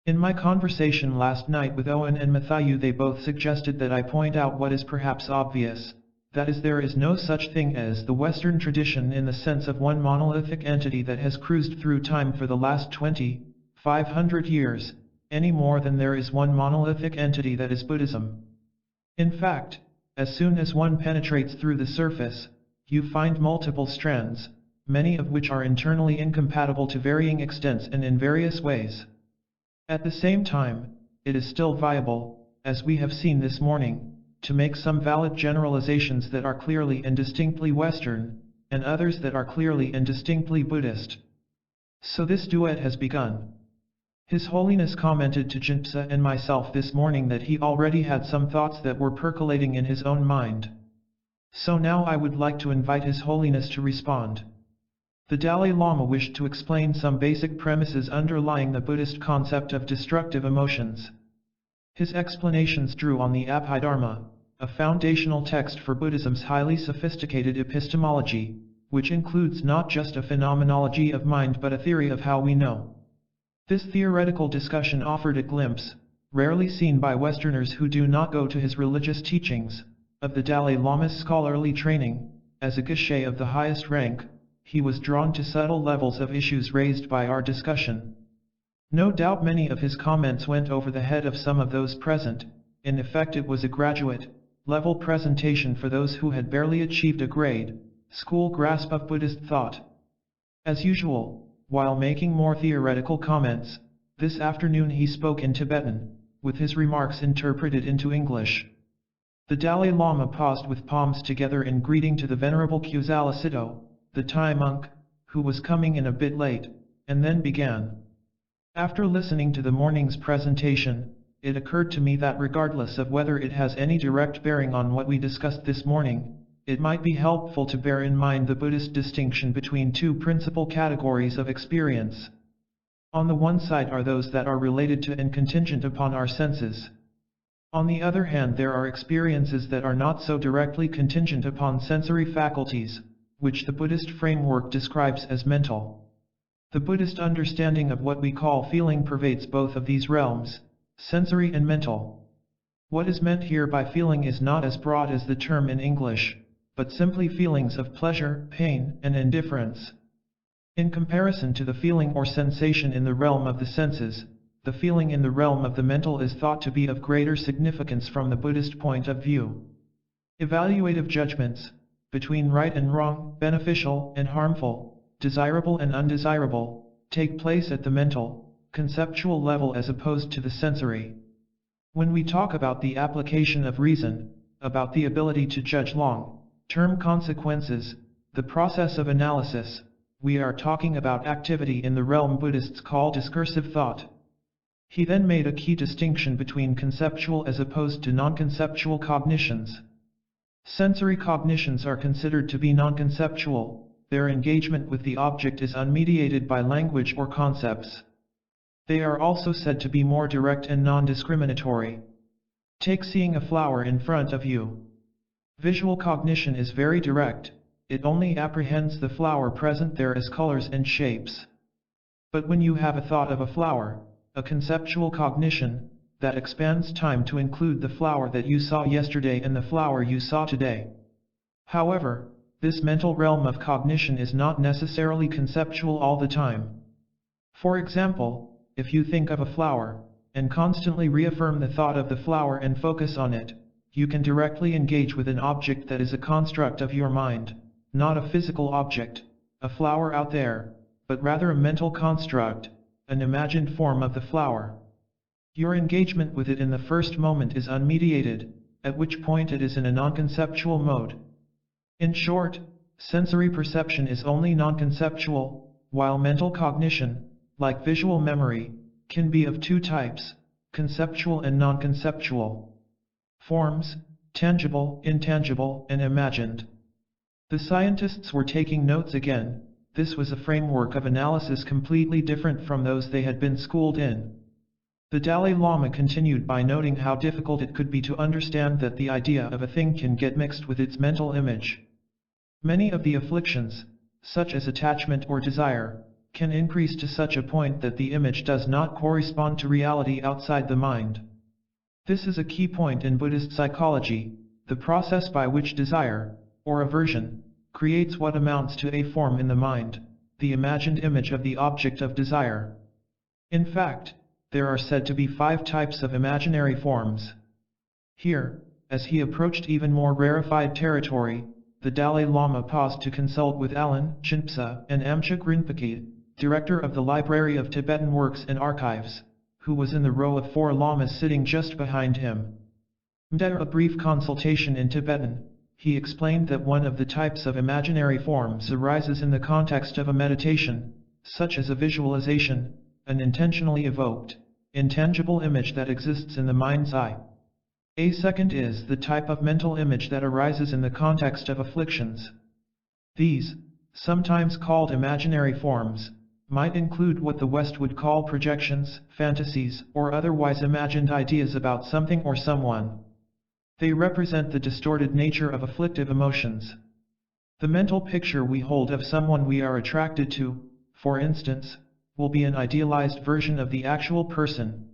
In my conversation last night with Owen and Matthew, they both suggested that I point out what is perhaps obvious, that is, there is no such thing as the Western tradition in the sense of one monolithic entity that has cruised through time for the last 2,500 years, any more than there is one monolithic entity that is Buddhism. In fact, as soon as one penetrates through the surface, you find multiple strands, many of which are internally incompatible to varying extents and in various ways. At the same time, it is still viable, as we have seen this morning, to make some valid generalizations that are clearly and distinctly Western, and others that are clearly and distinctly Buddhist. So this duet has begun. His Holiness commented to Jinpsa and myself this morning that he already had some thoughts that were percolating in his own mind. So now I would like to invite His Holiness to respond. The Dalai Lama wished to explain some basic premises underlying the Buddhist concept of destructive emotions. His explanations drew on the Abhidharma, a foundational text for Buddhism's highly sophisticated epistemology, which includes not just a phenomenology of mind but a theory of how we know. This theoretical discussion offered a glimpse, rarely seen by Westerners who do not go to his religious teachings, of the Dalai Lama's scholarly training. As a geshe of the highest rank, he was drawn to subtle levels of issues raised by our discussion. No doubt many of his comments went over the head of some of those present. In effect, it was a graduate-level presentation for those who had barely achieved a grade-school grasp of Buddhist thought. As usual, while making more theoretical comments, this afternoon he spoke in Tibetan, with his remarks interpreted into English. The Dalai Lama paused with palms together in greeting to the Venerable Kusala Siddho, the Thai monk, who was coming in a bit late, and then began. After listening to the morning's presentation, it occurred to me that regardless of whether it has any direct bearing on what we discussed this morning, it might be helpful to bear in mind the Buddhist distinction between two principal categories of experience. On the one side are those that are related to and contingent upon our senses. On the other hand, there are experiences that are not so directly contingent upon sensory faculties, which the Buddhist framework describes as mental. The Buddhist understanding of what we call feeling pervades both of these realms, sensory and mental. What is meant here by feeling is not as broad as the term in English, but simply feelings of pleasure, pain, and indifference. In comparison to the feeling or sensation in the realm of the senses, the feeling in the realm of the mental is thought to be of greater significance from the Buddhist point of view. Evaluative judgments, between right and wrong, beneficial and harmful, desirable and undesirable, take place at the mental, conceptual level as opposed to the sensory. When we talk about the application of reason, about the ability to judge long-term consequences, the process of analysis, we are talking about activity in the realm Buddhists call discursive thought. He then made a key distinction between conceptual as opposed to non-conceptual cognitions. Sensory cognitions are considered to be non-conceptual. Their engagement with the object is unmediated by language or concepts. They are also said to be more direct and non-discriminatory. Take seeing a flower in front of you. Visual cognition is very direct. It only apprehends the flower present there as colors and shapes. But when you have a thought of a flower, a conceptual cognition, that expands time to include the flower that you saw yesterday and the flower you saw today. However, this mental realm of cognition is not necessarily conceptual all the time. For example, if you think of a flower, and constantly reaffirm the thought of the flower and focus on it, you can directly engage with an object that is a construct of your mind, not a physical object, a flower out there, but rather a mental construct, an imagined form of the flower. Your engagement with it in the first moment is unmediated, at which point it is in a non-conceptual mode. In short, sensory perception is only non-conceptual, while mental cognition, like visual memory, can be of two types, conceptual and non-conceptual. Forms, tangible, intangible, and imagined. The scientists were taking notes again. This was a framework of analysis completely different from those they had been schooled in. The Dalai Lama continued by noting how difficult it could be to understand that the idea of a thing can get mixed with its mental image. Many of the afflictions, such as attachment or desire, can increase to such a point that the image does not correspond to reality outside the mind. This is a key point in Buddhist psychology, the process by which desire, or aversion, creates what amounts to a form in the mind, the imagined image of the object of desire. In fact, there are said to be 5 types of imaginary forms. Here, as he approached even more rarefied territory, the Dalai Lama paused to consult with Alan Chinpsa and Amchuk Rinpoche, director of the Library of Tibetan Works and Archives, who was in the row of 4 lamas sitting just behind him. After a brief consultation in Tibetan, he explained that one of the types of imaginary forms arises in the context of a meditation, such as a visualization, an intentionally evoked, intangible image that exists in the mind's eye. A second is the type of mental image that arises in the context of afflictions. These, sometimes called imaginary forms, might include what the West would call projections, fantasies, or otherwise imagined ideas about something or someone. They represent the distorted nature of afflictive emotions. The mental picture we hold of someone we are attracted to, for instance, will be an idealized version of the actual person.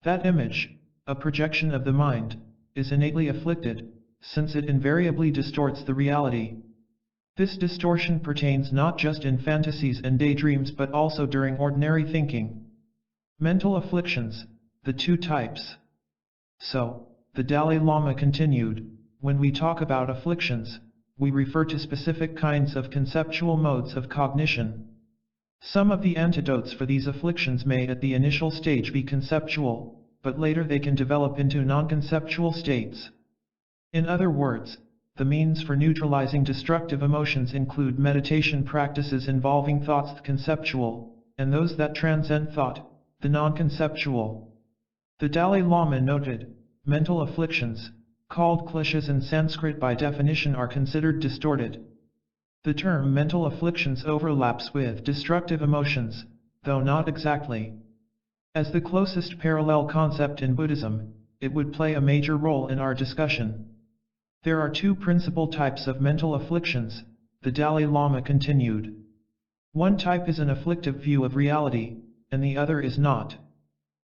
That image, a projection of the mind, is innately afflicted, since it invariably distorts the reality. This distortion pertains not just in fantasies and daydreams but also during ordinary thinking. Mental afflictions, the 2 types. So, the Dalai Lama continued, when we talk about afflictions, we refer to specific kinds of conceptual modes of cognition. Some of the antidotes for these afflictions may at the initial stage be conceptual, but later they can develop into non-conceptual states. In other words, the means for neutralizing destructive emotions include meditation practices involving thoughts the conceptual, and those that transcend thought, the non-conceptual. The Dalai Lama noted, mental afflictions, called kleshas in Sanskrit by definition are considered distorted. The term mental afflictions overlaps with destructive emotions, though not exactly. As the closest parallel concept in Buddhism, it would play a major role in our discussion. There are 2 principal types of mental afflictions, the Dalai Lama continued. One type is an afflictive view of reality, and the other is not.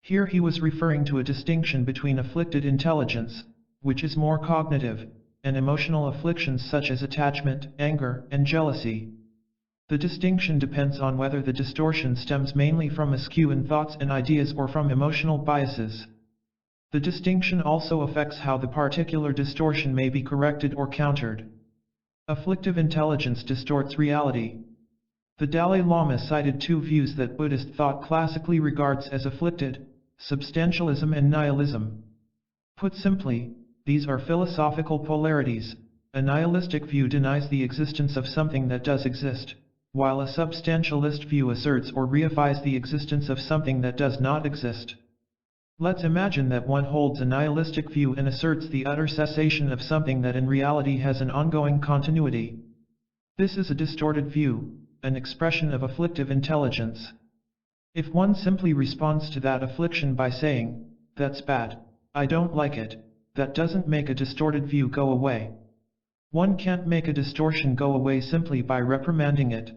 Here he was referring to a distinction between afflicted intelligence, which is more cognitive, and emotional afflictions such as attachment, anger, and jealousy. The distinction depends on whether the distortion stems mainly from a skew in thoughts and ideas or from emotional biases. The distinction also affects how the particular distortion may be corrected or countered. Afflictive intelligence distorts reality. The Dalai Lama cited 2 views that Buddhist thought classically regards as afflicted, substantialism and nihilism. Put simply, these are philosophical polarities. A nihilistic view denies the existence of something that does exist, while a substantialist view asserts or reifies the existence of something that does not exist. Let's imagine that one holds a nihilistic view and asserts the utter cessation of something that in reality has an ongoing continuity. This is a distorted view, an expression of afflictive intelligence. If one simply responds to that affliction by saying, "That's bad, I don't like it," that doesn't make a distorted view go away. One can't make a distortion go away simply by reprimanding it.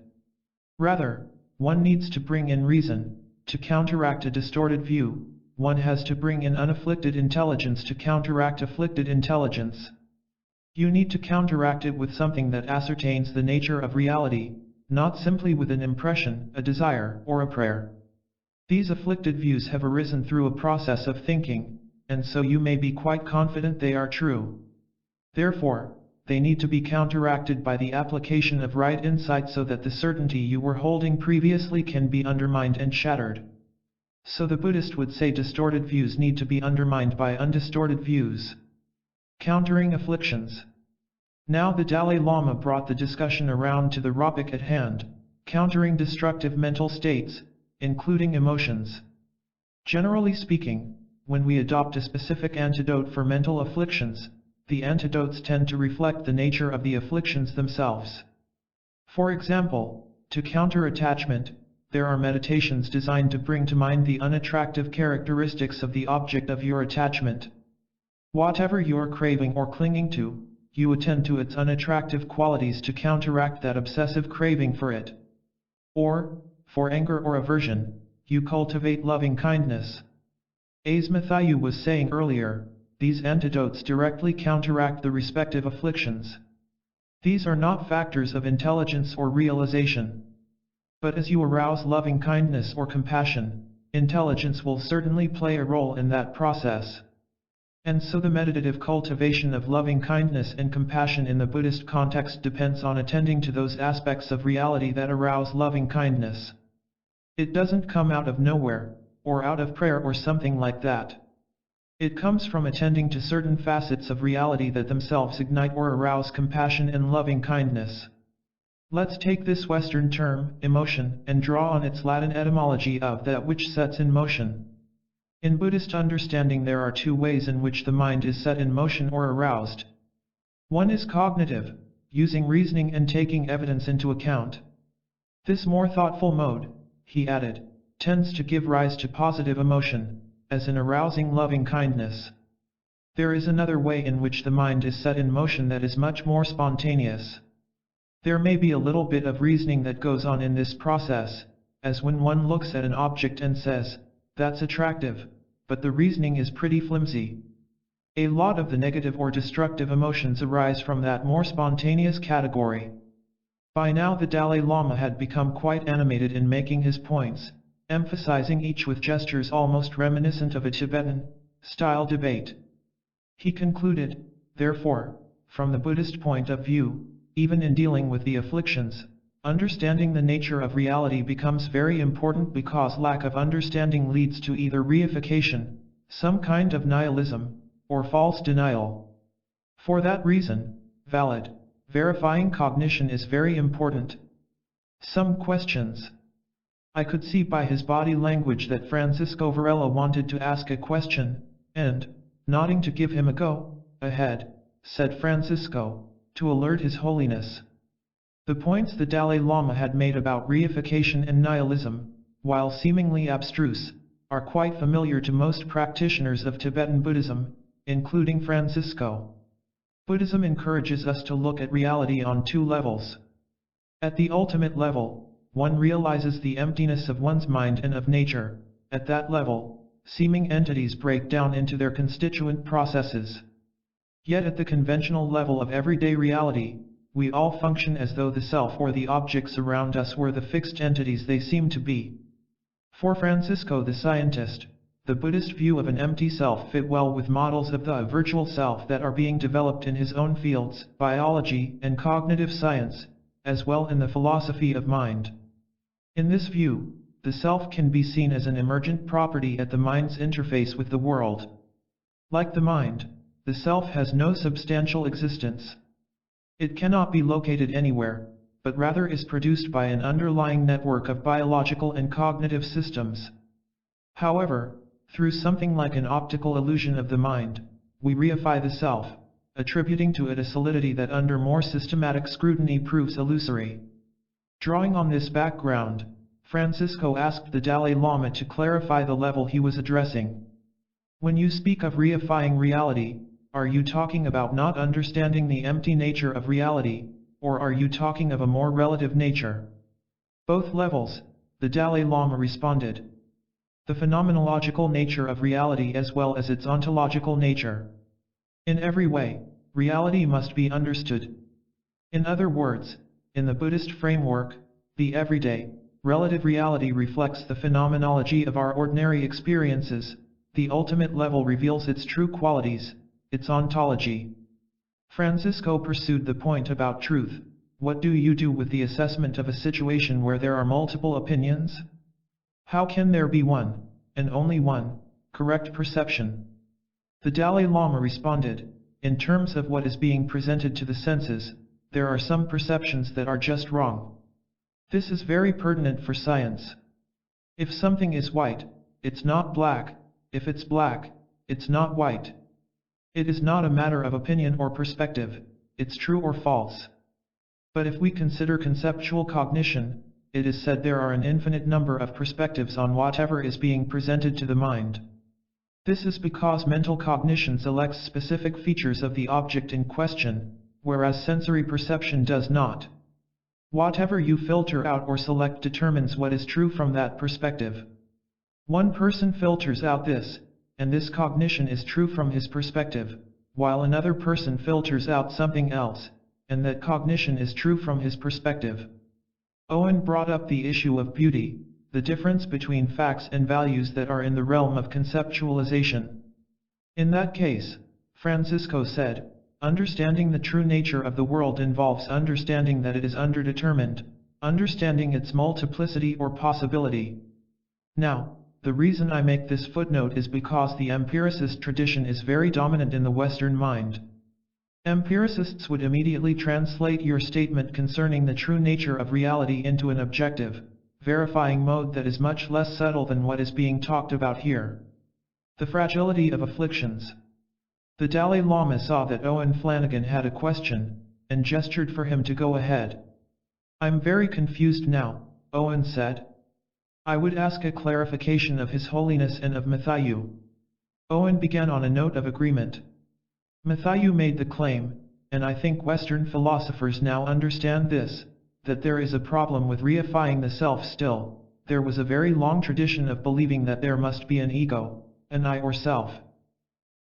Rather, one needs to bring in reason. To counteract a distorted view, one has to bring in unafflicted intelligence to counteract afflicted intelligence. You need to counteract it with something that ascertains the nature of reality, not simply with an impression, a desire, or a prayer. These afflicted views have arisen through a process of thinking, and so you may be quite confident they are true. Therefore, they need to be counteracted by the application of right insight so that the certainty you were holding previously can be undermined and shattered. So the Buddhist would say distorted views need to be undermined by undistorted views. Countering afflictions. Now the Dalai Lama brought the discussion around to the topic at hand, countering destructive mental states, including emotions. Generally speaking, when we adopt a specific antidote for mental afflictions, the antidotes tend to reflect the nature of the afflictions themselves. For example, to counter attachment, there are meditations designed to bring to mind the unattractive characteristics of the object of your attachment. Whatever you're craving or clinging to, you attend to its unattractive qualities to counteract that obsessive craving for it. Or, for anger or aversion, you cultivate loving kindness. As Matthew was saying earlier, these antidotes directly counteract the respective afflictions. These are not factors of intelligence or realization. But as you arouse loving kindness or compassion, intelligence will certainly play a role in that process. And so the meditative cultivation of loving kindness and compassion in the Buddhist context depends on attending to those aspects of reality that arouse loving kindness. It doesn't come out of nowhere, or out of prayer or something like that. It comes from attending to certain facets of reality that themselves ignite or arouse compassion and loving kindness. Let's take this Western term, emotion, and draw on its Latin etymology of that which sets in motion. In Buddhist understanding there are two ways in which the mind is set in motion or aroused. One is cognitive, using reasoning and taking evidence into account. This more thoughtful mode, he added, tends to give rise to positive emotion, as in arousing loving kindness. There is another way in which the mind is set in motion that is much more spontaneous. There may be a little bit of reasoning that goes on in this process, as when one looks at an object and says, "That's attractive," but the reasoning is pretty flimsy. A lot of the negative or destructive emotions arise from that more spontaneous category. By now the Dalai Lama had become quite animated in making his points, emphasizing each with gestures almost reminiscent of a Tibetan-style debate. He concluded, therefore, from the Buddhist point of view, even in dealing with the afflictions, understanding the nature of reality becomes very important because lack of understanding leads to either reification, some kind of nihilism, or false denial. For that reason, valid, verifying cognition is very important. Some questions. I could see by his body language that Francisco Varela wanted to ask a question, and, nodding to give him a go ahead, said Francisco, to alert His Holiness. The points the Dalai Lama had made about reification and nihilism, while seemingly abstruse, are quite familiar to most practitioners of Tibetan Buddhism, including Francisco. Buddhism encourages us to look at reality on two levels. At the ultimate level, one realizes the emptiness of one's mind and of nature. At that level, seeming entities break down into their constituent processes. Yet at the conventional level of everyday reality, we all function as though the self or the objects around us were the fixed entities they seem to be. For Francisco the scientist, the Buddhist view of an empty self fit well with models of the virtual self that are being developed in his own fields, biology and cognitive science, as well in the philosophy of mind. In this view, the self can be seen as an emergent property at the mind's interface with the world. Like the mind, the self has no substantial existence. It cannot be located anywhere, but rather is produced by an underlying network of biological and cognitive systems. However, through something like an optical illusion of the mind, we reify the self, attributing to it a solidity that under more systematic scrutiny proves illusory. Drawing on this background, Francisco asked the Dalai Lama to clarify the level he was addressing. When you speak of reifying reality, are you talking about not understanding the empty nature of reality, or are you talking of a more relative nature? Both levels, the Dalai Lama responded. The phenomenological nature of reality as well as its ontological nature. In every way, reality must be understood. In other words, in the Buddhist framework, the everyday, relative reality reflects the phenomenology of our ordinary experiences. The ultimate level reveals its true qualities, its ontology. Francisco pursued the point about truth. What do you do with the assessment of a situation where there are multiple opinions? How can there be one, and only one, correct perception? The Dalai Lama responded, in terms of what is being presented to the senses, there are some perceptions that are just wrong. This is very pertinent for science. If something is white, it's not black. If it's black, it's not white. It is not a matter of opinion or perspective, it's true or false. But if we consider conceptual cognition, it is said there are an infinite number of perspectives on whatever is being presented to the mind. This is because mental cognition selects specific features of the object in question, whereas sensory perception does not. Whatever you filter out or select determines what is true from that perspective. One person filters out this, and this cognition is true from his perspective, while another person filters out something else, and that cognition is true from his perspective. Owen brought up the issue of beauty, the difference between facts and values that are in the realm of conceptualization. In that case, Francisco said, understanding the true nature of the world involves understanding that it is underdetermined, understanding its multiplicity or possibility. Now, the reason I make this footnote is because the empiricist tradition is very dominant in the Western mind. Empiricists would immediately translate your statement concerning the true nature of reality into an objective, verifying mode that is much less subtle than what is being talked about here. The fragility of afflictions. The Dalai Lama saw that Owen Flanagan had a question, and gestured for him to go ahead. I'm very confused now, Owen said. I would ask a clarification of His Holiness and of Matthew. Owen began on a note of agreement. Matthew made the claim, and I think Western philosophers now understand this, that there is a problem with reifying the self still. There was a very long tradition of believing that there must be an ego, an I or self.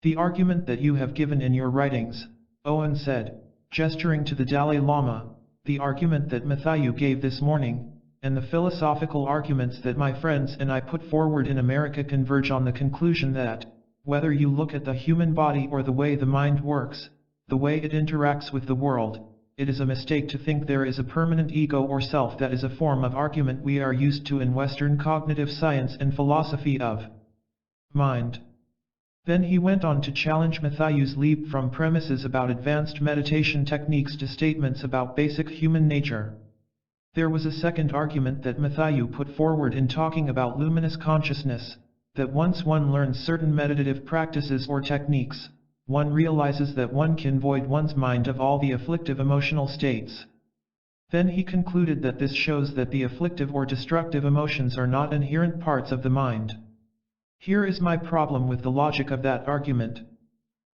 The argument that you have given in your writings, Owen said, gesturing to the Dalai Lama, the argument that Matthew gave this morning, and the philosophical arguments that my friends and I put forward in America converge on the conclusion that, whether you look at the human body or the way the mind works, the way it interacts with the world, it is a mistake to think there is a permanent ego or self. That is a form of argument we are used to in Western cognitive science and philosophy of mind. Then he went on to challenge Matthew's leap from premises about advanced meditation techniques to statements about basic human nature. There was a second argument that Matthew put forward in talking about luminous consciousness, that once one learns certain meditative practices or techniques, one realizes that one can void one's mind of all the afflictive emotional states. Then he concluded that this shows that the afflictive or destructive emotions are not inherent parts of the mind. Here is my problem with the logic of that argument.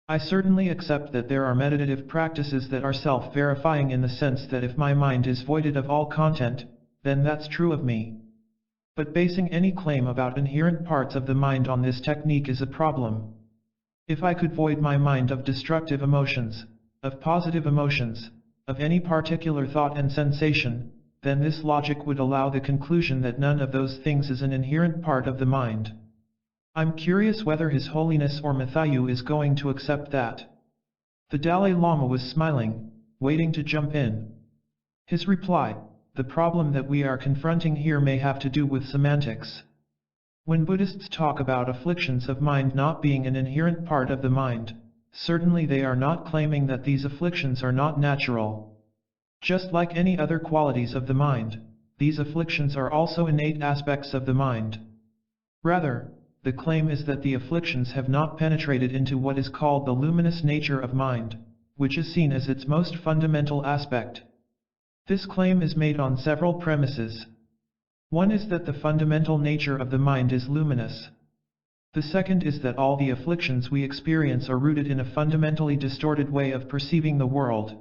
I certainly accept that there are meditative practices that are self-verifying in the sense that if my mind is voided of all content, then that's true of me. But basing any claim about inherent parts of the mind on this technique is a problem. If I could void my mind of destructive emotions, of positive emotions, of any particular thought and sensation, then this logic would allow the conclusion that none of those things is an inherent part of the mind. I'm curious whether His Holiness or Matthew is going to accept that. The Dalai Lama was smiling, waiting to jump in. His reply, the problem that we are confronting here may have to do with semantics. When Buddhists talk about afflictions of mind not being an inherent part of the mind, certainly they are not claiming that these afflictions are not natural. Just like any other qualities of the mind, these afflictions are also innate aspects of the mind. Rather, the claim is that the afflictions have not penetrated into what is called the luminous nature of mind, which is seen as its most fundamental aspect. This claim is made on several premises. One is that the fundamental nature of the mind is luminous. The second is that all the afflictions we experience are rooted in a fundamentally distorted way of perceiving the world.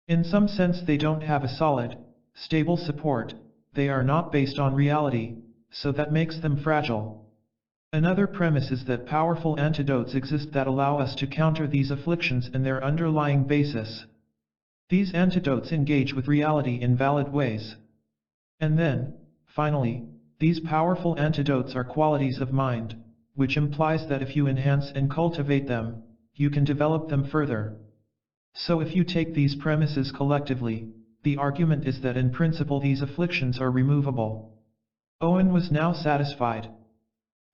In some sense they don't have a solid, stable support, they are not based on reality, so that makes them fragile. Another premise is that powerful antidotes exist that allow us to counter these afflictions and their underlying basis. These antidotes engage with reality in valid ways. And then, finally, these powerful antidotes are qualities of mind, which implies that if you enhance and cultivate them, you can develop them further. So if you take these premises collectively, the argument is that in principle these afflictions are removable. Owen was now satisfied.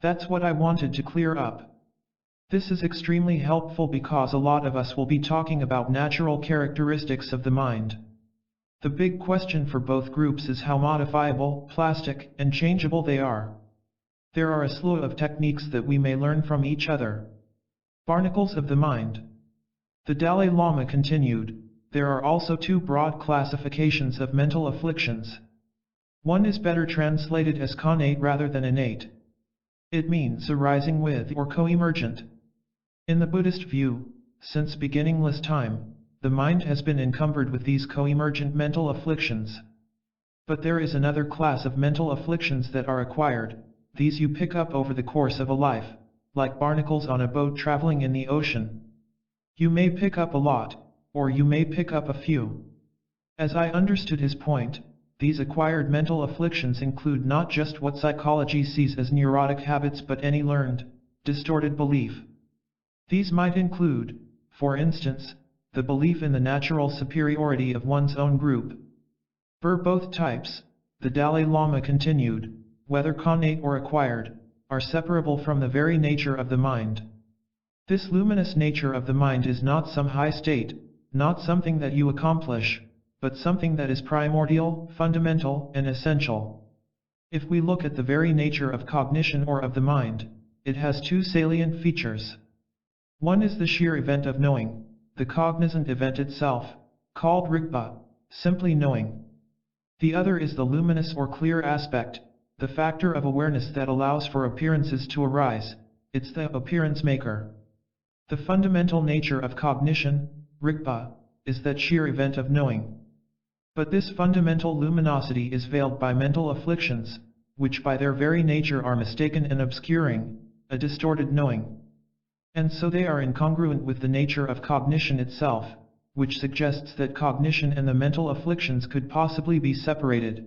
That's what I wanted to clear up. This is extremely helpful because a lot of us will be talking about natural characteristics of the mind. The big question for both groups is how modifiable, plastic, and changeable they are. There are a slew of techniques that we may learn from each other. Barnacles of the mind. The Dalai Lama continued, there are also two broad classifications of mental afflictions. One is better translated as connate rather than innate. It means arising with or co-emergent. In the Buddhist view, since beginningless time, the mind has been encumbered with these co-emergent mental afflictions. But there is another class of mental afflictions that are acquired. These you pick up over the course of a life, like barnacles on a boat traveling in the ocean. You may pick up a lot, or you may pick up a few. As I understood his point, these acquired mental afflictions include not just what psychology sees as neurotic habits but any learned, distorted belief. These might include, for instance, the belief in the natural superiority of one's own group. For both types, the Dalai Lama continued, whether connate or acquired, are separable from the very nature of the mind. This luminous nature of the mind is not some high state, not something that you accomplish, but something that is primordial, fundamental, and essential. If we look at the very nature of cognition or of the mind, it has two salient features. One is the sheer event of knowing, the cognizant event itself, called rigpa, simply knowing. The other is the luminous or clear aspect, the factor of awareness that allows for appearances to arise. It's the appearance maker. The fundamental nature of cognition, rigpa, is that sheer event of knowing. But this fundamental luminosity is veiled by mental afflictions, which by their very nature are mistaken and obscuring, a distorted knowing. And so they are incongruent with the nature of cognition itself, which suggests that cognition and the mental afflictions could possibly be separated.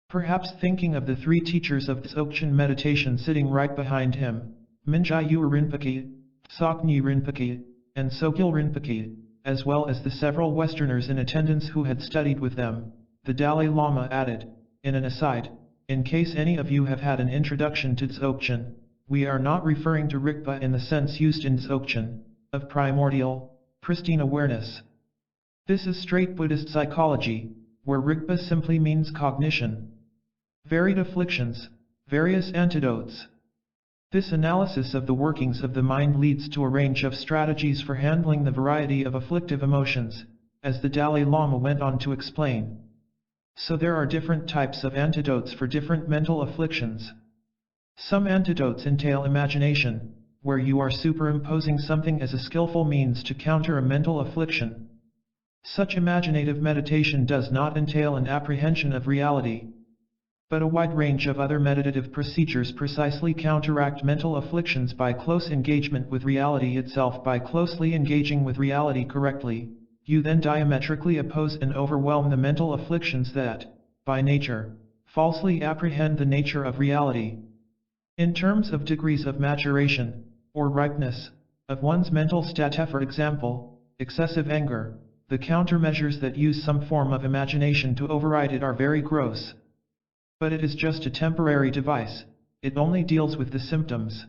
Perhaps thinking of the three teachers of Dzogchen meditation sitting right behind him, Mingyur Rinpoche, Tsoknyi Rinpoche, and Sogyal Rinpoche, as well as the several Westerners in attendance who had studied with them, the Dalai Lama added, in an aside, in case any of you have had an introduction to Dzogchen, we are not referring to Rigpa in the sense used in Dzogchen, of primordial, pristine awareness. This is straight Buddhist psychology, where Rigpa simply means cognition. Varied afflictions, various antidotes. This analysis of the workings of the mind leads to a range of strategies for handling the variety of afflictive emotions, as the Dalai Lama went on to explain. So there are different types of antidotes for different mental afflictions. Some antidotes entail imagination, where you are superimposing something as a skillful means to counter a mental affliction. Such imaginative meditation does not entail an apprehension of reality. But a wide range of other meditative procedures precisely counteract mental afflictions by close engagement with reality itself. By closely engaging with reality correctly, you then diametrically oppose and overwhelm the mental afflictions that, by nature, falsely apprehend the nature of reality. In terms of degrees of maturation, or ripeness, of one's mental state, for example, excessive anger, the countermeasures that use some form of imagination to override it are very gross. But it is just a temporary device, it only deals with the symptoms.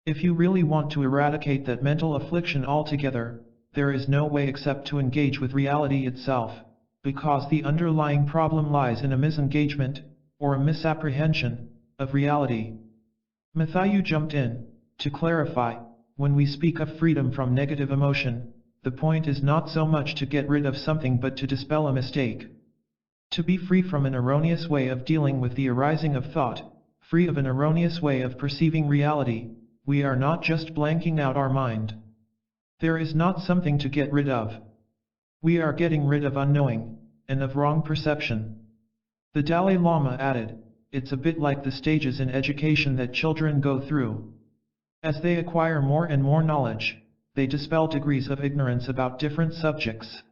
If you really want to eradicate that mental affliction altogether, there is no way except to engage with reality itself, because the underlying problem lies in a misengagement, or a misapprehension, of reality. Matthew jumped in, to clarify, when we speak of freedom from negative emotion, the point is not so much to get rid of something but to dispel a mistake. To be free from an erroneous way of dealing with the arising of thought, free of an erroneous way of perceiving reality, we are not just blanking out our mind. There is not something to get rid of. We are getting rid of unknowing, and of wrong perception. The Dalai Lama added, it's a bit like the stages in education that children go through. As they acquire more and more knowledge, they dispel degrees of ignorance about different subjects.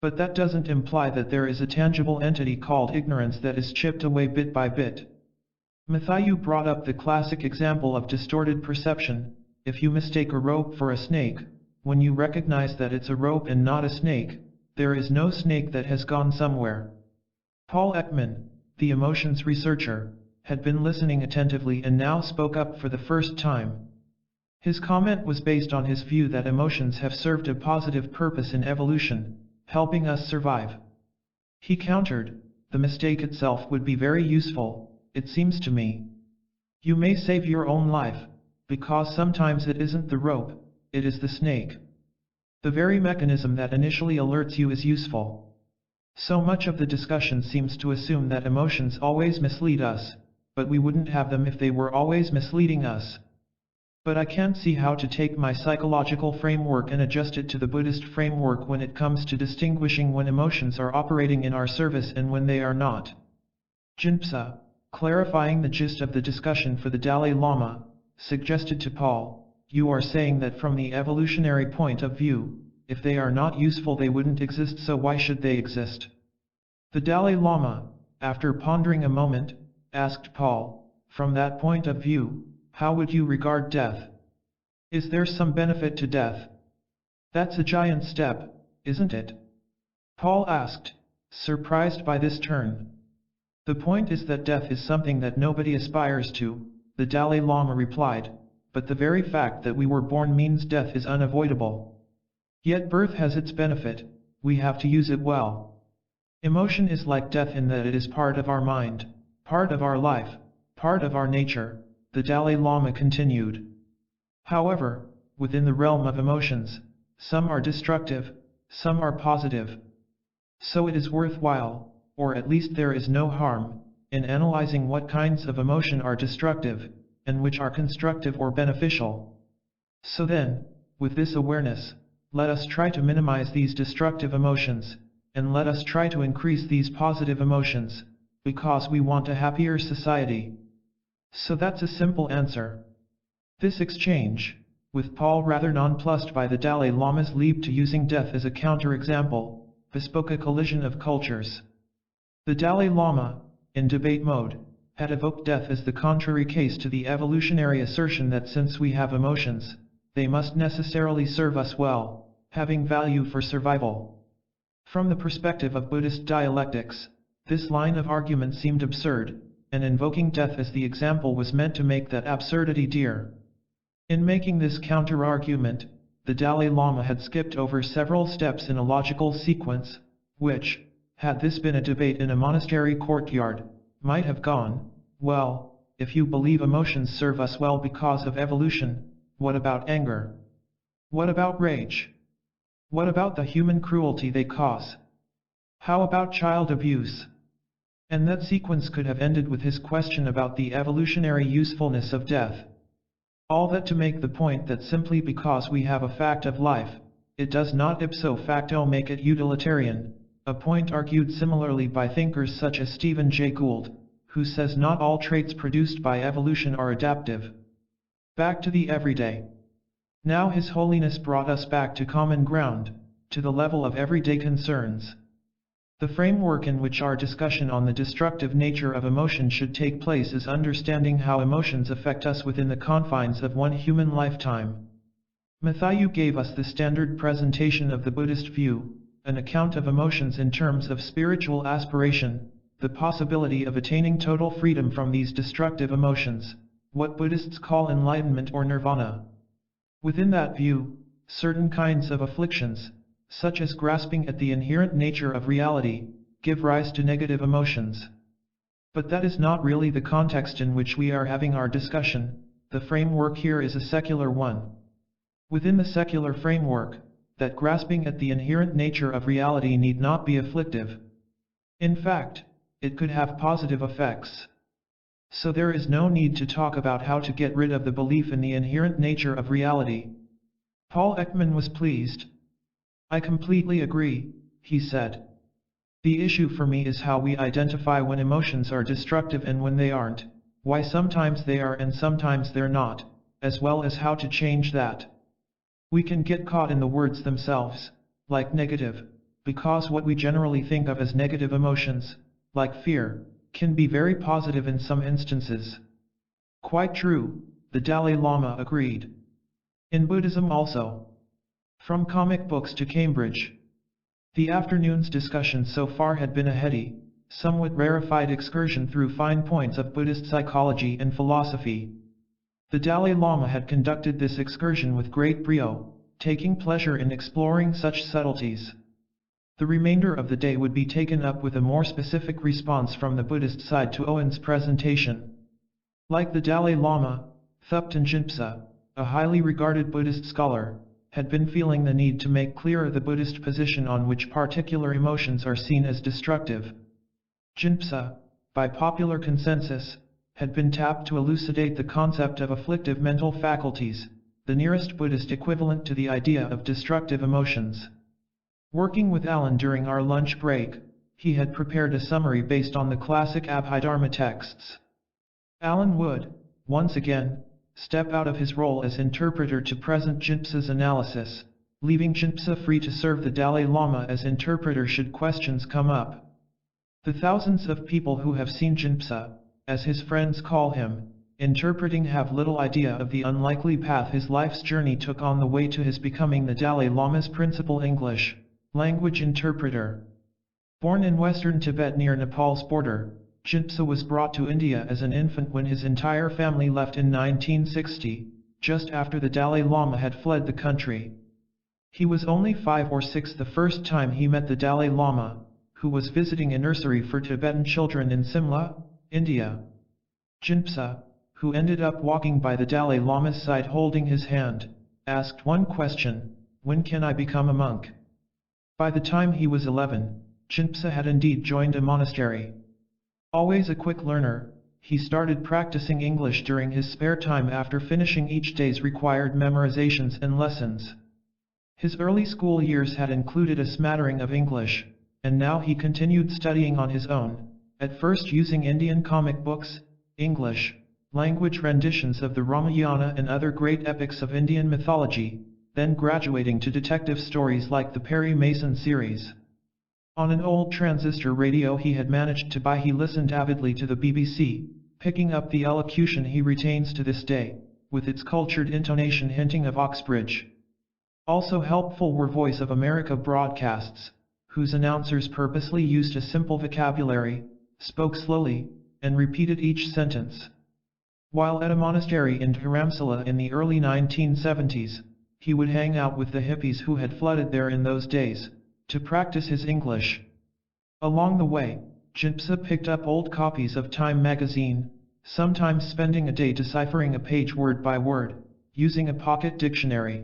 But that doesn't imply that there is a tangible entity called ignorance that is chipped away bit by bit. Matthew brought up the classic example of distorted perception. If you mistake a rope for a snake, when you recognize that it's a rope and not a snake, there is no snake that has gone somewhere. Paul Ekman, the emotions researcher, had been listening attentively and now spoke up for the first time. His comment was based on his view that emotions have served a positive purpose in evolution, helping us survive. He countered, the mistake itself would be very useful, it seems to me. You may save your own life, because sometimes it isn't the rope, it is the snake. The very mechanism that initially alerts you is useful. So much of the discussion seems to assume that emotions always mislead us, but we wouldn't have them if they were always misleading us. But I can't see how to take my psychological framework and adjust it to the Buddhist framework when it comes to distinguishing when emotions are operating in our service and when they are not. Jinpa, clarifying the gist of the discussion for the Dalai Lama, suggested to Paul, "You are saying that from the evolutionary point of view, if they are not useful they wouldn't exist, so why should they exist?" The Dalai Lama, after pondering a moment, asked Paul, "From that point of view, how would you regard death? Is there some benefit to death? That's a giant step, isn't it?" Paul asked, surprised by this turn. "The point is that death is something that nobody aspires to," the Dalai Lama replied, "but the very fact that we were born means death is unavoidable. Yet birth has its benefit, we have to use it well. Emotion is like death in that it is part of our mind, part of our life, part of our nature," the Dalai Lama continued. "However, within the realm of emotions, some are destructive, some are positive. So it is worthwhile, or at least there is no harm, in analyzing what kinds of emotion are destructive, and which are constructive or beneficial. So then, with this awareness, let us try to minimize these destructive emotions, and let us try to increase these positive emotions, because we want a happier society." So that's a simple answer. This exchange, with Paul rather nonplussed by the Dalai Lama's leap to using death as a counterexample, bespoke a collision of cultures. The Dalai Lama, in debate mode, had evoked death as the contrary case to the evolutionary assertion that since we have emotions, they must necessarily serve us well, having value for survival. From the perspective of Buddhist dialectics, this line of argument seemed absurd, and invoking death as the example was meant to make that absurdity dear. In making this counter-argument, the Dalai Lama had skipped over several steps in a logical sequence, which, had this been a debate in a monastery courtyard, might have gone, "Well, if you believe emotions serve us well because of evolution, what about anger? What about rage? What about the human cruelty they cause? How about child abuse?" And that sequence could have ended with his question about the evolutionary usefulness of death. All that to make the point that simply because we have a fact of life, it does not ipso facto make it utilitarian, a point argued similarly by thinkers such as Stephen Jay Gould, who says not all traits produced by evolution are adaptive. Back to the everyday. Now His Holiness brought us back to common ground, to the level of everyday concerns. The framework in which our discussion on the destructive nature of emotion should take place is understanding how emotions affect us within the confines of one human lifetime. Matthew gave us the standard presentation of the Buddhist view, an account of emotions in terms of spiritual aspiration, the possibility of attaining total freedom from these destructive emotions, what Buddhists call enlightenment or nirvana. Within that view, certain kinds of afflictions, such as grasping at the inherent nature of reality, give rise to negative emotions. But that is not really the context in which we are having our discussion. The framework here is a secular one. Within the secular framework, that grasping at the inherent nature of reality need not be afflictive. In fact, it could have positive effects. So there is no need to talk about how to get rid of the belief in the inherent nature of reality. Paul Ekman was pleased. "I completely agree," he said. "The issue for me is how we identify when emotions are destructive and when they aren't, why sometimes they are and sometimes they're not, as well as how to change that. We can get caught in the words themselves, like negative, because what we generally think of as negative emotions, like fear, can be very positive in some instances." Quite true, the Dalai Lama agreed. In Buddhism also. From comic books to Cambridge. The afternoon's discussion so far had been a heady, somewhat rarefied excursion through fine points of Buddhist psychology and philosophy. The Dalai Lama had conducted this excursion with great brio, taking pleasure in exploring such subtleties. The remainder of the day would be taken up with a more specific response from the Buddhist side to Owen's presentation. Like the Dalai Lama, Thupten Jinpa, a highly regarded Buddhist scholar, had been feeling the need to make clearer the Buddhist position on which particular emotions are seen as destructive. Jinpa, by popular consensus, had been tapped to elucidate the concept of afflictive mental faculties, the nearest Buddhist equivalent to the idea of destructive emotions. Working with Alan during our lunch break, he had prepared a summary based on the classic Abhidharma texts. Alan would, once again, step out of his role as interpreter to present Jinpa's analysis, leaving Jinpa free to serve the Dalai Lama as interpreter should questions come up. The thousands of people who have seen Jinpa, as his friends call him, interpreting have little idea of the unlikely path his life's journey took on the way to his becoming the Dalai Lama's principal English language interpreter. Born in western Tibet near Nepal's border, Jinpa was brought to India as an infant when his entire family left in 1960, just after the Dalai Lama had fled the country. He was only 5 or 6 the first time he met the Dalai Lama, who was visiting a nursery for Tibetan children in Simla, India. Jinpa, who ended up walking by the Dalai Lama's side holding his hand, asked one question: "When can I become a monk?" By the time he was 11, Jinpa had indeed joined a monastery. Always a quick learner, he started practicing English during his spare time after finishing each day's required memorizations and lessons. His early school years had included a smattering of English, and now he continued studying on his own, at first using Indian comic books, English language renditions of the Ramayana and other great epics of Indian mythology, then graduating to detective stories like the Perry Mason series. On an old transistor radio he had managed to buy, he listened avidly to the BBC, picking up the elocution he retains to this day, with its cultured intonation hinting of Oxbridge. Also helpful were Voice of America broadcasts, whose announcers purposely used a simple vocabulary, spoke slowly, and repeated each sentence. While at a monastery in Dharamsala in the early 1970s, he would hang out with the hippies who had flooded there in those days, to practice his English. Along the way, Jinpa picked up old copies of Time magazine, sometimes spending a day deciphering a page word by word, using a pocket dictionary.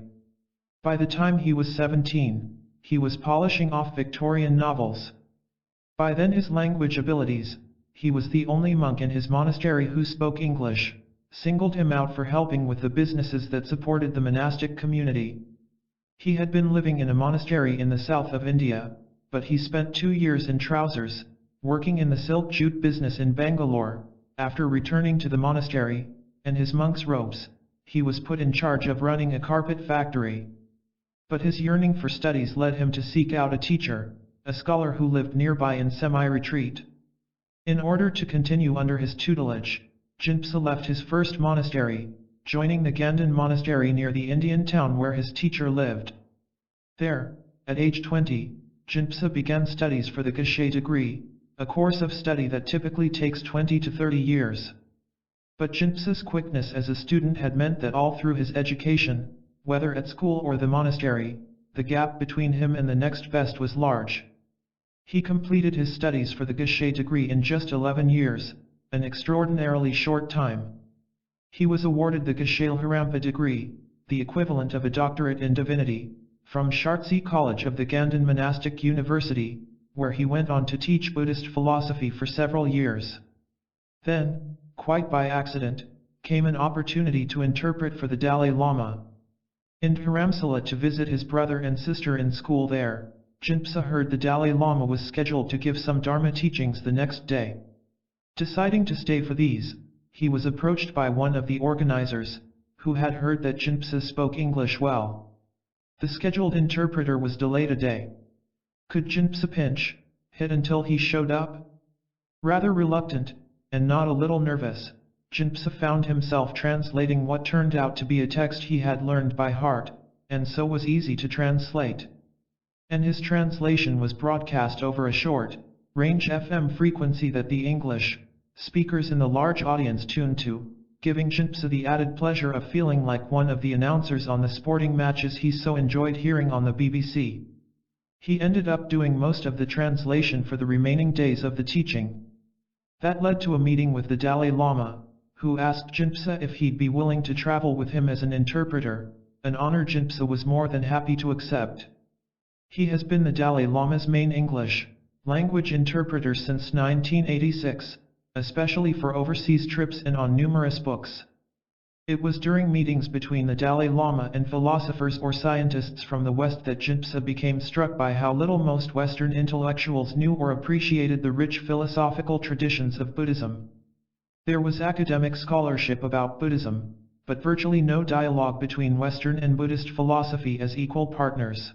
By the time he was 17, he was polishing off Victorian novels. By then his language abilities, he was the only monk in his monastery who spoke English, singled him out for helping with the businesses that supported the monastic community. He had been living in a monastery in the south of India, but he spent 2 years in trousers, working in the silk jute business in Bangalore. After returning to the monastery, and his monk's robes, he was put in charge of running a carpet factory. But his yearning for studies led him to seek out a teacher, a scholar who lived nearby in semi-retreat. In order to continue under his tutelage, Jinpa left his first monastery, joining the Ganden monastery near the Indian town where his teacher lived. There, at age 20, Jinpa began studies for the Geshe degree, a course of study that typically takes 20 to 30 years. But Jinpa's quickness as a student had meant that all through his education, whether at school or the monastery, the gap between him and the next best was large. He completed his studies for the Geshe degree in just 11 years, an extraordinarily short time. He was awarded the Geshe degree, the equivalent of a doctorate in divinity, from Shartsi College of the Ganden Monastic University, where he went on to teach Buddhist philosophy for several years. Then, quite by accident, came an opportunity to interpret for the Dalai Lama. In Dharamsala to visit his brother and sister in school there, Jinpa heard the Dalai Lama was scheduled to give some Dharma teachings the next day. Deciding to stay for these, he was approached by one of the organizers, who had heard that Jinpa spoke English well. The scheduled interpreter was delayed a day. Could Jinpa hit until he showed up? Rather reluctant, and not a little nervous, Jinpa found himself translating what turned out to be a text he had learned by heart, and so was easy to translate. And his translation was broadcast over a short, range FM frequency that the English speakers in the large audience tuned to, giving Jinpa the added pleasure of feeling like one of the announcers on the sporting matches he so enjoyed hearing on the BBC. He ended up doing most of the translation for the remaining days of the teaching. That led to a meeting with the Dalai Lama, who asked Jinpa if he'd be willing to travel with him as an interpreter, an honor Jinpa was more than happy to accept. He has been the Dalai Lama's main English language interpreter since 1986, especially for overseas trips and on numerous books. It was during meetings between the Dalai Lama and philosophers or scientists from the West that Jinpa became struck by how little most Western intellectuals knew or appreciated the rich philosophical traditions of Buddhism. There was academic scholarship about Buddhism, but virtually no dialogue between Western and Buddhist philosophy as equal partners.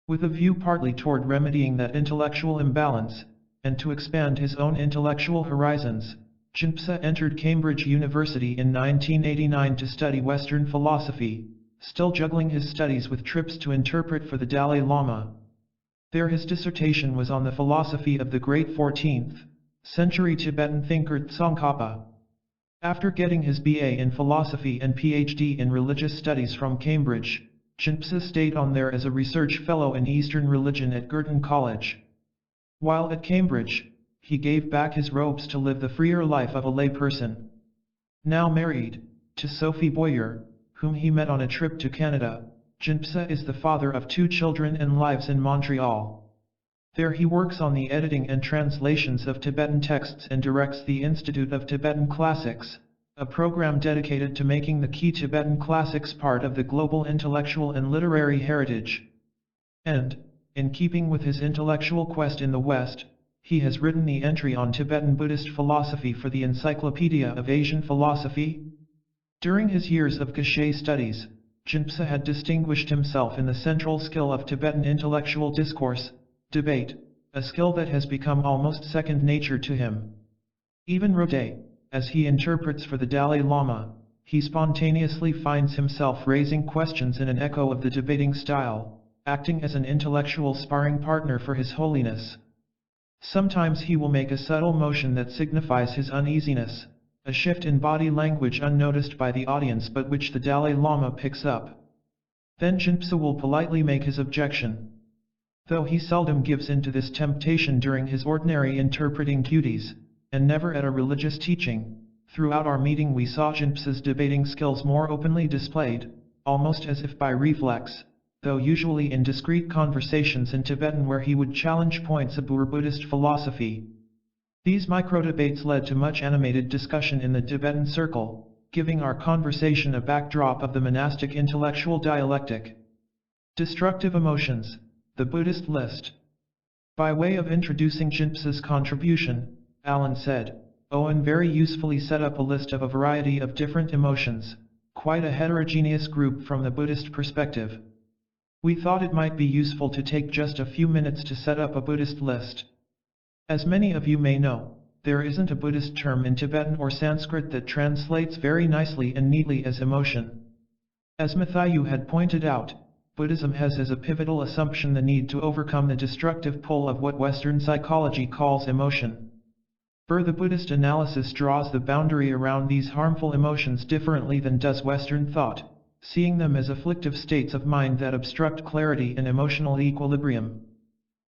With a view partly toward remedying that intellectual imbalance, and to expand his own intellectual horizons, Jinpa entered Cambridge University in 1989 to study Western philosophy, still juggling his studies with trips to interpret for the Dalai Lama. There his dissertation was on the philosophy of the great 14th century Tibetan thinker Tsongkhapa. After getting his BA in philosophy and PhD in religious studies from Cambridge, Jinpa stayed on there as a research fellow in Eastern religion at Girton College. While at Cambridge, he gave back his robes to live the freer life of a layperson. Now married to Sophie Boyer, whom he met on a trip to Canada, Jinpa is the father of 2 children and lives in Montreal. There he works on the editing and translations of Tibetan texts and directs the Institute of Tibetan Classics, a program dedicated to making the key Tibetan classics part of the global intellectual and literary heritage. And, in keeping with his intellectual quest in the West, he has written the entry on Tibetan Buddhist philosophy for the Encyclopedia of Asian Philosophy. During his years of Geshe studies, Jinpa had distinguished himself in the central skill of Tibetan intellectual discourse, debate, a skill that has become almost second nature to him. Even Rodé, as he interprets for the Dalai Lama, he spontaneously finds himself raising questions in an echo of the debating style, acting as an intellectual sparring partner for His Holiness. Sometimes he will make a subtle motion that signifies his uneasiness, a shift in body language unnoticed by the audience but which the Dalai Lama picks up. Then Jinpa will politely make his objection. Though he seldom gives in to this temptation during his ordinary interpreting duties, and never at a religious teaching, throughout our meeting we saw Jinpa's debating skills more openly displayed, almost as if by reflex, though usually in discreet conversations in Tibetan where he would challenge points of Buddhist philosophy. These micro-debates led to much animated discussion in the Tibetan circle, giving our conversation a backdrop of the monastic intellectual dialectic. Destructive emotions, the Buddhist list. By way of introducing Jinpa's contribution, Alan said, Owen very usefully set up a list of a variety of different emotions, quite a heterogeneous group from the Buddhist perspective. We thought it might be useful to take just a few minutes to set up a Buddhist list. As many of you may know, there isn't a Buddhist term in Tibetan or Sanskrit that translates very nicely and neatly as emotion. As Matthew had pointed out, Buddhism has as a pivotal assumption the need to overcome the destructive pull of what Western psychology calls emotion. The Buddhist analysis draws the boundary around these harmful emotions differently than does Western thought, seeing them as afflictive states of mind that obstruct clarity and emotional equilibrium.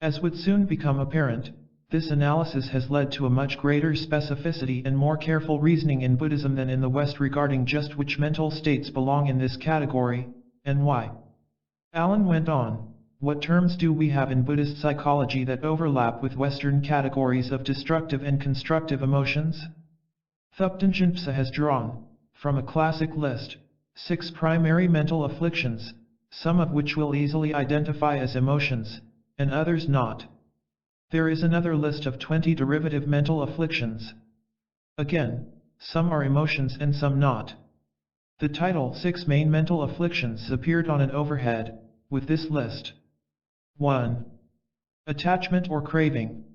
As would soon become apparent, this analysis has led to a much greater specificity and more careful reasoning in Buddhism than in the West regarding just which mental states belong in this category, and why. Alan went on, what terms do we have in Buddhist psychology that overlap with Western categories of destructive and constructive emotions? Thupten Jinpa has drawn, from a classic list, 6 primary mental afflictions, some of which we'll easily identify as emotions, and others not. There is another list of 20 derivative mental afflictions. Again, some are emotions and some not. The title 6 Main Mental Afflictions appeared on an overhead, with this list. 1. Attachment or craving.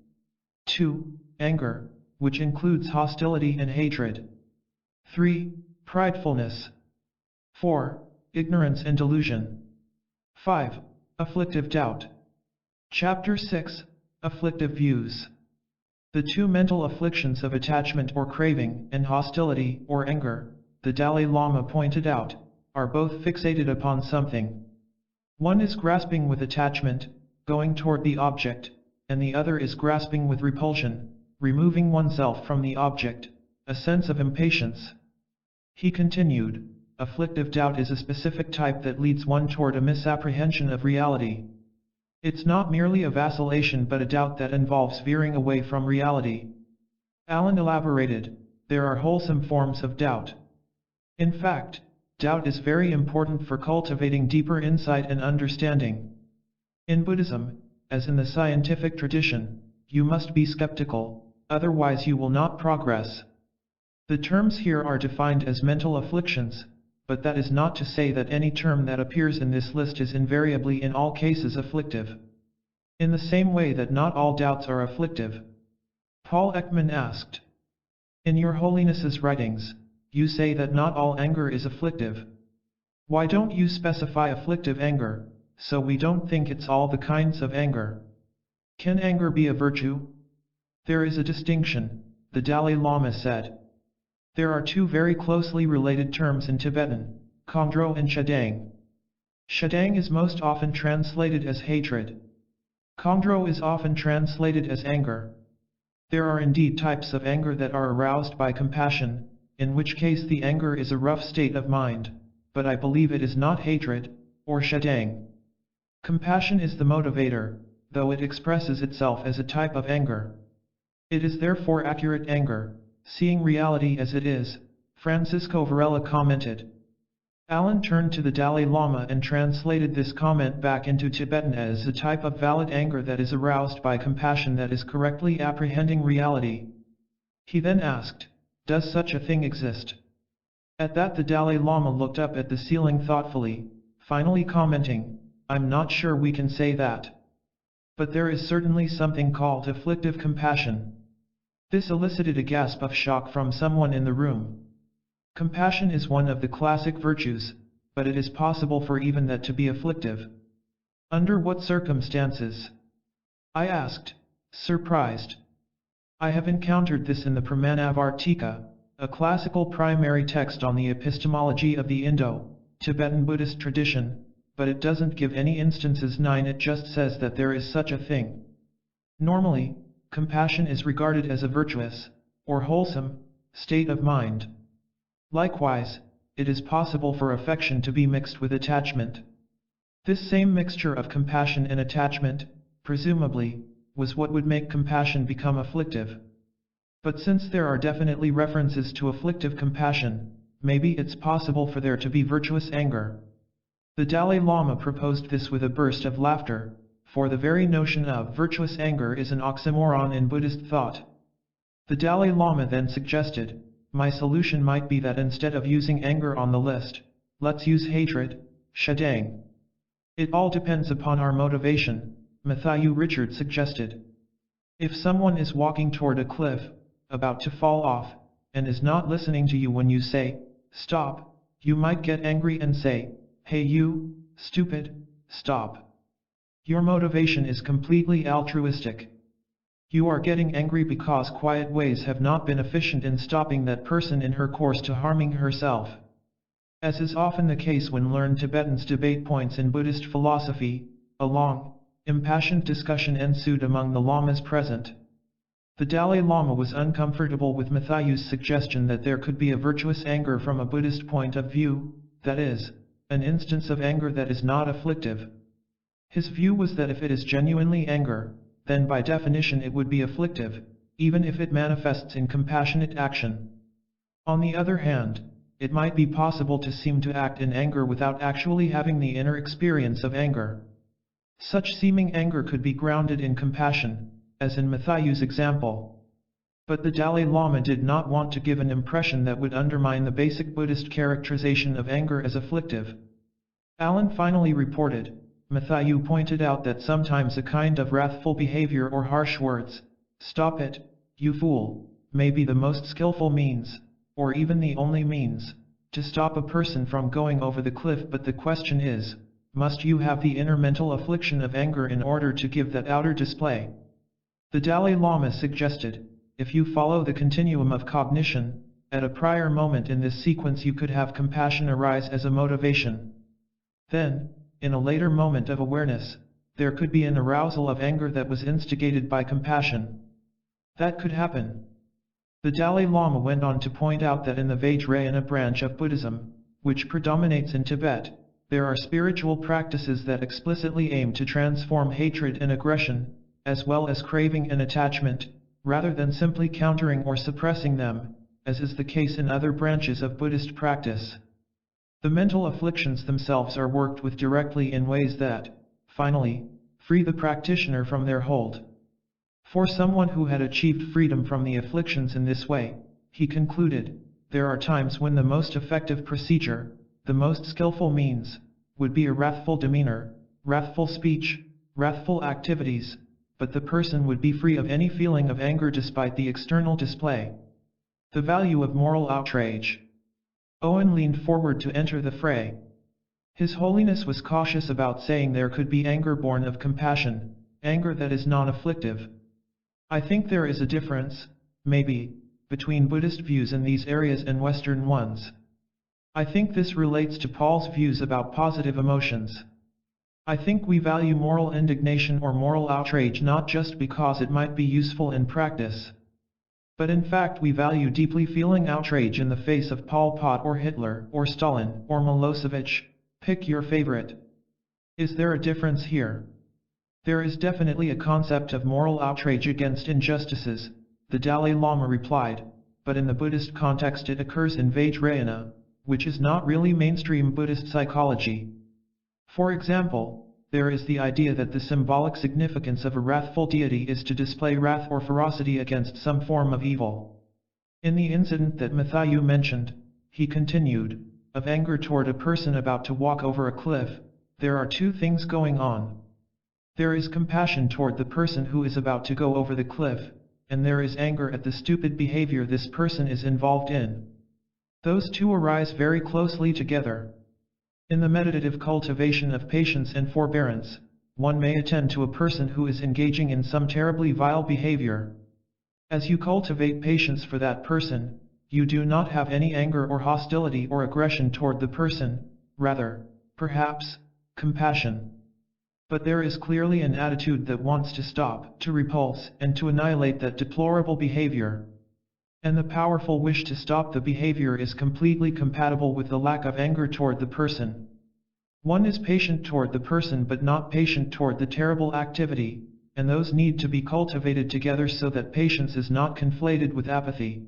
2. Anger, which includes hostility and hatred. 3. Pridefulness. 4. Ignorance and delusion. 5. Afflictive doubt. Chapter 6. Afflictive views. The 2 mental afflictions of attachment or craving and hostility or anger, the Dalai Lama pointed out, are both fixated upon something. One is grasping with attachment, going toward the object, and the other is grasping with repulsion, removing oneself from the object, a sense of impatience. He continued, afflictive doubt is a specific type that leads one toward a misapprehension of reality. It's not merely a vacillation but a doubt that involves veering away from reality. Alan elaborated, there are wholesome forms of doubt. In fact, doubt is very important for cultivating deeper insight and understanding. In Buddhism, as in the scientific tradition, you must be skeptical, otherwise you will not progress. The terms here are defined as mental afflictions, but that is not to say that any term that appears in this list is invariably in all cases afflictive. In the same way that not all doubts are afflictive. Paul Ekman asked, in your Holiness's writings, you say that not all anger is afflictive. Why don't you specify afflictive anger, so we don't think it's all the kinds of anger? Can anger be a virtue? There is a distinction, the Dalai Lama said. There are two very closely related terms in Tibetan, kongdro and shadang. Shadang is most often translated as hatred. Kongdro is often translated as anger. There are indeed types of anger that are aroused by compassion, in which case the anger is a rough state of mind, but I believe it is not hatred, or shadang. Compassion is the motivator, though it expresses itself as a type of anger. It is therefore accurate anger, seeing reality as it is, Francisco Varela commented. Alan turned to the Dalai Lama and translated this comment back into Tibetan as a type of valid anger that is aroused by compassion that is correctly apprehending reality. He then asked, does such a thing exist? At that the Dalai Lama looked up at the ceiling thoughtfully, finally commenting, I'm not sure we can say that. But there is certainly something called afflictive compassion. This elicited a gasp of shock from someone in the room. Compassion is one of the classic virtues, but it is possible for even that to be afflictive. Under what circumstances? I asked, surprised. I have encountered this in the Pramanavartika, a classical primary text on the epistemology of the Indo-Tibetan Buddhist tradition, but it doesn't give any instances 9, it just says that there is such a thing. Normally, compassion is regarded as a virtuous, or wholesome, state of mind. Likewise, it is possible for affection to be mixed with attachment. This same mixture of compassion and attachment, presumably, was what would make compassion become afflictive. But since there are definitely references to afflictive compassion, maybe it's possible for there to be virtuous anger. The Dalai Lama proposed this with a burst of laughter, for the very notion of virtuous anger is an oxymoron in Buddhist thought. The Dalai Lama then suggested, my solution might be that instead of using anger on the list, let's use hatred, shadang. It all depends upon our motivation, Matthew Richard suggested. If someone is walking toward a cliff, about to fall off, and is not listening to you when you say, stop, you might get angry and say, hey you, stupid, stop. Your motivation is completely altruistic. You are getting angry because quiet ways have not been efficient in stopping that person in her course to harming herself. As is often the case when learned Tibetans debate points in Buddhist philosophy, a long, impassioned discussion ensued among the lamas present. The Dalai Lama was uncomfortable with Matthew's suggestion that there could be a virtuous anger from a Buddhist point of view, that is, an instance of anger that is not afflictive. His view was that if it is genuinely anger, then by definition it would be afflictive, even if it manifests in compassionate action. On the other hand, it might be possible to seem to act in anger without actually having the inner experience of anger. Such seeming anger could be grounded in compassion, as in Matthew's example. But the Dalai Lama did not want to give an impression that would undermine the basic Buddhist characterization of anger as afflictive. Alan finally reported, Matthew pointed out that sometimes a kind of wrathful behavior or harsh words, stop it, you fool, may be the most skillful means, or even the only means, to stop a person from going over the cliff. But the question is, must you have the inner mental affliction of anger in order to give that outer display? The Dalai Lama suggested, if you follow the continuum of cognition, at a prior moment in this sequence you could have compassion arise as a motivation. Then, in a later moment of awareness, there could be an arousal of anger that was instigated by compassion. That could happen. The Dalai Lama went on to point out that in the Vajrayana branch of Buddhism, which predominates in Tibet, there are spiritual practices that explicitly aim to transform hatred and aggression, as well as craving and attachment, rather than simply countering or suppressing them, as is the case in other branches of Buddhist practice. The mental afflictions themselves are worked with directly in ways that, finally, free the practitioner from their hold. For someone who had achieved freedom from the afflictions in this way, he concluded, there are times when the most effective procedure, the most skillful means, would be a wrathful demeanor, wrathful speech, wrathful activities, but the person would be free of any feeling of anger despite the external display. The value of moral outrage. Owen leaned forward to enter the fray. His Holiness was cautious about saying there could be anger born of compassion, anger that is non-afflictive. I think there is a difference, maybe, between Buddhist views in these areas and Western ones. I think this relates to Paul's views about positive emotions. I think we value moral indignation or moral outrage not just because it might be useful in practice, but in fact we value deeply feeling outrage in the face of Pol Pot or Hitler or Stalin or Milosevic, pick your favorite. Is there a difference here? There is definitely a concept of moral outrage against injustices, the Dalai Lama replied, but in the Buddhist context it occurs in Vajrayana, which is not really mainstream Buddhist psychology. For example, there is the idea that the symbolic significance of a wrathful deity is to display wrath or ferocity against some form of evil. In the incident that Matthew mentioned, he continued, of anger toward a person about to walk over a cliff, there are two things going on. There is compassion toward the person who is about to go over the cliff, and there is anger at the stupid behavior this person is involved in. Those two arise very closely together. In the meditative cultivation of patience and forbearance, one may attend to a person who is engaging in some terribly vile behavior. As you cultivate patience for that person, you do not have any anger or hostility or aggression toward the person, rather, perhaps, compassion. But there is clearly an attitude that wants to stop, to repulse, and to annihilate that deplorable behavior. And the powerful wish to stop the behavior is completely compatible with the lack of anger toward the person. One is patient toward the person but not patient toward the terrible activity, and those need to be cultivated together so that patience is not conflated with apathy.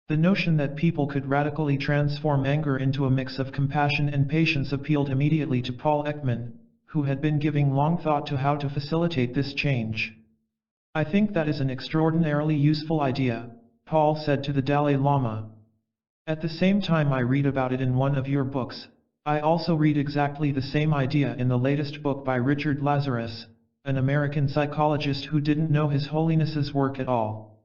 The notion that people could radically transform anger into a mix of compassion and patience appealed immediately to Paul Ekman, who had been giving long thought to how to facilitate this change. I think that is an extraordinarily useful idea, Paul said to the Dalai Lama. At the same time I read about it in one of your books, I also read exactly the same idea in the latest book by Richard Lazarus, an American psychologist who didn't know His Holiness's work at all.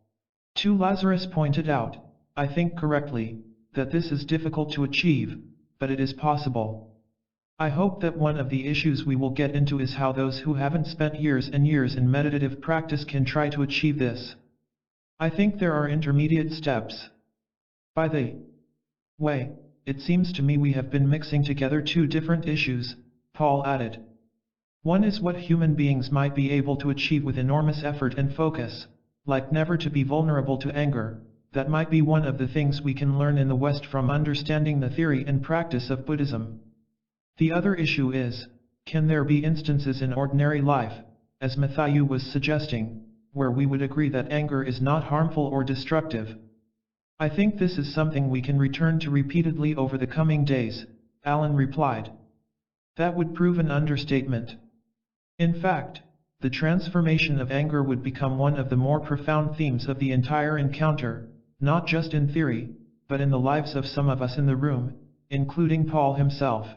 To Lazarus pointed out, I think correctly, that this is difficult to achieve, but it is possible. I hope that one of the issues we will get into is how those who haven't spent years and years in meditative practice can try to achieve this. I think there are intermediate steps. By the way, it seems to me we have been mixing together two different issues, Paul added. One is what human beings might be able to achieve with enormous effort and focus, like never to be vulnerable to anger. That might be one of the things we can learn in the West from understanding the theory and practice of Buddhism. The other issue is, can there be instances in ordinary life, as Matthew was suggesting, where we would agree that anger is not harmful or destructive? I think this is something we can return to repeatedly over the coming days, Alan replied. That would prove an understatement. In fact, the transformation of anger would become one of the more profound themes of the entire encounter, not just in theory, but in the lives of some of us in the room, including Paul himself.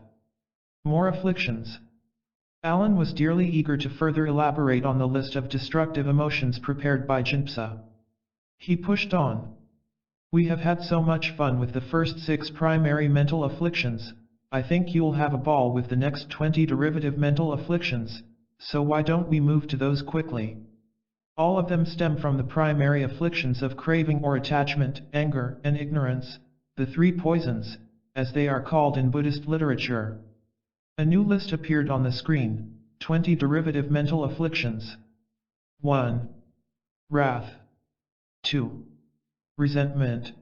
More afflictions. Alan was dearly eager to further elaborate on the list of destructive emotions prepared by Jinpsa. He pushed on. We have had so much fun with the first 6 primary mental afflictions, I think you'll have a ball with the next 20 derivative mental afflictions, so why don't we move to those quickly? All of them stem from the primary afflictions of craving or attachment, anger, and ignorance, the 3 poisons, as they are called in Buddhist literature. A new list appeared on the screen, 20 derivative mental afflictions. 1. Wrath. 2. Resentment.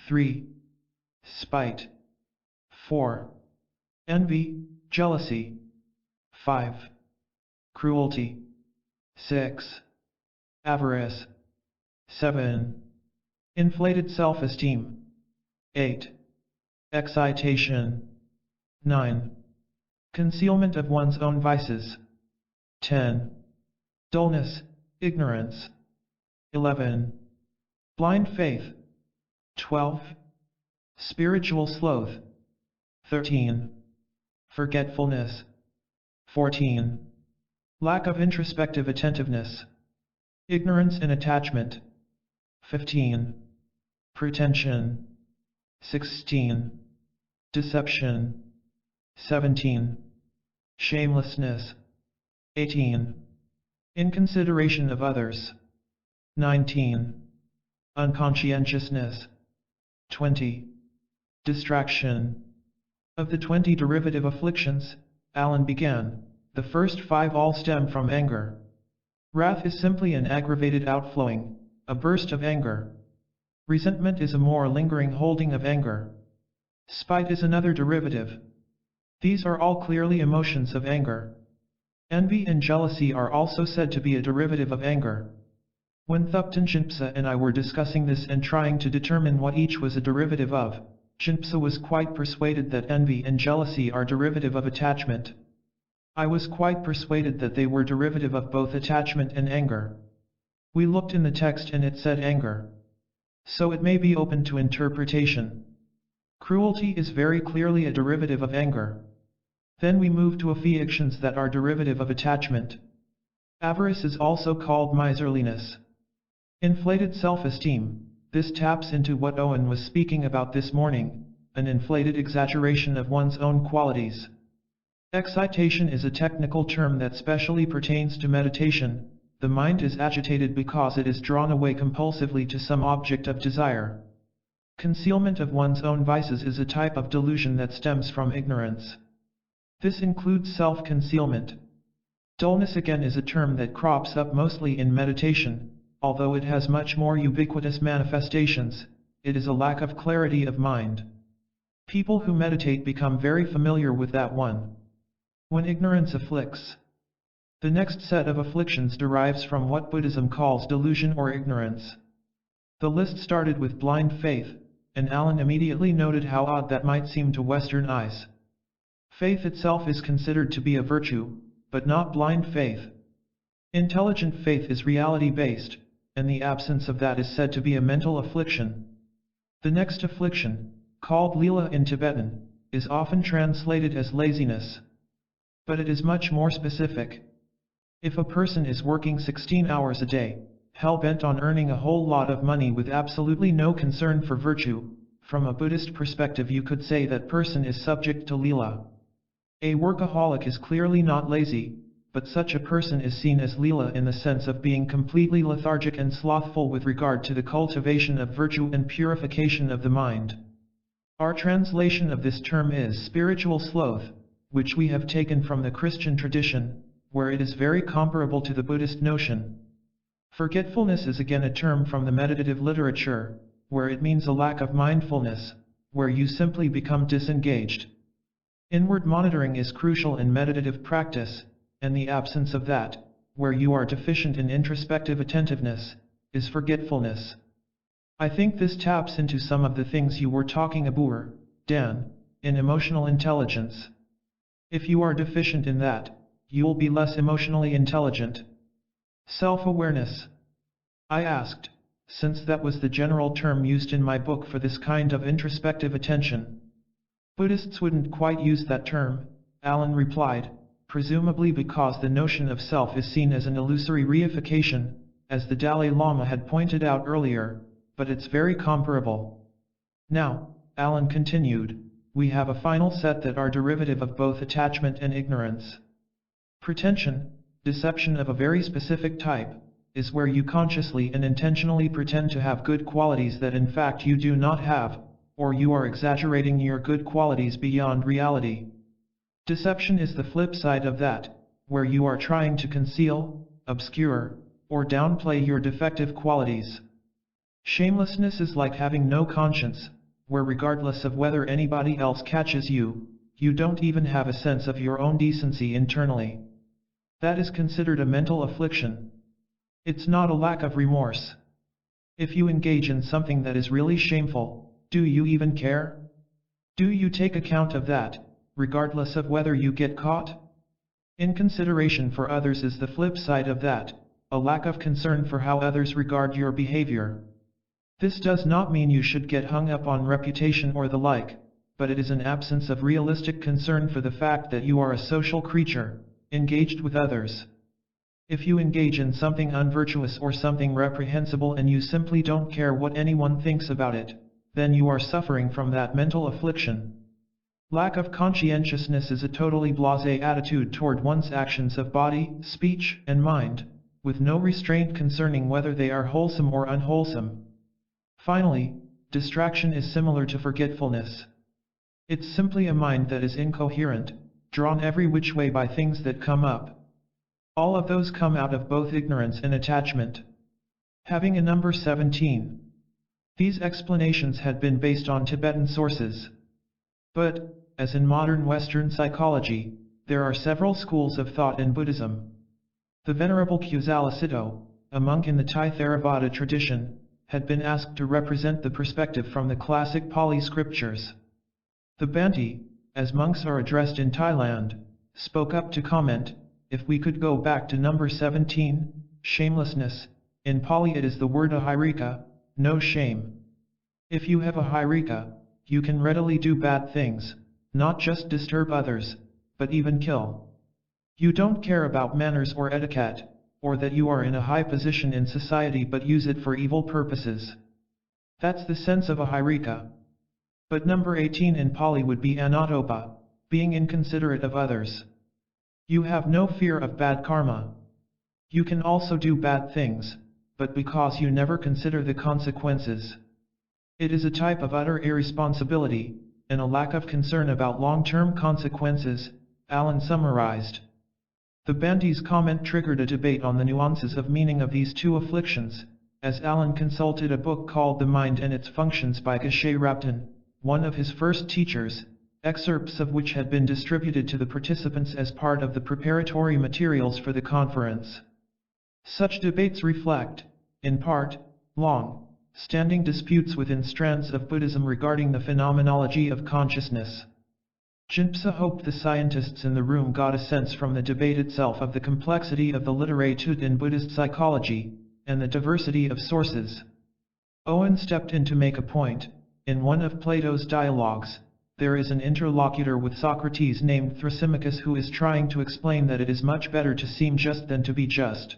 3. Spite. 4. Envy, jealousy. 5. Cruelty. 6. Avarice. 7. Inflated self-esteem. 8. Excitation. 9. Concealment of one's own vices. 10. Dullness, ignorance. 11. Blind faith. 12. Spiritual sloth. 13. Forgetfulness. 14. Lack of introspective attentiveness. Ignorance and attachment. 15. Pretension. 16. Deception. 17. Shamelessness. 18. Inconsideration of others. 19. Unconscientiousness. 20. Distraction. Of the 20 derivative afflictions, Alan began, the first 5 all stem from anger. Wrath is simply an aggravated outflowing, a burst of anger. Resentment is a more lingering holding of anger. Spite is another derivative. These are all clearly emotions of anger. Envy and jealousy are also said to be a derivative of anger. When Thupten Jinpsa and I were discussing this and trying to determine what each was a derivative of, Jinpsa was quite persuaded that envy and jealousy are derivative of attachment. I was quite persuaded that they were derivative of both attachment and anger. We looked in the text and it said anger. So it may be open to interpretation. Cruelty is very clearly a derivative of anger. Then we move to affections that are derivative of attachment. Avarice is also called miserliness. Inflated self-esteem. This taps into what Owen was speaking about this morning, an inflated exaggeration of one's own qualities. Excitation is a technical term that specially pertains to meditation. The mind is agitated because it is drawn away compulsively to some object of desire. Concealment of one's own vices is a type of delusion that stems from ignorance. This includes self-concealment. Dullness again is a term that crops up mostly in meditation. Although it has much more ubiquitous manifestations, it is a lack of clarity of mind. People who meditate become very familiar with that one. When ignorance afflicts. The next set of afflictions derives from what Buddhism calls delusion or ignorance. The list started with blind faith, and Alan immediately noted how odd that might seem to Western eyes. Faith itself is considered to be a virtue, but not blind faith. Intelligent faith is reality-based, and the absence of that is said to be a mental affliction. The next affliction, called lila in Tibetan, is often translated as laziness. But it is much more specific. If a person is working 16 hours a day, hell-bent on earning a whole lot of money with absolutely no concern for virtue, from a Buddhist perspective you could say that person is subject to lila. A workaholic is clearly not lazy, but such a person is seen as lila in the sense of being completely lethargic and slothful with regard to the cultivation of virtue and purification of the mind. Our translation of this term is spiritual sloth, which we have taken from the Christian tradition, where it is very comparable to the Buddhist notion. Forgetfulness is again a term from the meditative literature, where it means a lack of mindfulness, where you simply become disengaged. Inward monitoring is crucial in meditative practice, and the absence of that, where you are deficient in introspective attentiveness, is forgetfulness. I think this taps into some of the things you were talking about, Dan, in emotional intelligence. If you are deficient in that, you will be less emotionally intelligent. Self-awareness. I asked, since that was the general term used in my book for this kind of introspective attention. Buddhists wouldn't quite use that term, Alan replied, presumably because the notion of self is seen as an illusory reification, as the Dalai Lama had pointed out earlier, but it's very comparable. Now, Alan continued, we have a final set that are derivative of both attachment and ignorance. Pretension, deception of a very specific type, is where you consciously and intentionally pretend to have good qualities that in fact you do not have, or you are exaggerating your good qualities beyond reality. Deception is the flip side of that, where you are trying to conceal, obscure, or downplay your defective qualities. Shamelessness is like having no conscience, where regardless of whether anybody else catches you, you don't even have a sense of your own decency internally. That is considered a mental affliction. It's not a lack of remorse. If you engage in something that is really shameful, do you even care? Do you take account of that, regardless of whether you get caught? Inconsideration for others is the flip side of that, a lack of concern for how others regard your behavior. This does not mean you should get hung up on reputation or the like, but it is an absence of realistic concern for the fact that you are a social creature, engaged with others. If you engage in something unvirtuous or something reprehensible and you simply don't care what anyone thinks about it, then you are suffering from that mental affliction. Lack of conscientiousness is a totally blasé attitude toward one's actions of body, speech, and mind, with no restraint concerning whether they are wholesome or unwholesome. Finally, distraction is similar to forgetfulness. It's simply a mind that is incoherent, drawn every which way by things that come up. All of those come out of both ignorance and attachment. Having a number 17. These explanations had been based on Tibetan sources. But, as in modern Western psychology, there are several schools of thought in Buddhism. The Venerable Kusala, a monk in the Thai Theravada tradition, had been asked to represent the perspective from the classic Pali scriptures. The Bhante, as monks are addressed in Thailand, spoke up to comment, if we could go back to number 17, shamelessness, in Pali it is the word ahirika, no shame. If you have ahirika, you can readily do bad things, not just disturb others, but even kill. You don't care about manners or etiquette, or that you are in a high position in society but use it for evil purposes. That's the sense of ahirika. But number 18 in Pali would be anatopa, being inconsiderate of others. You have no fear of bad karma. You can also do bad things, but because you never consider the consequences. It is a type of utter irresponsibility, and a lack of concern about long-term consequences, Allen summarized. The Bhante's comment triggered a debate on the nuances of meaning of these two afflictions, as Allen consulted a book called The Mind and Its Functions by Geshe Rabten, one of his first teachers, excerpts of which had been distributed to the participants as part of the preparatory materials for the conference. Such debates reflect, in part, long-standing disputes within strands of Buddhism regarding the phenomenology of consciousness. Jinpa hoped the scientists in the room got a sense from the debate itself of the complexity of the literature in Buddhist psychology, and the diversity of sources. Owen stepped in to make a point. In one of Plato's dialogues, there is an interlocutor with Socrates named Thrasymachus who is trying to explain that it is much better to seem just than to be just.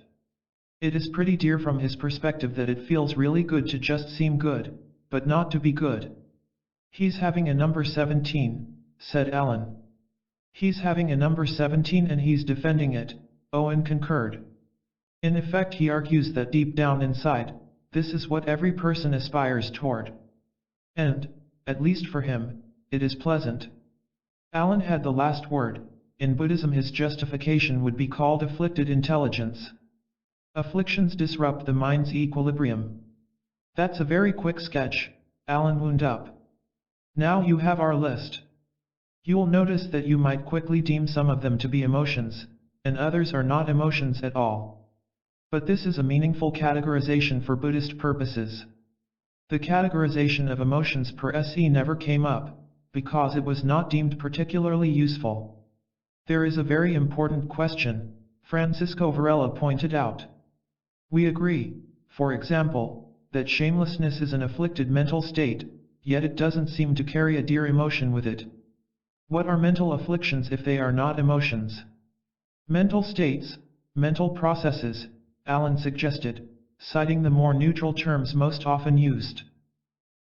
It is pretty dear from his perspective that it feels really good to just seem good, but not to be good. He's having a number 17, said Allen. He's having a number 17 and he's defending it, Owen concurred. In effect he argues that deep down inside, this is what every person aspires toward. And, at least for him, it is pleasant. Allen had the last word. In Buddhism his justification would be called afflicted intelligence. Afflictions disrupt the mind's equilibrium. That's a very quick sketch, Allen wound up. Now you have our list. You'll notice that you might quickly deem some of them to be emotions, and others are not emotions at all. But this is a meaningful categorization for Buddhist purposes. The categorization of emotions per se never came up, because it was not deemed particularly useful. There is a very important question, Francisco Varela pointed out. We agree, for example, that shamelessness is an afflicted mental state, yet it doesn't seem to carry a dear emotion with it. What are mental afflictions if they are not emotions? Mental states, mental processes, Allen suggested, citing the more neutral terms most often used.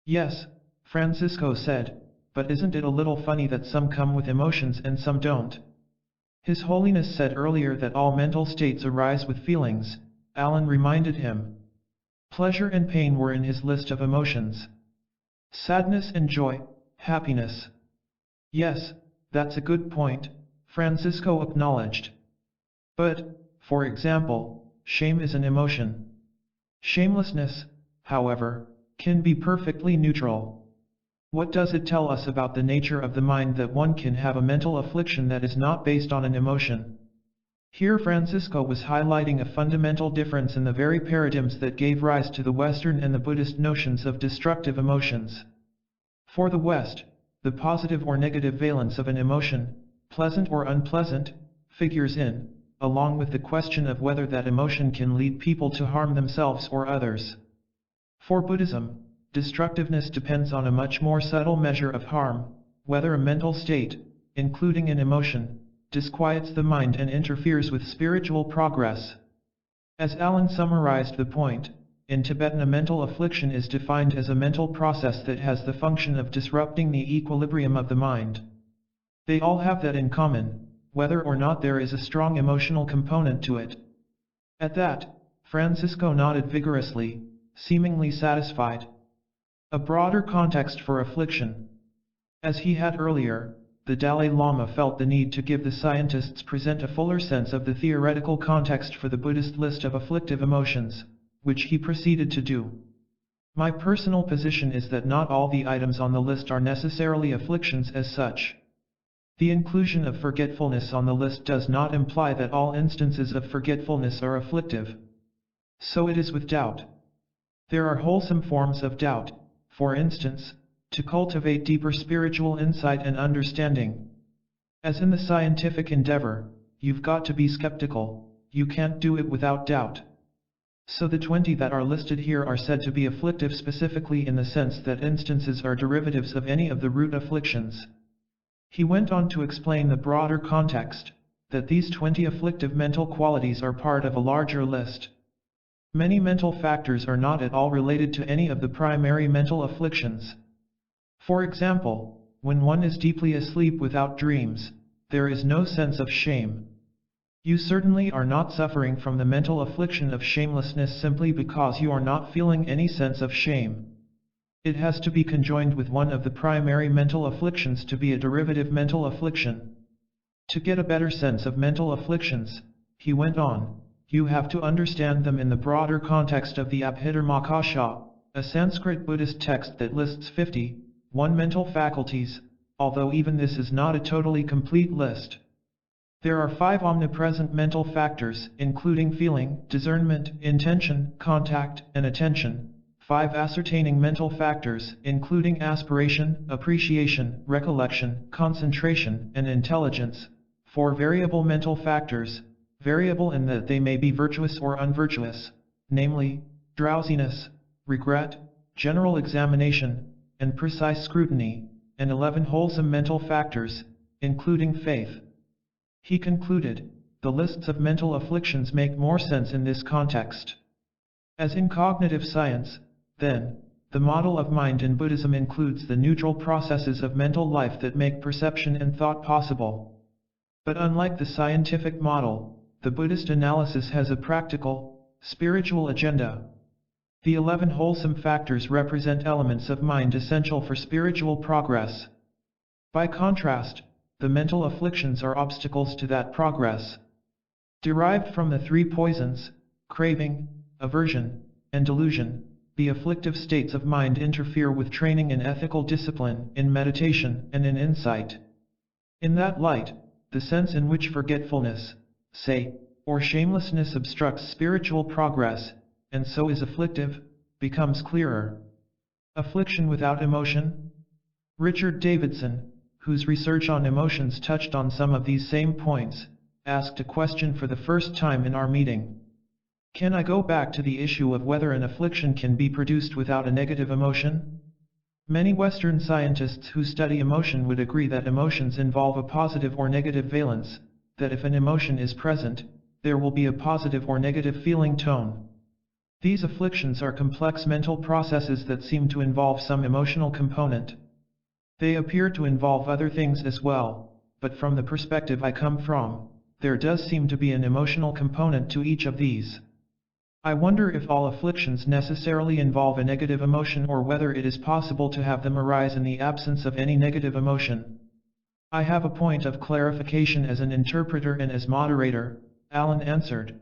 Yes, Francisco said, but isn't it a little funny that some come with emotions and some don't? His Holiness said earlier that all mental states arise with feelings, Allen reminded him. Pleasure and pain were in his list of emotions. Sadness and joy, happiness. Yes, that's a good point, Francisco acknowledged. But, for example, shame is an emotion. Shamelessness, however, can be perfectly neutral. What does it tell us about the nature of the mind that one can have a mental affliction that is not based on an emotion? Here Francisco was highlighting a fundamental difference in the very paradigms that gave rise to the Western and the Buddhist notions of destructive emotions. For the West, the positive or negative valence of an emotion, pleasant or unpleasant, figures in, along with the question of whether that emotion can lead people to harm themselves or others. For Buddhism, destructiveness depends on a much more subtle measure of harm, whether a mental state, including an emotion, disquiets the mind and interferes with spiritual progress. As Alan summarized the point, in Tibetan a mental affliction is defined as a mental process that has the function of disrupting the equilibrium of the mind. They all have that in common, whether or not there is a strong emotional component to it. At that, Francisco nodded vigorously, seemingly satisfied. A broader context for affliction. As he had earlier, the Dalai Lama felt the need to give the scientists present a fuller sense of the theoretical context for the Buddhist list of afflictive emotions, which he proceeded to do. My personal position is that not all the items on the list are necessarily afflictions as such. The inclusion of forgetfulness on the list does not imply that all instances of forgetfulness are afflictive. So it is with doubt. There are wholesome forms of doubt, for instance, to cultivate deeper spiritual insight and understanding. As in the scientific endeavor, you've got to be skeptical, you can't do it without doubt. So the 20 that are listed here are said to be afflictive specifically in the sense that instances are derivatives of any of the root afflictions. He went on to explain the broader context, that these 20 afflictive mental qualities are part of a larger list. Many mental factors are not at all related to any of the primary mental afflictions. For example, when one is deeply asleep without dreams, there is no sense of shame. You certainly are not suffering from the mental affliction of shamelessness simply because you are not feeling any sense of shame. It has to be conjoined with one of the primary mental afflictions to be a derivative mental affliction. To get a better sense of mental afflictions, he went on, you have to understand them in the broader context of the Abhidharmakosha, a Sanskrit Buddhist text that lists 51 mental faculties, although even this is not a totally complete list. There are 5 omnipresent mental factors, including feeling, discernment, intention, contact, and attention. 5 ascertaining mental factors, including aspiration, appreciation, recollection, concentration, and intelligence. 4 variable mental factors, variable in that they may be virtuous or unvirtuous, namely, drowsiness, regret, general examination, and precise scrutiny, and 11 wholesome mental factors, including faith. He concluded, the lists of mental afflictions make more sense in this context. As in cognitive science, then, the model of mind in Buddhism includes the neutral processes of mental life that make perception and thought possible. But unlike the scientific model, the Buddhist analysis has a practical, spiritual agenda. The 11 wholesome factors represent elements of mind essential for spiritual progress. By contrast, the mental afflictions are obstacles to that progress. Derived from the 3 poisons, craving, aversion, and delusion, the afflictive states of mind interfere with training in ethical discipline, in meditation, and in insight. In that light, the sense in which forgetfulness, say, or shamelessness obstructs spiritual progress, and so is afflictive, becomes clearer. Affliction without emotion? Richard Davidson, whose research on emotions touched on some of these same points, asked a question for the first time in our meeting. Can I go back to the issue of whether an affliction can be produced without a negative emotion? Many Western scientists who study emotion would agree that emotions involve a positive or negative valence, that if an emotion is present, there will be a positive or negative feeling tone. These afflictions are complex mental processes that seem to involve some emotional component. They appear to involve other things as well, but from the perspective I come from, there does seem to be an emotional component to each of these. I wonder if all afflictions necessarily involve a negative emotion or whether it is possible to have them arise in the absence of any negative emotion. I have a point of clarification as an interpreter and as moderator, Alan answered.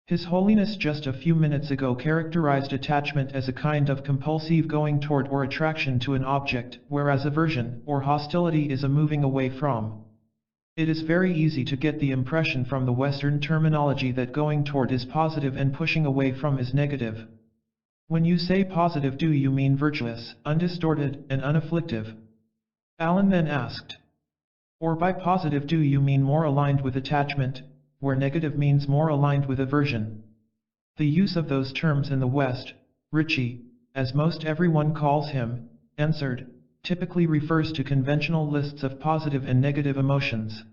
His Holiness just a few minutes ago characterized attachment as a kind of compulsive going toward or attraction to an object, whereas aversion or hostility is a moving away from. It is very easy to get the impression from the Western terminology that going toward is positive and pushing away from is negative. When you say positive, do you mean virtuous, undistorted, and unafflictive? Alan then asked. Or by positive do you mean more aligned with attachment, where negative means more aligned with aversion? The use of those terms in the West, Richie, as most everyone calls him, answered, typically refers to conventional lists of positive and negative emotions.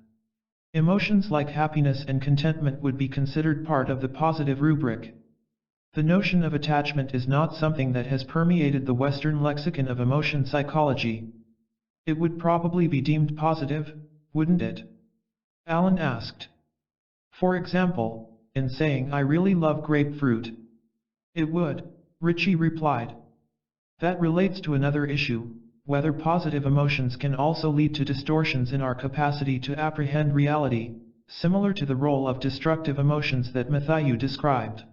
Emotions like happiness and contentment would be considered part of the positive rubric. The notion of attachment is not something that has permeated the Western lexicon of emotion psychology. It would probably be deemed positive, wouldn't it? Alan asked. For example, in saying I really love grapefruit. It would, Richie replied. That relates to another issue, whether positive emotions can also lead to distortions in our capacity to apprehend reality, similar to the role of destructive emotions that Matthew described.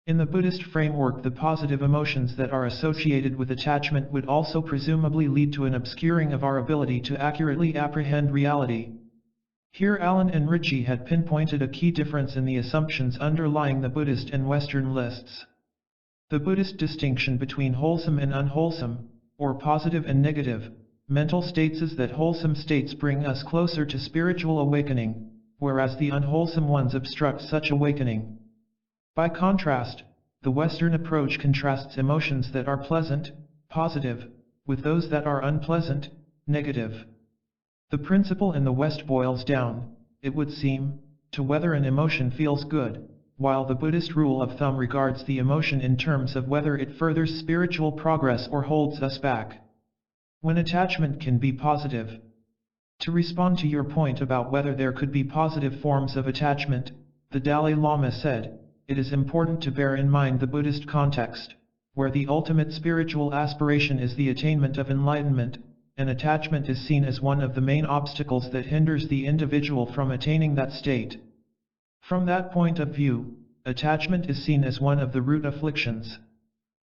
In the Buddhist framework, the positive emotions that are associated with attachment would also presumably lead to an obscuring of our ability to accurately apprehend reality. Here Alan and Richie had pinpointed a key difference in the assumptions underlying the Buddhist and Western lists. The Buddhist distinction between wholesome and unwholesome, or positive and negative, mental states is that wholesome states bring us closer to spiritual awakening, whereas the unwholesome ones obstruct such awakening. By contrast, the Western approach contrasts emotions that are pleasant, positive, with those that are unpleasant, negative. The principle in the West boils down, it would seem, to whether an emotion feels good, while the Buddhist rule of thumb regards the emotion in terms of whether it furthers spiritual progress or holds us back. When attachment can be positive. To respond to your point about whether there could be positive forms of attachment, the Dalai Lama said, it is important to bear in mind the Buddhist context, where the ultimate spiritual aspiration is the attainment of enlightenment, and attachment is seen as one of the main obstacles that hinders the individual from attaining that state. From that point of view, attachment is seen as one of the root afflictions.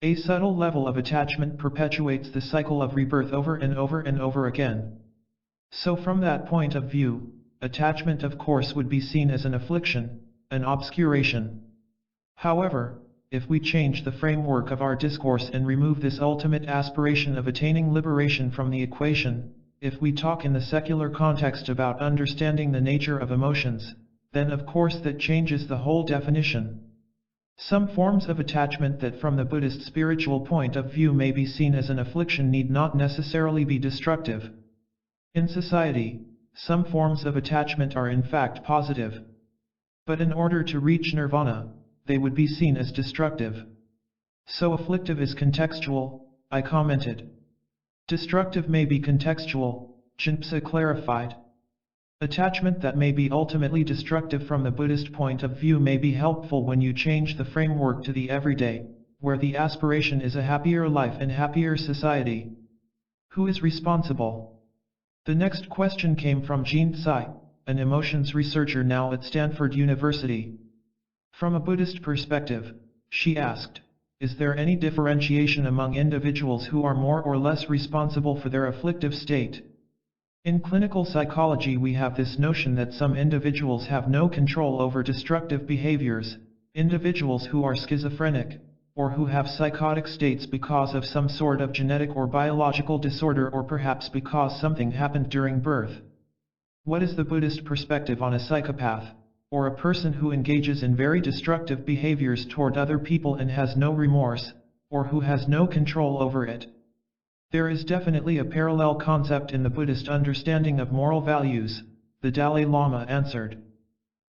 A subtle level of attachment perpetuates the cycle of rebirth over and over and over again. So from that point of view, attachment of course would be seen as an affliction, an obscuration. However, if we change the framework of our discourse and remove this ultimate aspiration of attaining liberation from the equation, if we talk in the secular context about understanding the nature of emotions, then of course that changes the whole definition. Some forms of attachment that from the Buddhist spiritual point of view may be seen as an affliction need not necessarily be destructive. In society, some forms of attachment are in fact positive. But in order to reach nirvana, they would be seen as destructive. So afflictive is contextual, I commented. Destructive may be contextual, Jinpsa clarified. Attachment that may be ultimately destructive from the Buddhist point of view may be helpful when you change the framework to the everyday, where the aspiration is a happier life and happier society. Who is responsible? The next question came from Jean Tsai, an emotions researcher now at Stanford University. From a Buddhist perspective, she asked, is there any differentiation among individuals who are more or less responsible for their afflictive state? In clinical psychology we have this notion that some individuals have no control over destructive behaviors, individuals who are schizophrenic, or who have psychotic states because of some sort of genetic or biological disorder or perhaps because something happened during birth. What is the Buddhist perspective on a psychopath, or a person who engages in very destructive behaviors toward other people and has no remorse, or who has no control over it? There is definitely a parallel concept in the Buddhist understanding of moral values, the Dalai Lama answered.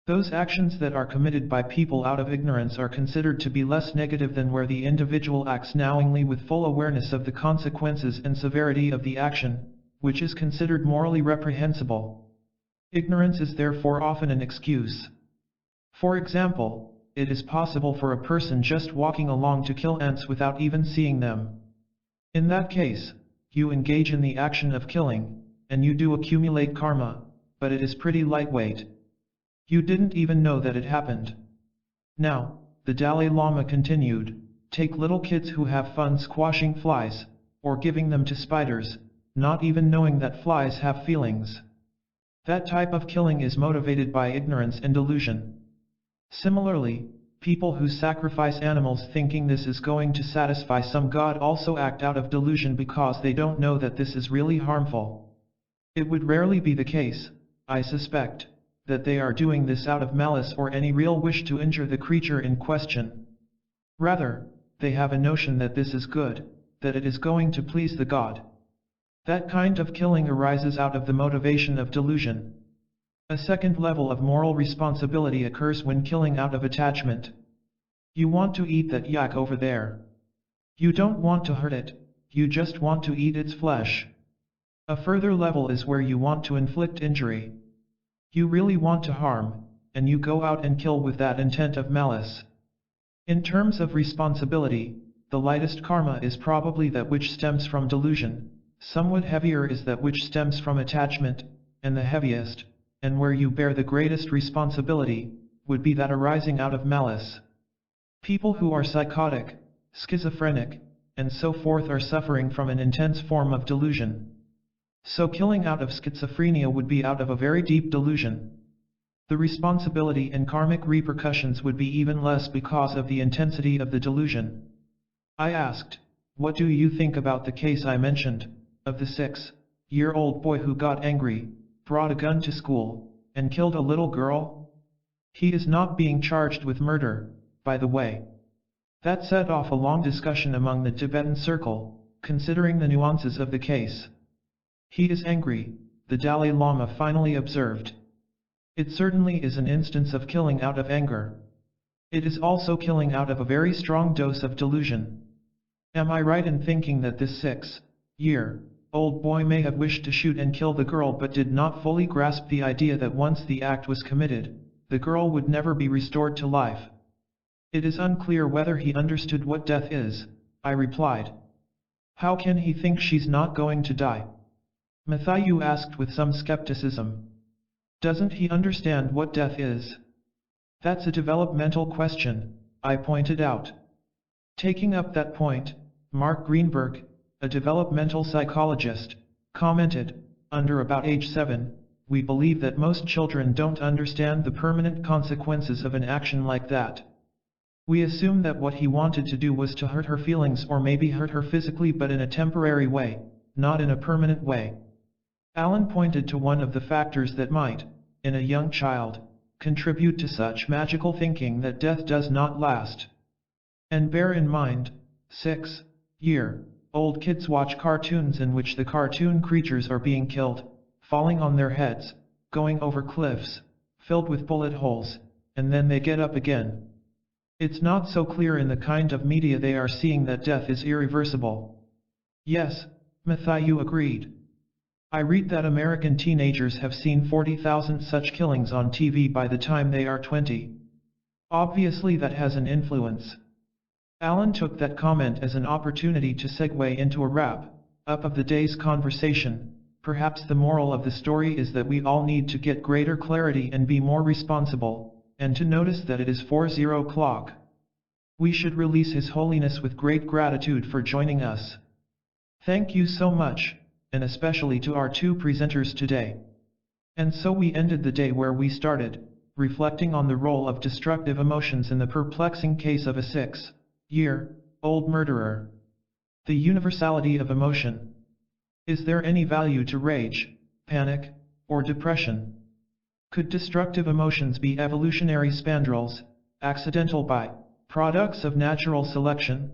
Those actions that are committed by people out of ignorance are considered to be less negative than where the individual acts knowingly with full awareness of the consequences and severity of the action, which is considered morally reprehensible. Ignorance is therefore often an excuse. For example, it is possible for a person just walking along to kill ants without even seeing them. In that case, you engage in the action of killing, and you do accumulate karma, but it is pretty lightweight. You didn't even know that it happened. Now, the Dalai Lama continued, take little kids who have fun squashing flies, or giving them to spiders, not even knowing that flies have feelings. That type of killing is motivated by ignorance and delusion. Similarly, people who sacrifice animals thinking this is going to satisfy some god also act out of delusion because they don't know that this is really harmful. It would rarely be the case, I suspect, that they are doing this out of malice or any real wish to injure the creature in question. Rather, they have a notion that this is good, that it is going to please the god. That kind of killing arises out of the motivation of delusion. A second level of moral responsibility occurs when killing out of attachment. You want to eat that yak over there. You don't want to hurt it, you just want to eat its flesh. A further level is where you want to inflict injury. You really want to harm, and you go out and kill with that intent of malice. In terms of responsibility, the lightest karma is probably that which stems from delusion, somewhat heavier is that which stems from attachment, and the heaviest, and where you bear the greatest responsibility, would be that arising out of malice. People who are psychotic, schizophrenic, and so forth are suffering from an intense form of delusion. So killing out of schizophrenia would be out of a very deep delusion. The responsibility and karmic repercussions would be even less because of the intensity of the delusion. I asked, what do you think about the case I mentioned, of the 6-year-old boy who got angry, brought a gun to school, and killed a little girl? He is not being charged with murder, by the way. That set off a long discussion among the Tibetan circle, considering the nuances of the case. He is angry, the Dalai Lama finally observed. It certainly is an instance of killing out of anger. It is also killing out of a very strong dose of delusion. Am I right in thinking that this 6-year-old boy may have wished to shoot and kill the girl but did not fully grasp the idea that once the act was committed, the girl would never be restored to life? It is unclear whether he understood what death is, I replied. How can he think she's not going to die? Matthew asked with some skepticism. Doesn't he understand what death is? That's a developmental question, I pointed out. Taking up that point, Mark Greenberg, a developmental psychologist, commented, under about age 7, we believe that most children don't understand the permanent consequences of an action like that. We assume that what he wanted to do was to hurt her feelings or maybe hurt her physically but in a temporary way, not in a permanent way. Alan pointed to one of the factors that might, in a young child, contribute to such magical thinking that death does not last. And bear in mind, 6-year-old kids watch cartoons in which the cartoon creatures are being killed, falling on their heads, going over cliffs, filled with bullet holes, and then they get up again. It's not so clear in the kind of media they are seeing that death is irreversible. Yes, Matthew agreed. I read that American teenagers have seen 40,000 such killings on TV by the time they are 20. Obviously that has an influence. Alan took that comment as an opportunity to segue into a wrap-up of the day's conversation. Perhaps the moral of the story is that we all need to get greater clarity and be more responsible, and to notice that it is 40 o'clock. We should release His Holiness with great gratitude for joining us. Thank you so much, and especially to our two presenters today. And so we ended the day where we started, reflecting on the role of destructive emotions in the perplexing case of a 6-year-old murderer. The universality of emotion. Is there any value to rage, panic, or depression? Could destructive emotions be evolutionary spandrels, accidental by-products of natural selection?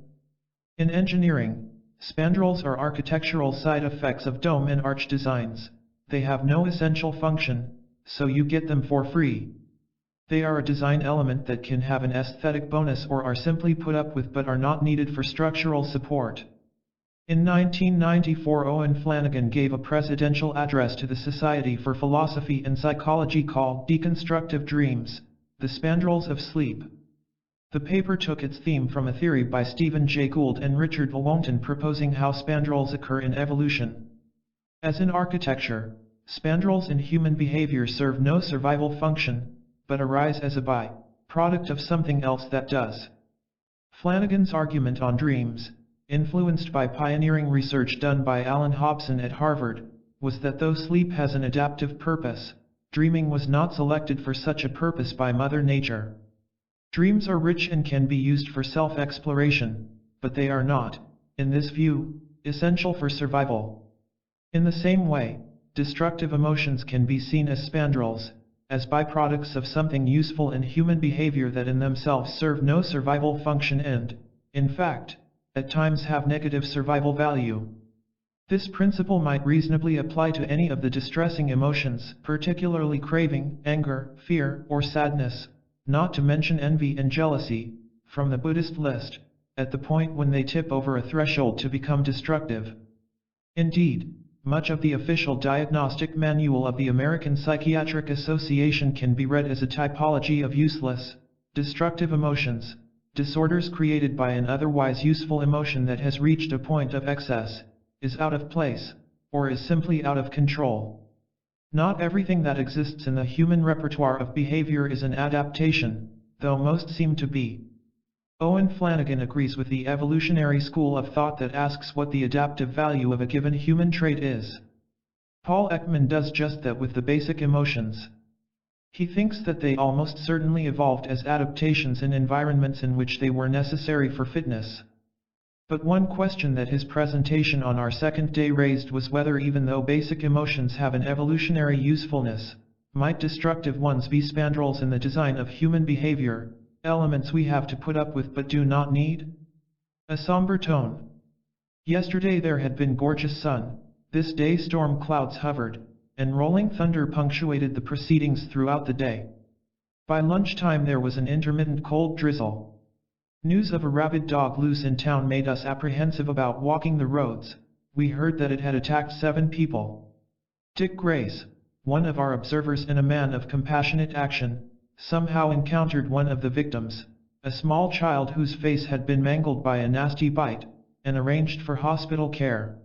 In engineering, spandrels are architectural side effects of dome and arch designs. They have no essential function, so you get them for free. They are a design element that can have an aesthetic bonus or are simply put up with but are not needed for structural support. In 1994, Owen Flanagan gave a presidential address to the Society for Philosophy and Psychology called Deconstructive Dreams, the Spandrels of Sleep. The paper took its theme from a theory by Stephen Jay Gould and Richard Lewontin proposing how spandrels occur in evolution. As in architecture, spandrels in human behavior serve no survival function, but arise as a by-product of something else that does. Flanagan's argument on dreams, influenced by pioneering research done by Alan Hobson at Harvard, was that though sleep has an adaptive purpose, dreaming was not selected for such a purpose by Mother Nature. Dreams are rich and can be used for self-exploration, but they are not, in this view, essential for survival. In the same way, destructive emotions can be seen as spandrels, as byproducts of something useful in human behavior that in themselves serve no survival function and, in fact, at times have negative survival value. This principle might reasonably apply to any of the distressing emotions, particularly craving, anger, fear, or sadness, not to mention envy and jealousy, from the Buddhist list, at the point when they tip over a threshold to become destructive. Indeed, much of the official diagnostic manual of the American Psychiatric Association can be read as a typology of useless, destructive emotions, disorders created by an otherwise useful emotion that has reached a point of excess, is out of place, or is simply out of control. Not everything that exists in the human repertoire of behavior is an adaptation, though most seem to be. Owen Flanagan agrees with the evolutionary school of thought that asks what the adaptive value of a given human trait is. Paul Ekman does just that with the basic emotions. He thinks that they almost certainly evolved as adaptations in environments in which they were necessary for fitness. But one question that his presentation on our second day raised was whether even though basic emotions have an evolutionary usefulness, might destructive ones be spandrels in the design of human behavior, elements we have to put up with but do not need? A somber tone. Yesterday there had been gorgeous sun, this day storm clouds hovered, and rolling thunder punctuated the proceedings throughout the day. By lunchtime there was an intermittent cold drizzle. News of a rabid dog loose in town made us apprehensive about walking the roads. We heard that it had attacked 7 people. Dick Grace, one of our observers and a man of compassionate action, somehow encountered one of the victims, a small child whose face had been mangled by a nasty bite, and arranged for hospital care.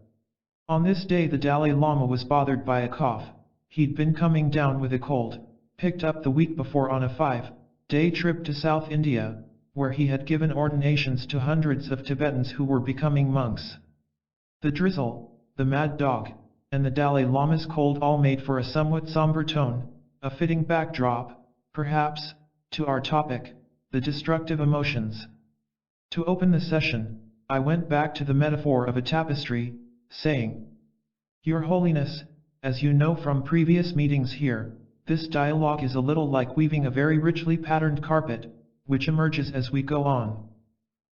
On this day the Dalai Lama was bothered by a cough. He'd been coming down with a cold, picked up the week before on a 5-day trip to South India, where he had given ordinations to hundreds of Tibetans who were becoming monks. The drizzle, the mad dog, and the Dalai Lama's cold all made for a somewhat somber tone, a fitting backdrop, perhaps, to our topic, the destructive emotions. To open the session, I went back to the metaphor of a tapestry, saying, "Your Holiness, as you know from previous meetings here, this dialogue is a little like weaving a very richly patterned carpet, which emerges as we go on.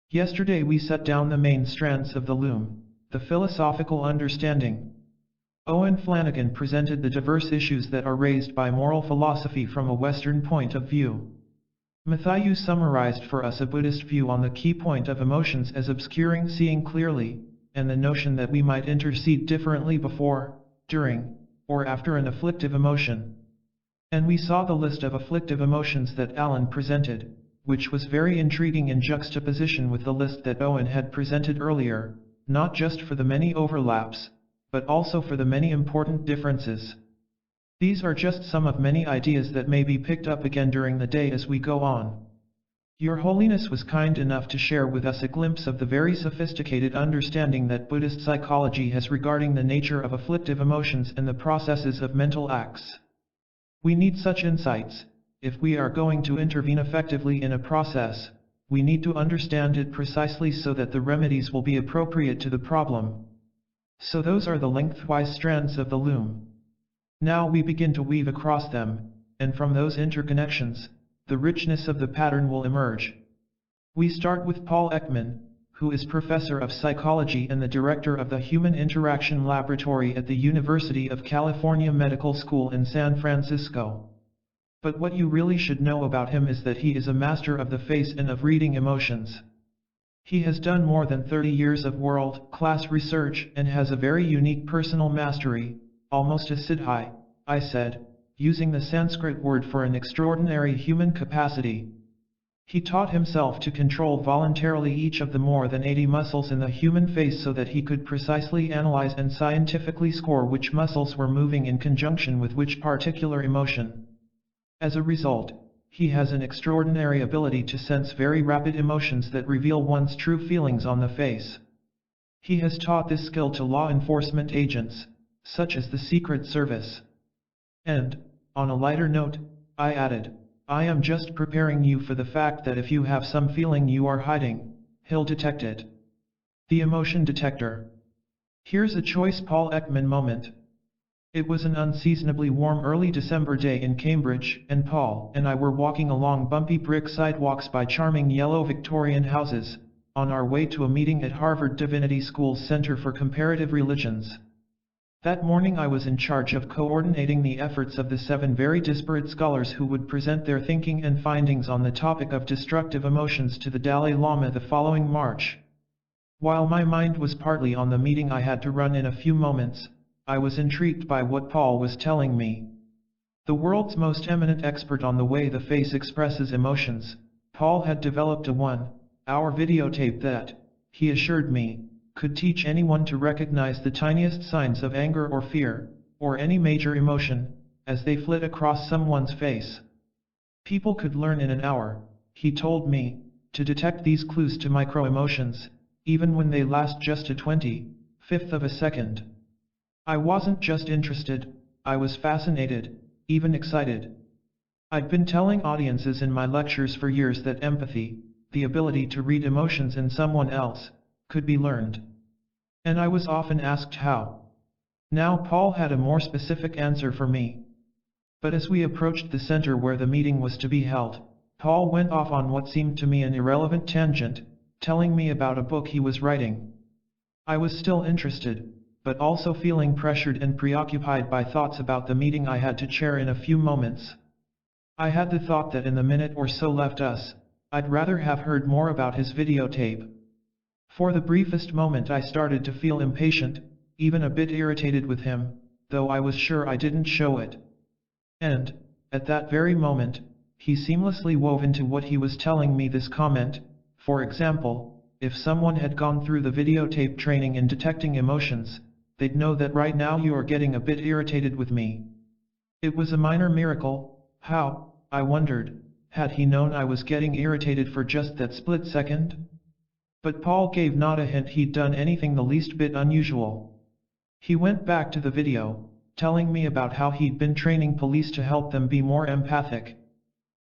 Yesterday we set down the main strands of the loom, the philosophical understanding. Owen Flanagan presented the diverse issues that are raised by moral philosophy from a Western point of view. Matthew summarized for us a Buddhist view on the key point of emotions as obscuring seeing clearly, and the notion that we might intercede differently before, during, or after an afflictive emotion. And we saw the list of afflictive emotions that Alan presented, which was very intriguing in juxtaposition with the list that Owen had presented earlier, not just for the many overlaps, but also for the many important differences. These are just some of many ideas that may be picked up again during the day as we go on. Your Holiness was kind enough to share with us a glimpse of the very sophisticated understanding that Buddhist psychology has regarding the nature of afflictive emotions and the processes of mental acts. We need such insights. If we are going to intervene effectively in a process, we need to understand it precisely so that the remedies will be appropriate to the problem. So those are the lengthwise strands of the loom. Now we begin to weave across them, and from those interconnections, the richness of the pattern will emerge. We start with Paul Ekman, who is professor of psychology and the director of the Human Interaction Laboratory at the University of California Medical School in San Francisco. But what you really should know about him is that he is a master of the face and of reading emotions. He has done more than 30 years of world-class research and has a very unique personal mastery, almost a siddhi, I said, using the Sanskrit word for an extraordinary human capacity. He taught himself to control voluntarily each of the more than 80 muscles in the human face so that he could precisely analyze and scientifically score which muscles were moving in conjunction with which particular emotion. As a result, he has an extraordinary ability to sense very rapid emotions that reveal one's true feelings on the face. He has taught this skill to law enforcement agents, such as the Secret Service. And, on a lighter note, I added, I am just preparing you for the fact that if you have some feeling you are hiding, he'll detect it. The emotion detector. Here's a choice Paul Ekman moment. It was an unseasonably warm early December day in Cambridge, and Paul and I were walking along bumpy brick sidewalks by charming yellow Victorian houses, on our way to a meeting at Harvard Divinity School's Center for Comparative Religions. That morning I was in charge of coordinating the efforts of the 7 very disparate scholars who would present their thinking and findings on the topic of destructive emotions to the Dalai Lama the following March. While my mind was partly on the meeting I had to run in a few moments, I was intrigued by what Paul was telling me. The world's most eminent expert on the way the face expresses emotions, Paul had developed a 1-hour videotape that, he assured me, could teach anyone to recognize the tiniest signs of anger or fear, or any major emotion, as they flit across someone's face. People could learn in an hour, he told me, to detect these clues to micro-emotions, even when they last just a 25th of a second. I wasn't just interested, I was fascinated, even excited. I'd been telling audiences in my lectures for years that empathy, the ability to read emotions in someone else, could be learned. And I was often asked how. Now Paul had a more specific answer for me. But as we approached the center where the meeting was to be held, Paul went off on what seemed to me an irrelevant tangent, telling me about a book he was writing. I was still interested, but also feeling pressured and preoccupied by thoughts about the meeting I had to chair in a few moments. I had the thought that in the minute or so left us, I'd rather have heard more about his videotape. For the briefest moment I started to feel impatient, even a bit irritated with him, though I was sure I didn't show it. And, at that very moment, he seamlessly wove into what he was telling me this comment, for example, if someone had gone through the videotape training in detecting emotions, they'd know that right now you are getting a bit irritated with me. It was a minor miracle. How, I wondered, had he known I was getting irritated for just that split second? But Paul gave not a hint he'd done anything the least bit unusual. He went back to the video, telling me about how he'd been training police to help them be more empathic.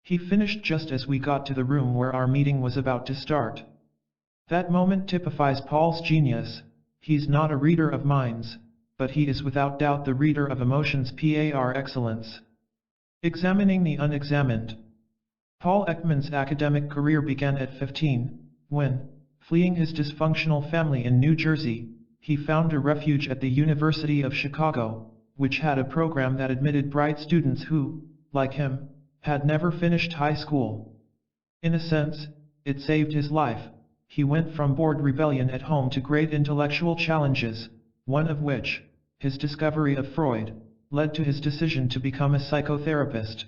He finished just as we got to the room where our meeting was about to start. That moment typifies Paul's genius. He's not a reader of minds, but he is without doubt the reader of emotions par excellence. Examining the unexamined. Paul Ekman's academic career began at 15, when, fleeing his dysfunctional family in New Jersey, he found a refuge at the University of Chicago, which had a program that admitted bright students who, like him, had never finished high school. In a sense, it saved his life. He went from bored rebellion at home to great intellectual challenges, one of which, his discovery of Freud, led to his decision to become a psychotherapist.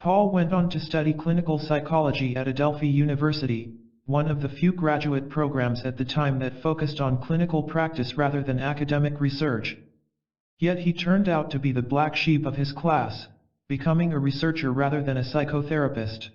Paul went on to study clinical psychology at Adelphi University, one of the few graduate programs at the time that focused on clinical practice rather than academic research. Yet he turned out to be the black sheep of his class, becoming a researcher rather than a psychotherapist.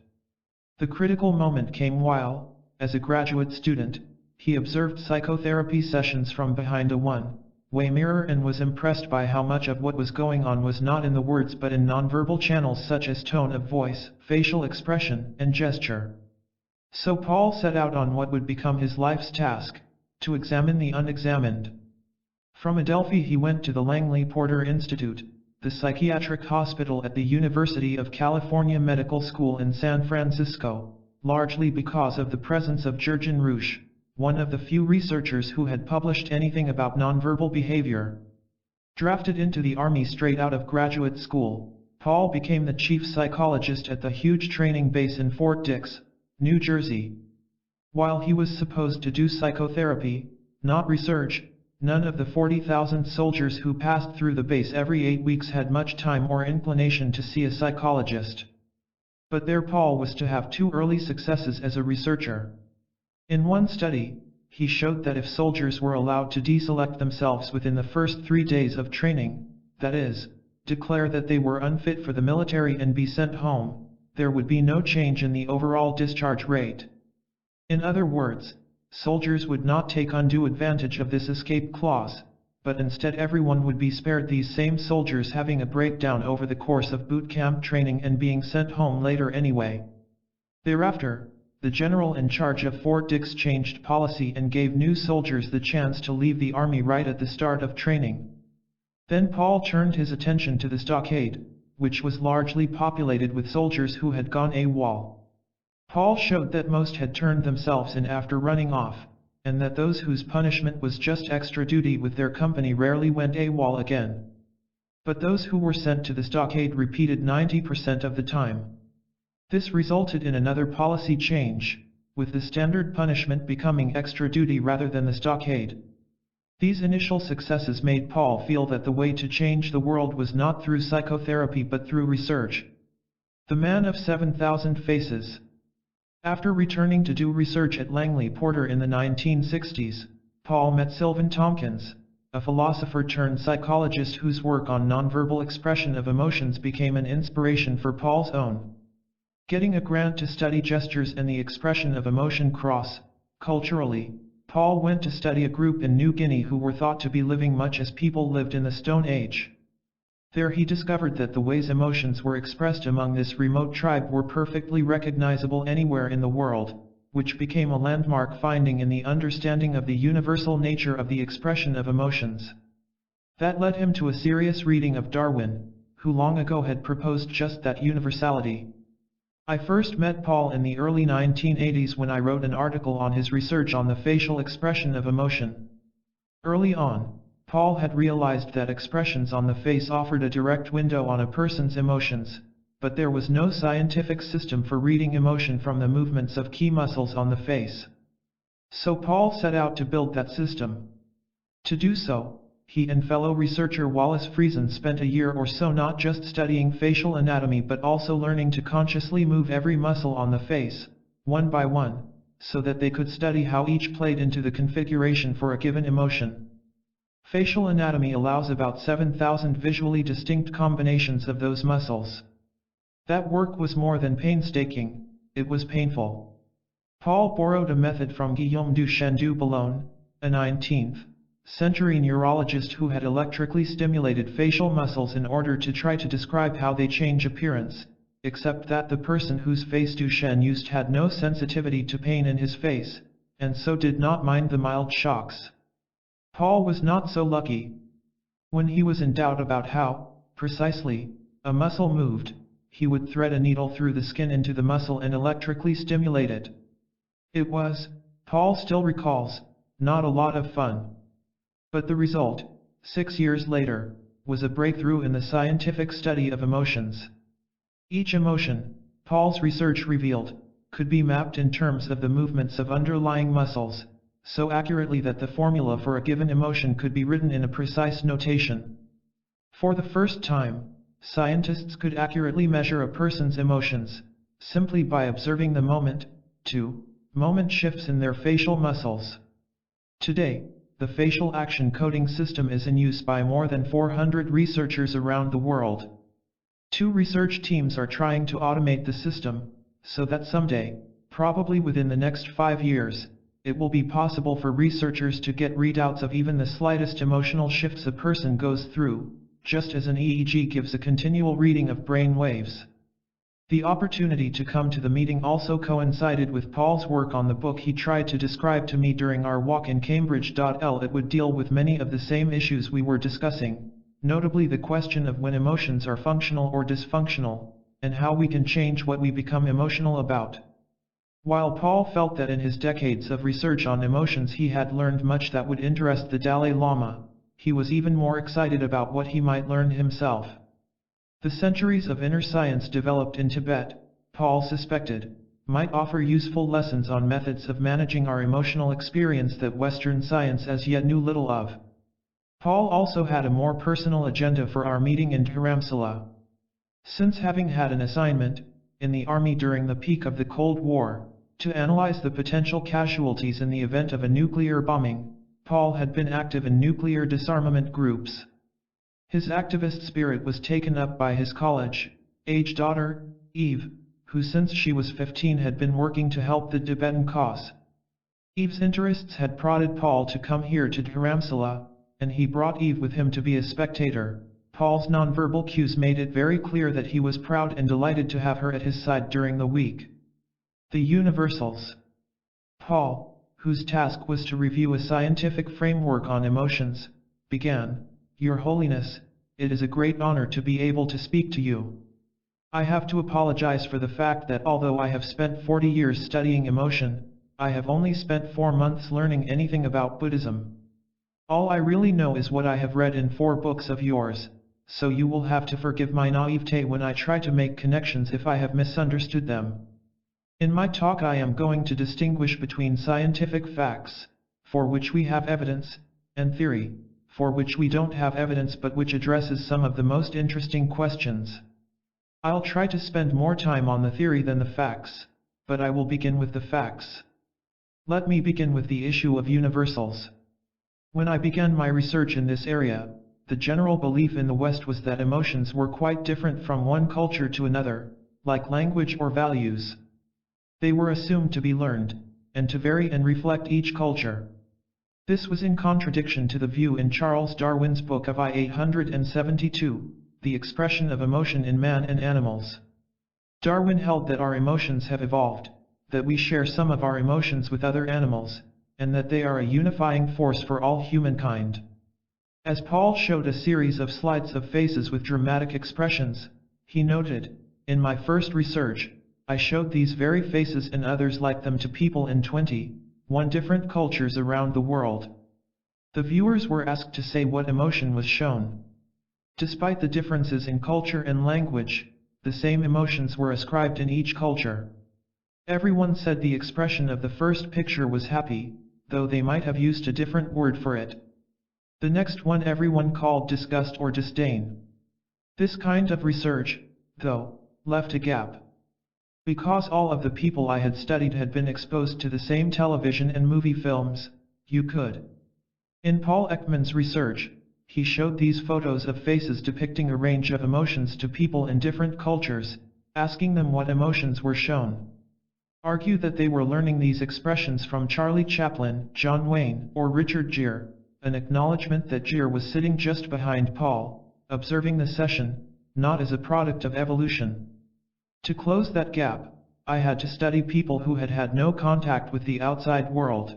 The critical moment came while, as a graduate student, he observed psychotherapy sessions from behind a one-way mirror and was impressed by how much of what was going on was not in the words but in nonverbal channels such as tone of voice, facial expression, and gesture. So Paul set out on what would become his life's task, to examine the unexamined. From Adelphi he went to the Langley Porter Institute, the psychiatric hospital at the University of California Medical School in San Francisco, largely because of the presence of Jurgen Rusch, one of the few researchers who had published anything about nonverbal behavior. Drafted into the Army straight out of graduate school, Paul became the chief psychologist at the huge training base in Fort Dix, New Jersey. While he was supposed to do psychotherapy, not research, none of the 40,000 soldiers who passed through the base every 8 weeks had much time or inclination to see a psychologist. But there Paul was to have 2 early successes as a researcher. In one study, he showed that if soldiers were allowed to deselect themselves within the first 3 days of training, that is, declare that they were unfit for the military and be sent home, there would be no change in the overall discharge rate. In other words, soldiers would not take undue advantage of this escape clause, but instead everyone would be spared, these same soldiers having a breakdown over the course of boot camp training and being sent home later anyway. Thereafter, the general in charge of Fort Dix changed policy and gave new soldiers the chance to leave the army right at the start of training. Then Paul turned his attention to the stockade, which was largely populated with soldiers who had gone AWOL. Paul showed that most had turned themselves in after running off, and that those whose punishment was just extra duty with their company rarely went AWOL again. But those who were sent to the stockade repeated 90% of the time. This resulted in another policy change, with the standard punishment becoming extra duty rather than the stockade. These initial successes made Paul feel that the way to change the world was not through psychotherapy but through research. The man of 7,000 faces. After returning to do research at Langley Porter in the 1960s, Paul met Sylvan Tompkins, a philosopher turned psychologist whose work on nonverbal expression of emotions became an inspiration for Paul's own. Getting a grant to study gestures and the expression of emotion cross-culturally, Paul went to study a group in New Guinea who were thought to be living much as people lived in the Stone Age. There he discovered that the ways emotions were expressed among this remote tribe were perfectly recognizable anywhere in the world, which became a landmark finding in the understanding of the universal nature of the expression of emotions. That led him to a serious reading of Darwin, who long ago had proposed just that universality. I first met Paul in the early 1980s when I wrote an article on his research on the facial expression of emotion. Early on, Paul had realized that expressions on the face offered a direct window on a person's emotions, but there was no scientific system for reading emotion from the movements of key muscles on the face. So Paul set out to build that system. To do so, he and fellow researcher Wallace Friesen spent a year or so not just studying facial anatomy but also learning to consciously move every muscle on the face, one by one, so that they could study how each played into the configuration for a given emotion. Facial anatomy allows about 7,000 visually distinct combinations of those muscles. That work was more than painstaking, it was painful. Paul borrowed a method from Guillaume Duchenne du Boulogne, a 19th-century neurologist who had electrically stimulated facial muscles in order to try to describe how they change appearance, except that the person whose face Duchenne used had no sensitivity to pain in his face, and so did not mind the mild shocks. Paul was not so lucky. When he was in doubt about how, precisely, a muscle moved, he would thread a needle through the skin into the muscle and electrically stimulate it. It was, Paul still recalls, not a lot of fun. But the result, 6 years later, was a breakthrough in the scientific study of emotions. Each emotion, Paul's research revealed, could be mapped in terms of the movements of underlying muscles, so accurately that the formula for a given emotion could be written in a precise notation. For the first time, scientists could accurately measure a person's emotions, simply by observing the moment-to-moment shifts in their facial muscles. Today, the facial action coding system is in use by more than 400 researchers around the world. 2 research teams are trying to automate the system, so that someday, probably within the next 5 years, it will be possible for researchers to get readouts of even the slightest emotional shifts a person goes through, just as an EEG gives a continual reading of brain waves. The opportunity to come to the meeting also coincided with Paul's work on the book he tried to describe to me during our walk in Cambridge. It would deal with many of the same issues we were discussing, notably the question of when emotions are functional or dysfunctional, and how we can change what we become emotional about. While Paul felt that in his decades of research on emotions he had learned much that would interest the Dalai Lama, he was even more excited about what he might learn himself. The centuries of inner science developed in Tibet, Paul suspected, might offer useful lessons on methods of managing our emotional experience that Western science as yet knew little of. Paul also had a more personal agenda for our meeting in Dharamsala. Since having had an assignment, in the army during the peak of the Cold War, to analyze the potential casualties in the event of a nuclear bombing, Paul had been active in nuclear disarmament groups. His activist spirit was taken up by his college-age daughter, Eve, who since she was 15 had been working to help the Tibetan cause. Eve's interests had prodded Paul to come here to Dharamsala, and he brought Eve with him to be a spectator. Paul's nonverbal cues made it very clear that he was proud and delighted to have her at his side during the week. The universals. Paul, whose task was to review a scientific framework on emotions, began, "Your Holiness, it is a great honor to be able to speak to you. I have to apologize for the fact that although I have spent 40 years studying emotion, I have only spent 4 months learning anything about Buddhism. All I really know is what I have read in 4 books of yours, so you will have to forgive my naivete when I try to make connections if I have misunderstood them. In my talk I am going to distinguish between scientific facts, for which we have evidence, and theory, for which we don't have evidence but which addresses some of the most interesting questions. I'll try to spend more time on the theory than the facts, but I will begin with the facts. Let me begin with the issue of universals. When I began my research in this area, the general belief in the West was that emotions were quite different from one culture to another, like language or values. They were assumed to be learned, and to vary and reflect each culture. This was in contradiction to the view in Charles Darwin's book of I-872, The Expression of Emotion in Man and Animals. Darwin held that our emotions have evolved, that we share some of our emotions with other animals, and that they are a unifying force for all humankind. As Paul showed a series of slides of faces with dramatic expressions, he noted, "In my first research, I showed these very faces and others like them to people in 21 different cultures around the world. The viewers were asked to say what emotion was shown. Despite the differences in culture and language, the same emotions were ascribed in each culture. Everyone said the expression of the first picture was happy, though they might have used a different word for it. The next one everyone called disgust or disdain. This kind of research, though, left a gap. Because all of the people I had studied had been exposed to the same television and movie films, you could." In Paul Ekman's research, he showed these photos of faces depicting a range of emotions to people in different cultures, asking them what emotions were shown. Argue that they were learning these expressions from Charlie Chaplin, John Wayne, or Richard Gere, an acknowledgement that Gere was sitting just behind Paul, observing the session, not as a product of evolution. To close that gap, I had to study people who had had no contact with the outside world.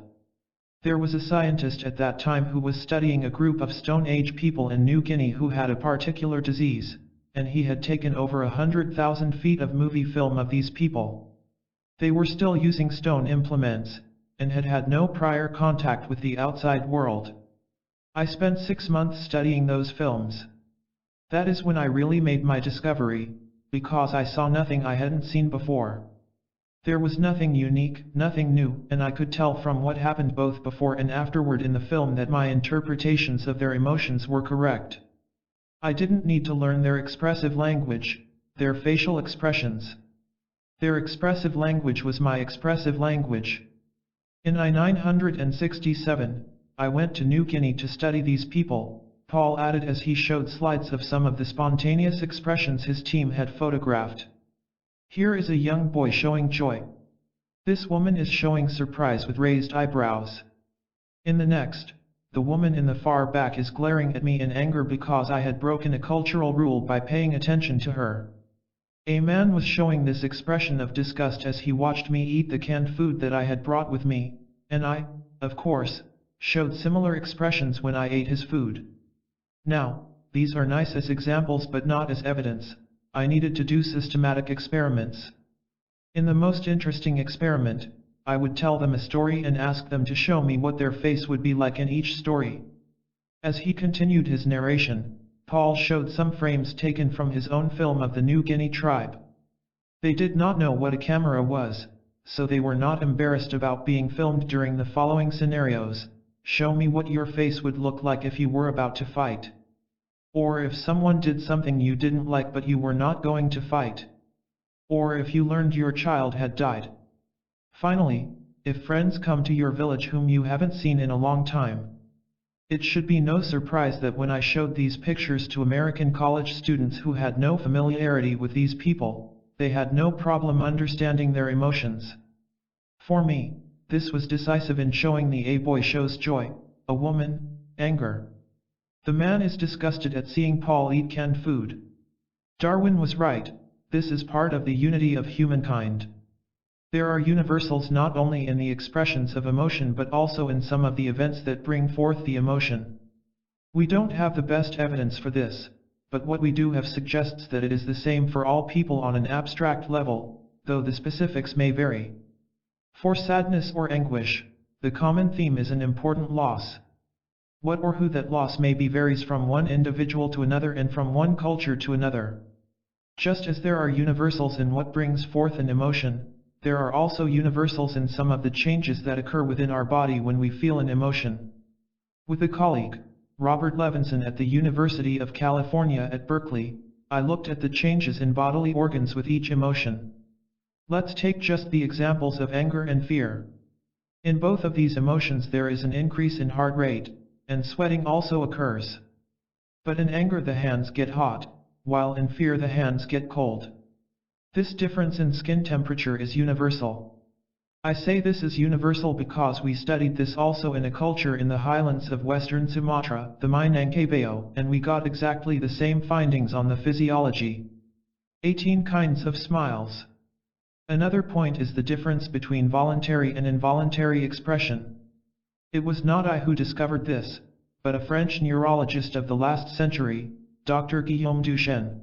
There was a scientist at that time who was studying a group of Stone Age people in New Guinea who had a particular disease, and he had taken over 100,000 feet of movie film of these people. They were still using stone implements, and had had no prior contact with the outside world. I spent 6 months studying those films. That is when I really made my discovery, because I saw nothing I hadn't seen before. There was nothing unique, nothing new, and I could tell from what happened both before and afterward in the film that my interpretations of their emotions were correct. I didn't need to learn their expressive language, their facial expressions. Their expressive language was my expressive language. In I-967, I went to New Guinea to study these people, Paul added as he showed slides of some of the spontaneous expressions his team had photographed. Here is a young boy showing joy. This woman is showing surprise with raised eyebrows. In the next, the woman in the far back is glaring at me in anger because I had broken a cultural rule by paying attention to her. A man was showing this expression of disgust as he watched me eat the canned food that I had brought with me, and I, of course, showed similar expressions when I ate his food. Now, these are nice as examples but not as evidence. I needed to do systematic experiments. In the most interesting experiment, I would tell them a story and ask them to show me what their face would be like in each story. As he continued his narration, Paul showed some frames taken from his own film of the New Guinea tribe. They did not know what a camera was, so they were not embarrassed about being filmed during the following scenarios. Show me what your face would look like if you were about to fight. Or if someone did something you didn't like but you were not going to fight. Or if you learned your child had died. Finally, if friends come to your village whom you haven't seen in a long time. It should be no surprise that when I showed these pictures to American college students who had no familiarity with these people, they had no problem understanding their emotions. For me, this was decisive in showing the A boy shows joy, a woman, anger. The man is disgusted at seeing Paul eat canned food. Darwin was right, this is part of the unity of humankind. There are universals not only in the expressions of emotion but also in some of the events that bring forth the emotion. We don't have the best evidence for this, but what we do have suggests that it is the same for all people on an abstract level, though the specifics may vary. For sadness or anguish, the common theme is an important loss. What or who that loss may be varies from one individual to another and from one culture to another. Just as there are universals in what brings forth an emotion, there are also universals in some of the changes that occur within our body when we feel an emotion. With a colleague, Robert Levinson at the University of California at Berkeley, I looked at the changes in bodily organs with each emotion. Let's take just the examples of anger and fear. In both of these emotions there is an increase in heart rate, and sweating also occurs. But in anger the hands get hot, while in fear the hands get cold. This difference in skin temperature is universal. I say this is universal because we studied this also in a culture in the highlands of western Sumatra, the Minangkabau, and we got exactly the same findings on the physiology. 18 kinds of smiles. Another point is the difference between voluntary and involuntary expression. It was not I who discovered this, but a French neurologist of the last century, Dr. Guillaume Duchenne.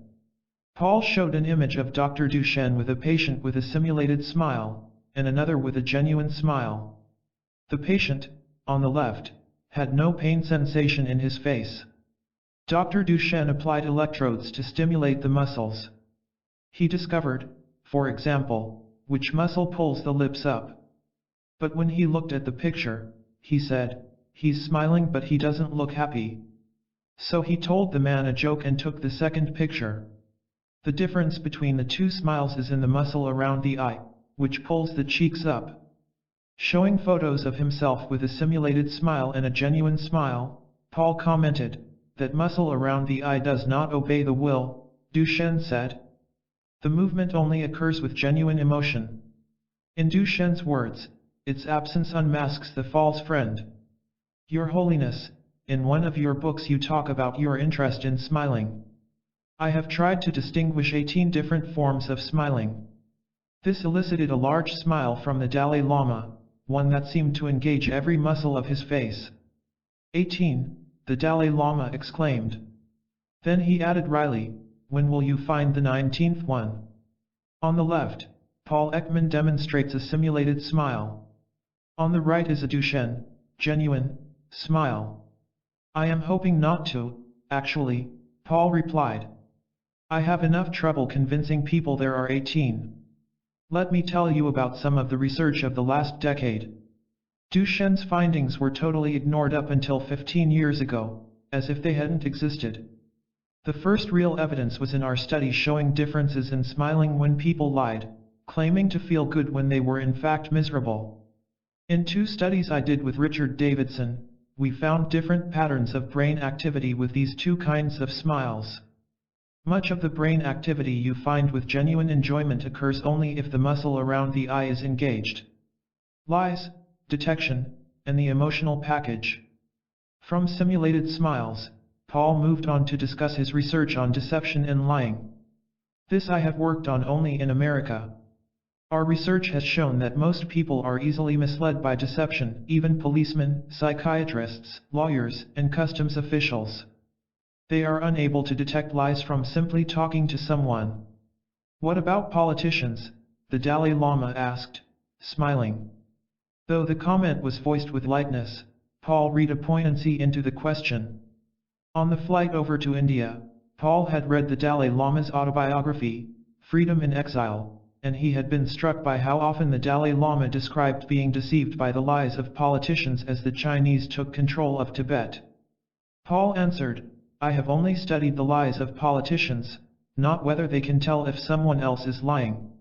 Paul showed an image of Dr. Duchenne with a patient with a simulated smile, and another with a genuine smile. The patient, on the left, had no pain sensation in his face. Dr. Duchenne applied electrodes to stimulate the muscles. He discovered, for example, which muscle pulls the lips up. But when he looked at the picture, he said, "He's smiling but he doesn't look happy." So he told the man a joke and took the second picture. The difference between the two smiles is in the muscle around the eye, which pulls the cheeks up. Showing photos of himself with a simulated smile and a genuine smile, Paul commented, "That muscle around the eye does not obey the will," Duchenne said. The movement only occurs with genuine emotion. In Duchenne's words, its absence unmasks the false friend. Your Holiness, in one of your books you talk about your interest in smiling. I have tried to distinguish 18 different forms of smiling. This elicited a large smile from the Dalai Lama, one that seemed to engage every muscle of his face. 18, the Dalai Lama exclaimed. Then he added wryly, "When will you find the 19th one?" On the left, Paul Ekman demonstrates a simulated smile. On the right is a Duchenne, genuine, smile. "I am hoping not to, actually," Paul replied. "I have enough trouble convincing people there are 18. Let me tell you about some of the research of the last decade. Duchenne's findings were totally ignored up until 15 years ago, as if they hadn't existed. The first real evidence was in our study showing differences in smiling when people lied, claiming to feel good when they were in fact miserable. In 2 studies I did with Richard Davidson, we found different patterns of brain activity with these 2 kinds of smiles. Much of the brain activity you find with genuine enjoyment occurs only if the muscle around the eye is engaged. Lies, detection, and the emotional package. From simulated smiles, Paul moved on to discuss his research on deception and lying. This I have worked on only in America. Our research has shown that most people are easily misled by deception, even policemen, psychiatrists, lawyers, and customs officials. They are unable to detect lies from simply talking to someone. What about politicians? The Dalai Lama asked, smiling. Though the comment was voiced with lightness, Paul read a poignancy into the question. On the flight over to India, Paul had read the Dalai Lama's autobiography, Freedom in Exile, and he had been struck by how often the Dalai Lama described being deceived by the lies of politicians as the Chinese took control of Tibet. Paul answered, "I have only studied the lies of politicians, not whether they can tell if someone else is lying.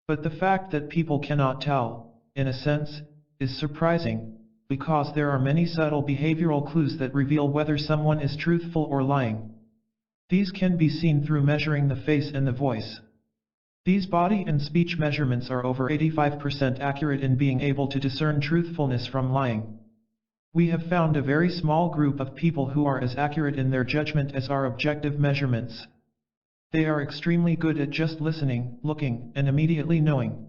But the fact that people cannot tell, in a sense, is surprising, because there are many subtle behavioral clues that reveal whether someone is truthful or lying. These can be seen through measuring the face and the voice. These body and speech measurements are over 85% accurate in being able to discern truthfulness from lying." We have found a very small group of people who are as accurate in their judgment as our objective measurements. They are extremely good at just listening, looking, and immediately knowing.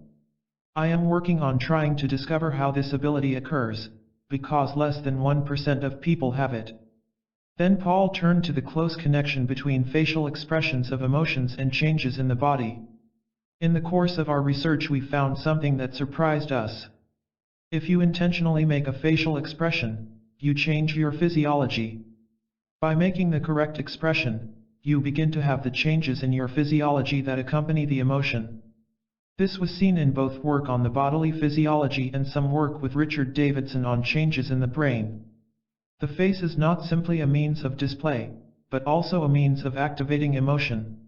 I am working on trying to discover how this ability occurs, because less than 1% of people have it. Then Paul turned to the close connection between facial expressions of emotions and changes in the body. In the course of our research we found something that surprised us. If you intentionally make a facial expression, you change your physiology. By making the correct expression, you begin to have the changes in your physiology that accompany the emotion. This was seen in both work on the bodily physiology and some work with Richard Davidson on changes in the brain. The face is not simply a means of display, but also a means of activating emotion.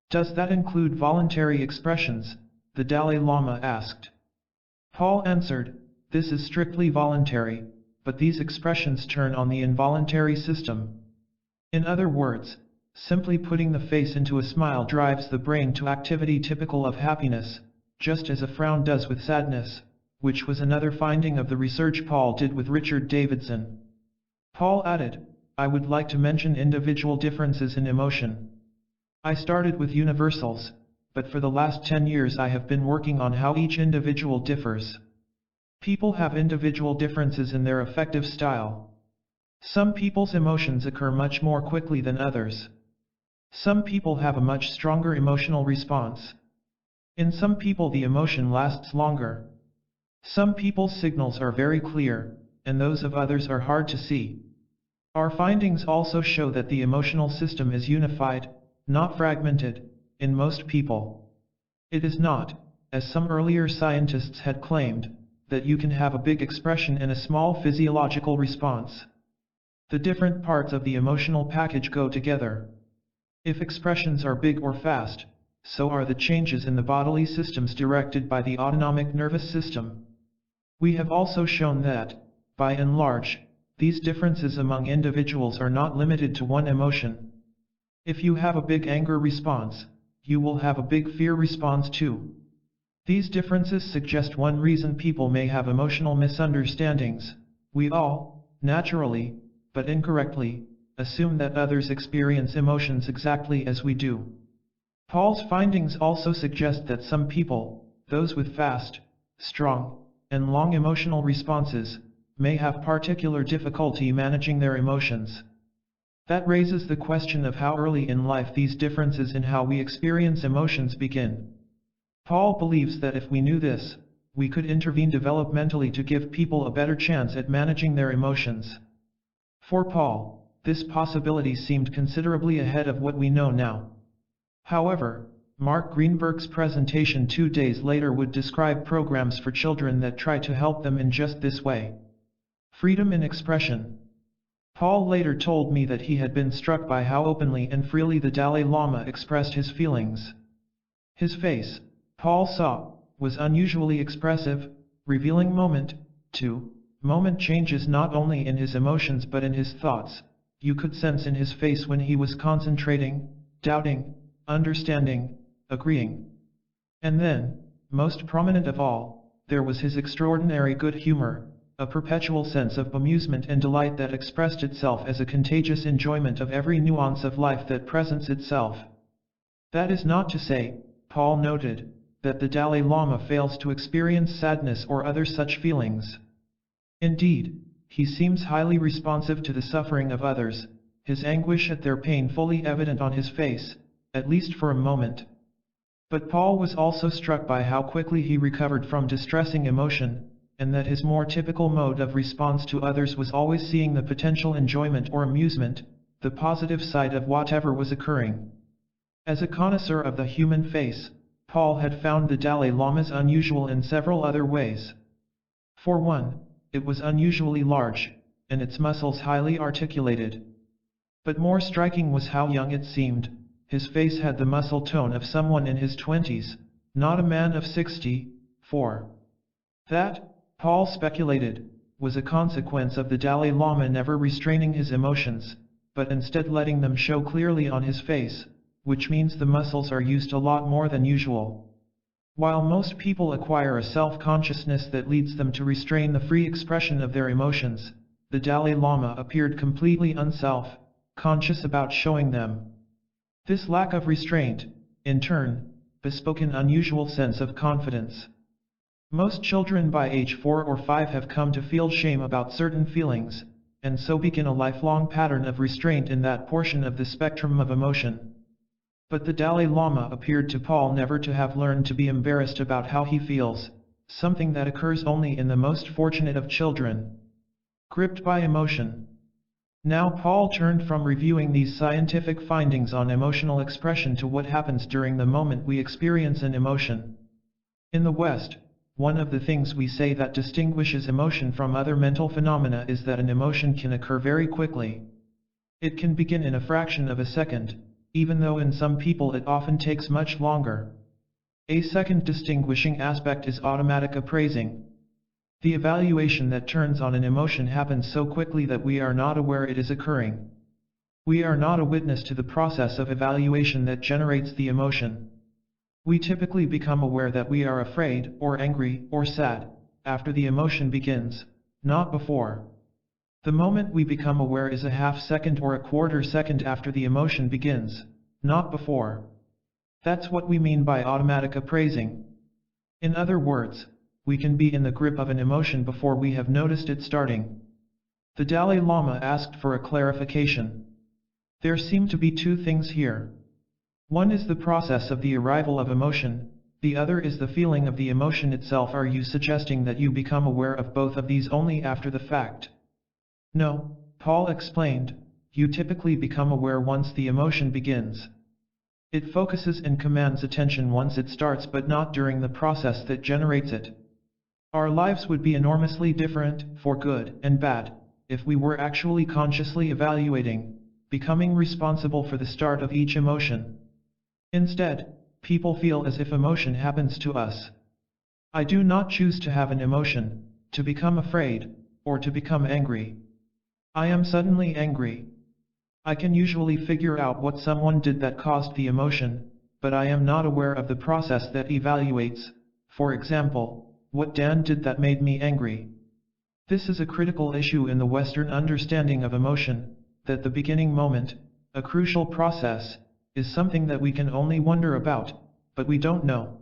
Does that include voluntary expressions? The Dalai Lama asked. Paul answered, this is strictly voluntary, but these expressions turn on the involuntary system. In other words, simply putting the face into a smile drives the brain to activity typical of happiness, just as a frown does with sadness, which was another finding of the research Paul did with Richard Davidson. Paul added, I would like to mention individual differences in emotion. I started with universals, but for the last 10 years I have been working on how each individual differs. People have individual differences in their affective style. Some people's emotions occur much more quickly than others. Some people have a much stronger emotional response. In some people the emotion lasts longer. Some people's signals are very clear, and those of others are hard to see. Our findings also show that the emotional system is unified, not fragmented, in most people. It is not, as some earlier scientists had claimed, that you can have a big expression and a small physiological response. The different parts of the emotional package go together. If expressions are big or fast, so are the changes in the bodily systems directed by the autonomic nervous system. We have also shown that, by and large, these differences among individuals are not limited to one emotion. If you have a big anger response, you will have a big fear response too. These differences suggest one reason people may have emotional misunderstandings. We all, naturally, but incorrectly, assume that others experience emotions exactly as we do. Paul's findings also suggest that some people, those with fast, strong, and long emotional responses, may have particular difficulty managing their emotions. That raises the question of how early in life these differences in how we experience emotions begin. Paul believes that if we knew this, we could intervene developmentally to give people a better chance at managing their emotions. For Paul, this possibility seemed considerably ahead of what we know now. However, Mark Greenberg's presentation 2 days later would describe programs for children that try to help them in just this way. Freedom in expression. Paul later told me that he had been struck by how openly and freely the Dalai Lama expressed his feelings. His face, Paul saw, was unusually expressive, revealing moment to moment changes not only in his emotions but in his thoughts. You could sense in his face when he was concentrating, doubting, understanding, agreeing. And then, most prominent of all, there was his extraordinary good humor, a perpetual sense of amusement and delight that expressed itself as a contagious enjoyment of every nuance of life that presents itself. That is not to say, Paul noted, that the Dalai Lama fails to experience sadness or other such feelings. Indeed, he seems highly responsive to the suffering of others, his anguish at their pain fully evident on his face, at least for a moment. But Paul was also struck by how quickly he recovered from distressing emotion, and that his more typical mode of response to others was always seeing the potential enjoyment or amusement, the positive side of whatever was occurring. As a connoisseur of the human face, Paul had found the Dalai Lama's unusual in several other ways. For one, it was unusually large, and its muscles highly articulated. But more striking was how young it seemed. His face had the muscle tone of someone in his 20s, not a man of 64. That, Paul speculated, was a consequence of the Dalai Lama never restraining his emotions, but instead letting them show clearly on his face, which means the muscles are used a lot more than usual. While most people acquire a self-consciousness that leads them to restrain the free expression of their emotions, the Dalai Lama appeared completely unself-conscious about showing them. This lack of restraint, in turn, bespoke an unusual sense of confidence. Most children by age 4 or 5 have come to feel shame about certain feelings, and so begin a lifelong pattern of restraint in that portion of the spectrum of emotion. But the Dalai Lama appeared to Paul never to have learned to be embarrassed about how he feels, something that occurs only in the most fortunate of children. Gripped by emotion. Now Paul turned from reviewing these scientific findings on emotional expression to what happens during the moment we experience an emotion. In the West, one of the things we say that distinguishes emotion from other mental phenomena is that an emotion can occur very quickly. It can begin in a fraction of a second, even though in some people it often takes much longer. A second distinguishing aspect is automatic appraising. The evaluation that turns on an emotion happens so quickly that we are not aware it is occurring. We are not a witness to the process of evaluation that generates the emotion. We typically become aware that we are afraid, or angry, or sad, after the emotion begins, not before. The moment we become aware is a half-second or a quarter-second after the emotion begins, not before. That's what we mean by automatic appraising. In other words, we can be in the grip of an emotion before we have noticed it starting. The Dalai Lama asked for a clarification. There seem to be two things here. One is the process of the arrival of emotion, the other is the feeling of the emotion itself. Are you suggesting that you become aware of both of these only after the fact? No, Paul explained, you typically become aware once the emotion begins. It focuses and commands attention once it starts, but not during the process that generates it. Our lives would be enormously different, for good and bad, if we were actually consciously evaluating, becoming responsible for the start of each emotion. Instead, people feel as if emotion happens to us. I do not choose to have an emotion, to become afraid, or to become angry. I am suddenly angry. I can usually figure out what someone did that caused the emotion, but I am not aware of the process that evaluates, for example, what Dan did that made me angry. This is a critical issue in the Western understanding of emotion, that the beginning moment, a crucial process, is something that we can only wonder about, but we don't know.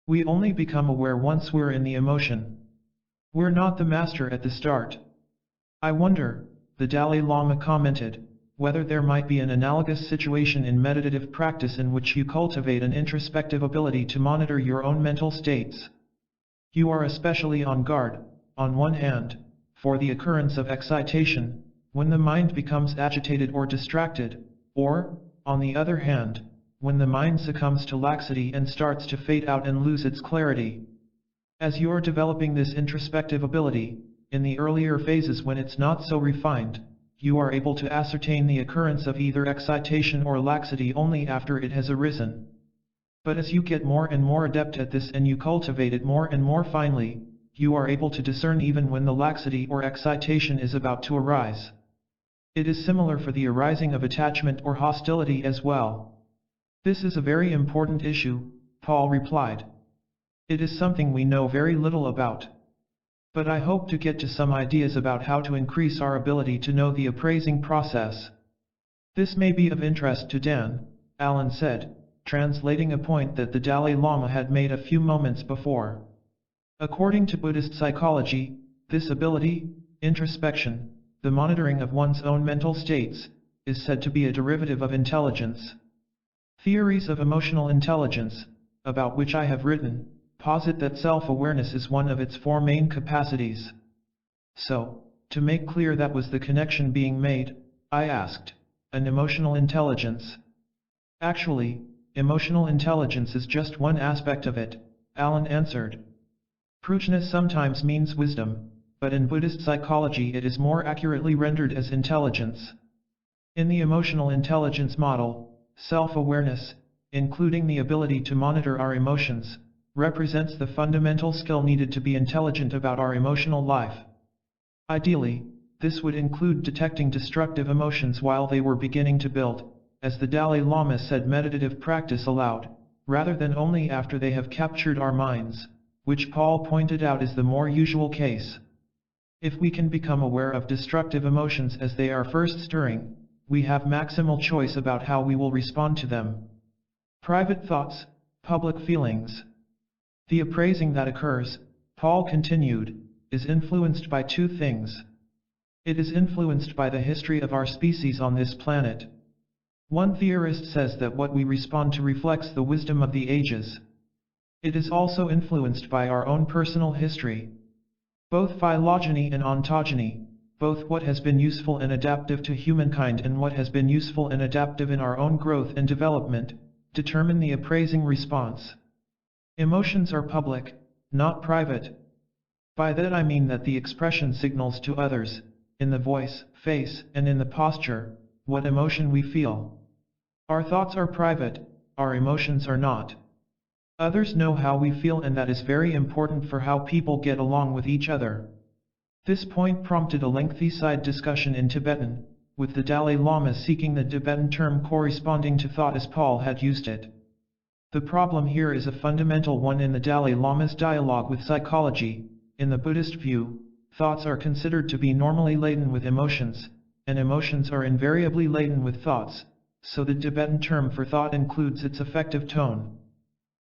We only become aware once we're in the emotion. We're not the master at the start. I wonder, the Dalai Lama commented, whether there might be an analogous situation in meditative practice in which you cultivate an introspective ability to monitor your own mental states. You are especially on guard, on one hand, for the occurrence of excitation, when the mind becomes agitated or distracted, or, on the other hand, when the mind succumbs to laxity and starts to fade out and lose its clarity. As you're developing this introspective ability, in the earlier phases when it's not so refined, you are able to ascertain the occurrence of either excitation or laxity only after it has arisen. But as you get more and more adept at this and you cultivate it more and more finely, you are able to discern even when the laxity or excitation is about to arise. It is similar for the arising of attachment or hostility as well. This is a very important issue, Paul replied. It is something we know very little about. But I hope to get to some ideas about how to increase our ability to know the appraising process. This may be of interest to Dan, Alan said, translating a point that the Dalai Lama had made a few moments before. According to Buddhist psychology, this ability, introspection, the monitoring of one's own mental states, is said to be a derivative of intelligence. Theories of emotional intelligence, about which I have written, posit that self-awareness is one of its four main capacities. So, to make clear that was the connection being made, I asked, an emotional intelligence? Actually, emotional intelligence is just one aspect of it, Alan answered. Prajna sometimes means wisdom, but in Buddhist psychology it is more accurately rendered as intelligence. In the emotional intelligence model, self-awareness, including the ability to monitor our emotions, represents the fundamental skill needed to be intelligent about our emotional life. Ideally, this would include detecting destructive emotions while they were beginning to build, as the Dalai Lama said meditative practice allowed, rather than only after they have captured our minds, which Paul pointed out is the more usual case. If we can become aware of destructive emotions as they are first stirring, we have maximal choice about how we will respond to them. Private thoughts, public feelings. The appraising that occurs, Paul continued, is influenced by two things. It is influenced by the history of our species on this planet. One theorist says that what we respond to reflects the wisdom of the ages. It is also influenced by our own personal history. Both phylogeny and ontogeny, both what has been useful and adaptive to humankind and what has been useful and adaptive in our own growth and development, determine the appraising response. Emotions are public, not private. By that I mean that the expression signals to others, in the voice, face, and in the posture, what emotion we feel. Our thoughts are private, our emotions are not. Others know how we feel, and that is very important for how people get along with each other. This point prompted a lengthy side discussion in Tibetan, with the Dalai Lama seeking the Tibetan term corresponding to thought as Paul had used it. The problem here is a fundamental one in the Dalai Lama's dialogue with psychology. In the Buddhist view, thoughts are considered to be normally laden with emotions, and emotions are invariably laden with thoughts, so the Tibetan term for thought includes its affective tone.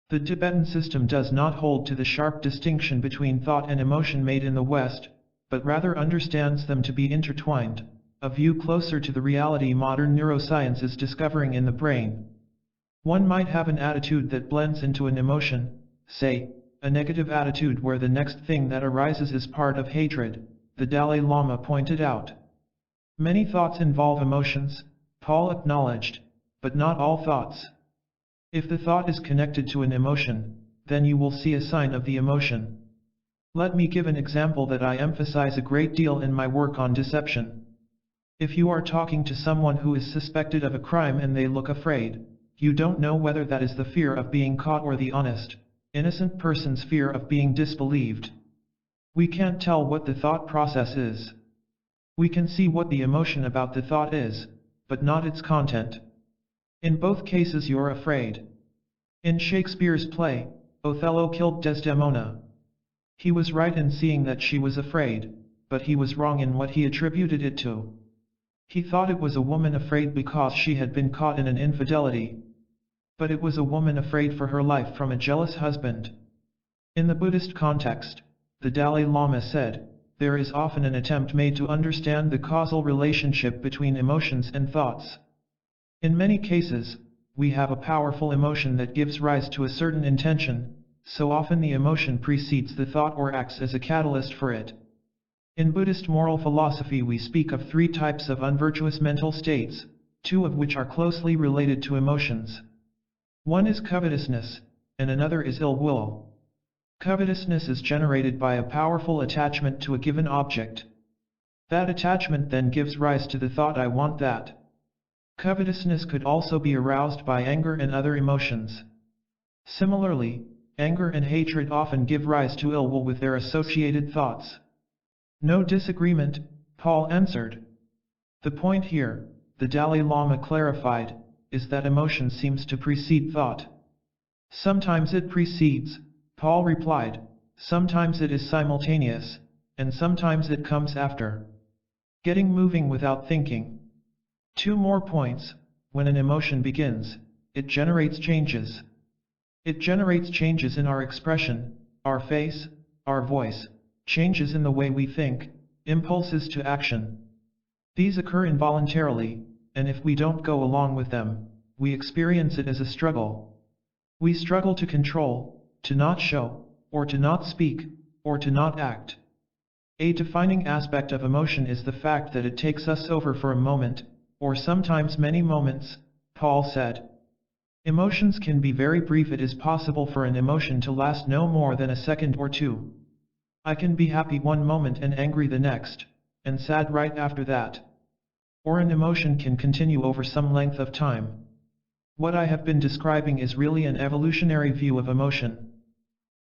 The Tibetan system does not hold to the sharp distinction between thought and emotion made in the West, but rather understands them to be intertwined, a view closer to the reality modern neuroscience is discovering in the brain. One might have an attitude that blends into an emotion, say, a negative attitude where the next thing that arises is part of hatred, the Dalai Lama pointed out. Many thoughts involve emotions, Paul acknowledged, but not all thoughts. If the thought is connected to an emotion, then you will see a sign of the emotion. Let me give an example that I emphasize a great deal in my work on deception. If you are talking to someone who is suspected of a crime and they look afraid, you don't know whether that is the fear of being caught or the honest, innocent person's fear of being disbelieved. We can't tell what the thought process is. We can see what the emotion about the thought is, but not its content. In both cases you're afraid. In Shakespeare's play, Othello killed Desdemona. He was right in seeing that she was afraid, but he was wrong in what he attributed it to. He thought it was a woman afraid because she had been caught in an infidelity. But it was a woman afraid for her life from a jealous husband. In the Buddhist context, the Dalai Lama said, there is often an attempt made to understand the causal relationship between emotions and thoughts. In many cases, we have a powerful emotion that gives rise to a certain intention, so often the emotion precedes the thought or acts as a catalyst for it. In Buddhist moral philosophy we speak of three types of unvirtuous mental states, two of which are closely related to emotions. One is covetousness, and another is ill will. Covetousness is generated by a powerful attachment to a given object. That attachment then gives rise to the thought I want that. Covetousness could also be aroused by anger and other emotions. Similarly, anger and hatred often give rise to ill will with their associated thoughts. No disagreement, Paul answered. The point here, the Dalai Lama clarified, is that emotion seems to precede thought. Sometimes it precedes, Paul replied, sometimes it is simultaneous, and sometimes it comes after. Getting moving without thinking. 2 more points. When an emotion begins, it generates changes. It generates changes in our expression, our face, our voice, changes in the way we think, impulses to action. These occur involuntarily, and if we don't go along with them, we experience it as a struggle. We struggle to control, to not show, or to not speak, or to not act. A defining aspect of emotion is the fact that it takes us over for a moment, or sometimes many moments, Paul said. Emotions can be very brief. It is possible for an emotion to last no more than a second or two. I can be happy one moment and angry the next, and sad right after that. Or an emotion can continue over some length of time. What I have been describing is really an evolutionary view of emotion.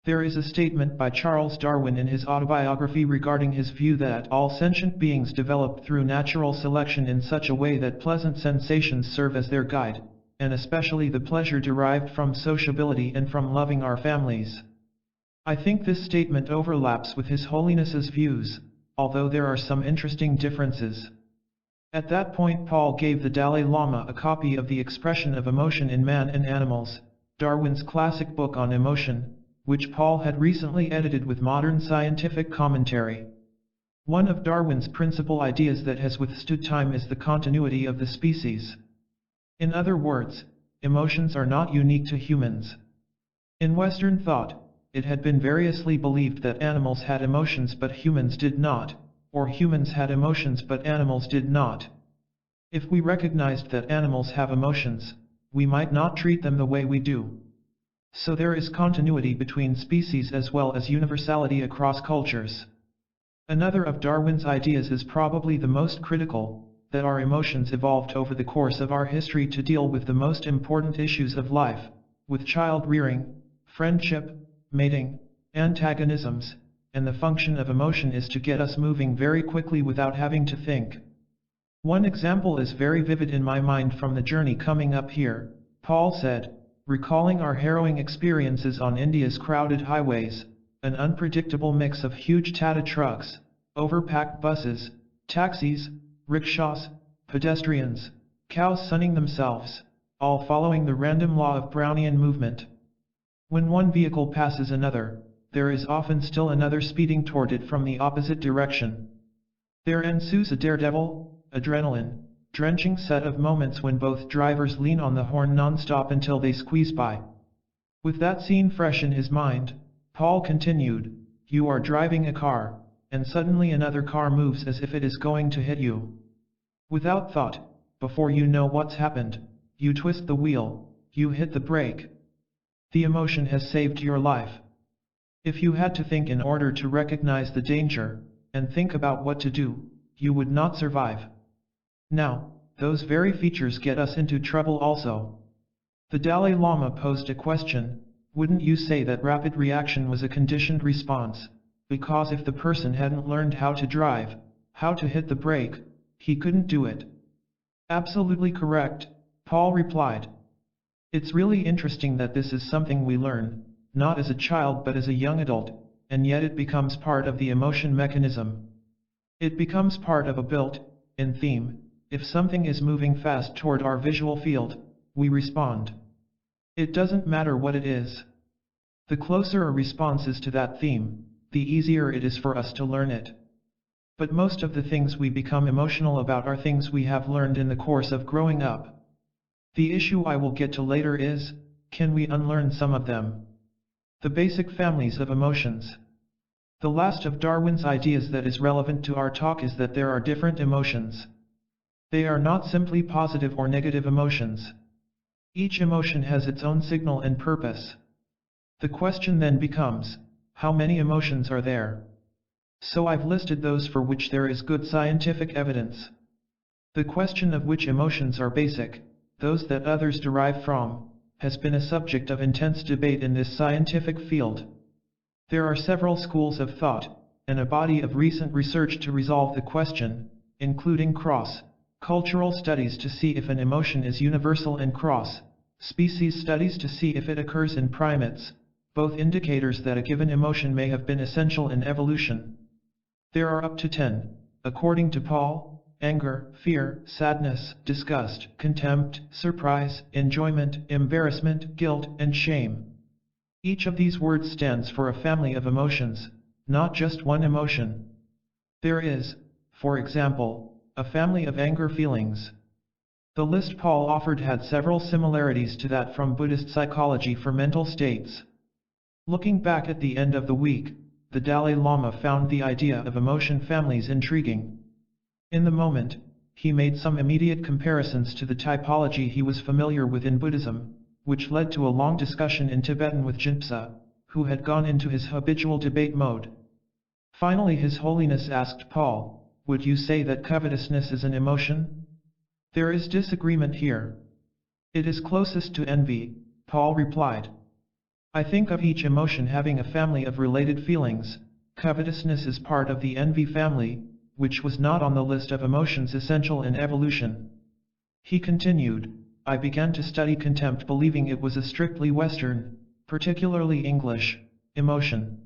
There is a statement by Charles Darwin in his autobiography regarding his view that all sentient beings developed through natural selection in such a way that pleasant sensations serve as their guide, and especially the pleasure derived from sociability and from loving our families. I think this statement overlaps with His Holiness's views. although there are some interesting differences. At that point Paul gave the Dalai Lama a copy of The Expression of Emotion in Man and Animals, Darwin's classic book on emotion, which Paul had recently edited with modern scientific commentary. One of Darwin's principal ideas that has withstood time is the continuity of the species. In other words, emotions are not unique to humans. In Western thought, it had been variously believed that animals had emotions but humans did not, or humans had emotions but animals did not. If we recognized that animals have emotions, we might not treat them the way we do. So there is continuity between species as well as universality across cultures. Another of Darwin's ideas is probably the most critical, that our emotions evolved over the course of our history to deal with the most important issues of life, with child rearing, friendship, mating, antagonisms, and the function of emotion is to get us moving very quickly without having to think. One example is very vivid in my mind from the journey coming up here, Paul said, recalling our harrowing experiences on India's crowded highways, an unpredictable mix of huge Tata trucks, overpacked buses, taxis, rickshaws, pedestrians, cows sunning themselves, all following the random law of Brownian movement. When one vehicle passes another, there is often still another speeding toward it from the opposite direction. There ensues a daredevil, adrenaline, drenching set of moments when both drivers lean on the horn non-stop until they squeeze by. With that scene fresh in his mind, Paul continued, you are driving a car, and suddenly another car moves as if it is going to hit you. Without thought, before you know what's happened, you twist the wheel, you hit the brake. The emotion has saved your life. If you had to think in order to recognize the danger, and think about what to do, you would not survive. Now, those very features get us into trouble also. The Dalai Lama posed a question, wouldn't you say that rapid reaction was a conditioned response, because if the person hadn't learned how to drive, how to hit the brake, he couldn't do it? Absolutely correct, Paul replied. It's really interesting that this is something we learn, not as a child but as a young adult, and yet it becomes part of the emotion mechanism. It becomes part of a built-in theme. If something is moving fast toward our visual field, we respond. It doesn't matter what it is. The closer a response is to that theme, the easier it is for us to learn it. But most of the things we become emotional about are things we have learned in the course of growing up. The issue I will get to later is, can we unlearn some of them? The basic families of emotions. The last of Darwin's ideas that is relevant to our talk is that there are different emotions. They are not simply positive or negative emotions. Each emotion has its own signal and purpose. The question then becomes, how many emotions are there? So I've listed those for which there is good scientific evidence. The question of which emotions are basic, those that others derive from, has been a subject of intense debate in this scientific field. There are several schools of thought, and a body of recent research to resolve the question, including cross-cultural studies to see if an emotion is universal and cross-species studies to see if it occurs in primates, both indicators that a given emotion may have been essential in evolution. There are up to 10, according to Paul: anger, fear, sadness, disgust, contempt, surprise, enjoyment, embarrassment, guilt, and shame. Each of these words stands for a family of emotions, not just one emotion. There is, for example, a family of anger feelings. The list Paul offered had several similarities to that from Buddhist psychology for mental states. Looking back at the end of the week, the Dalai Lama found the idea of emotion families intriguing. In the moment, he made some immediate comparisons to the typology he was familiar with in Buddhism, which led to a long discussion in Tibetan with Jinpa, who had gone into his habitual debate mode. Finally His Holiness asked Paul, would you say that covetousness is an emotion? There is disagreement here. It is closest to envy, Paul replied. I think of each emotion having a family of related feelings. Covetousness is part of the envy family, which was not on the list of emotions essential in evolution. He continued, I began to study contempt believing it was a strictly Western, particularly English, emotion.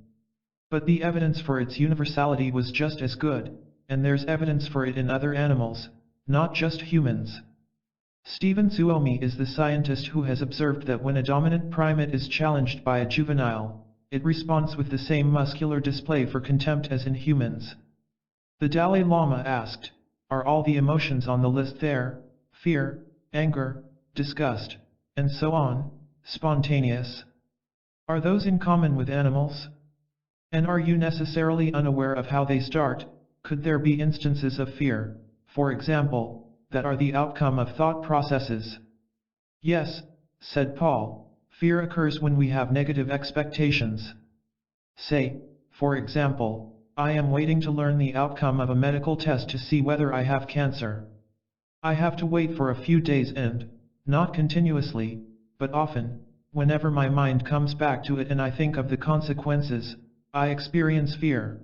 But the evidence for its universality was just as good, and there's evidence for it in other animals, not just humans. Stephen Suomi is the scientist who has observed that when a dominant primate is challenged by a juvenile, it responds with the same muscular display for contempt as in humans. The Dalai Lama asked, "Are all the emotions on the list there, fear, anger, disgust, and so on, spontaneous? Are those in common with animals? And are you necessarily unaware of how they start? Could there be instances of fear, for example, that are the outcome of thought processes?" "Yes," said Paul, "fear occurs when we have negative expectations. Say, for example, I am waiting to learn the outcome of a medical test to see whether I have cancer. I have to wait for a few days and, not continuously, but often, whenever my mind comes back to it and I think of the consequences, I experience fear."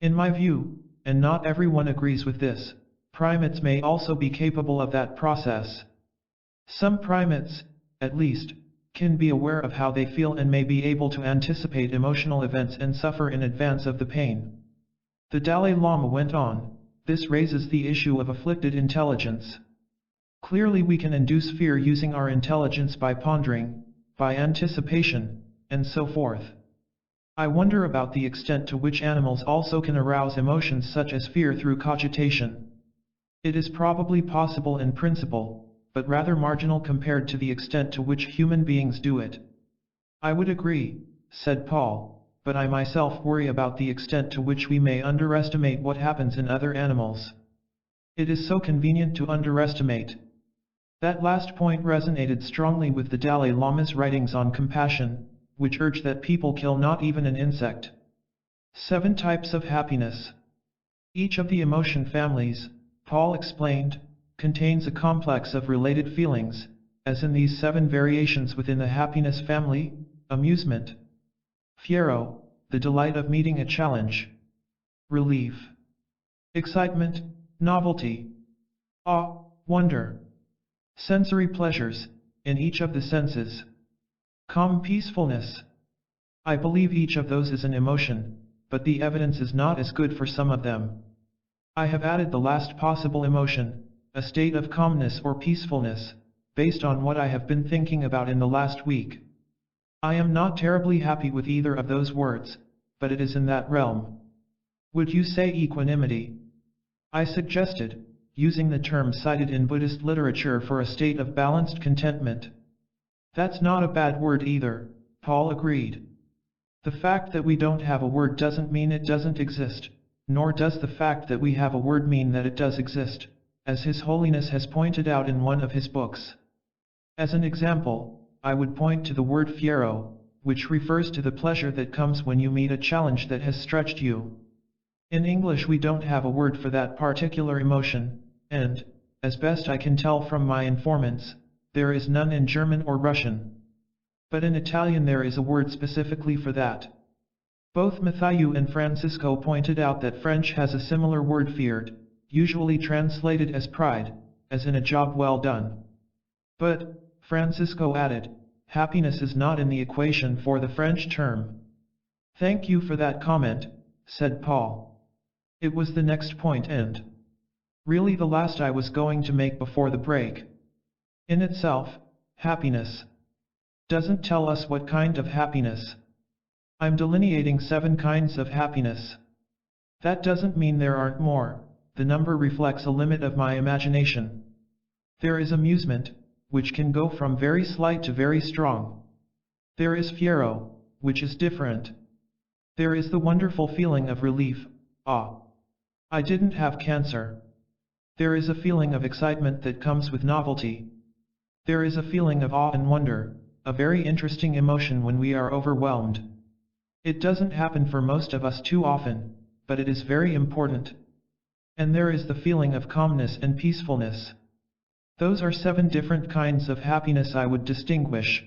In my view, and not everyone agrees with this, primates may also be capable of that process. Some primates, at least, can be aware of how they feel and may be able to anticipate emotional events and suffer in advance of the pain. The Dalai Lama went on, "This raises the issue of afflicted intelligence. Clearly we can induce fear using our intelligence by pondering, by anticipation, and so forth. I wonder about the extent to which animals also can arouse emotions such as fear through cogitation. It is probably possible in principle, but rather marginal compared to the extent to which human beings do it." "I would agree," said Paul, "but I myself worry about the extent to which we may underestimate what happens in other animals. It is so convenient to underestimate." That last point resonated strongly with the Dalai Lama's writings on compassion, which urge that people kill not even an insect. 7 types of happiness. Each of the emotion families, Paul explained, contains a complex of related feelings, as in these 7 variations within the happiness family: amusement, fiero, the delight of meeting a challenge; relief, excitement, novelty, awe, wonder; sensory pleasures, in each of the senses; calm, peacefulness. I believe each of those is an emotion, but the evidence is not as good for some of them. I have added the last possible emotion, a state of calmness or peacefulness, based on what I have been thinking about in the last week. I am not terribly happy with either of those words, but it is in that realm. Would you say equanimity? I suggested, using the term cited in Buddhist literature for a state of balanced contentment. That's not a bad word either, Paul agreed. The fact that we don't have a word doesn't mean it doesn't exist, nor does the fact that we have a word mean that it does exist, as His Holiness has pointed out in one of his books. As an example, I would point to the word fiero, which refers to the pleasure that comes when you meet a challenge that has stretched you. In English we don't have a word for that particular emotion, and, as best I can tell from my informants, there is none in German or Russian. But in Italian there is a word specifically for that. Both Matthew and Francisco pointed out that French has a similar word feared, usually translated as pride, as in a job well done. But, Francisco added, happiness is not in the equation for the French term. Thank you for that comment, said Paul. It was the next point and really the last I was going to make before the break. In itself, happiness doesn't tell us what kind of happiness. I'm delineating 7 kinds of happiness. That doesn't mean there aren't more, the number reflects a limit of my imagination. There is amusement, which can go from very slight to very strong. There is fiero, which is different. There is the wonderful feeling of relief, I didn't have cancer. There is a feeling of excitement that comes with novelty. There is a feeling of awe and wonder, a very interesting emotion when we are overwhelmed. It doesn't happen for most of us too often, but it is very important. And there is the feeling of calmness and peacefulness. Those are 7 different kinds of happiness I would distinguish.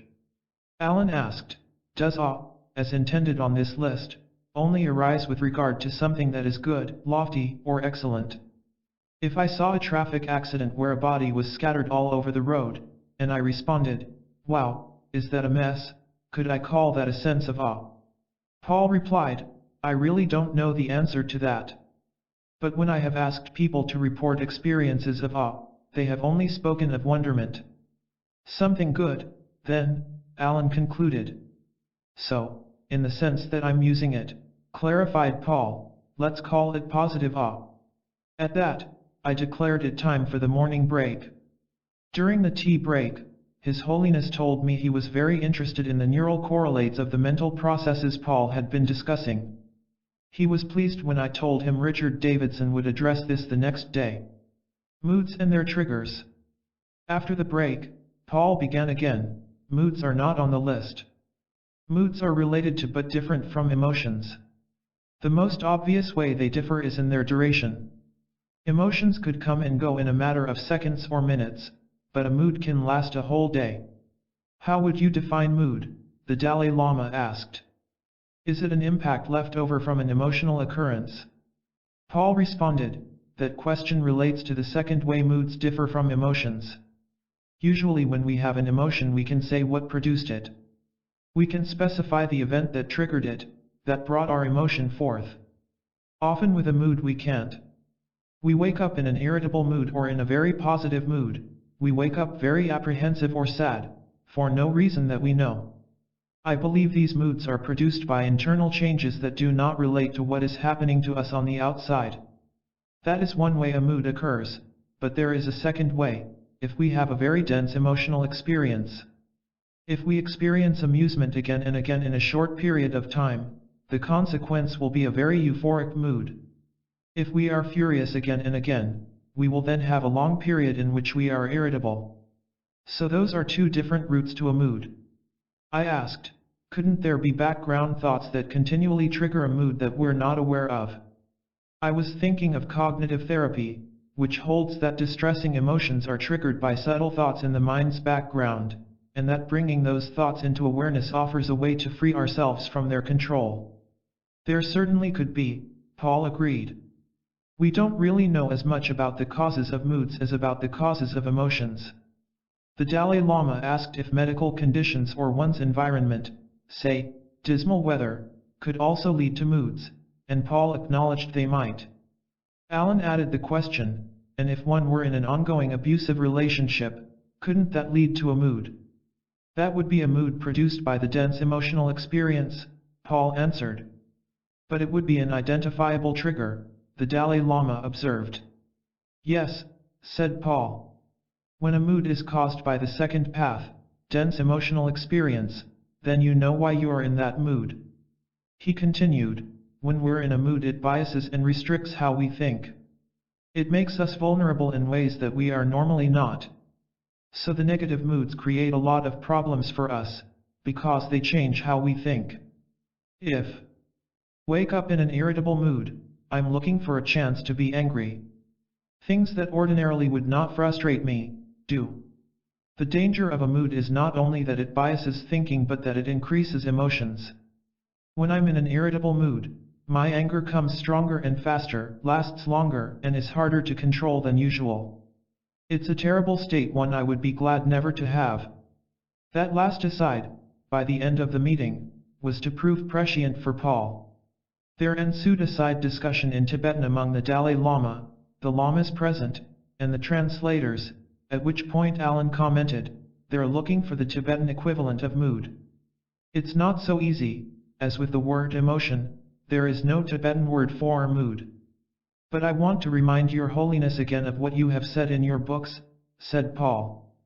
Alan asked, does awe, as intended on this list, only arise with regard to something that is good, lofty, or excellent? If I saw a traffic accident where a body was scattered all over the road, and I responded, wow, is that a mess, could I call that a sense of awe? Paul replied, I really don't know the answer to that. But when I have asked people to report experiences of awe, they have only spoken of wonderment. Something good, then, Alan concluded. So, in the sense that I'm using it, clarified Paul, let's call it positive awe. At that, I declared it time for the morning break. During the tea break, His Holiness told me he was very interested in the neural correlates of the mental processes Paul had been discussing. He was pleased when I told him Richard Davidson would address this the next day. Moods and their triggers. After the break, Paul began again. Moods are not on the list. Moods are related to but different from emotions. The most obvious way they differ is in their duration. Emotions could come and go in a matter of seconds or minutes, but a mood can last a whole day. How would you define mood? The Dalai Lama asked. Is it an impact left over from an emotional occurrence? Paul responded, that question relates to the second way moods differ from emotions. Usually when we have an emotion we can say what produced it. We can specify the event that triggered it, that brought our emotion forth. Often with a mood we can't. We wake up in an irritable mood or in a very positive mood. We wake up very apprehensive or sad, for no reason that we know. I believe these moods are produced by internal changes that do not relate to what is happening to us on the outside. That is one way a mood occurs, but there is a second way, if we have a very dense emotional experience. If we experience amusement again and again in a short period of time, the consequence will be a very euphoric mood. If we are furious again and again, we will then have a long period in which we are irritable. So those are two different routes to a mood. I asked, couldn't there be background thoughts that continually trigger a mood that we're not aware of? I was thinking of cognitive therapy, which holds that distressing emotions are triggered by subtle thoughts in the mind's background, and that bringing those thoughts into awareness offers a way to free ourselves from their control. There certainly could be, Paul agreed. We don't really know as much about the causes of moods as about the causes of emotions. The Dalai Lama asked if medical conditions or one's environment, say, dismal weather, could also lead to moods, and Paul acknowledged they might. Alan added the question, and if one were in an ongoing abusive relationship, couldn't that lead to a mood? That would be a mood produced by the dense emotional experience, Paul answered. But it would be an identifiable trigger, the Dalai Lama observed. Yes, said Paul. When a mood is caused by the second path, dense emotional experience, then you know why you are in that mood. He continued, when we're in a mood it biases and restricts how we think. It makes us vulnerable in ways that we are normally not. So the negative moods create a lot of problems for us, because they change how we think. If wake up in an irritable mood, I'm looking for a chance to be angry. Things that ordinarily would not frustrate me, do. The danger of a mood is not only that it biases thinking but that it increases emotions. When I'm in an irritable mood, my anger comes stronger and faster, lasts longer, and is harder to control than usual. It's a terrible state, one I would be glad never to have. That last aside, by the end of the meeting, was to prove prescient for Paul. There ensued a side discussion in Tibetan among the Dalai Lama, the lamas present, and the translators, at which point Alan commented, they're looking for the Tibetan equivalent of mood. It's not so easy, as with the word emotion, there is no Tibetan word for mood. But I want to remind Your Holiness again of what you have said in your books, said Paul.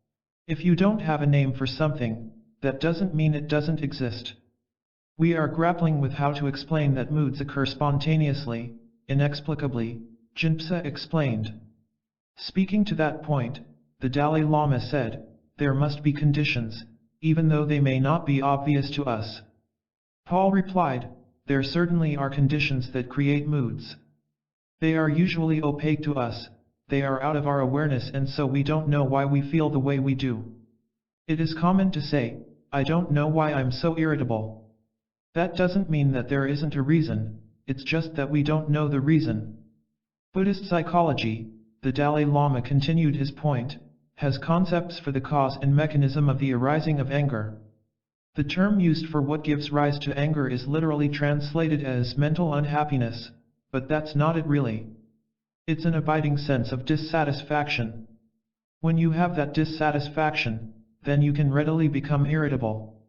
If you don't have a name for something, that doesn't mean it doesn't exist. We are grappling with how to explain that moods occur spontaneously, inexplicably, Jinpa explained. Speaking to that point, the Dalai Lama said, there must be conditions, even though they may not be obvious to us. Paul replied, there certainly are conditions that create moods. They are usually opaque to us, they are out of our awareness, and so we don't know why we feel the way we do. It is common to say, I don't know why I'm so irritable. That doesn't mean that there isn't a reason, it's just that we don't know the reason. Buddhist psychology, the Dalai Lama continued his point, has concepts for the cause and mechanism of the arising of anger. The term used for what gives rise to anger is literally translated as mental unhappiness, but that's not it really. It's an abiding sense of dissatisfaction. When you have that dissatisfaction, then you can readily become irritable.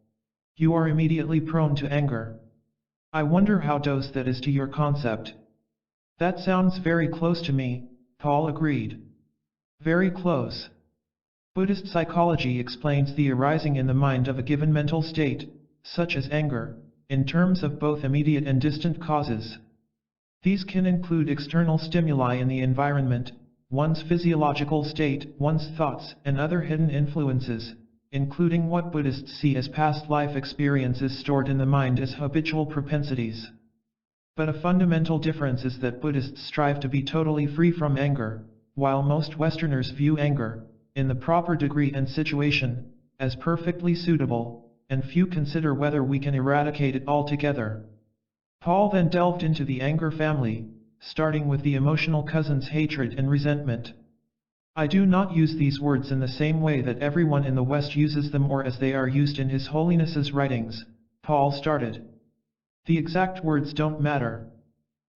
You are immediately prone to anger. I wonder how close that is to your concept. That sounds very close to me, Paul agreed. Very close. Buddhist psychology explains the arising in the mind of a given mental state, such as anger, in terms of both immediate and distant causes. These can include external stimuli in the environment, one's physiological state, one's thoughts, and other hidden influences, including what Buddhists see as past life experiences stored in the mind as habitual propensities. But a fundamental difference is that Buddhists strive to be totally free from anger, while most Westerners view anger, in the proper degree and situation, as perfectly suitable, and few consider whether we can eradicate it altogether. Paul then delved into the anger family, starting with the emotional cousins hatred and resentment. I do not use these words in the same way that everyone in the West uses them or as they are used in His Holiness's writings, Paul started. The exact words don't matter.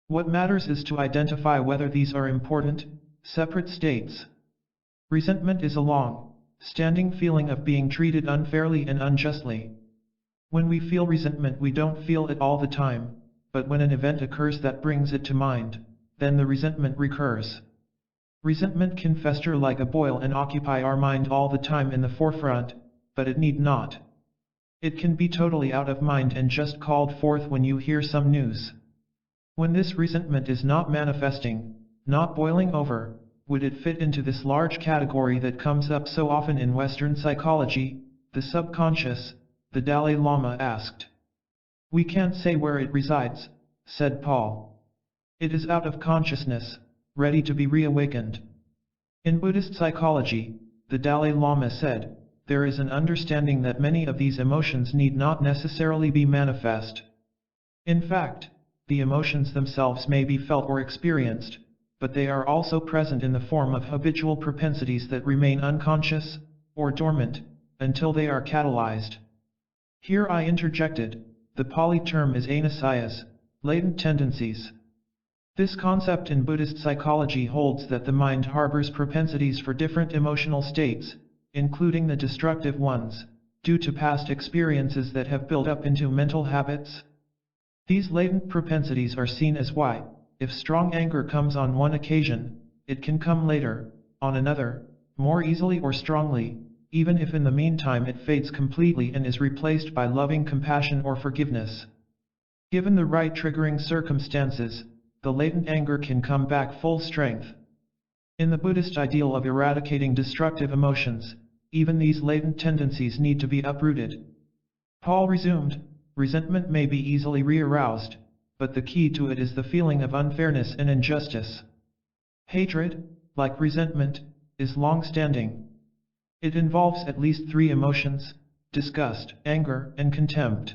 What matters is to identify whether these are important, separate states. Resentment is a long-standing feeling of being treated unfairly and unjustly. When we feel resentment, we don't feel it all the time, but when an event occurs that brings it to mind, then the resentment recurs. Resentment can fester like a boil and occupy our mind all the time in the forefront, but it need not. It can be totally out of mind and just called forth when you hear some news. When this resentment is not manifesting, not boiling over, would it fit into this large category that comes up so often in Western psychology, the subconscious? The Dalai Lama asked. We can't say where it resides, said Paul. It is out of consciousness, ready to be reawakened. In Buddhist psychology, the Dalai Lama said, there is an understanding that many of these emotions need not necessarily be manifest. In fact, the emotions themselves may be felt or experienced, but they are also present in the form of habitual propensities that remain unconscious, or dormant, until they are catalyzed. Here I interjected, the Pali term is anasayas, latent tendencies. This concept in Buddhist psychology holds that the mind harbors propensities for different emotional states, including the destructive ones, due to past experiences that have built up into mental habits. These latent propensities are seen as why, if strong anger comes on one occasion, it can come later, on another, more easily or strongly, even if in the meantime it fades completely and is replaced by loving compassion or forgiveness. Given the right triggering circumstances, the latent anger can come back full strength. In the Buddhist ideal of eradicating destructive emotions, even these latent tendencies need to be uprooted. Paul resumed, resentment may be easily re-aroused, but the key to it is the feeling of unfairness and injustice. Hatred, like resentment, is long-standing. It involves at least three emotions: disgust, anger, and contempt.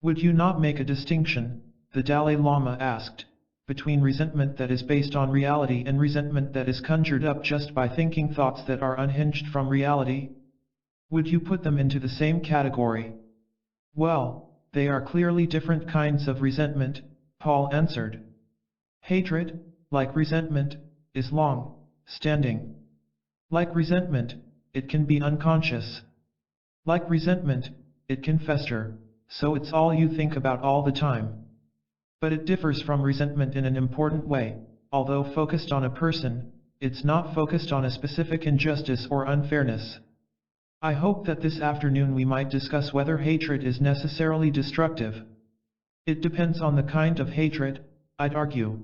Would you not make a distinction, the Dalai Lama asked, between resentment that is based on reality and resentment that is conjured up just by thinking thoughts that are unhinged from reality? Would you put them into the same category? Well, they are clearly different kinds of resentment, Paul answered. Hatred, like resentment, is long-standing. Like resentment, it can be unconscious. Like resentment, it can fester, so it's all you think about all the time. But it differs from resentment in an important way. Although focused on a person, it's not focused on a specific injustice or unfairness. I hope that this afternoon we might discuss whether hatred is necessarily destructive. It depends on the kind of hatred, I'd argue.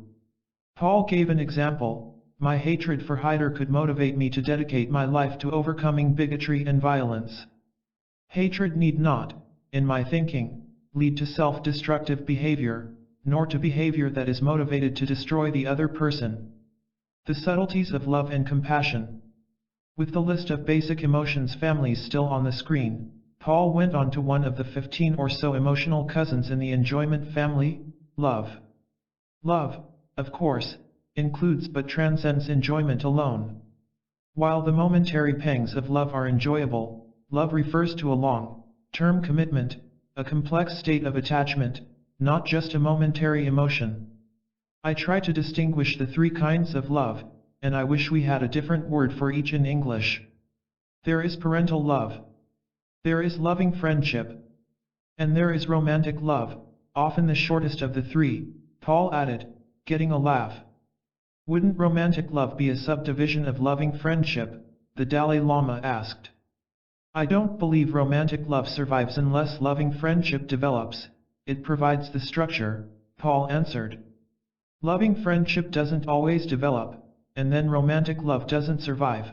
Paul gave an example. My hatred for Hyder could motivate me to dedicate my life to overcoming bigotry and violence. Hatred need not, in my thinking, lead to self-destructive behavior, nor to behavior that is motivated to destroy the other person. The subtleties of love and compassion. With the list of basic emotions families still on the screen, Paul went on to one of the 15 or so emotional cousins in the enjoyment family, love. Love, of course, includes but transcends enjoyment alone. While the momentary pangs of love are enjoyable, love refers to a long, Term commitment, a complex state of attachment, not just a momentary emotion. I try to distinguish the three kinds of love, and I wish we had a different word for each in English. There is parental love. There is loving friendship. And there is romantic love, often the shortest of the three, Paul added, getting a laugh. Wouldn't romantic love be a subdivision of loving friendship? The Dalai Lama asked. I don't believe romantic love survives unless loving friendship develops. It provides the structure, Paul answered. Loving friendship doesn't always develop, and then romantic love doesn't survive.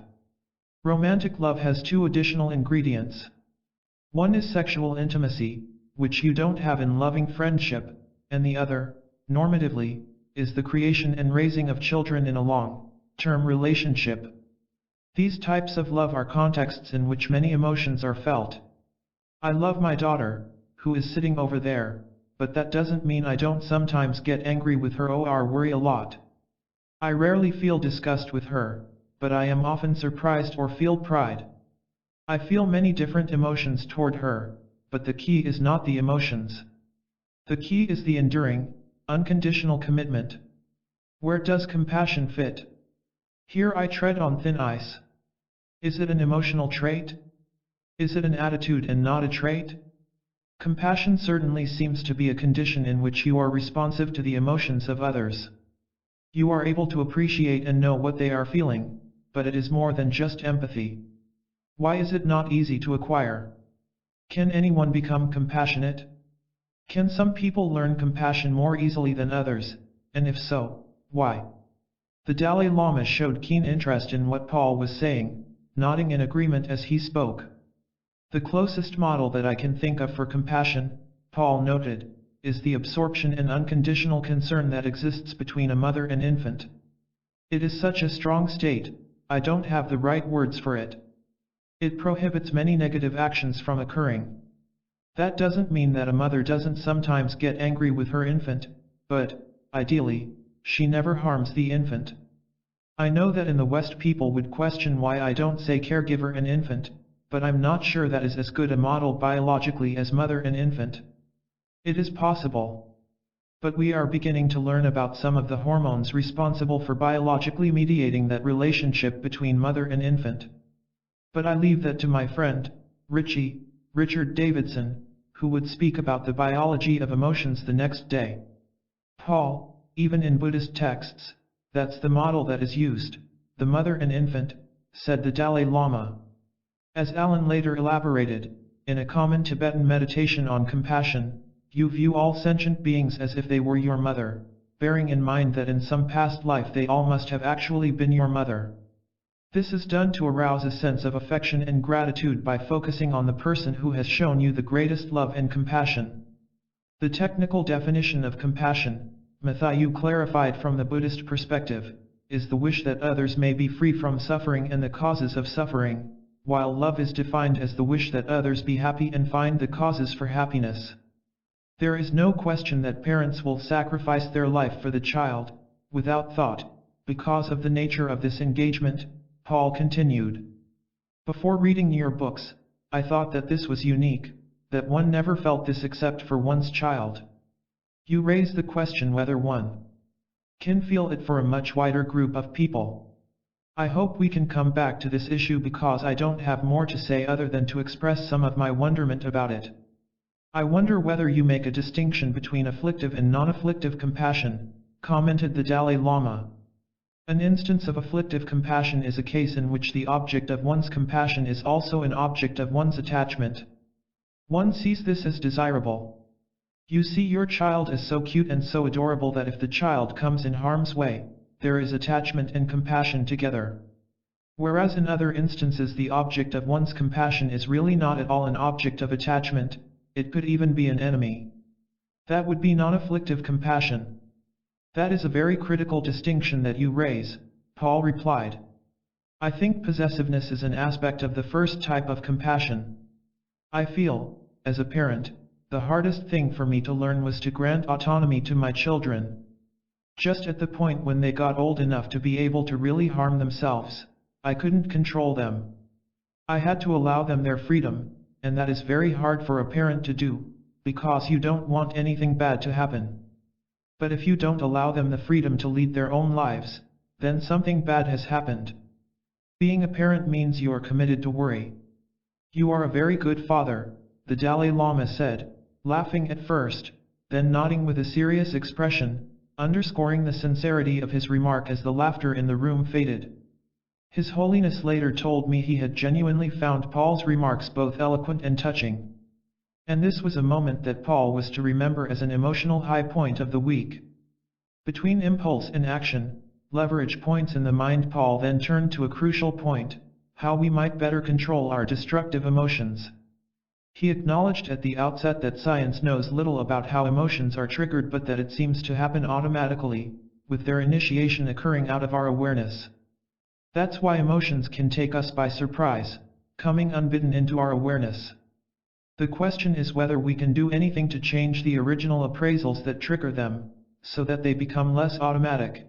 Romantic love has two additional ingredients. One is sexual intimacy, which you don't have in loving friendship, and the other, normatively, is the creation and raising of children in a long-term relationship. These types of love are contexts in which many emotions are felt. I love my daughter, who is sitting over there, but that doesn't mean I don't sometimes get angry with her or worry a lot. I rarely feel disgust with her, but I am often surprised or feel pride. I feel many different emotions toward her, but the key is not the emotions. The key is the enduring, unconditional commitment. Where does compassion fit? Here I tread on thin ice. Is it an emotional trait? Is it an attitude and not a trait? Compassion certainly seems to be a condition in which you are responsive to the emotions of others. You are able to appreciate and know what they are feeling, but it is more than just empathy. Why is it not easy to acquire? Can anyone become compassionate? Can some people learn compassion more easily than others, and if so, why? The Dalai Lama showed keen interest in what Paul was saying, nodding in agreement as he spoke. The closest model that I can think of for compassion, Paul noted, is the absorption and unconditional concern that exists between a mother and infant. It is such a strong state, I don't have the right words for it. It prohibits many negative actions from occurring. That doesn't mean that a mother doesn't sometimes get angry with her infant, but, ideally, she never harms the infant. I know that in the West people would question why I don't say caregiver and infant, but I'm not sure that is as good a model biologically as mother and infant. It is possible. But we are beginning to learn about some of the hormones responsible for biologically mediating that relationship between mother and infant. But I leave that to my friend, Richard Davidson, who would speak about the biology of emotions the next day. Paul, even in Buddhist texts, that's the model that is used, the mother and infant, said the Dalai Lama. As Alan later elaborated, in a common Tibetan meditation on compassion, you view all sentient beings as if they were your mother, bearing in mind that in some past life they all must have actually been your mother. This is done to arouse a sense of affection and gratitude by focusing on the person who has shown you the greatest love and compassion. The technical definition of compassion, Matthew clarified from the Buddhist perspective, is the wish that others may be free from suffering and the causes of suffering, while love is defined as the wish that others be happy and find the causes for happiness. There is no question that parents will sacrifice their life for the child, without thought, because of the nature of this engagement, Paul continued. Before reading your books, I thought that this was unique, that one never felt this except for one's child. You raise the question whether one can feel it for a much wider group of people. I hope we can come back to this issue because I don't have more to say other than to express some of my wonderment about it. I wonder whether you make a distinction between afflictive and non-afflictive compassion, commented the Dalai Lama. An instance of afflictive compassion is a case in which the object of one's compassion is also an object of one's attachment. One sees this as desirable. You see your child as so cute and so adorable that if the child comes in harm's way, there is attachment and compassion together. Whereas in other instances the object of one's compassion is really not at all an object of attachment, it could even be an enemy. That would be non-afflictive compassion. That is a very critical distinction that you raise, Paul replied. I think possessiveness is an aspect of the first type of compassion. I feel, as a parent, the hardest thing for me to learn was to grant autonomy to my children. Just at the point when they got old enough to be able to really harm themselves, I couldn't control them. I had to allow them their freedom, and that is very hard for a parent to do, because you don't want anything bad to happen. But if you don't allow them the freedom to lead their own lives, then something bad has happened. Being a parent means you are committed to worry. You are a very good father, the Dalai Lama said, laughing at first, then nodding with a serious expression, underscoring the sincerity of his remark as the laughter in the room faded. His Holiness later told me he had genuinely found Paul's remarks both eloquent and touching. And this was a moment that Paul was to remember as an emotional high point of the week. Between impulse and action, leverage points in the mind, Paul then turned to a crucial point: how we might better control our destructive emotions. He acknowledged at the outset that science knows little about how emotions are triggered, but that it seems to happen automatically, with their initiation occurring out of our awareness. That's why emotions can take us by surprise, coming unbidden into our awareness. The question is whether we can do anything to change the original appraisals that trigger them, so that they become less automatic.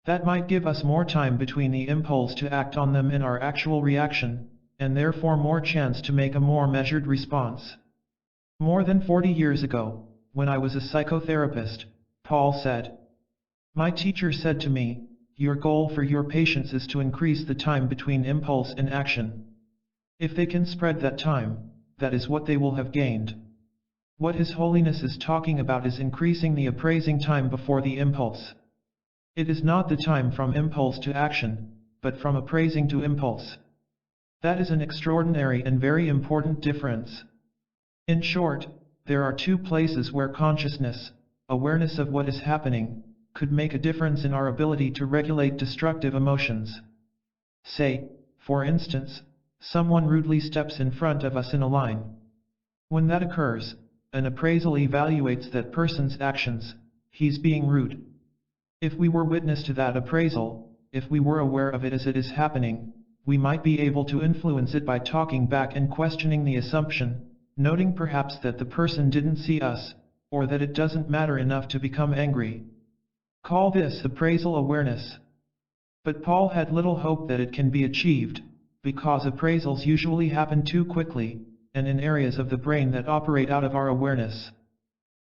That might give us more time between the impulse to act on them and our actual reaction, and therefore more chance to make a more measured response. More than 40 years ago, when I was a psychotherapist, Paul said, "My teacher said to me, your goal for your patients is to increase the time between impulse and action. If they can spread that time, that is what they will have gained." What His Holiness is talking about is increasing the appraising time before the impulse. It is not the time from impulse to action, but from appraising to impulse. That is an extraordinary and very important difference. In short, there are two places where consciousness, awareness of what is happening, could make a difference in our ability to regulate destructive emotions. Say, for instance, someone rudely steps in front of us in a line. When that occurs, an appraisal evaluates that person's actions: he's being rude. If we were witness to that appraisal, if we were aware of it as it is happening, we might be able to influence it by talking back and questioning the assumption, noting perhaps that the person didn't see us, or that it doesn't matter enough to become angry. Call this appraisal awareness. But Paul had little hope that it can be achieved, because appraisals usually happen too quickly, and in areas of the brain that operate out of our awareness.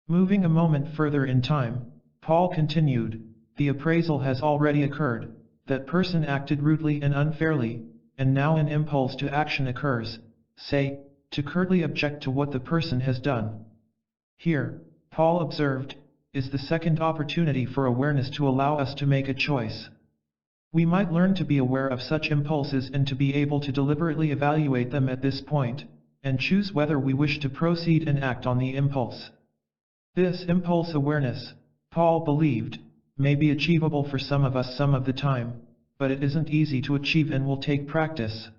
Moving a moment further in time, Paul continued, the appraisal has already occurred, that person acted rudely and unfairly, and now an impulse to action occurs, say, to curtly object to what the person has done. Here, Paul observed, is the second opportunity for awareness to allow us to make a choice. We might learn to be aware of such impulses and to be able to deliberately evaluate them at this point, and choose whether we wish to proceed and act on the impulse. This impulse awareness, Paul believed, may be achievable for some of us some of the time, but it isn't easy to achieve and will take practice.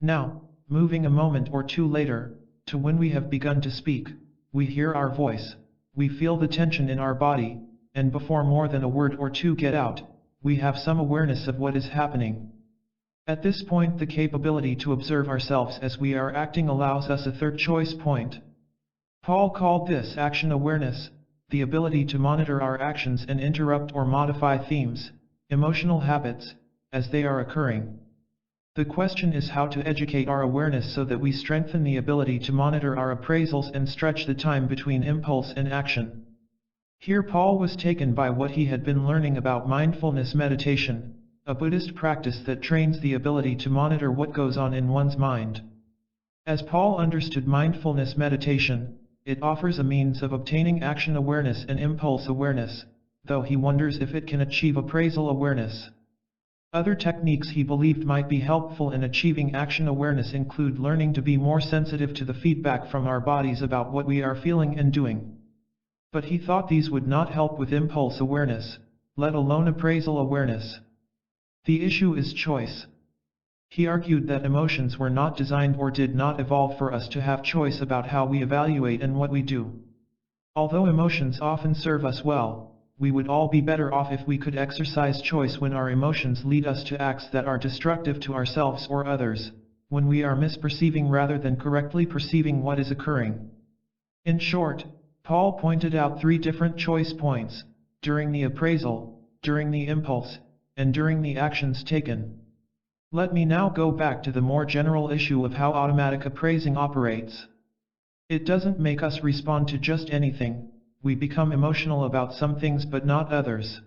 Now, moving a moment or two later, to when we have begun to speak, we hear our voice, we feel the tension in our body, and before more than a word or two get out, we have some awareness of what is happening. At this point, the capability to observe ourselves as we are acting allows us a third choice point. Paul called this action awareness, the ability to monitor our actions and interrupt or modify themes, emotional habits, as they are occurring. The question is how to educate our awareness so that we strengthen the ability to monitor our appraisals and stretch the time between impulse and action. Here Paul was taken by what he had been learning about mindfulness meditation, a Buddhist practice that trains the ability to monitor what goes on in one's mind. As Paul understood mindfulness meditation, it offers a means of obtaining action awareness and impulse awareness, though he wonders if it can achieve appraisal awareness. Other techniques he believed might be helpful in achieving action awareness include learning to be more sensitive to the feedback from our bodies about what we are feeling and doing. But he thought these would not help with impulse awareness, let alone appraisal awareness. The issue is choice. He argued that emotions were not designed or did not evolve for us to have choice about how we evaluate and what we do. Although emotions often serve us well, we would all be better off if we could exercise choice when our emotions lead us to acts that are destructive to ourselves or others, when we are misperceiving rather than correctly perceiving what is occurring. In short, Paul pointed out 3 different choice points: during the appraisal, during the impulse, and during the actions taken. Let me now go back to the more general issue of how automatic appraising operates. It doesn't make us respond to just anything. We become emotional about some things but not others.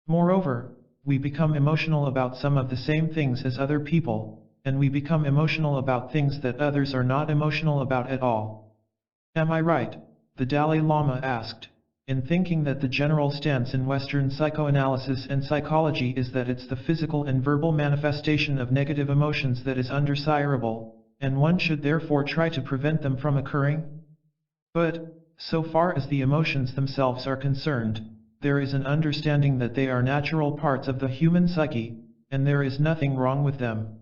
Moreover, we become emotional about some of the same things as other people, and we become emotional about things that others are not emotional about at all. Am I right? The Dalai Lama asked, in thinking that the general stance in Western psychoanalysis and psychology is that it's the physical and verbal manifestation of negative emotions that is undesirable, and one should therefore try to prevent them from occurring? But, so far as the emotions themselves are concerned, there is an understanding that they are natural parts of the human psyche, and there is nothing wrong with them.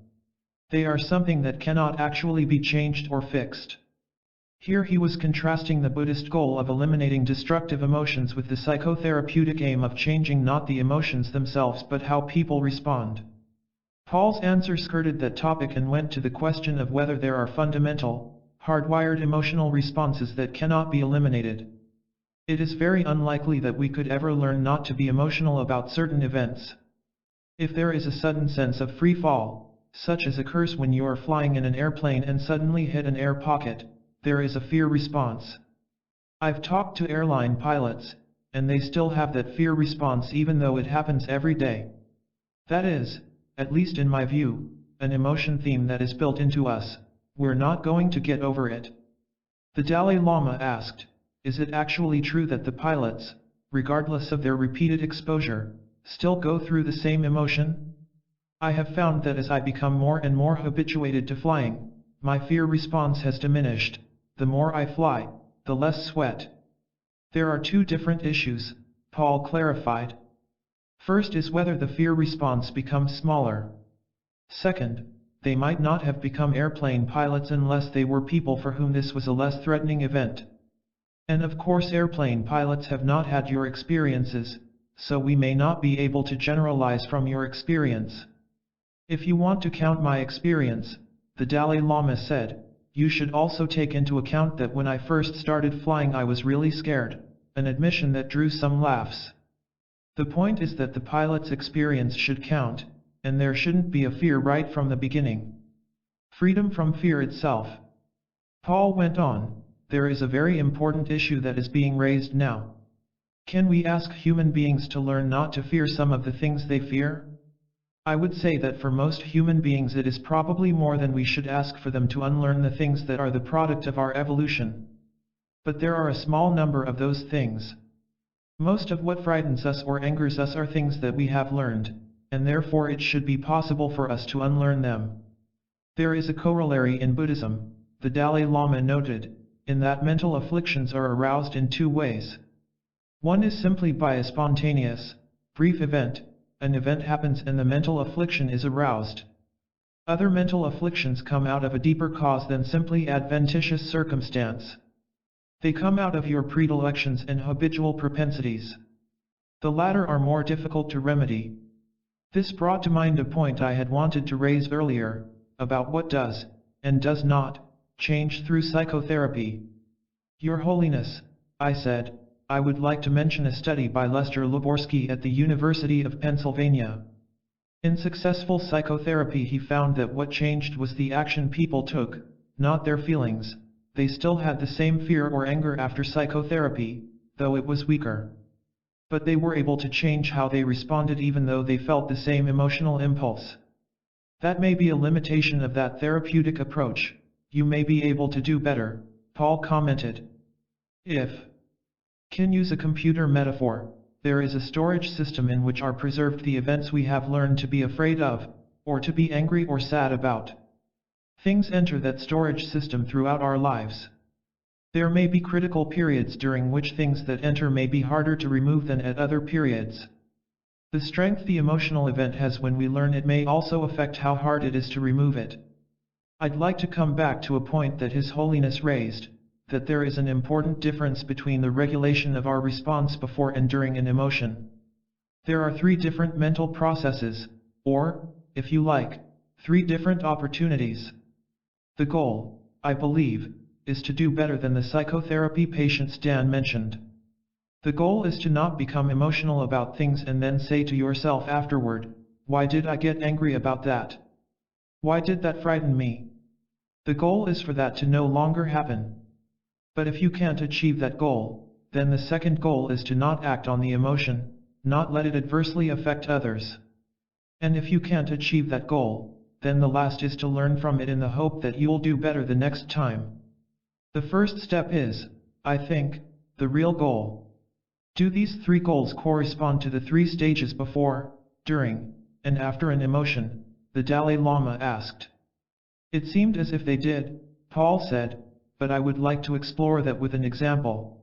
They are something that cannot actually be changed or fixed. Here he was contrasting the Buddhist goal of eliminating destructive emotions with the psychotherapeutic aim of changing not the emotions themselves but how people respond. Paul's answer skirted that topic and went to the question of whether there are fundamental, hardwired emotional responses that cannot be eliminated. It is very unlikely that we could ever learn not to be emotional about certain events. If there is a sudden sense of free fall, such as occurs when you are flying in an airplane and suddenly hit an air pocket, there is a fear response. I've talked to airline pilots, and they still have that fear response even though it happens every day. That is, at least in my view, an emotion theme that is built into us. We're not going to get over it. The Dalai Lama asked, is it actually true that the pilots, regardless of their repeated exposure, still go through the same emotion? I have found that as I become more and more habituated to flying, my fear response has diminished. The more I fly, the less sweat. There are two different issues, Paul clarified. First is whether the fear response becomes smaller. Second, they might not have become airplane pilots unless they were people for whom this was a less threatening event. And of course airplane pilots have not had your experiences, so we may not be able to generalize from your experience. If you want to count my experience, the Dalai Lama said, you should also take into account that when I first started flying I was really scared, an admission that drew some laughs. The point is that the pilot's experience should count, and there shouldn't be a fear right from the beginning. Freedom from fear itself. Paul went on, there is a very important issue that is being raised now. Can we ask human beings to learn not to fear some of the things they fear? I would say that for most human beings it is probably more than we should ask for them to unlearn the things that are the product of our evolution. But there are a small number of those things. Most of what frightens us or angers us are things that we have learned, and therefore it should be possible for us to unlearn them. There is a corollary in Buddhism, the Dalai Lama noted, in that mental afflictions are aroused in two ways. One is simply by a spontaneous, brief event. An event happens and the mental affliction is aroused. Other mental afflictions come out of a deeper cause than simply adventitious circumstance. They come out of your predilections and habitual propensities. The latter are more difficult to remedy. This brought to mind a point I had wanted to raise earlier, about what does, and does not, change through psychotherapy. Your Holiness, I said, I would like to mention a study by Lester Laborsky at the University of Pennsylvania. In successful psychotherapy he found that what changed was the action people took, not their feelings. They still had the same fear or anger after psychotherapy, though it was weaker. But they were able to change how they responded even though they felt the same emotional impulse. That may be a limitation of that therapeutic approach. You may be able to do better, Paul commented. If can use a computer metaphor, there is a storage system in which are preserved the events we have learned to be afraid of, or to be angry or sad about. Things enter that storage system throughout our lives. There may be critical periods during which things that enter may be harder to remove than at other periods. The strength the emotional event has when we learn it may also affect how hard it is to remove it. I'd like to come back to a point that His Holiness raised, that there is an important difference between the regulation of our response before and during an emotion. There are three different mental processes, or, if you like, three different opportunities. The goal, I believe, is to do better than the psychotherapy patient Stan mentioned. The goal is to not become emotional about things and then say to yourself afterward, why did I get angry about that? Why did that frighten me? The goal is for that to no longer happen. But if you can't achieve that goal, then the second goal is to not act on the emotion, not let it adversely affect others. And if you can't achieve that goal, then the last is to learn from it in the hope that you'll do better the next time. The first step is, I think, the real goal. Do these three goals correspond to the three stages before, during, and after an emotion? The Dalai Lama asked. It seemed as if they did, Paul said, but I would like to explore that with an example.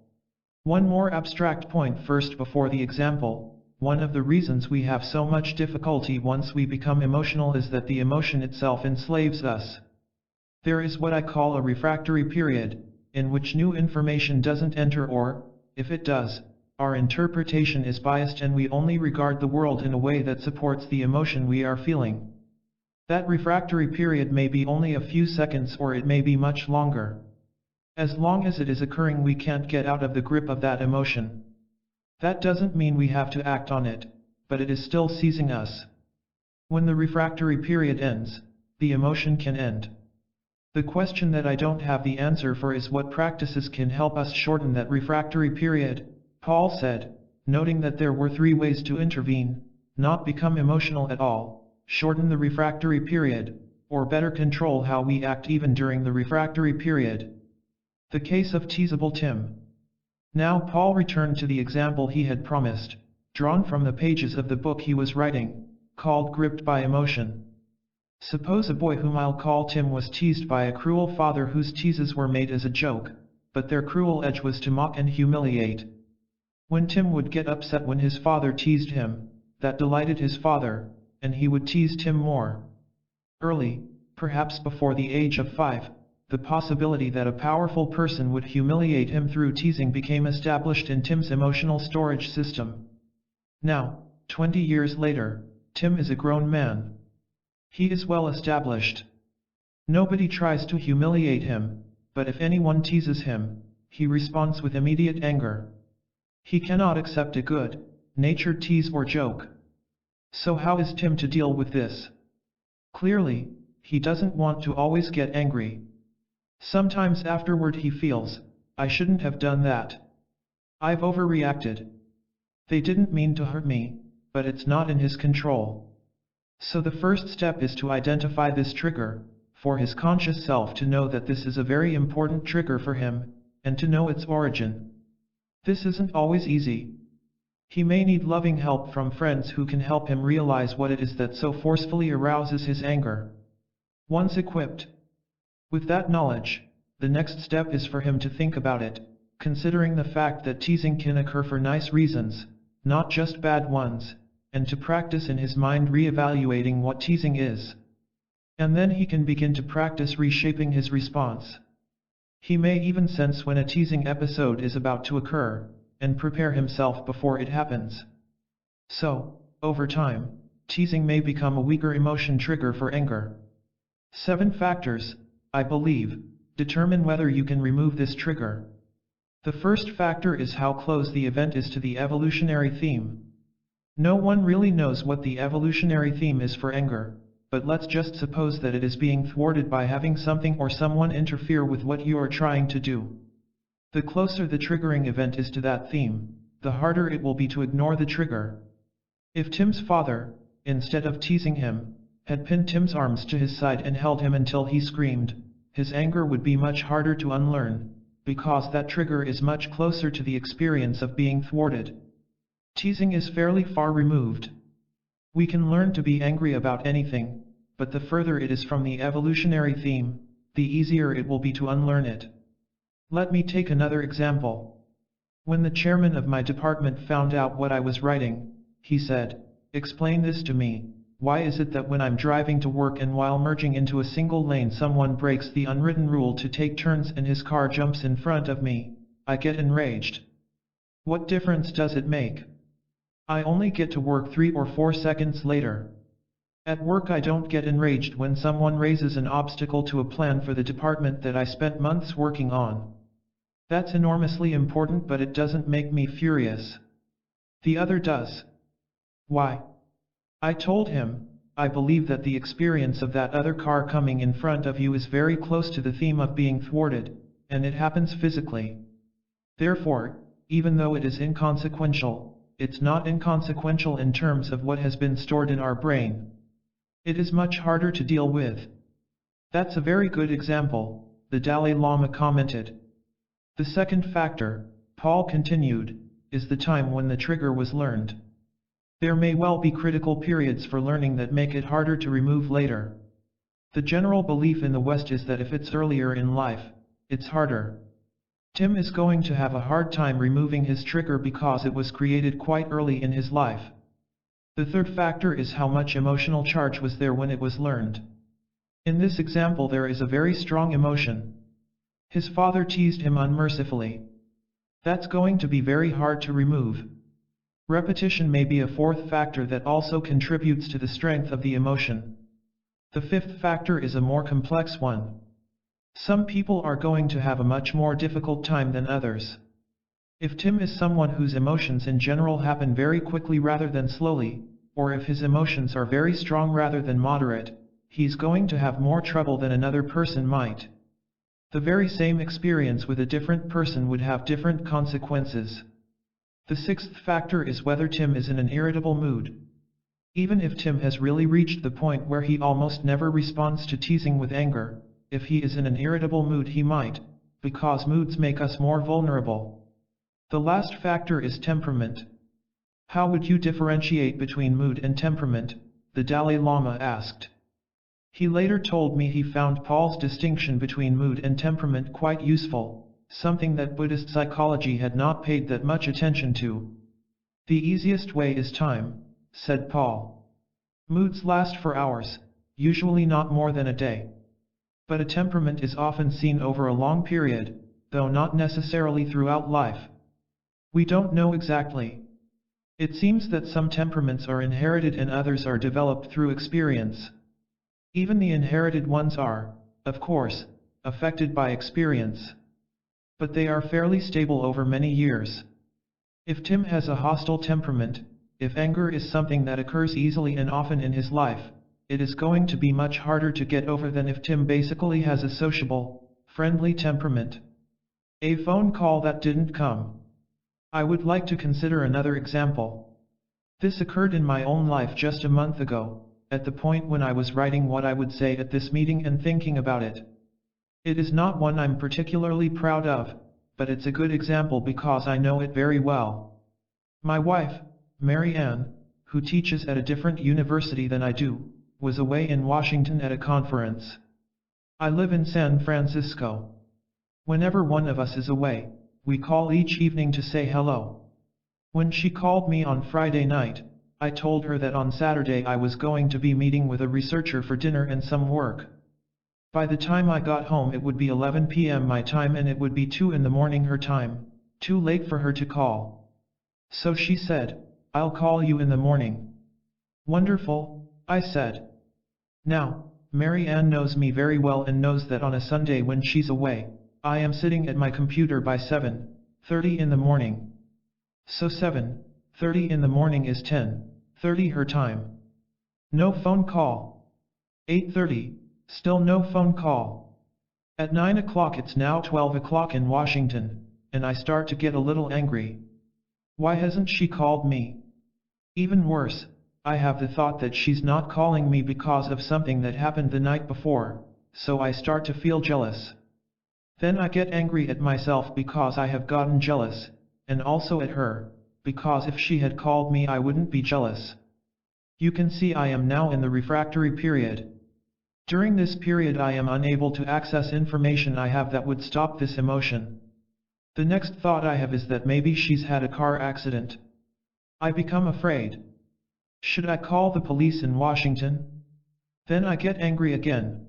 One more abstract point first before the example. One of the reasons we have so much difficulty once we become emotional is that the emotion itself enslaves us. There is what I call a refractory period, in which new information doesn't enter or, if it does, our interpretation is biased and we only regard the world in a way that supports the emotion we are feeling. That refractory period may be only a few seconds or it may be much longer. As long as it is occurring, we can't get out of the grip of that emotion. That doesn't mean we have to act on it, but it is still seizing us. When the refractory period ends, the emotion can end. The question that I don't have the answer for is what practices can help us shorten that refractory period, Paul said, noting that there were three ways to intervene: not become emotional at all, shorten the refractory period, or better control how we act even during the refractory period. The case of teasable Tim. Now Paul returned to the example he had promised, drawn from the pages of the book he was writing, called Gripped by Emotion. Suppose a boy whom I'll call Tim was teased by a cruel father whose teases were made as a joke, but their cruel edge was to mock and humiliate. When Tim would get upset when his father teased him, that delighted his father, and he would tease Tim more. Early, perhaps before the age of 5, the possibility that a powerful person would humiliate him through teasing became established in Tim's emotional storage system. Now, 20 years later, Tim is a grown man. He is well established. Nobody tries to humiliate him, but if anyone teases him, he responds with immediate anger. He cannot accept a good-natured tease or joke. So how is Tim to deal with this? Clearly, he doesn't want to always get angry. Sometimes afterward he feels, I shouldn't have done that. I've overreacted. They didn't mean to hurt me, but it's not in his control. So the first step is to identify this trigger, for his conscious self to know that this is a very important trigger for him, and to know its origin. This isn't always easy. He may need loving help from friends who can help him realize what it is that so forcefully arouses his anger. Once equipped with that knowledge, the next step is for him to think about it, considering the fact that teasing can occur for nice reasons, not just bad ones, and to practice in his mind re-evaluating what teasing is. And then he can begin to practice reshaping his response. He may even sense when a teasing episode is about to occur, and prepare himself before it happens. So, over time, teasing may become a weaker emotion trigger for anger. 7 factors, I believe, determine whether you can remove this trigger. The first factor is how close the event is to the evolutionary theme. No one really knows what the evolutionary theme is for anger, but let's just suppose that it is being thwarted by having something or someone interfere with what you are trying to do. The closer the triggering event is to that theme, the harder it will be to ignore the trigger. If Tim's father, instead of teasing him, had pinned Tim's arms to his side and held him until he screamed, his anger would be much harder to unlearn, because that trigger is much closer to the experience of being thwarted. Teasing is fairly far removed. We can learn to be angry about anything, but the further it is from the evolutionary theme, the easier it will be to unlearn it. Let me take another example. When the chairman of my department found out what I was writing, he said, "Explain this to me. Why is it that when I'm driving to work and while merging into a single lane someone breaks the unwritten rule to take turns and his car jumps in front of me, I get enraged? What difference does it make? I only get to work 3 or 4 seconds later. At work I don't get enraged when someone raises an obstacle to a plan for the department that I spent months working on. That's enormously important, but it doesn't make me furious. The other does. Why?" I told him, I believe that the experience of that other car coming in front of you is very close to the theme of being thwarted, and it happens physically. Therefore, even though it is inconsequential, it's not inconsequential in terms of what has been stored in our brain. It is much harder to deal with. That's a very good example, the Dalai Lama commented. The second factor, Paul continued, is the time when the trigger was learned. There may well be critical periods for learning that make it harder to remove later. The general belief in the West is that if it's earlier in life, it's harder. Tim is going to have a hard time removing his trigger because it was created quite early in his life. The third factor is how much emotional charge was there when it was learned. In this example there is a very strong emotion. His father teased him unmercifully. That's going to be very hard to remove. Repetition may be a fourth factor that also contributes to the strength of the emotion. The fifth factor is a more complex one. Some people are going to have a much more difficult time than others. If Tim is someone whose emotions in general happen very quickly rather than slowly, or if his emotions are very strong rather than moderate, he's going to have more trouble than another person might. The very same experience with a different person would have different consequences. The sixth factor is whether Tim is in an irritable mood. Even if Tim has really reached the point where he almost never responds to teasing with anger, if he is in an irritable mood he might, because moods make us more vulnerable. The last factor is temperament. How would you differentiate between mood and temperament? The Dalai Lama asked. He later told me he found Paul's distinction between mood and temperament quite useful, something that Buddhist psychology had not paid that much attention to. The easiest way is time, said Paul. Moods last for hours, usually not more than a day. But a temperament is often seen over a long period, though not necessarily throughout life. We don't know exactly. It seems that some temperaments are inherited and others are developed through experience. Even the inherited ones are, of course, affected by experience. But they are fairly stable over many years. If Tim has a hostile temperament, if anger is something that occurs easily and often in his life, it is going to be much harder to get over than if Tim basically has a sociable, friendly temperament. A phone call that didn't come. I would like to consider another example. This occurred in my own life just a month ago, at the point when I was writing what I would say at this meeting and thinking about it. It is not one I'm particularly proud of, but it's a good example because I know it very well. My wife, Mary Ann, who teaches at a different university than I do, was away in Washington at a conference. I live in San Francisco. Whenever one of us is away, we call each evening to say hello. When she called me on Friday night, I told her that on Saturday I was going to be meeting with a researcher for dinner and some work. By the time I got home it would be 11 p.m. my time and it would be 2 in the morning her time, too late for her to call. So she said, "I'll call you in the morning." "Wonderful," I said. Now, Mary Ann knows me very well and knows that on a Sunday when she's away, I am sitting at my computer by 7:30 in the morning. So 7:30 in the morning is 10:30 her time. No phone call. 8:30, still no phone call. At 9 o'clock it's now 12 o'clock in Washington, and I start to get a little angry. Why hasn't she called me? Even worse, I have the thought that she's not calling me because of something that happened the night before, so I start to feel jealous. Then I get angry at myself because I have gotten jealous, and also at her, because if she had called me I wouldn't be jealous. You can see I am now in the refractory period. During this period I am unable to access information I have that would stop this emotion. The next thought I have is that maybe she's had a car accident. I become afraid. Should I call the police in Washington? Then I get angry again.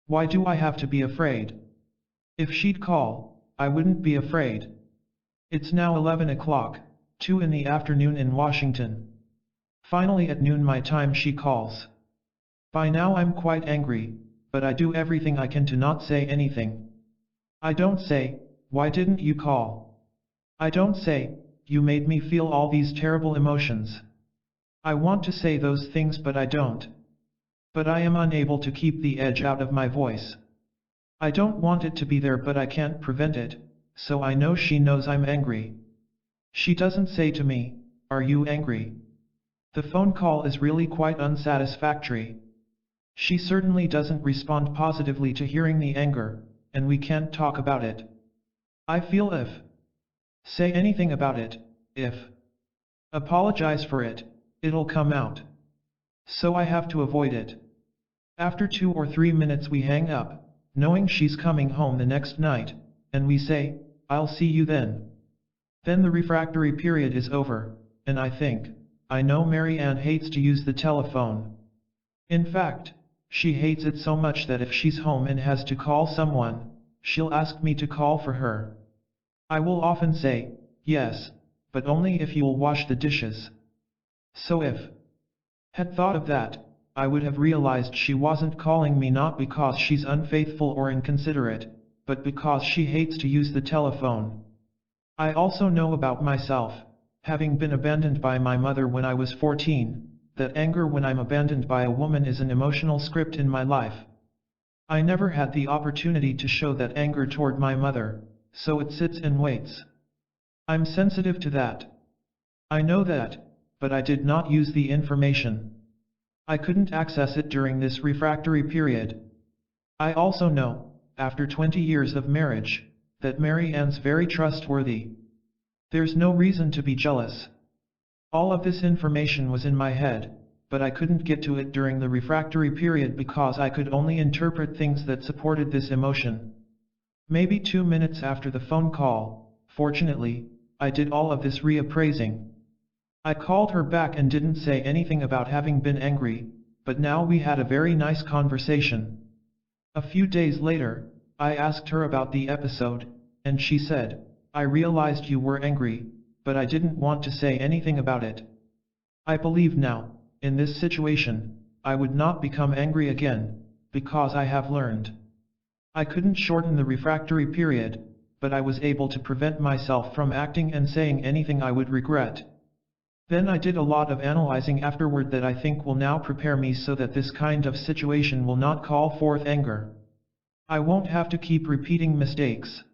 Why do I have to be afraid? If she'd call, I wouldn't be afraid. It's now 11 o'clock, 2 in the afternoon in Washington. Finally at noon my time she calls. By now I'm quite angry, but I do everything I can to not say anything. I don't say, "Why didn't you call?" I don't say, "You made me feel all these terrible emotions." I want to say those things but I don't. but I am unable to keep the edge out of my voice. I don't want it to be there, but I can't prevent it, so I know she knows I'm angry. She doesn't say to me, "Are you angry?" The phone call is really quite unsatisfactory. She certainly doesn't respond positively to hearing the anger, and we can't talk about it. I feel if say anything about it, if apologize for it, it'll come out. So I have to avoid it. After 2 or 3 minutes we hang up, knowing she's coming home the next night, and we say, "I'll see you then." Then the refractory period is over, and I know Mary Ann hates to use the telephone. In fact, she hates it so much that if she's home and has to call someone, she'll ask me to call for her. I will often say, "Yes, but only if you'll wash the dishes." So if had thought of that, I would have realized she wasn't calling me not because she's unfaithful or inconsiderate, but because she hates to use the telephone. I also know about myself, having been abandoned by my mother when I was 14, that anger when I'm abandoned by a woman is an emotional script in my life. I never had the opportunity to show that anger toward my mother, so it sits and waits. I'm sensitive to that. I know that, but I did not use the information. I couldn't access it during this refractory period. I also know, after 20 years of marriage, that Mary Ann's very trustworthy. There's no reason to be jealous. All of this information was in my head, but I couldn't get to it during the refractory period because I could only interpret things that supported this emotion. Maybe 2 minutes after the phone call, fortunately, I did all of this reappraising. I called her back and didn't say anything about having been angry, but now we had a very nice conversation. A few days later, I asked her about the episode, and she said, "I realized you were angry, but I didn't want to say anything about it. I believe now, in this situation, I would not become angry again, because I have learned. I couldn't shorten the refractory period, but I was able to prevent myself from acting and saying anything I would regret." Then I did a lot of analyzing afterward that I think will now prepare me so that this kind of situation will not call forth anger. I won't have to keep repeating mistakes.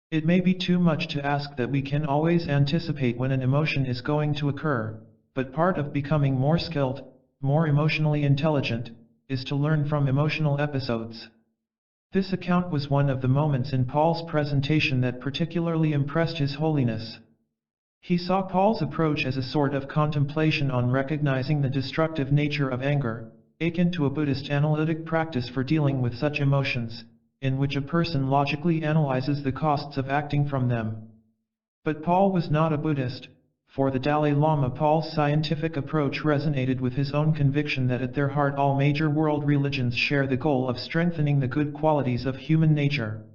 It may be too much to ask that we can always anticipate when an emotion is going to occur, but part of becoming more skilled, more emotionally intelligent, is to learn from emotional episodes. This account was one of the moments in Paul's presentation that particularly impressed His Holiness. He saw Paul's approach as a sort of contemplation on recognizing the destructive nature of anger, akin to a Buddhist analytic practice for dealing with such emotions, in which a person logically analyzes the costs of acting from them. But Paul was not a Buddhist. For the Dalai Lama, Paul's scientific approach resonated with his own conviction that at their heart all major world religions share the goal of strengthening the good qualities of human nature.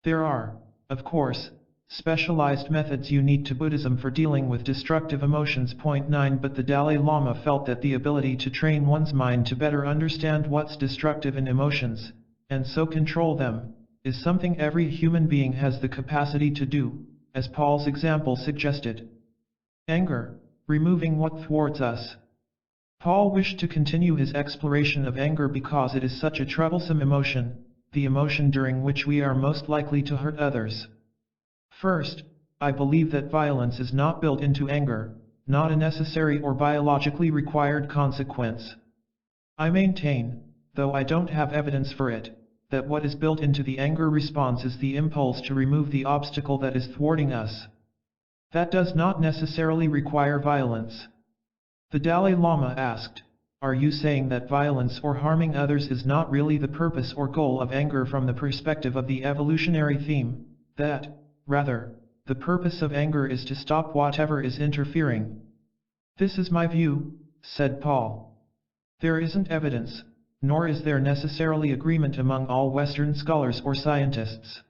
There are, of course, specialized methods unique to Buddhism for dealing with destructive emotions. Point 9 But the Dalai Lama felt that the ability to train one's mind to better understand what's destructive in emotions, and so control them, is something every human being has the capacity to do, as Paul's example suggested. Anger, removing what thwarts us. Paul wished to continue his exploration of anger because it is such a troublesome emotion, the emotion during which we are most likely to hurt others. First, I believe that violence is not built into anger, not a necessary or biologically required consequence. I maintain, though I don't have evidence for it, that what is built into the anger response is the impulse to remove the obstacle that is thwarting us. That does not necessarily require violence. The Dalai Lama asked, "Are you saying that violence or harming others is not really the purpose or goal of anger from the perspective of the evolutionary theme, that, rather, the purpose of anger is to stop whatever is interfering?" "This is my view," said Paul. "There isn't evidence, nor is there necessarily agreement among all Western scholars or scientists.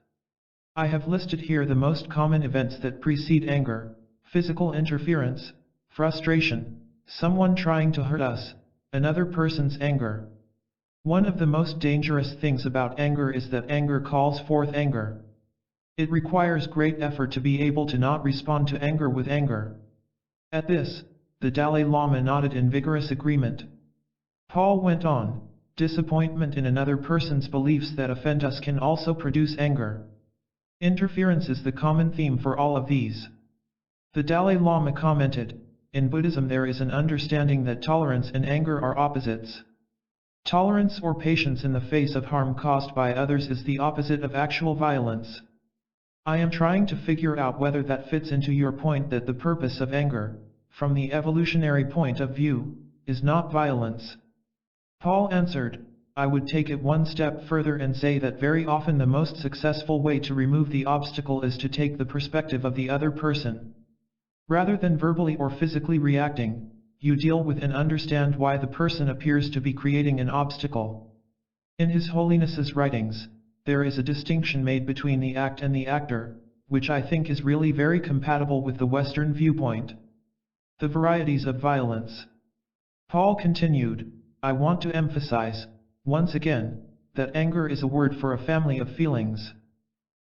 I have listed here the most common events that precede anger: physical interference, frustration, someone trying to hurt us, another person's anger. One of the most dangerous things about anger is that anger calls forth anger. It requires great effort to be able to not respond to anger with anger." At this, the Dalai Lama nodded in vigorous agreement. Paul went on, disappointment in another person's beliefs that offend us can also produce anger. Interference is the common theme for all of these. The Dalai Lama commented, in Buddhism there is an understanding that tolerance and anger are opposites. Tolerance or patience in the face of harm caused by others is the opposite of actual violence. I am trying to figure out whether that fits into your point that the purpose of anger, from the evolutionary point of view, is not violence. Paul answered, I would take it one step further and say that very often the most successful way to remove the obstacle is to take the perspective of the other person. Rather than verbally or physically reacting, you deal with and understand why the person appears to be creating an obstacle. In His Holiness's writings, there is a distinction made between the act and the actor, which I think is really very compatible with the Western viewpoint. The varieties of violence. Paul continued, I want to emphasize, once again, that anger is a word for a family of feelings.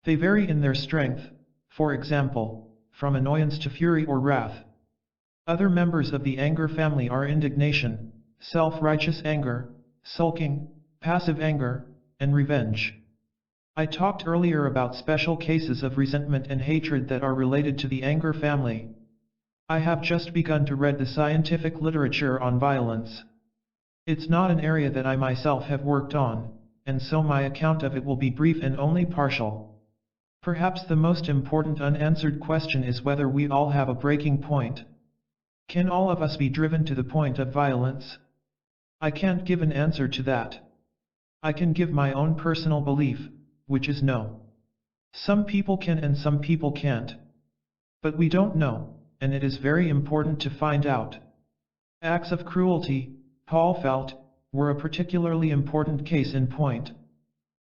They vary in their strength, for example, from annoyance to fury or wrath. Other members of the anger family are indignation, self-righteous anger, sulking, passive anger, and revenge. I talked earlier about special cases of resentment and hatred that are related to the anger family. I have just begun to read the scientific literature on violence. It's not an area that I myself have worked on, and so my account of it will be brief and only partial. Perhaps the most important unanswered question is whether we all have a breaking point. Can all of us be driven to the point of violence? I can't give an answer to that. I can give my own personal belief, which is no. Some people can and some people can't. But we don't know, and it is very important to find out. Acts of cruelty, Paul felt, were a particularly important case in point.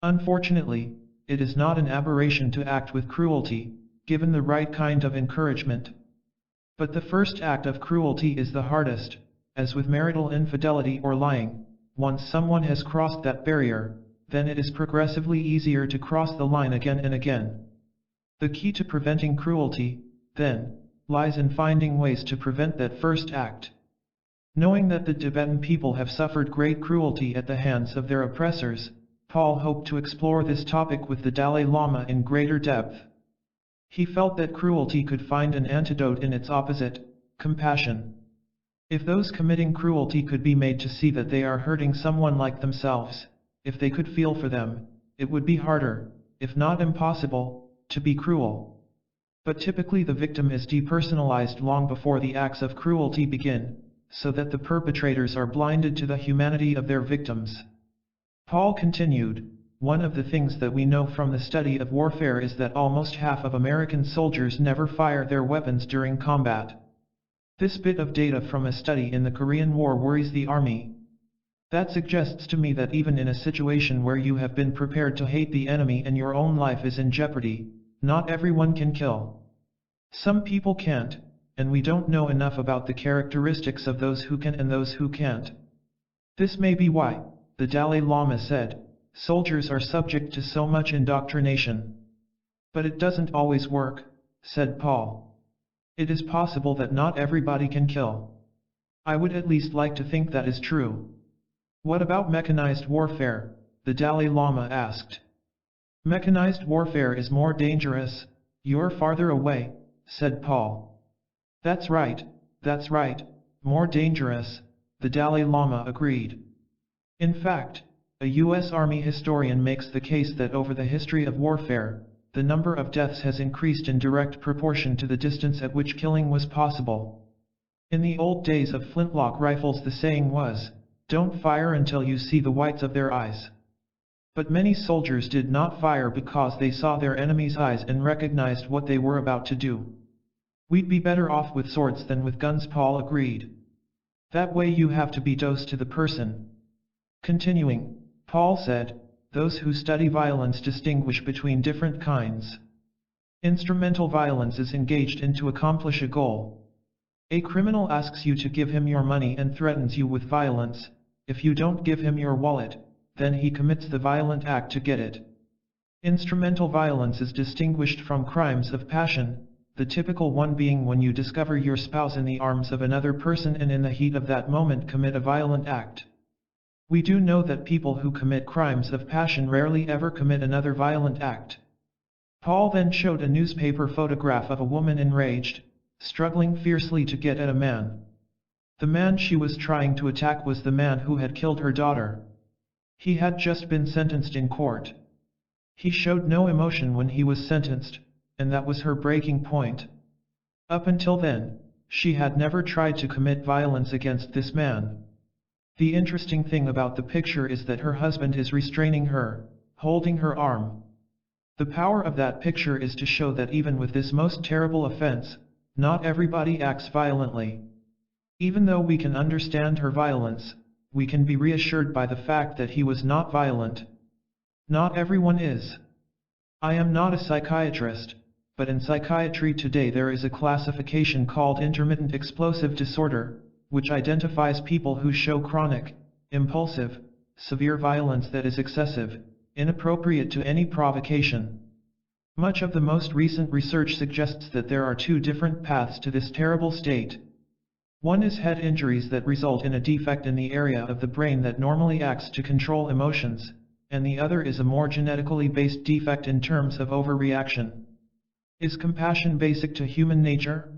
Unfortunately, it is not an aberration to act with cruelty, given the right kind of encouragement. But the first act of cruelty is the hardest, as with marital infidelity or lying. Once someone has crossed that barrier, then it is progressively easier to cross the line again and again. The key to preventing cruelty, then, lies in finding ways to prevent that first act. Knowing that the Tibetan people have suffered great cruelty at the hands of their oppressors, Paul hoped to explore this topic with the Dalai Lama in greater depth. He felt that cruelty could find an antidote in its opposite, compassion. If those committing cruelty could be made to see that they are hurting someone like themselves, if they could feel for them, it would be harder, if not impossible, to be cruel. But typically the victim is depersonalized long before the acts of cruelty begin, so that the perpetrators are blinded to the humanity of their victims. Paul continued, one of the things that we know from the study of warfare is that almost half of American soldiers never fire their weapons during combat. This bit of data from a study in the Korean War worries the Army. That suggests to me that even in a situation where you have been prepared to hate the enemy and your own life is in jeopardy, not everyone can kill. Some people can't, and we don't know enough about the characteristics of those who can and those who can't. This may be why, the Dalai Lama said, soldiers are subject to so much indoctrination. But it doesn't always work, said Paul. It is possible that not everybody can kill. I would at least like to think that is true. What about mechanized warfare? The Dalai Lama asked. Mechanized warfare is more dangerous. You're farther away, said Paul. That's right, more dangerous, the Dalai Lama agreed. In fact, a U.S. Army historian makes the case that over the history of warfare, the number of deaths has increased in direct proportion to the distance at which killing was possible. In the old days of flintlock rifles the saying was, don't fire until you see the whites of their eyes. But many soldiers did not fire because they saw their enemy's eyes and recognized what they were about to do. We'd be better off with swords than with guns, Paul agreed. That way you have to be dose to the person. Continuing, Paul said, those who study violence distinguish between different kinds. Instrumental violence is engaged in to accomplish a goal. A criminal asks you to give him your money and threatens you with violence. If you don't give him your wallet, then he commits the violent act to get it. Instrumental violence is distinguished from crimes of passion, the typical one being when you discover your spouse in the arms of another person and in the heat of that moment commit a violent act. We do know that people who commit crimes of passion rarely ever commit another violent act. Paul then showed a newspaper photograph of a woman enraged, struggling fiercely to get at a man. The man she was trying to attack was the man who had killed her daughter. He had just been sentenced in court. He showed no emotion when he was sentenced, and that was her breaking point. Up until then, she had never tried to commit violence against this man. The interesting thing about the picture is that her husband is restraining her, holding her arm. The power of that picture is to show that even with this most terrible offense, not everybody acts violently. Even though we can understand her violence, we can be reassured by the fact that he was not violent. Not everyone is. I am not a psychiatrist, but in psychiatry today there is a classification called intermittent explosive disorder, which identifies people who show chronic, impulsive, severe violence that is excessive, inappropriate to any provocation. Much of the most recent research suggests that there are two different paths to this terrible state. One is head injuries that result in a defect in the area of the brain that normally acts to control emotions, and the other is a more genetically based defect in terms of overreaction. Is compassion basic to human nature?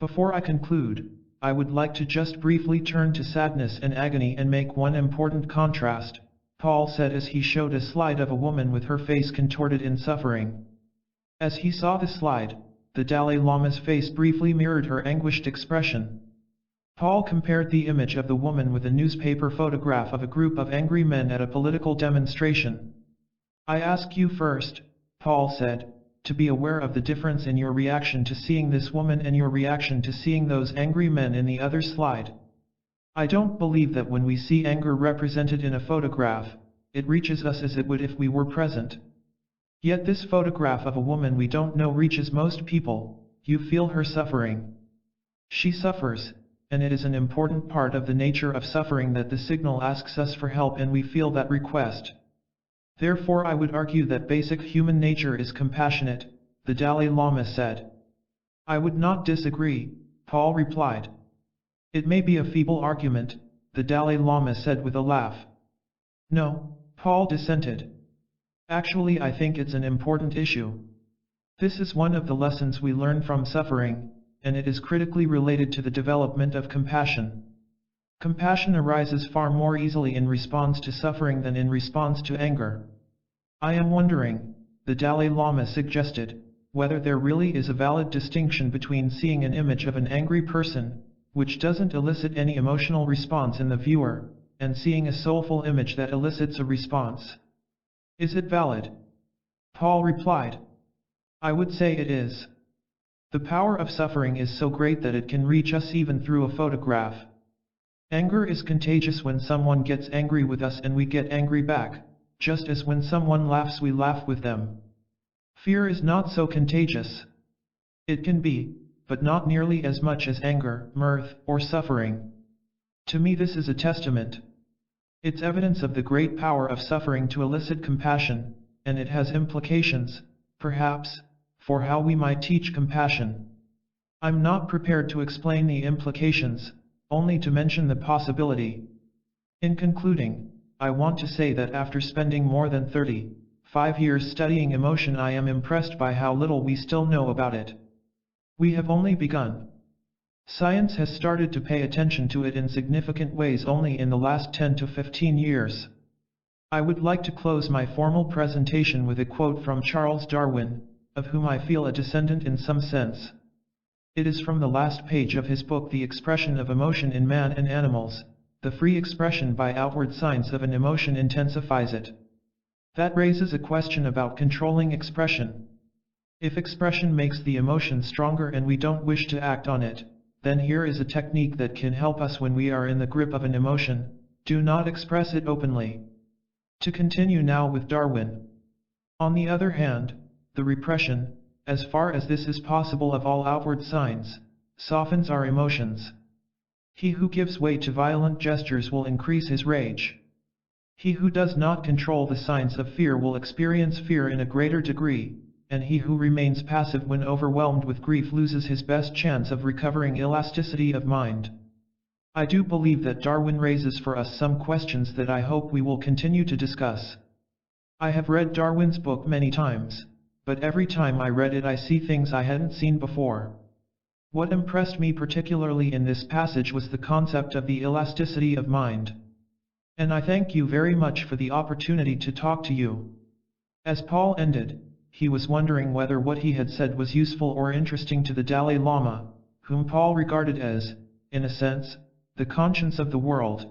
Before I conclude, I would like to just briefly turn to sadness and agony and make one important contrast, Paul said as he showed a slide of a woman with her face contorted in suffering. As he saw the slide, the Dalai Lama's face briefly mirrored her anguished expression. Paul compared the image of the woman with a newspaper photograph of a group of angry men at a political demonstration. I ask you first, Paul said, to be aware of the difference in your reaction to seeing this woman and your reaction to seeing those angry men in the other slide. I don't believe that when we see anger represented in a photograph, it reaches us as it would if we were present. Yet this photograph of a woman we don't know reaches most people. You feel her suffering. She suffers, and it is an important part of the nature of suffering that the signal asks us for help and we feel that request. Therefore I would argue that basic human nature is compassionate, the Dalai Lama said. I would not disagree, Paul replied. It may be a feeble argument, the Dalai Lama said with a laugh. No, Paul dissented. Actually, I think it's an important issue. This is one of the lessons we learn from suffering, and it is critically related to the development of compassion. Compassion arises far more easily in response to suffering than in response to anger. I am wondering, the Dalai Lama suggested, whether there really is a valid distinction between seeing an image of an angry person, which doesn't elicit any emotional response in the viewer, and seeing a soulful image that elicits a response. Is it valid? Paul replied. I would say it is. The power of suffering is so great that it can reach us even through a photograph. Anger is contagious when someone gets angry with us and we get angry back, just as when someone laughs we laugh with them. Fear is not so contagious. It can be, but not nearly as much as anger, mirth, or suffering. To me this is a testament. It's evidence of the great power of suffering to elicit compassion, and it has implications, perhaps, for how we might teach compassion. I'm not prepared to explain the implications, only to mention the possibility. In concluding, I want to say that after spending more than 35 years studying emotion, I am impressed by how little we still know about it. We have only begun. Science has started to pay attention to it in significant ways only in the last 10 to 15 years. I would like to close my formal presentation with a quote from Charles Darwin, of whom I feel a descendant in some sense. It is from the last page of his book The Expression of Emotion in Man and Animals. The free expression by outward signs of an emotion intensifies it. That raises a question about controlling expression. If expression makes the emotion stronger and we don't wish to act on it, then here is a technique that can help us when we are in the grip of an emotion. Do not express it openly. To continue now with Darwin. On the other hand, the repression, as far as this is possible of all outward signs, softens our emotions. He who gives way to violent gestures will increase his rage. He who does not control the signs of fear will experience fear in a greater degree, and he who remains passive when overwhelmed with grief loses his best chance of recovering elasticity of mind. I do believe that Darwin raises for us some questions that I hope we will continue to discuss. I have read Darwin's book many times, but every time I read it I see things I hadn't seen before. What impressed me particularly in this passage was the concept of the elasticity of mind. And I thank you very much for the opportunity to talk to you. As Paul ended, he was wondering whether what he had said was useful or interesting to the Dalai Lama, whom Paul regarded as, in a sense, the conscience of the world.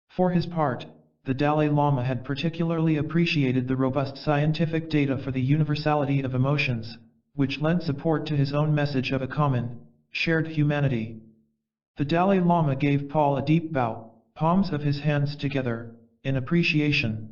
For his part, the Dalai Lama had particularly appreciated the robust scientific data for the universality of emotions, which lent support to his own message of a common, shared humanity. The Dalai Lama gave Paul a deep bow, palms of his hands together, in appreciation.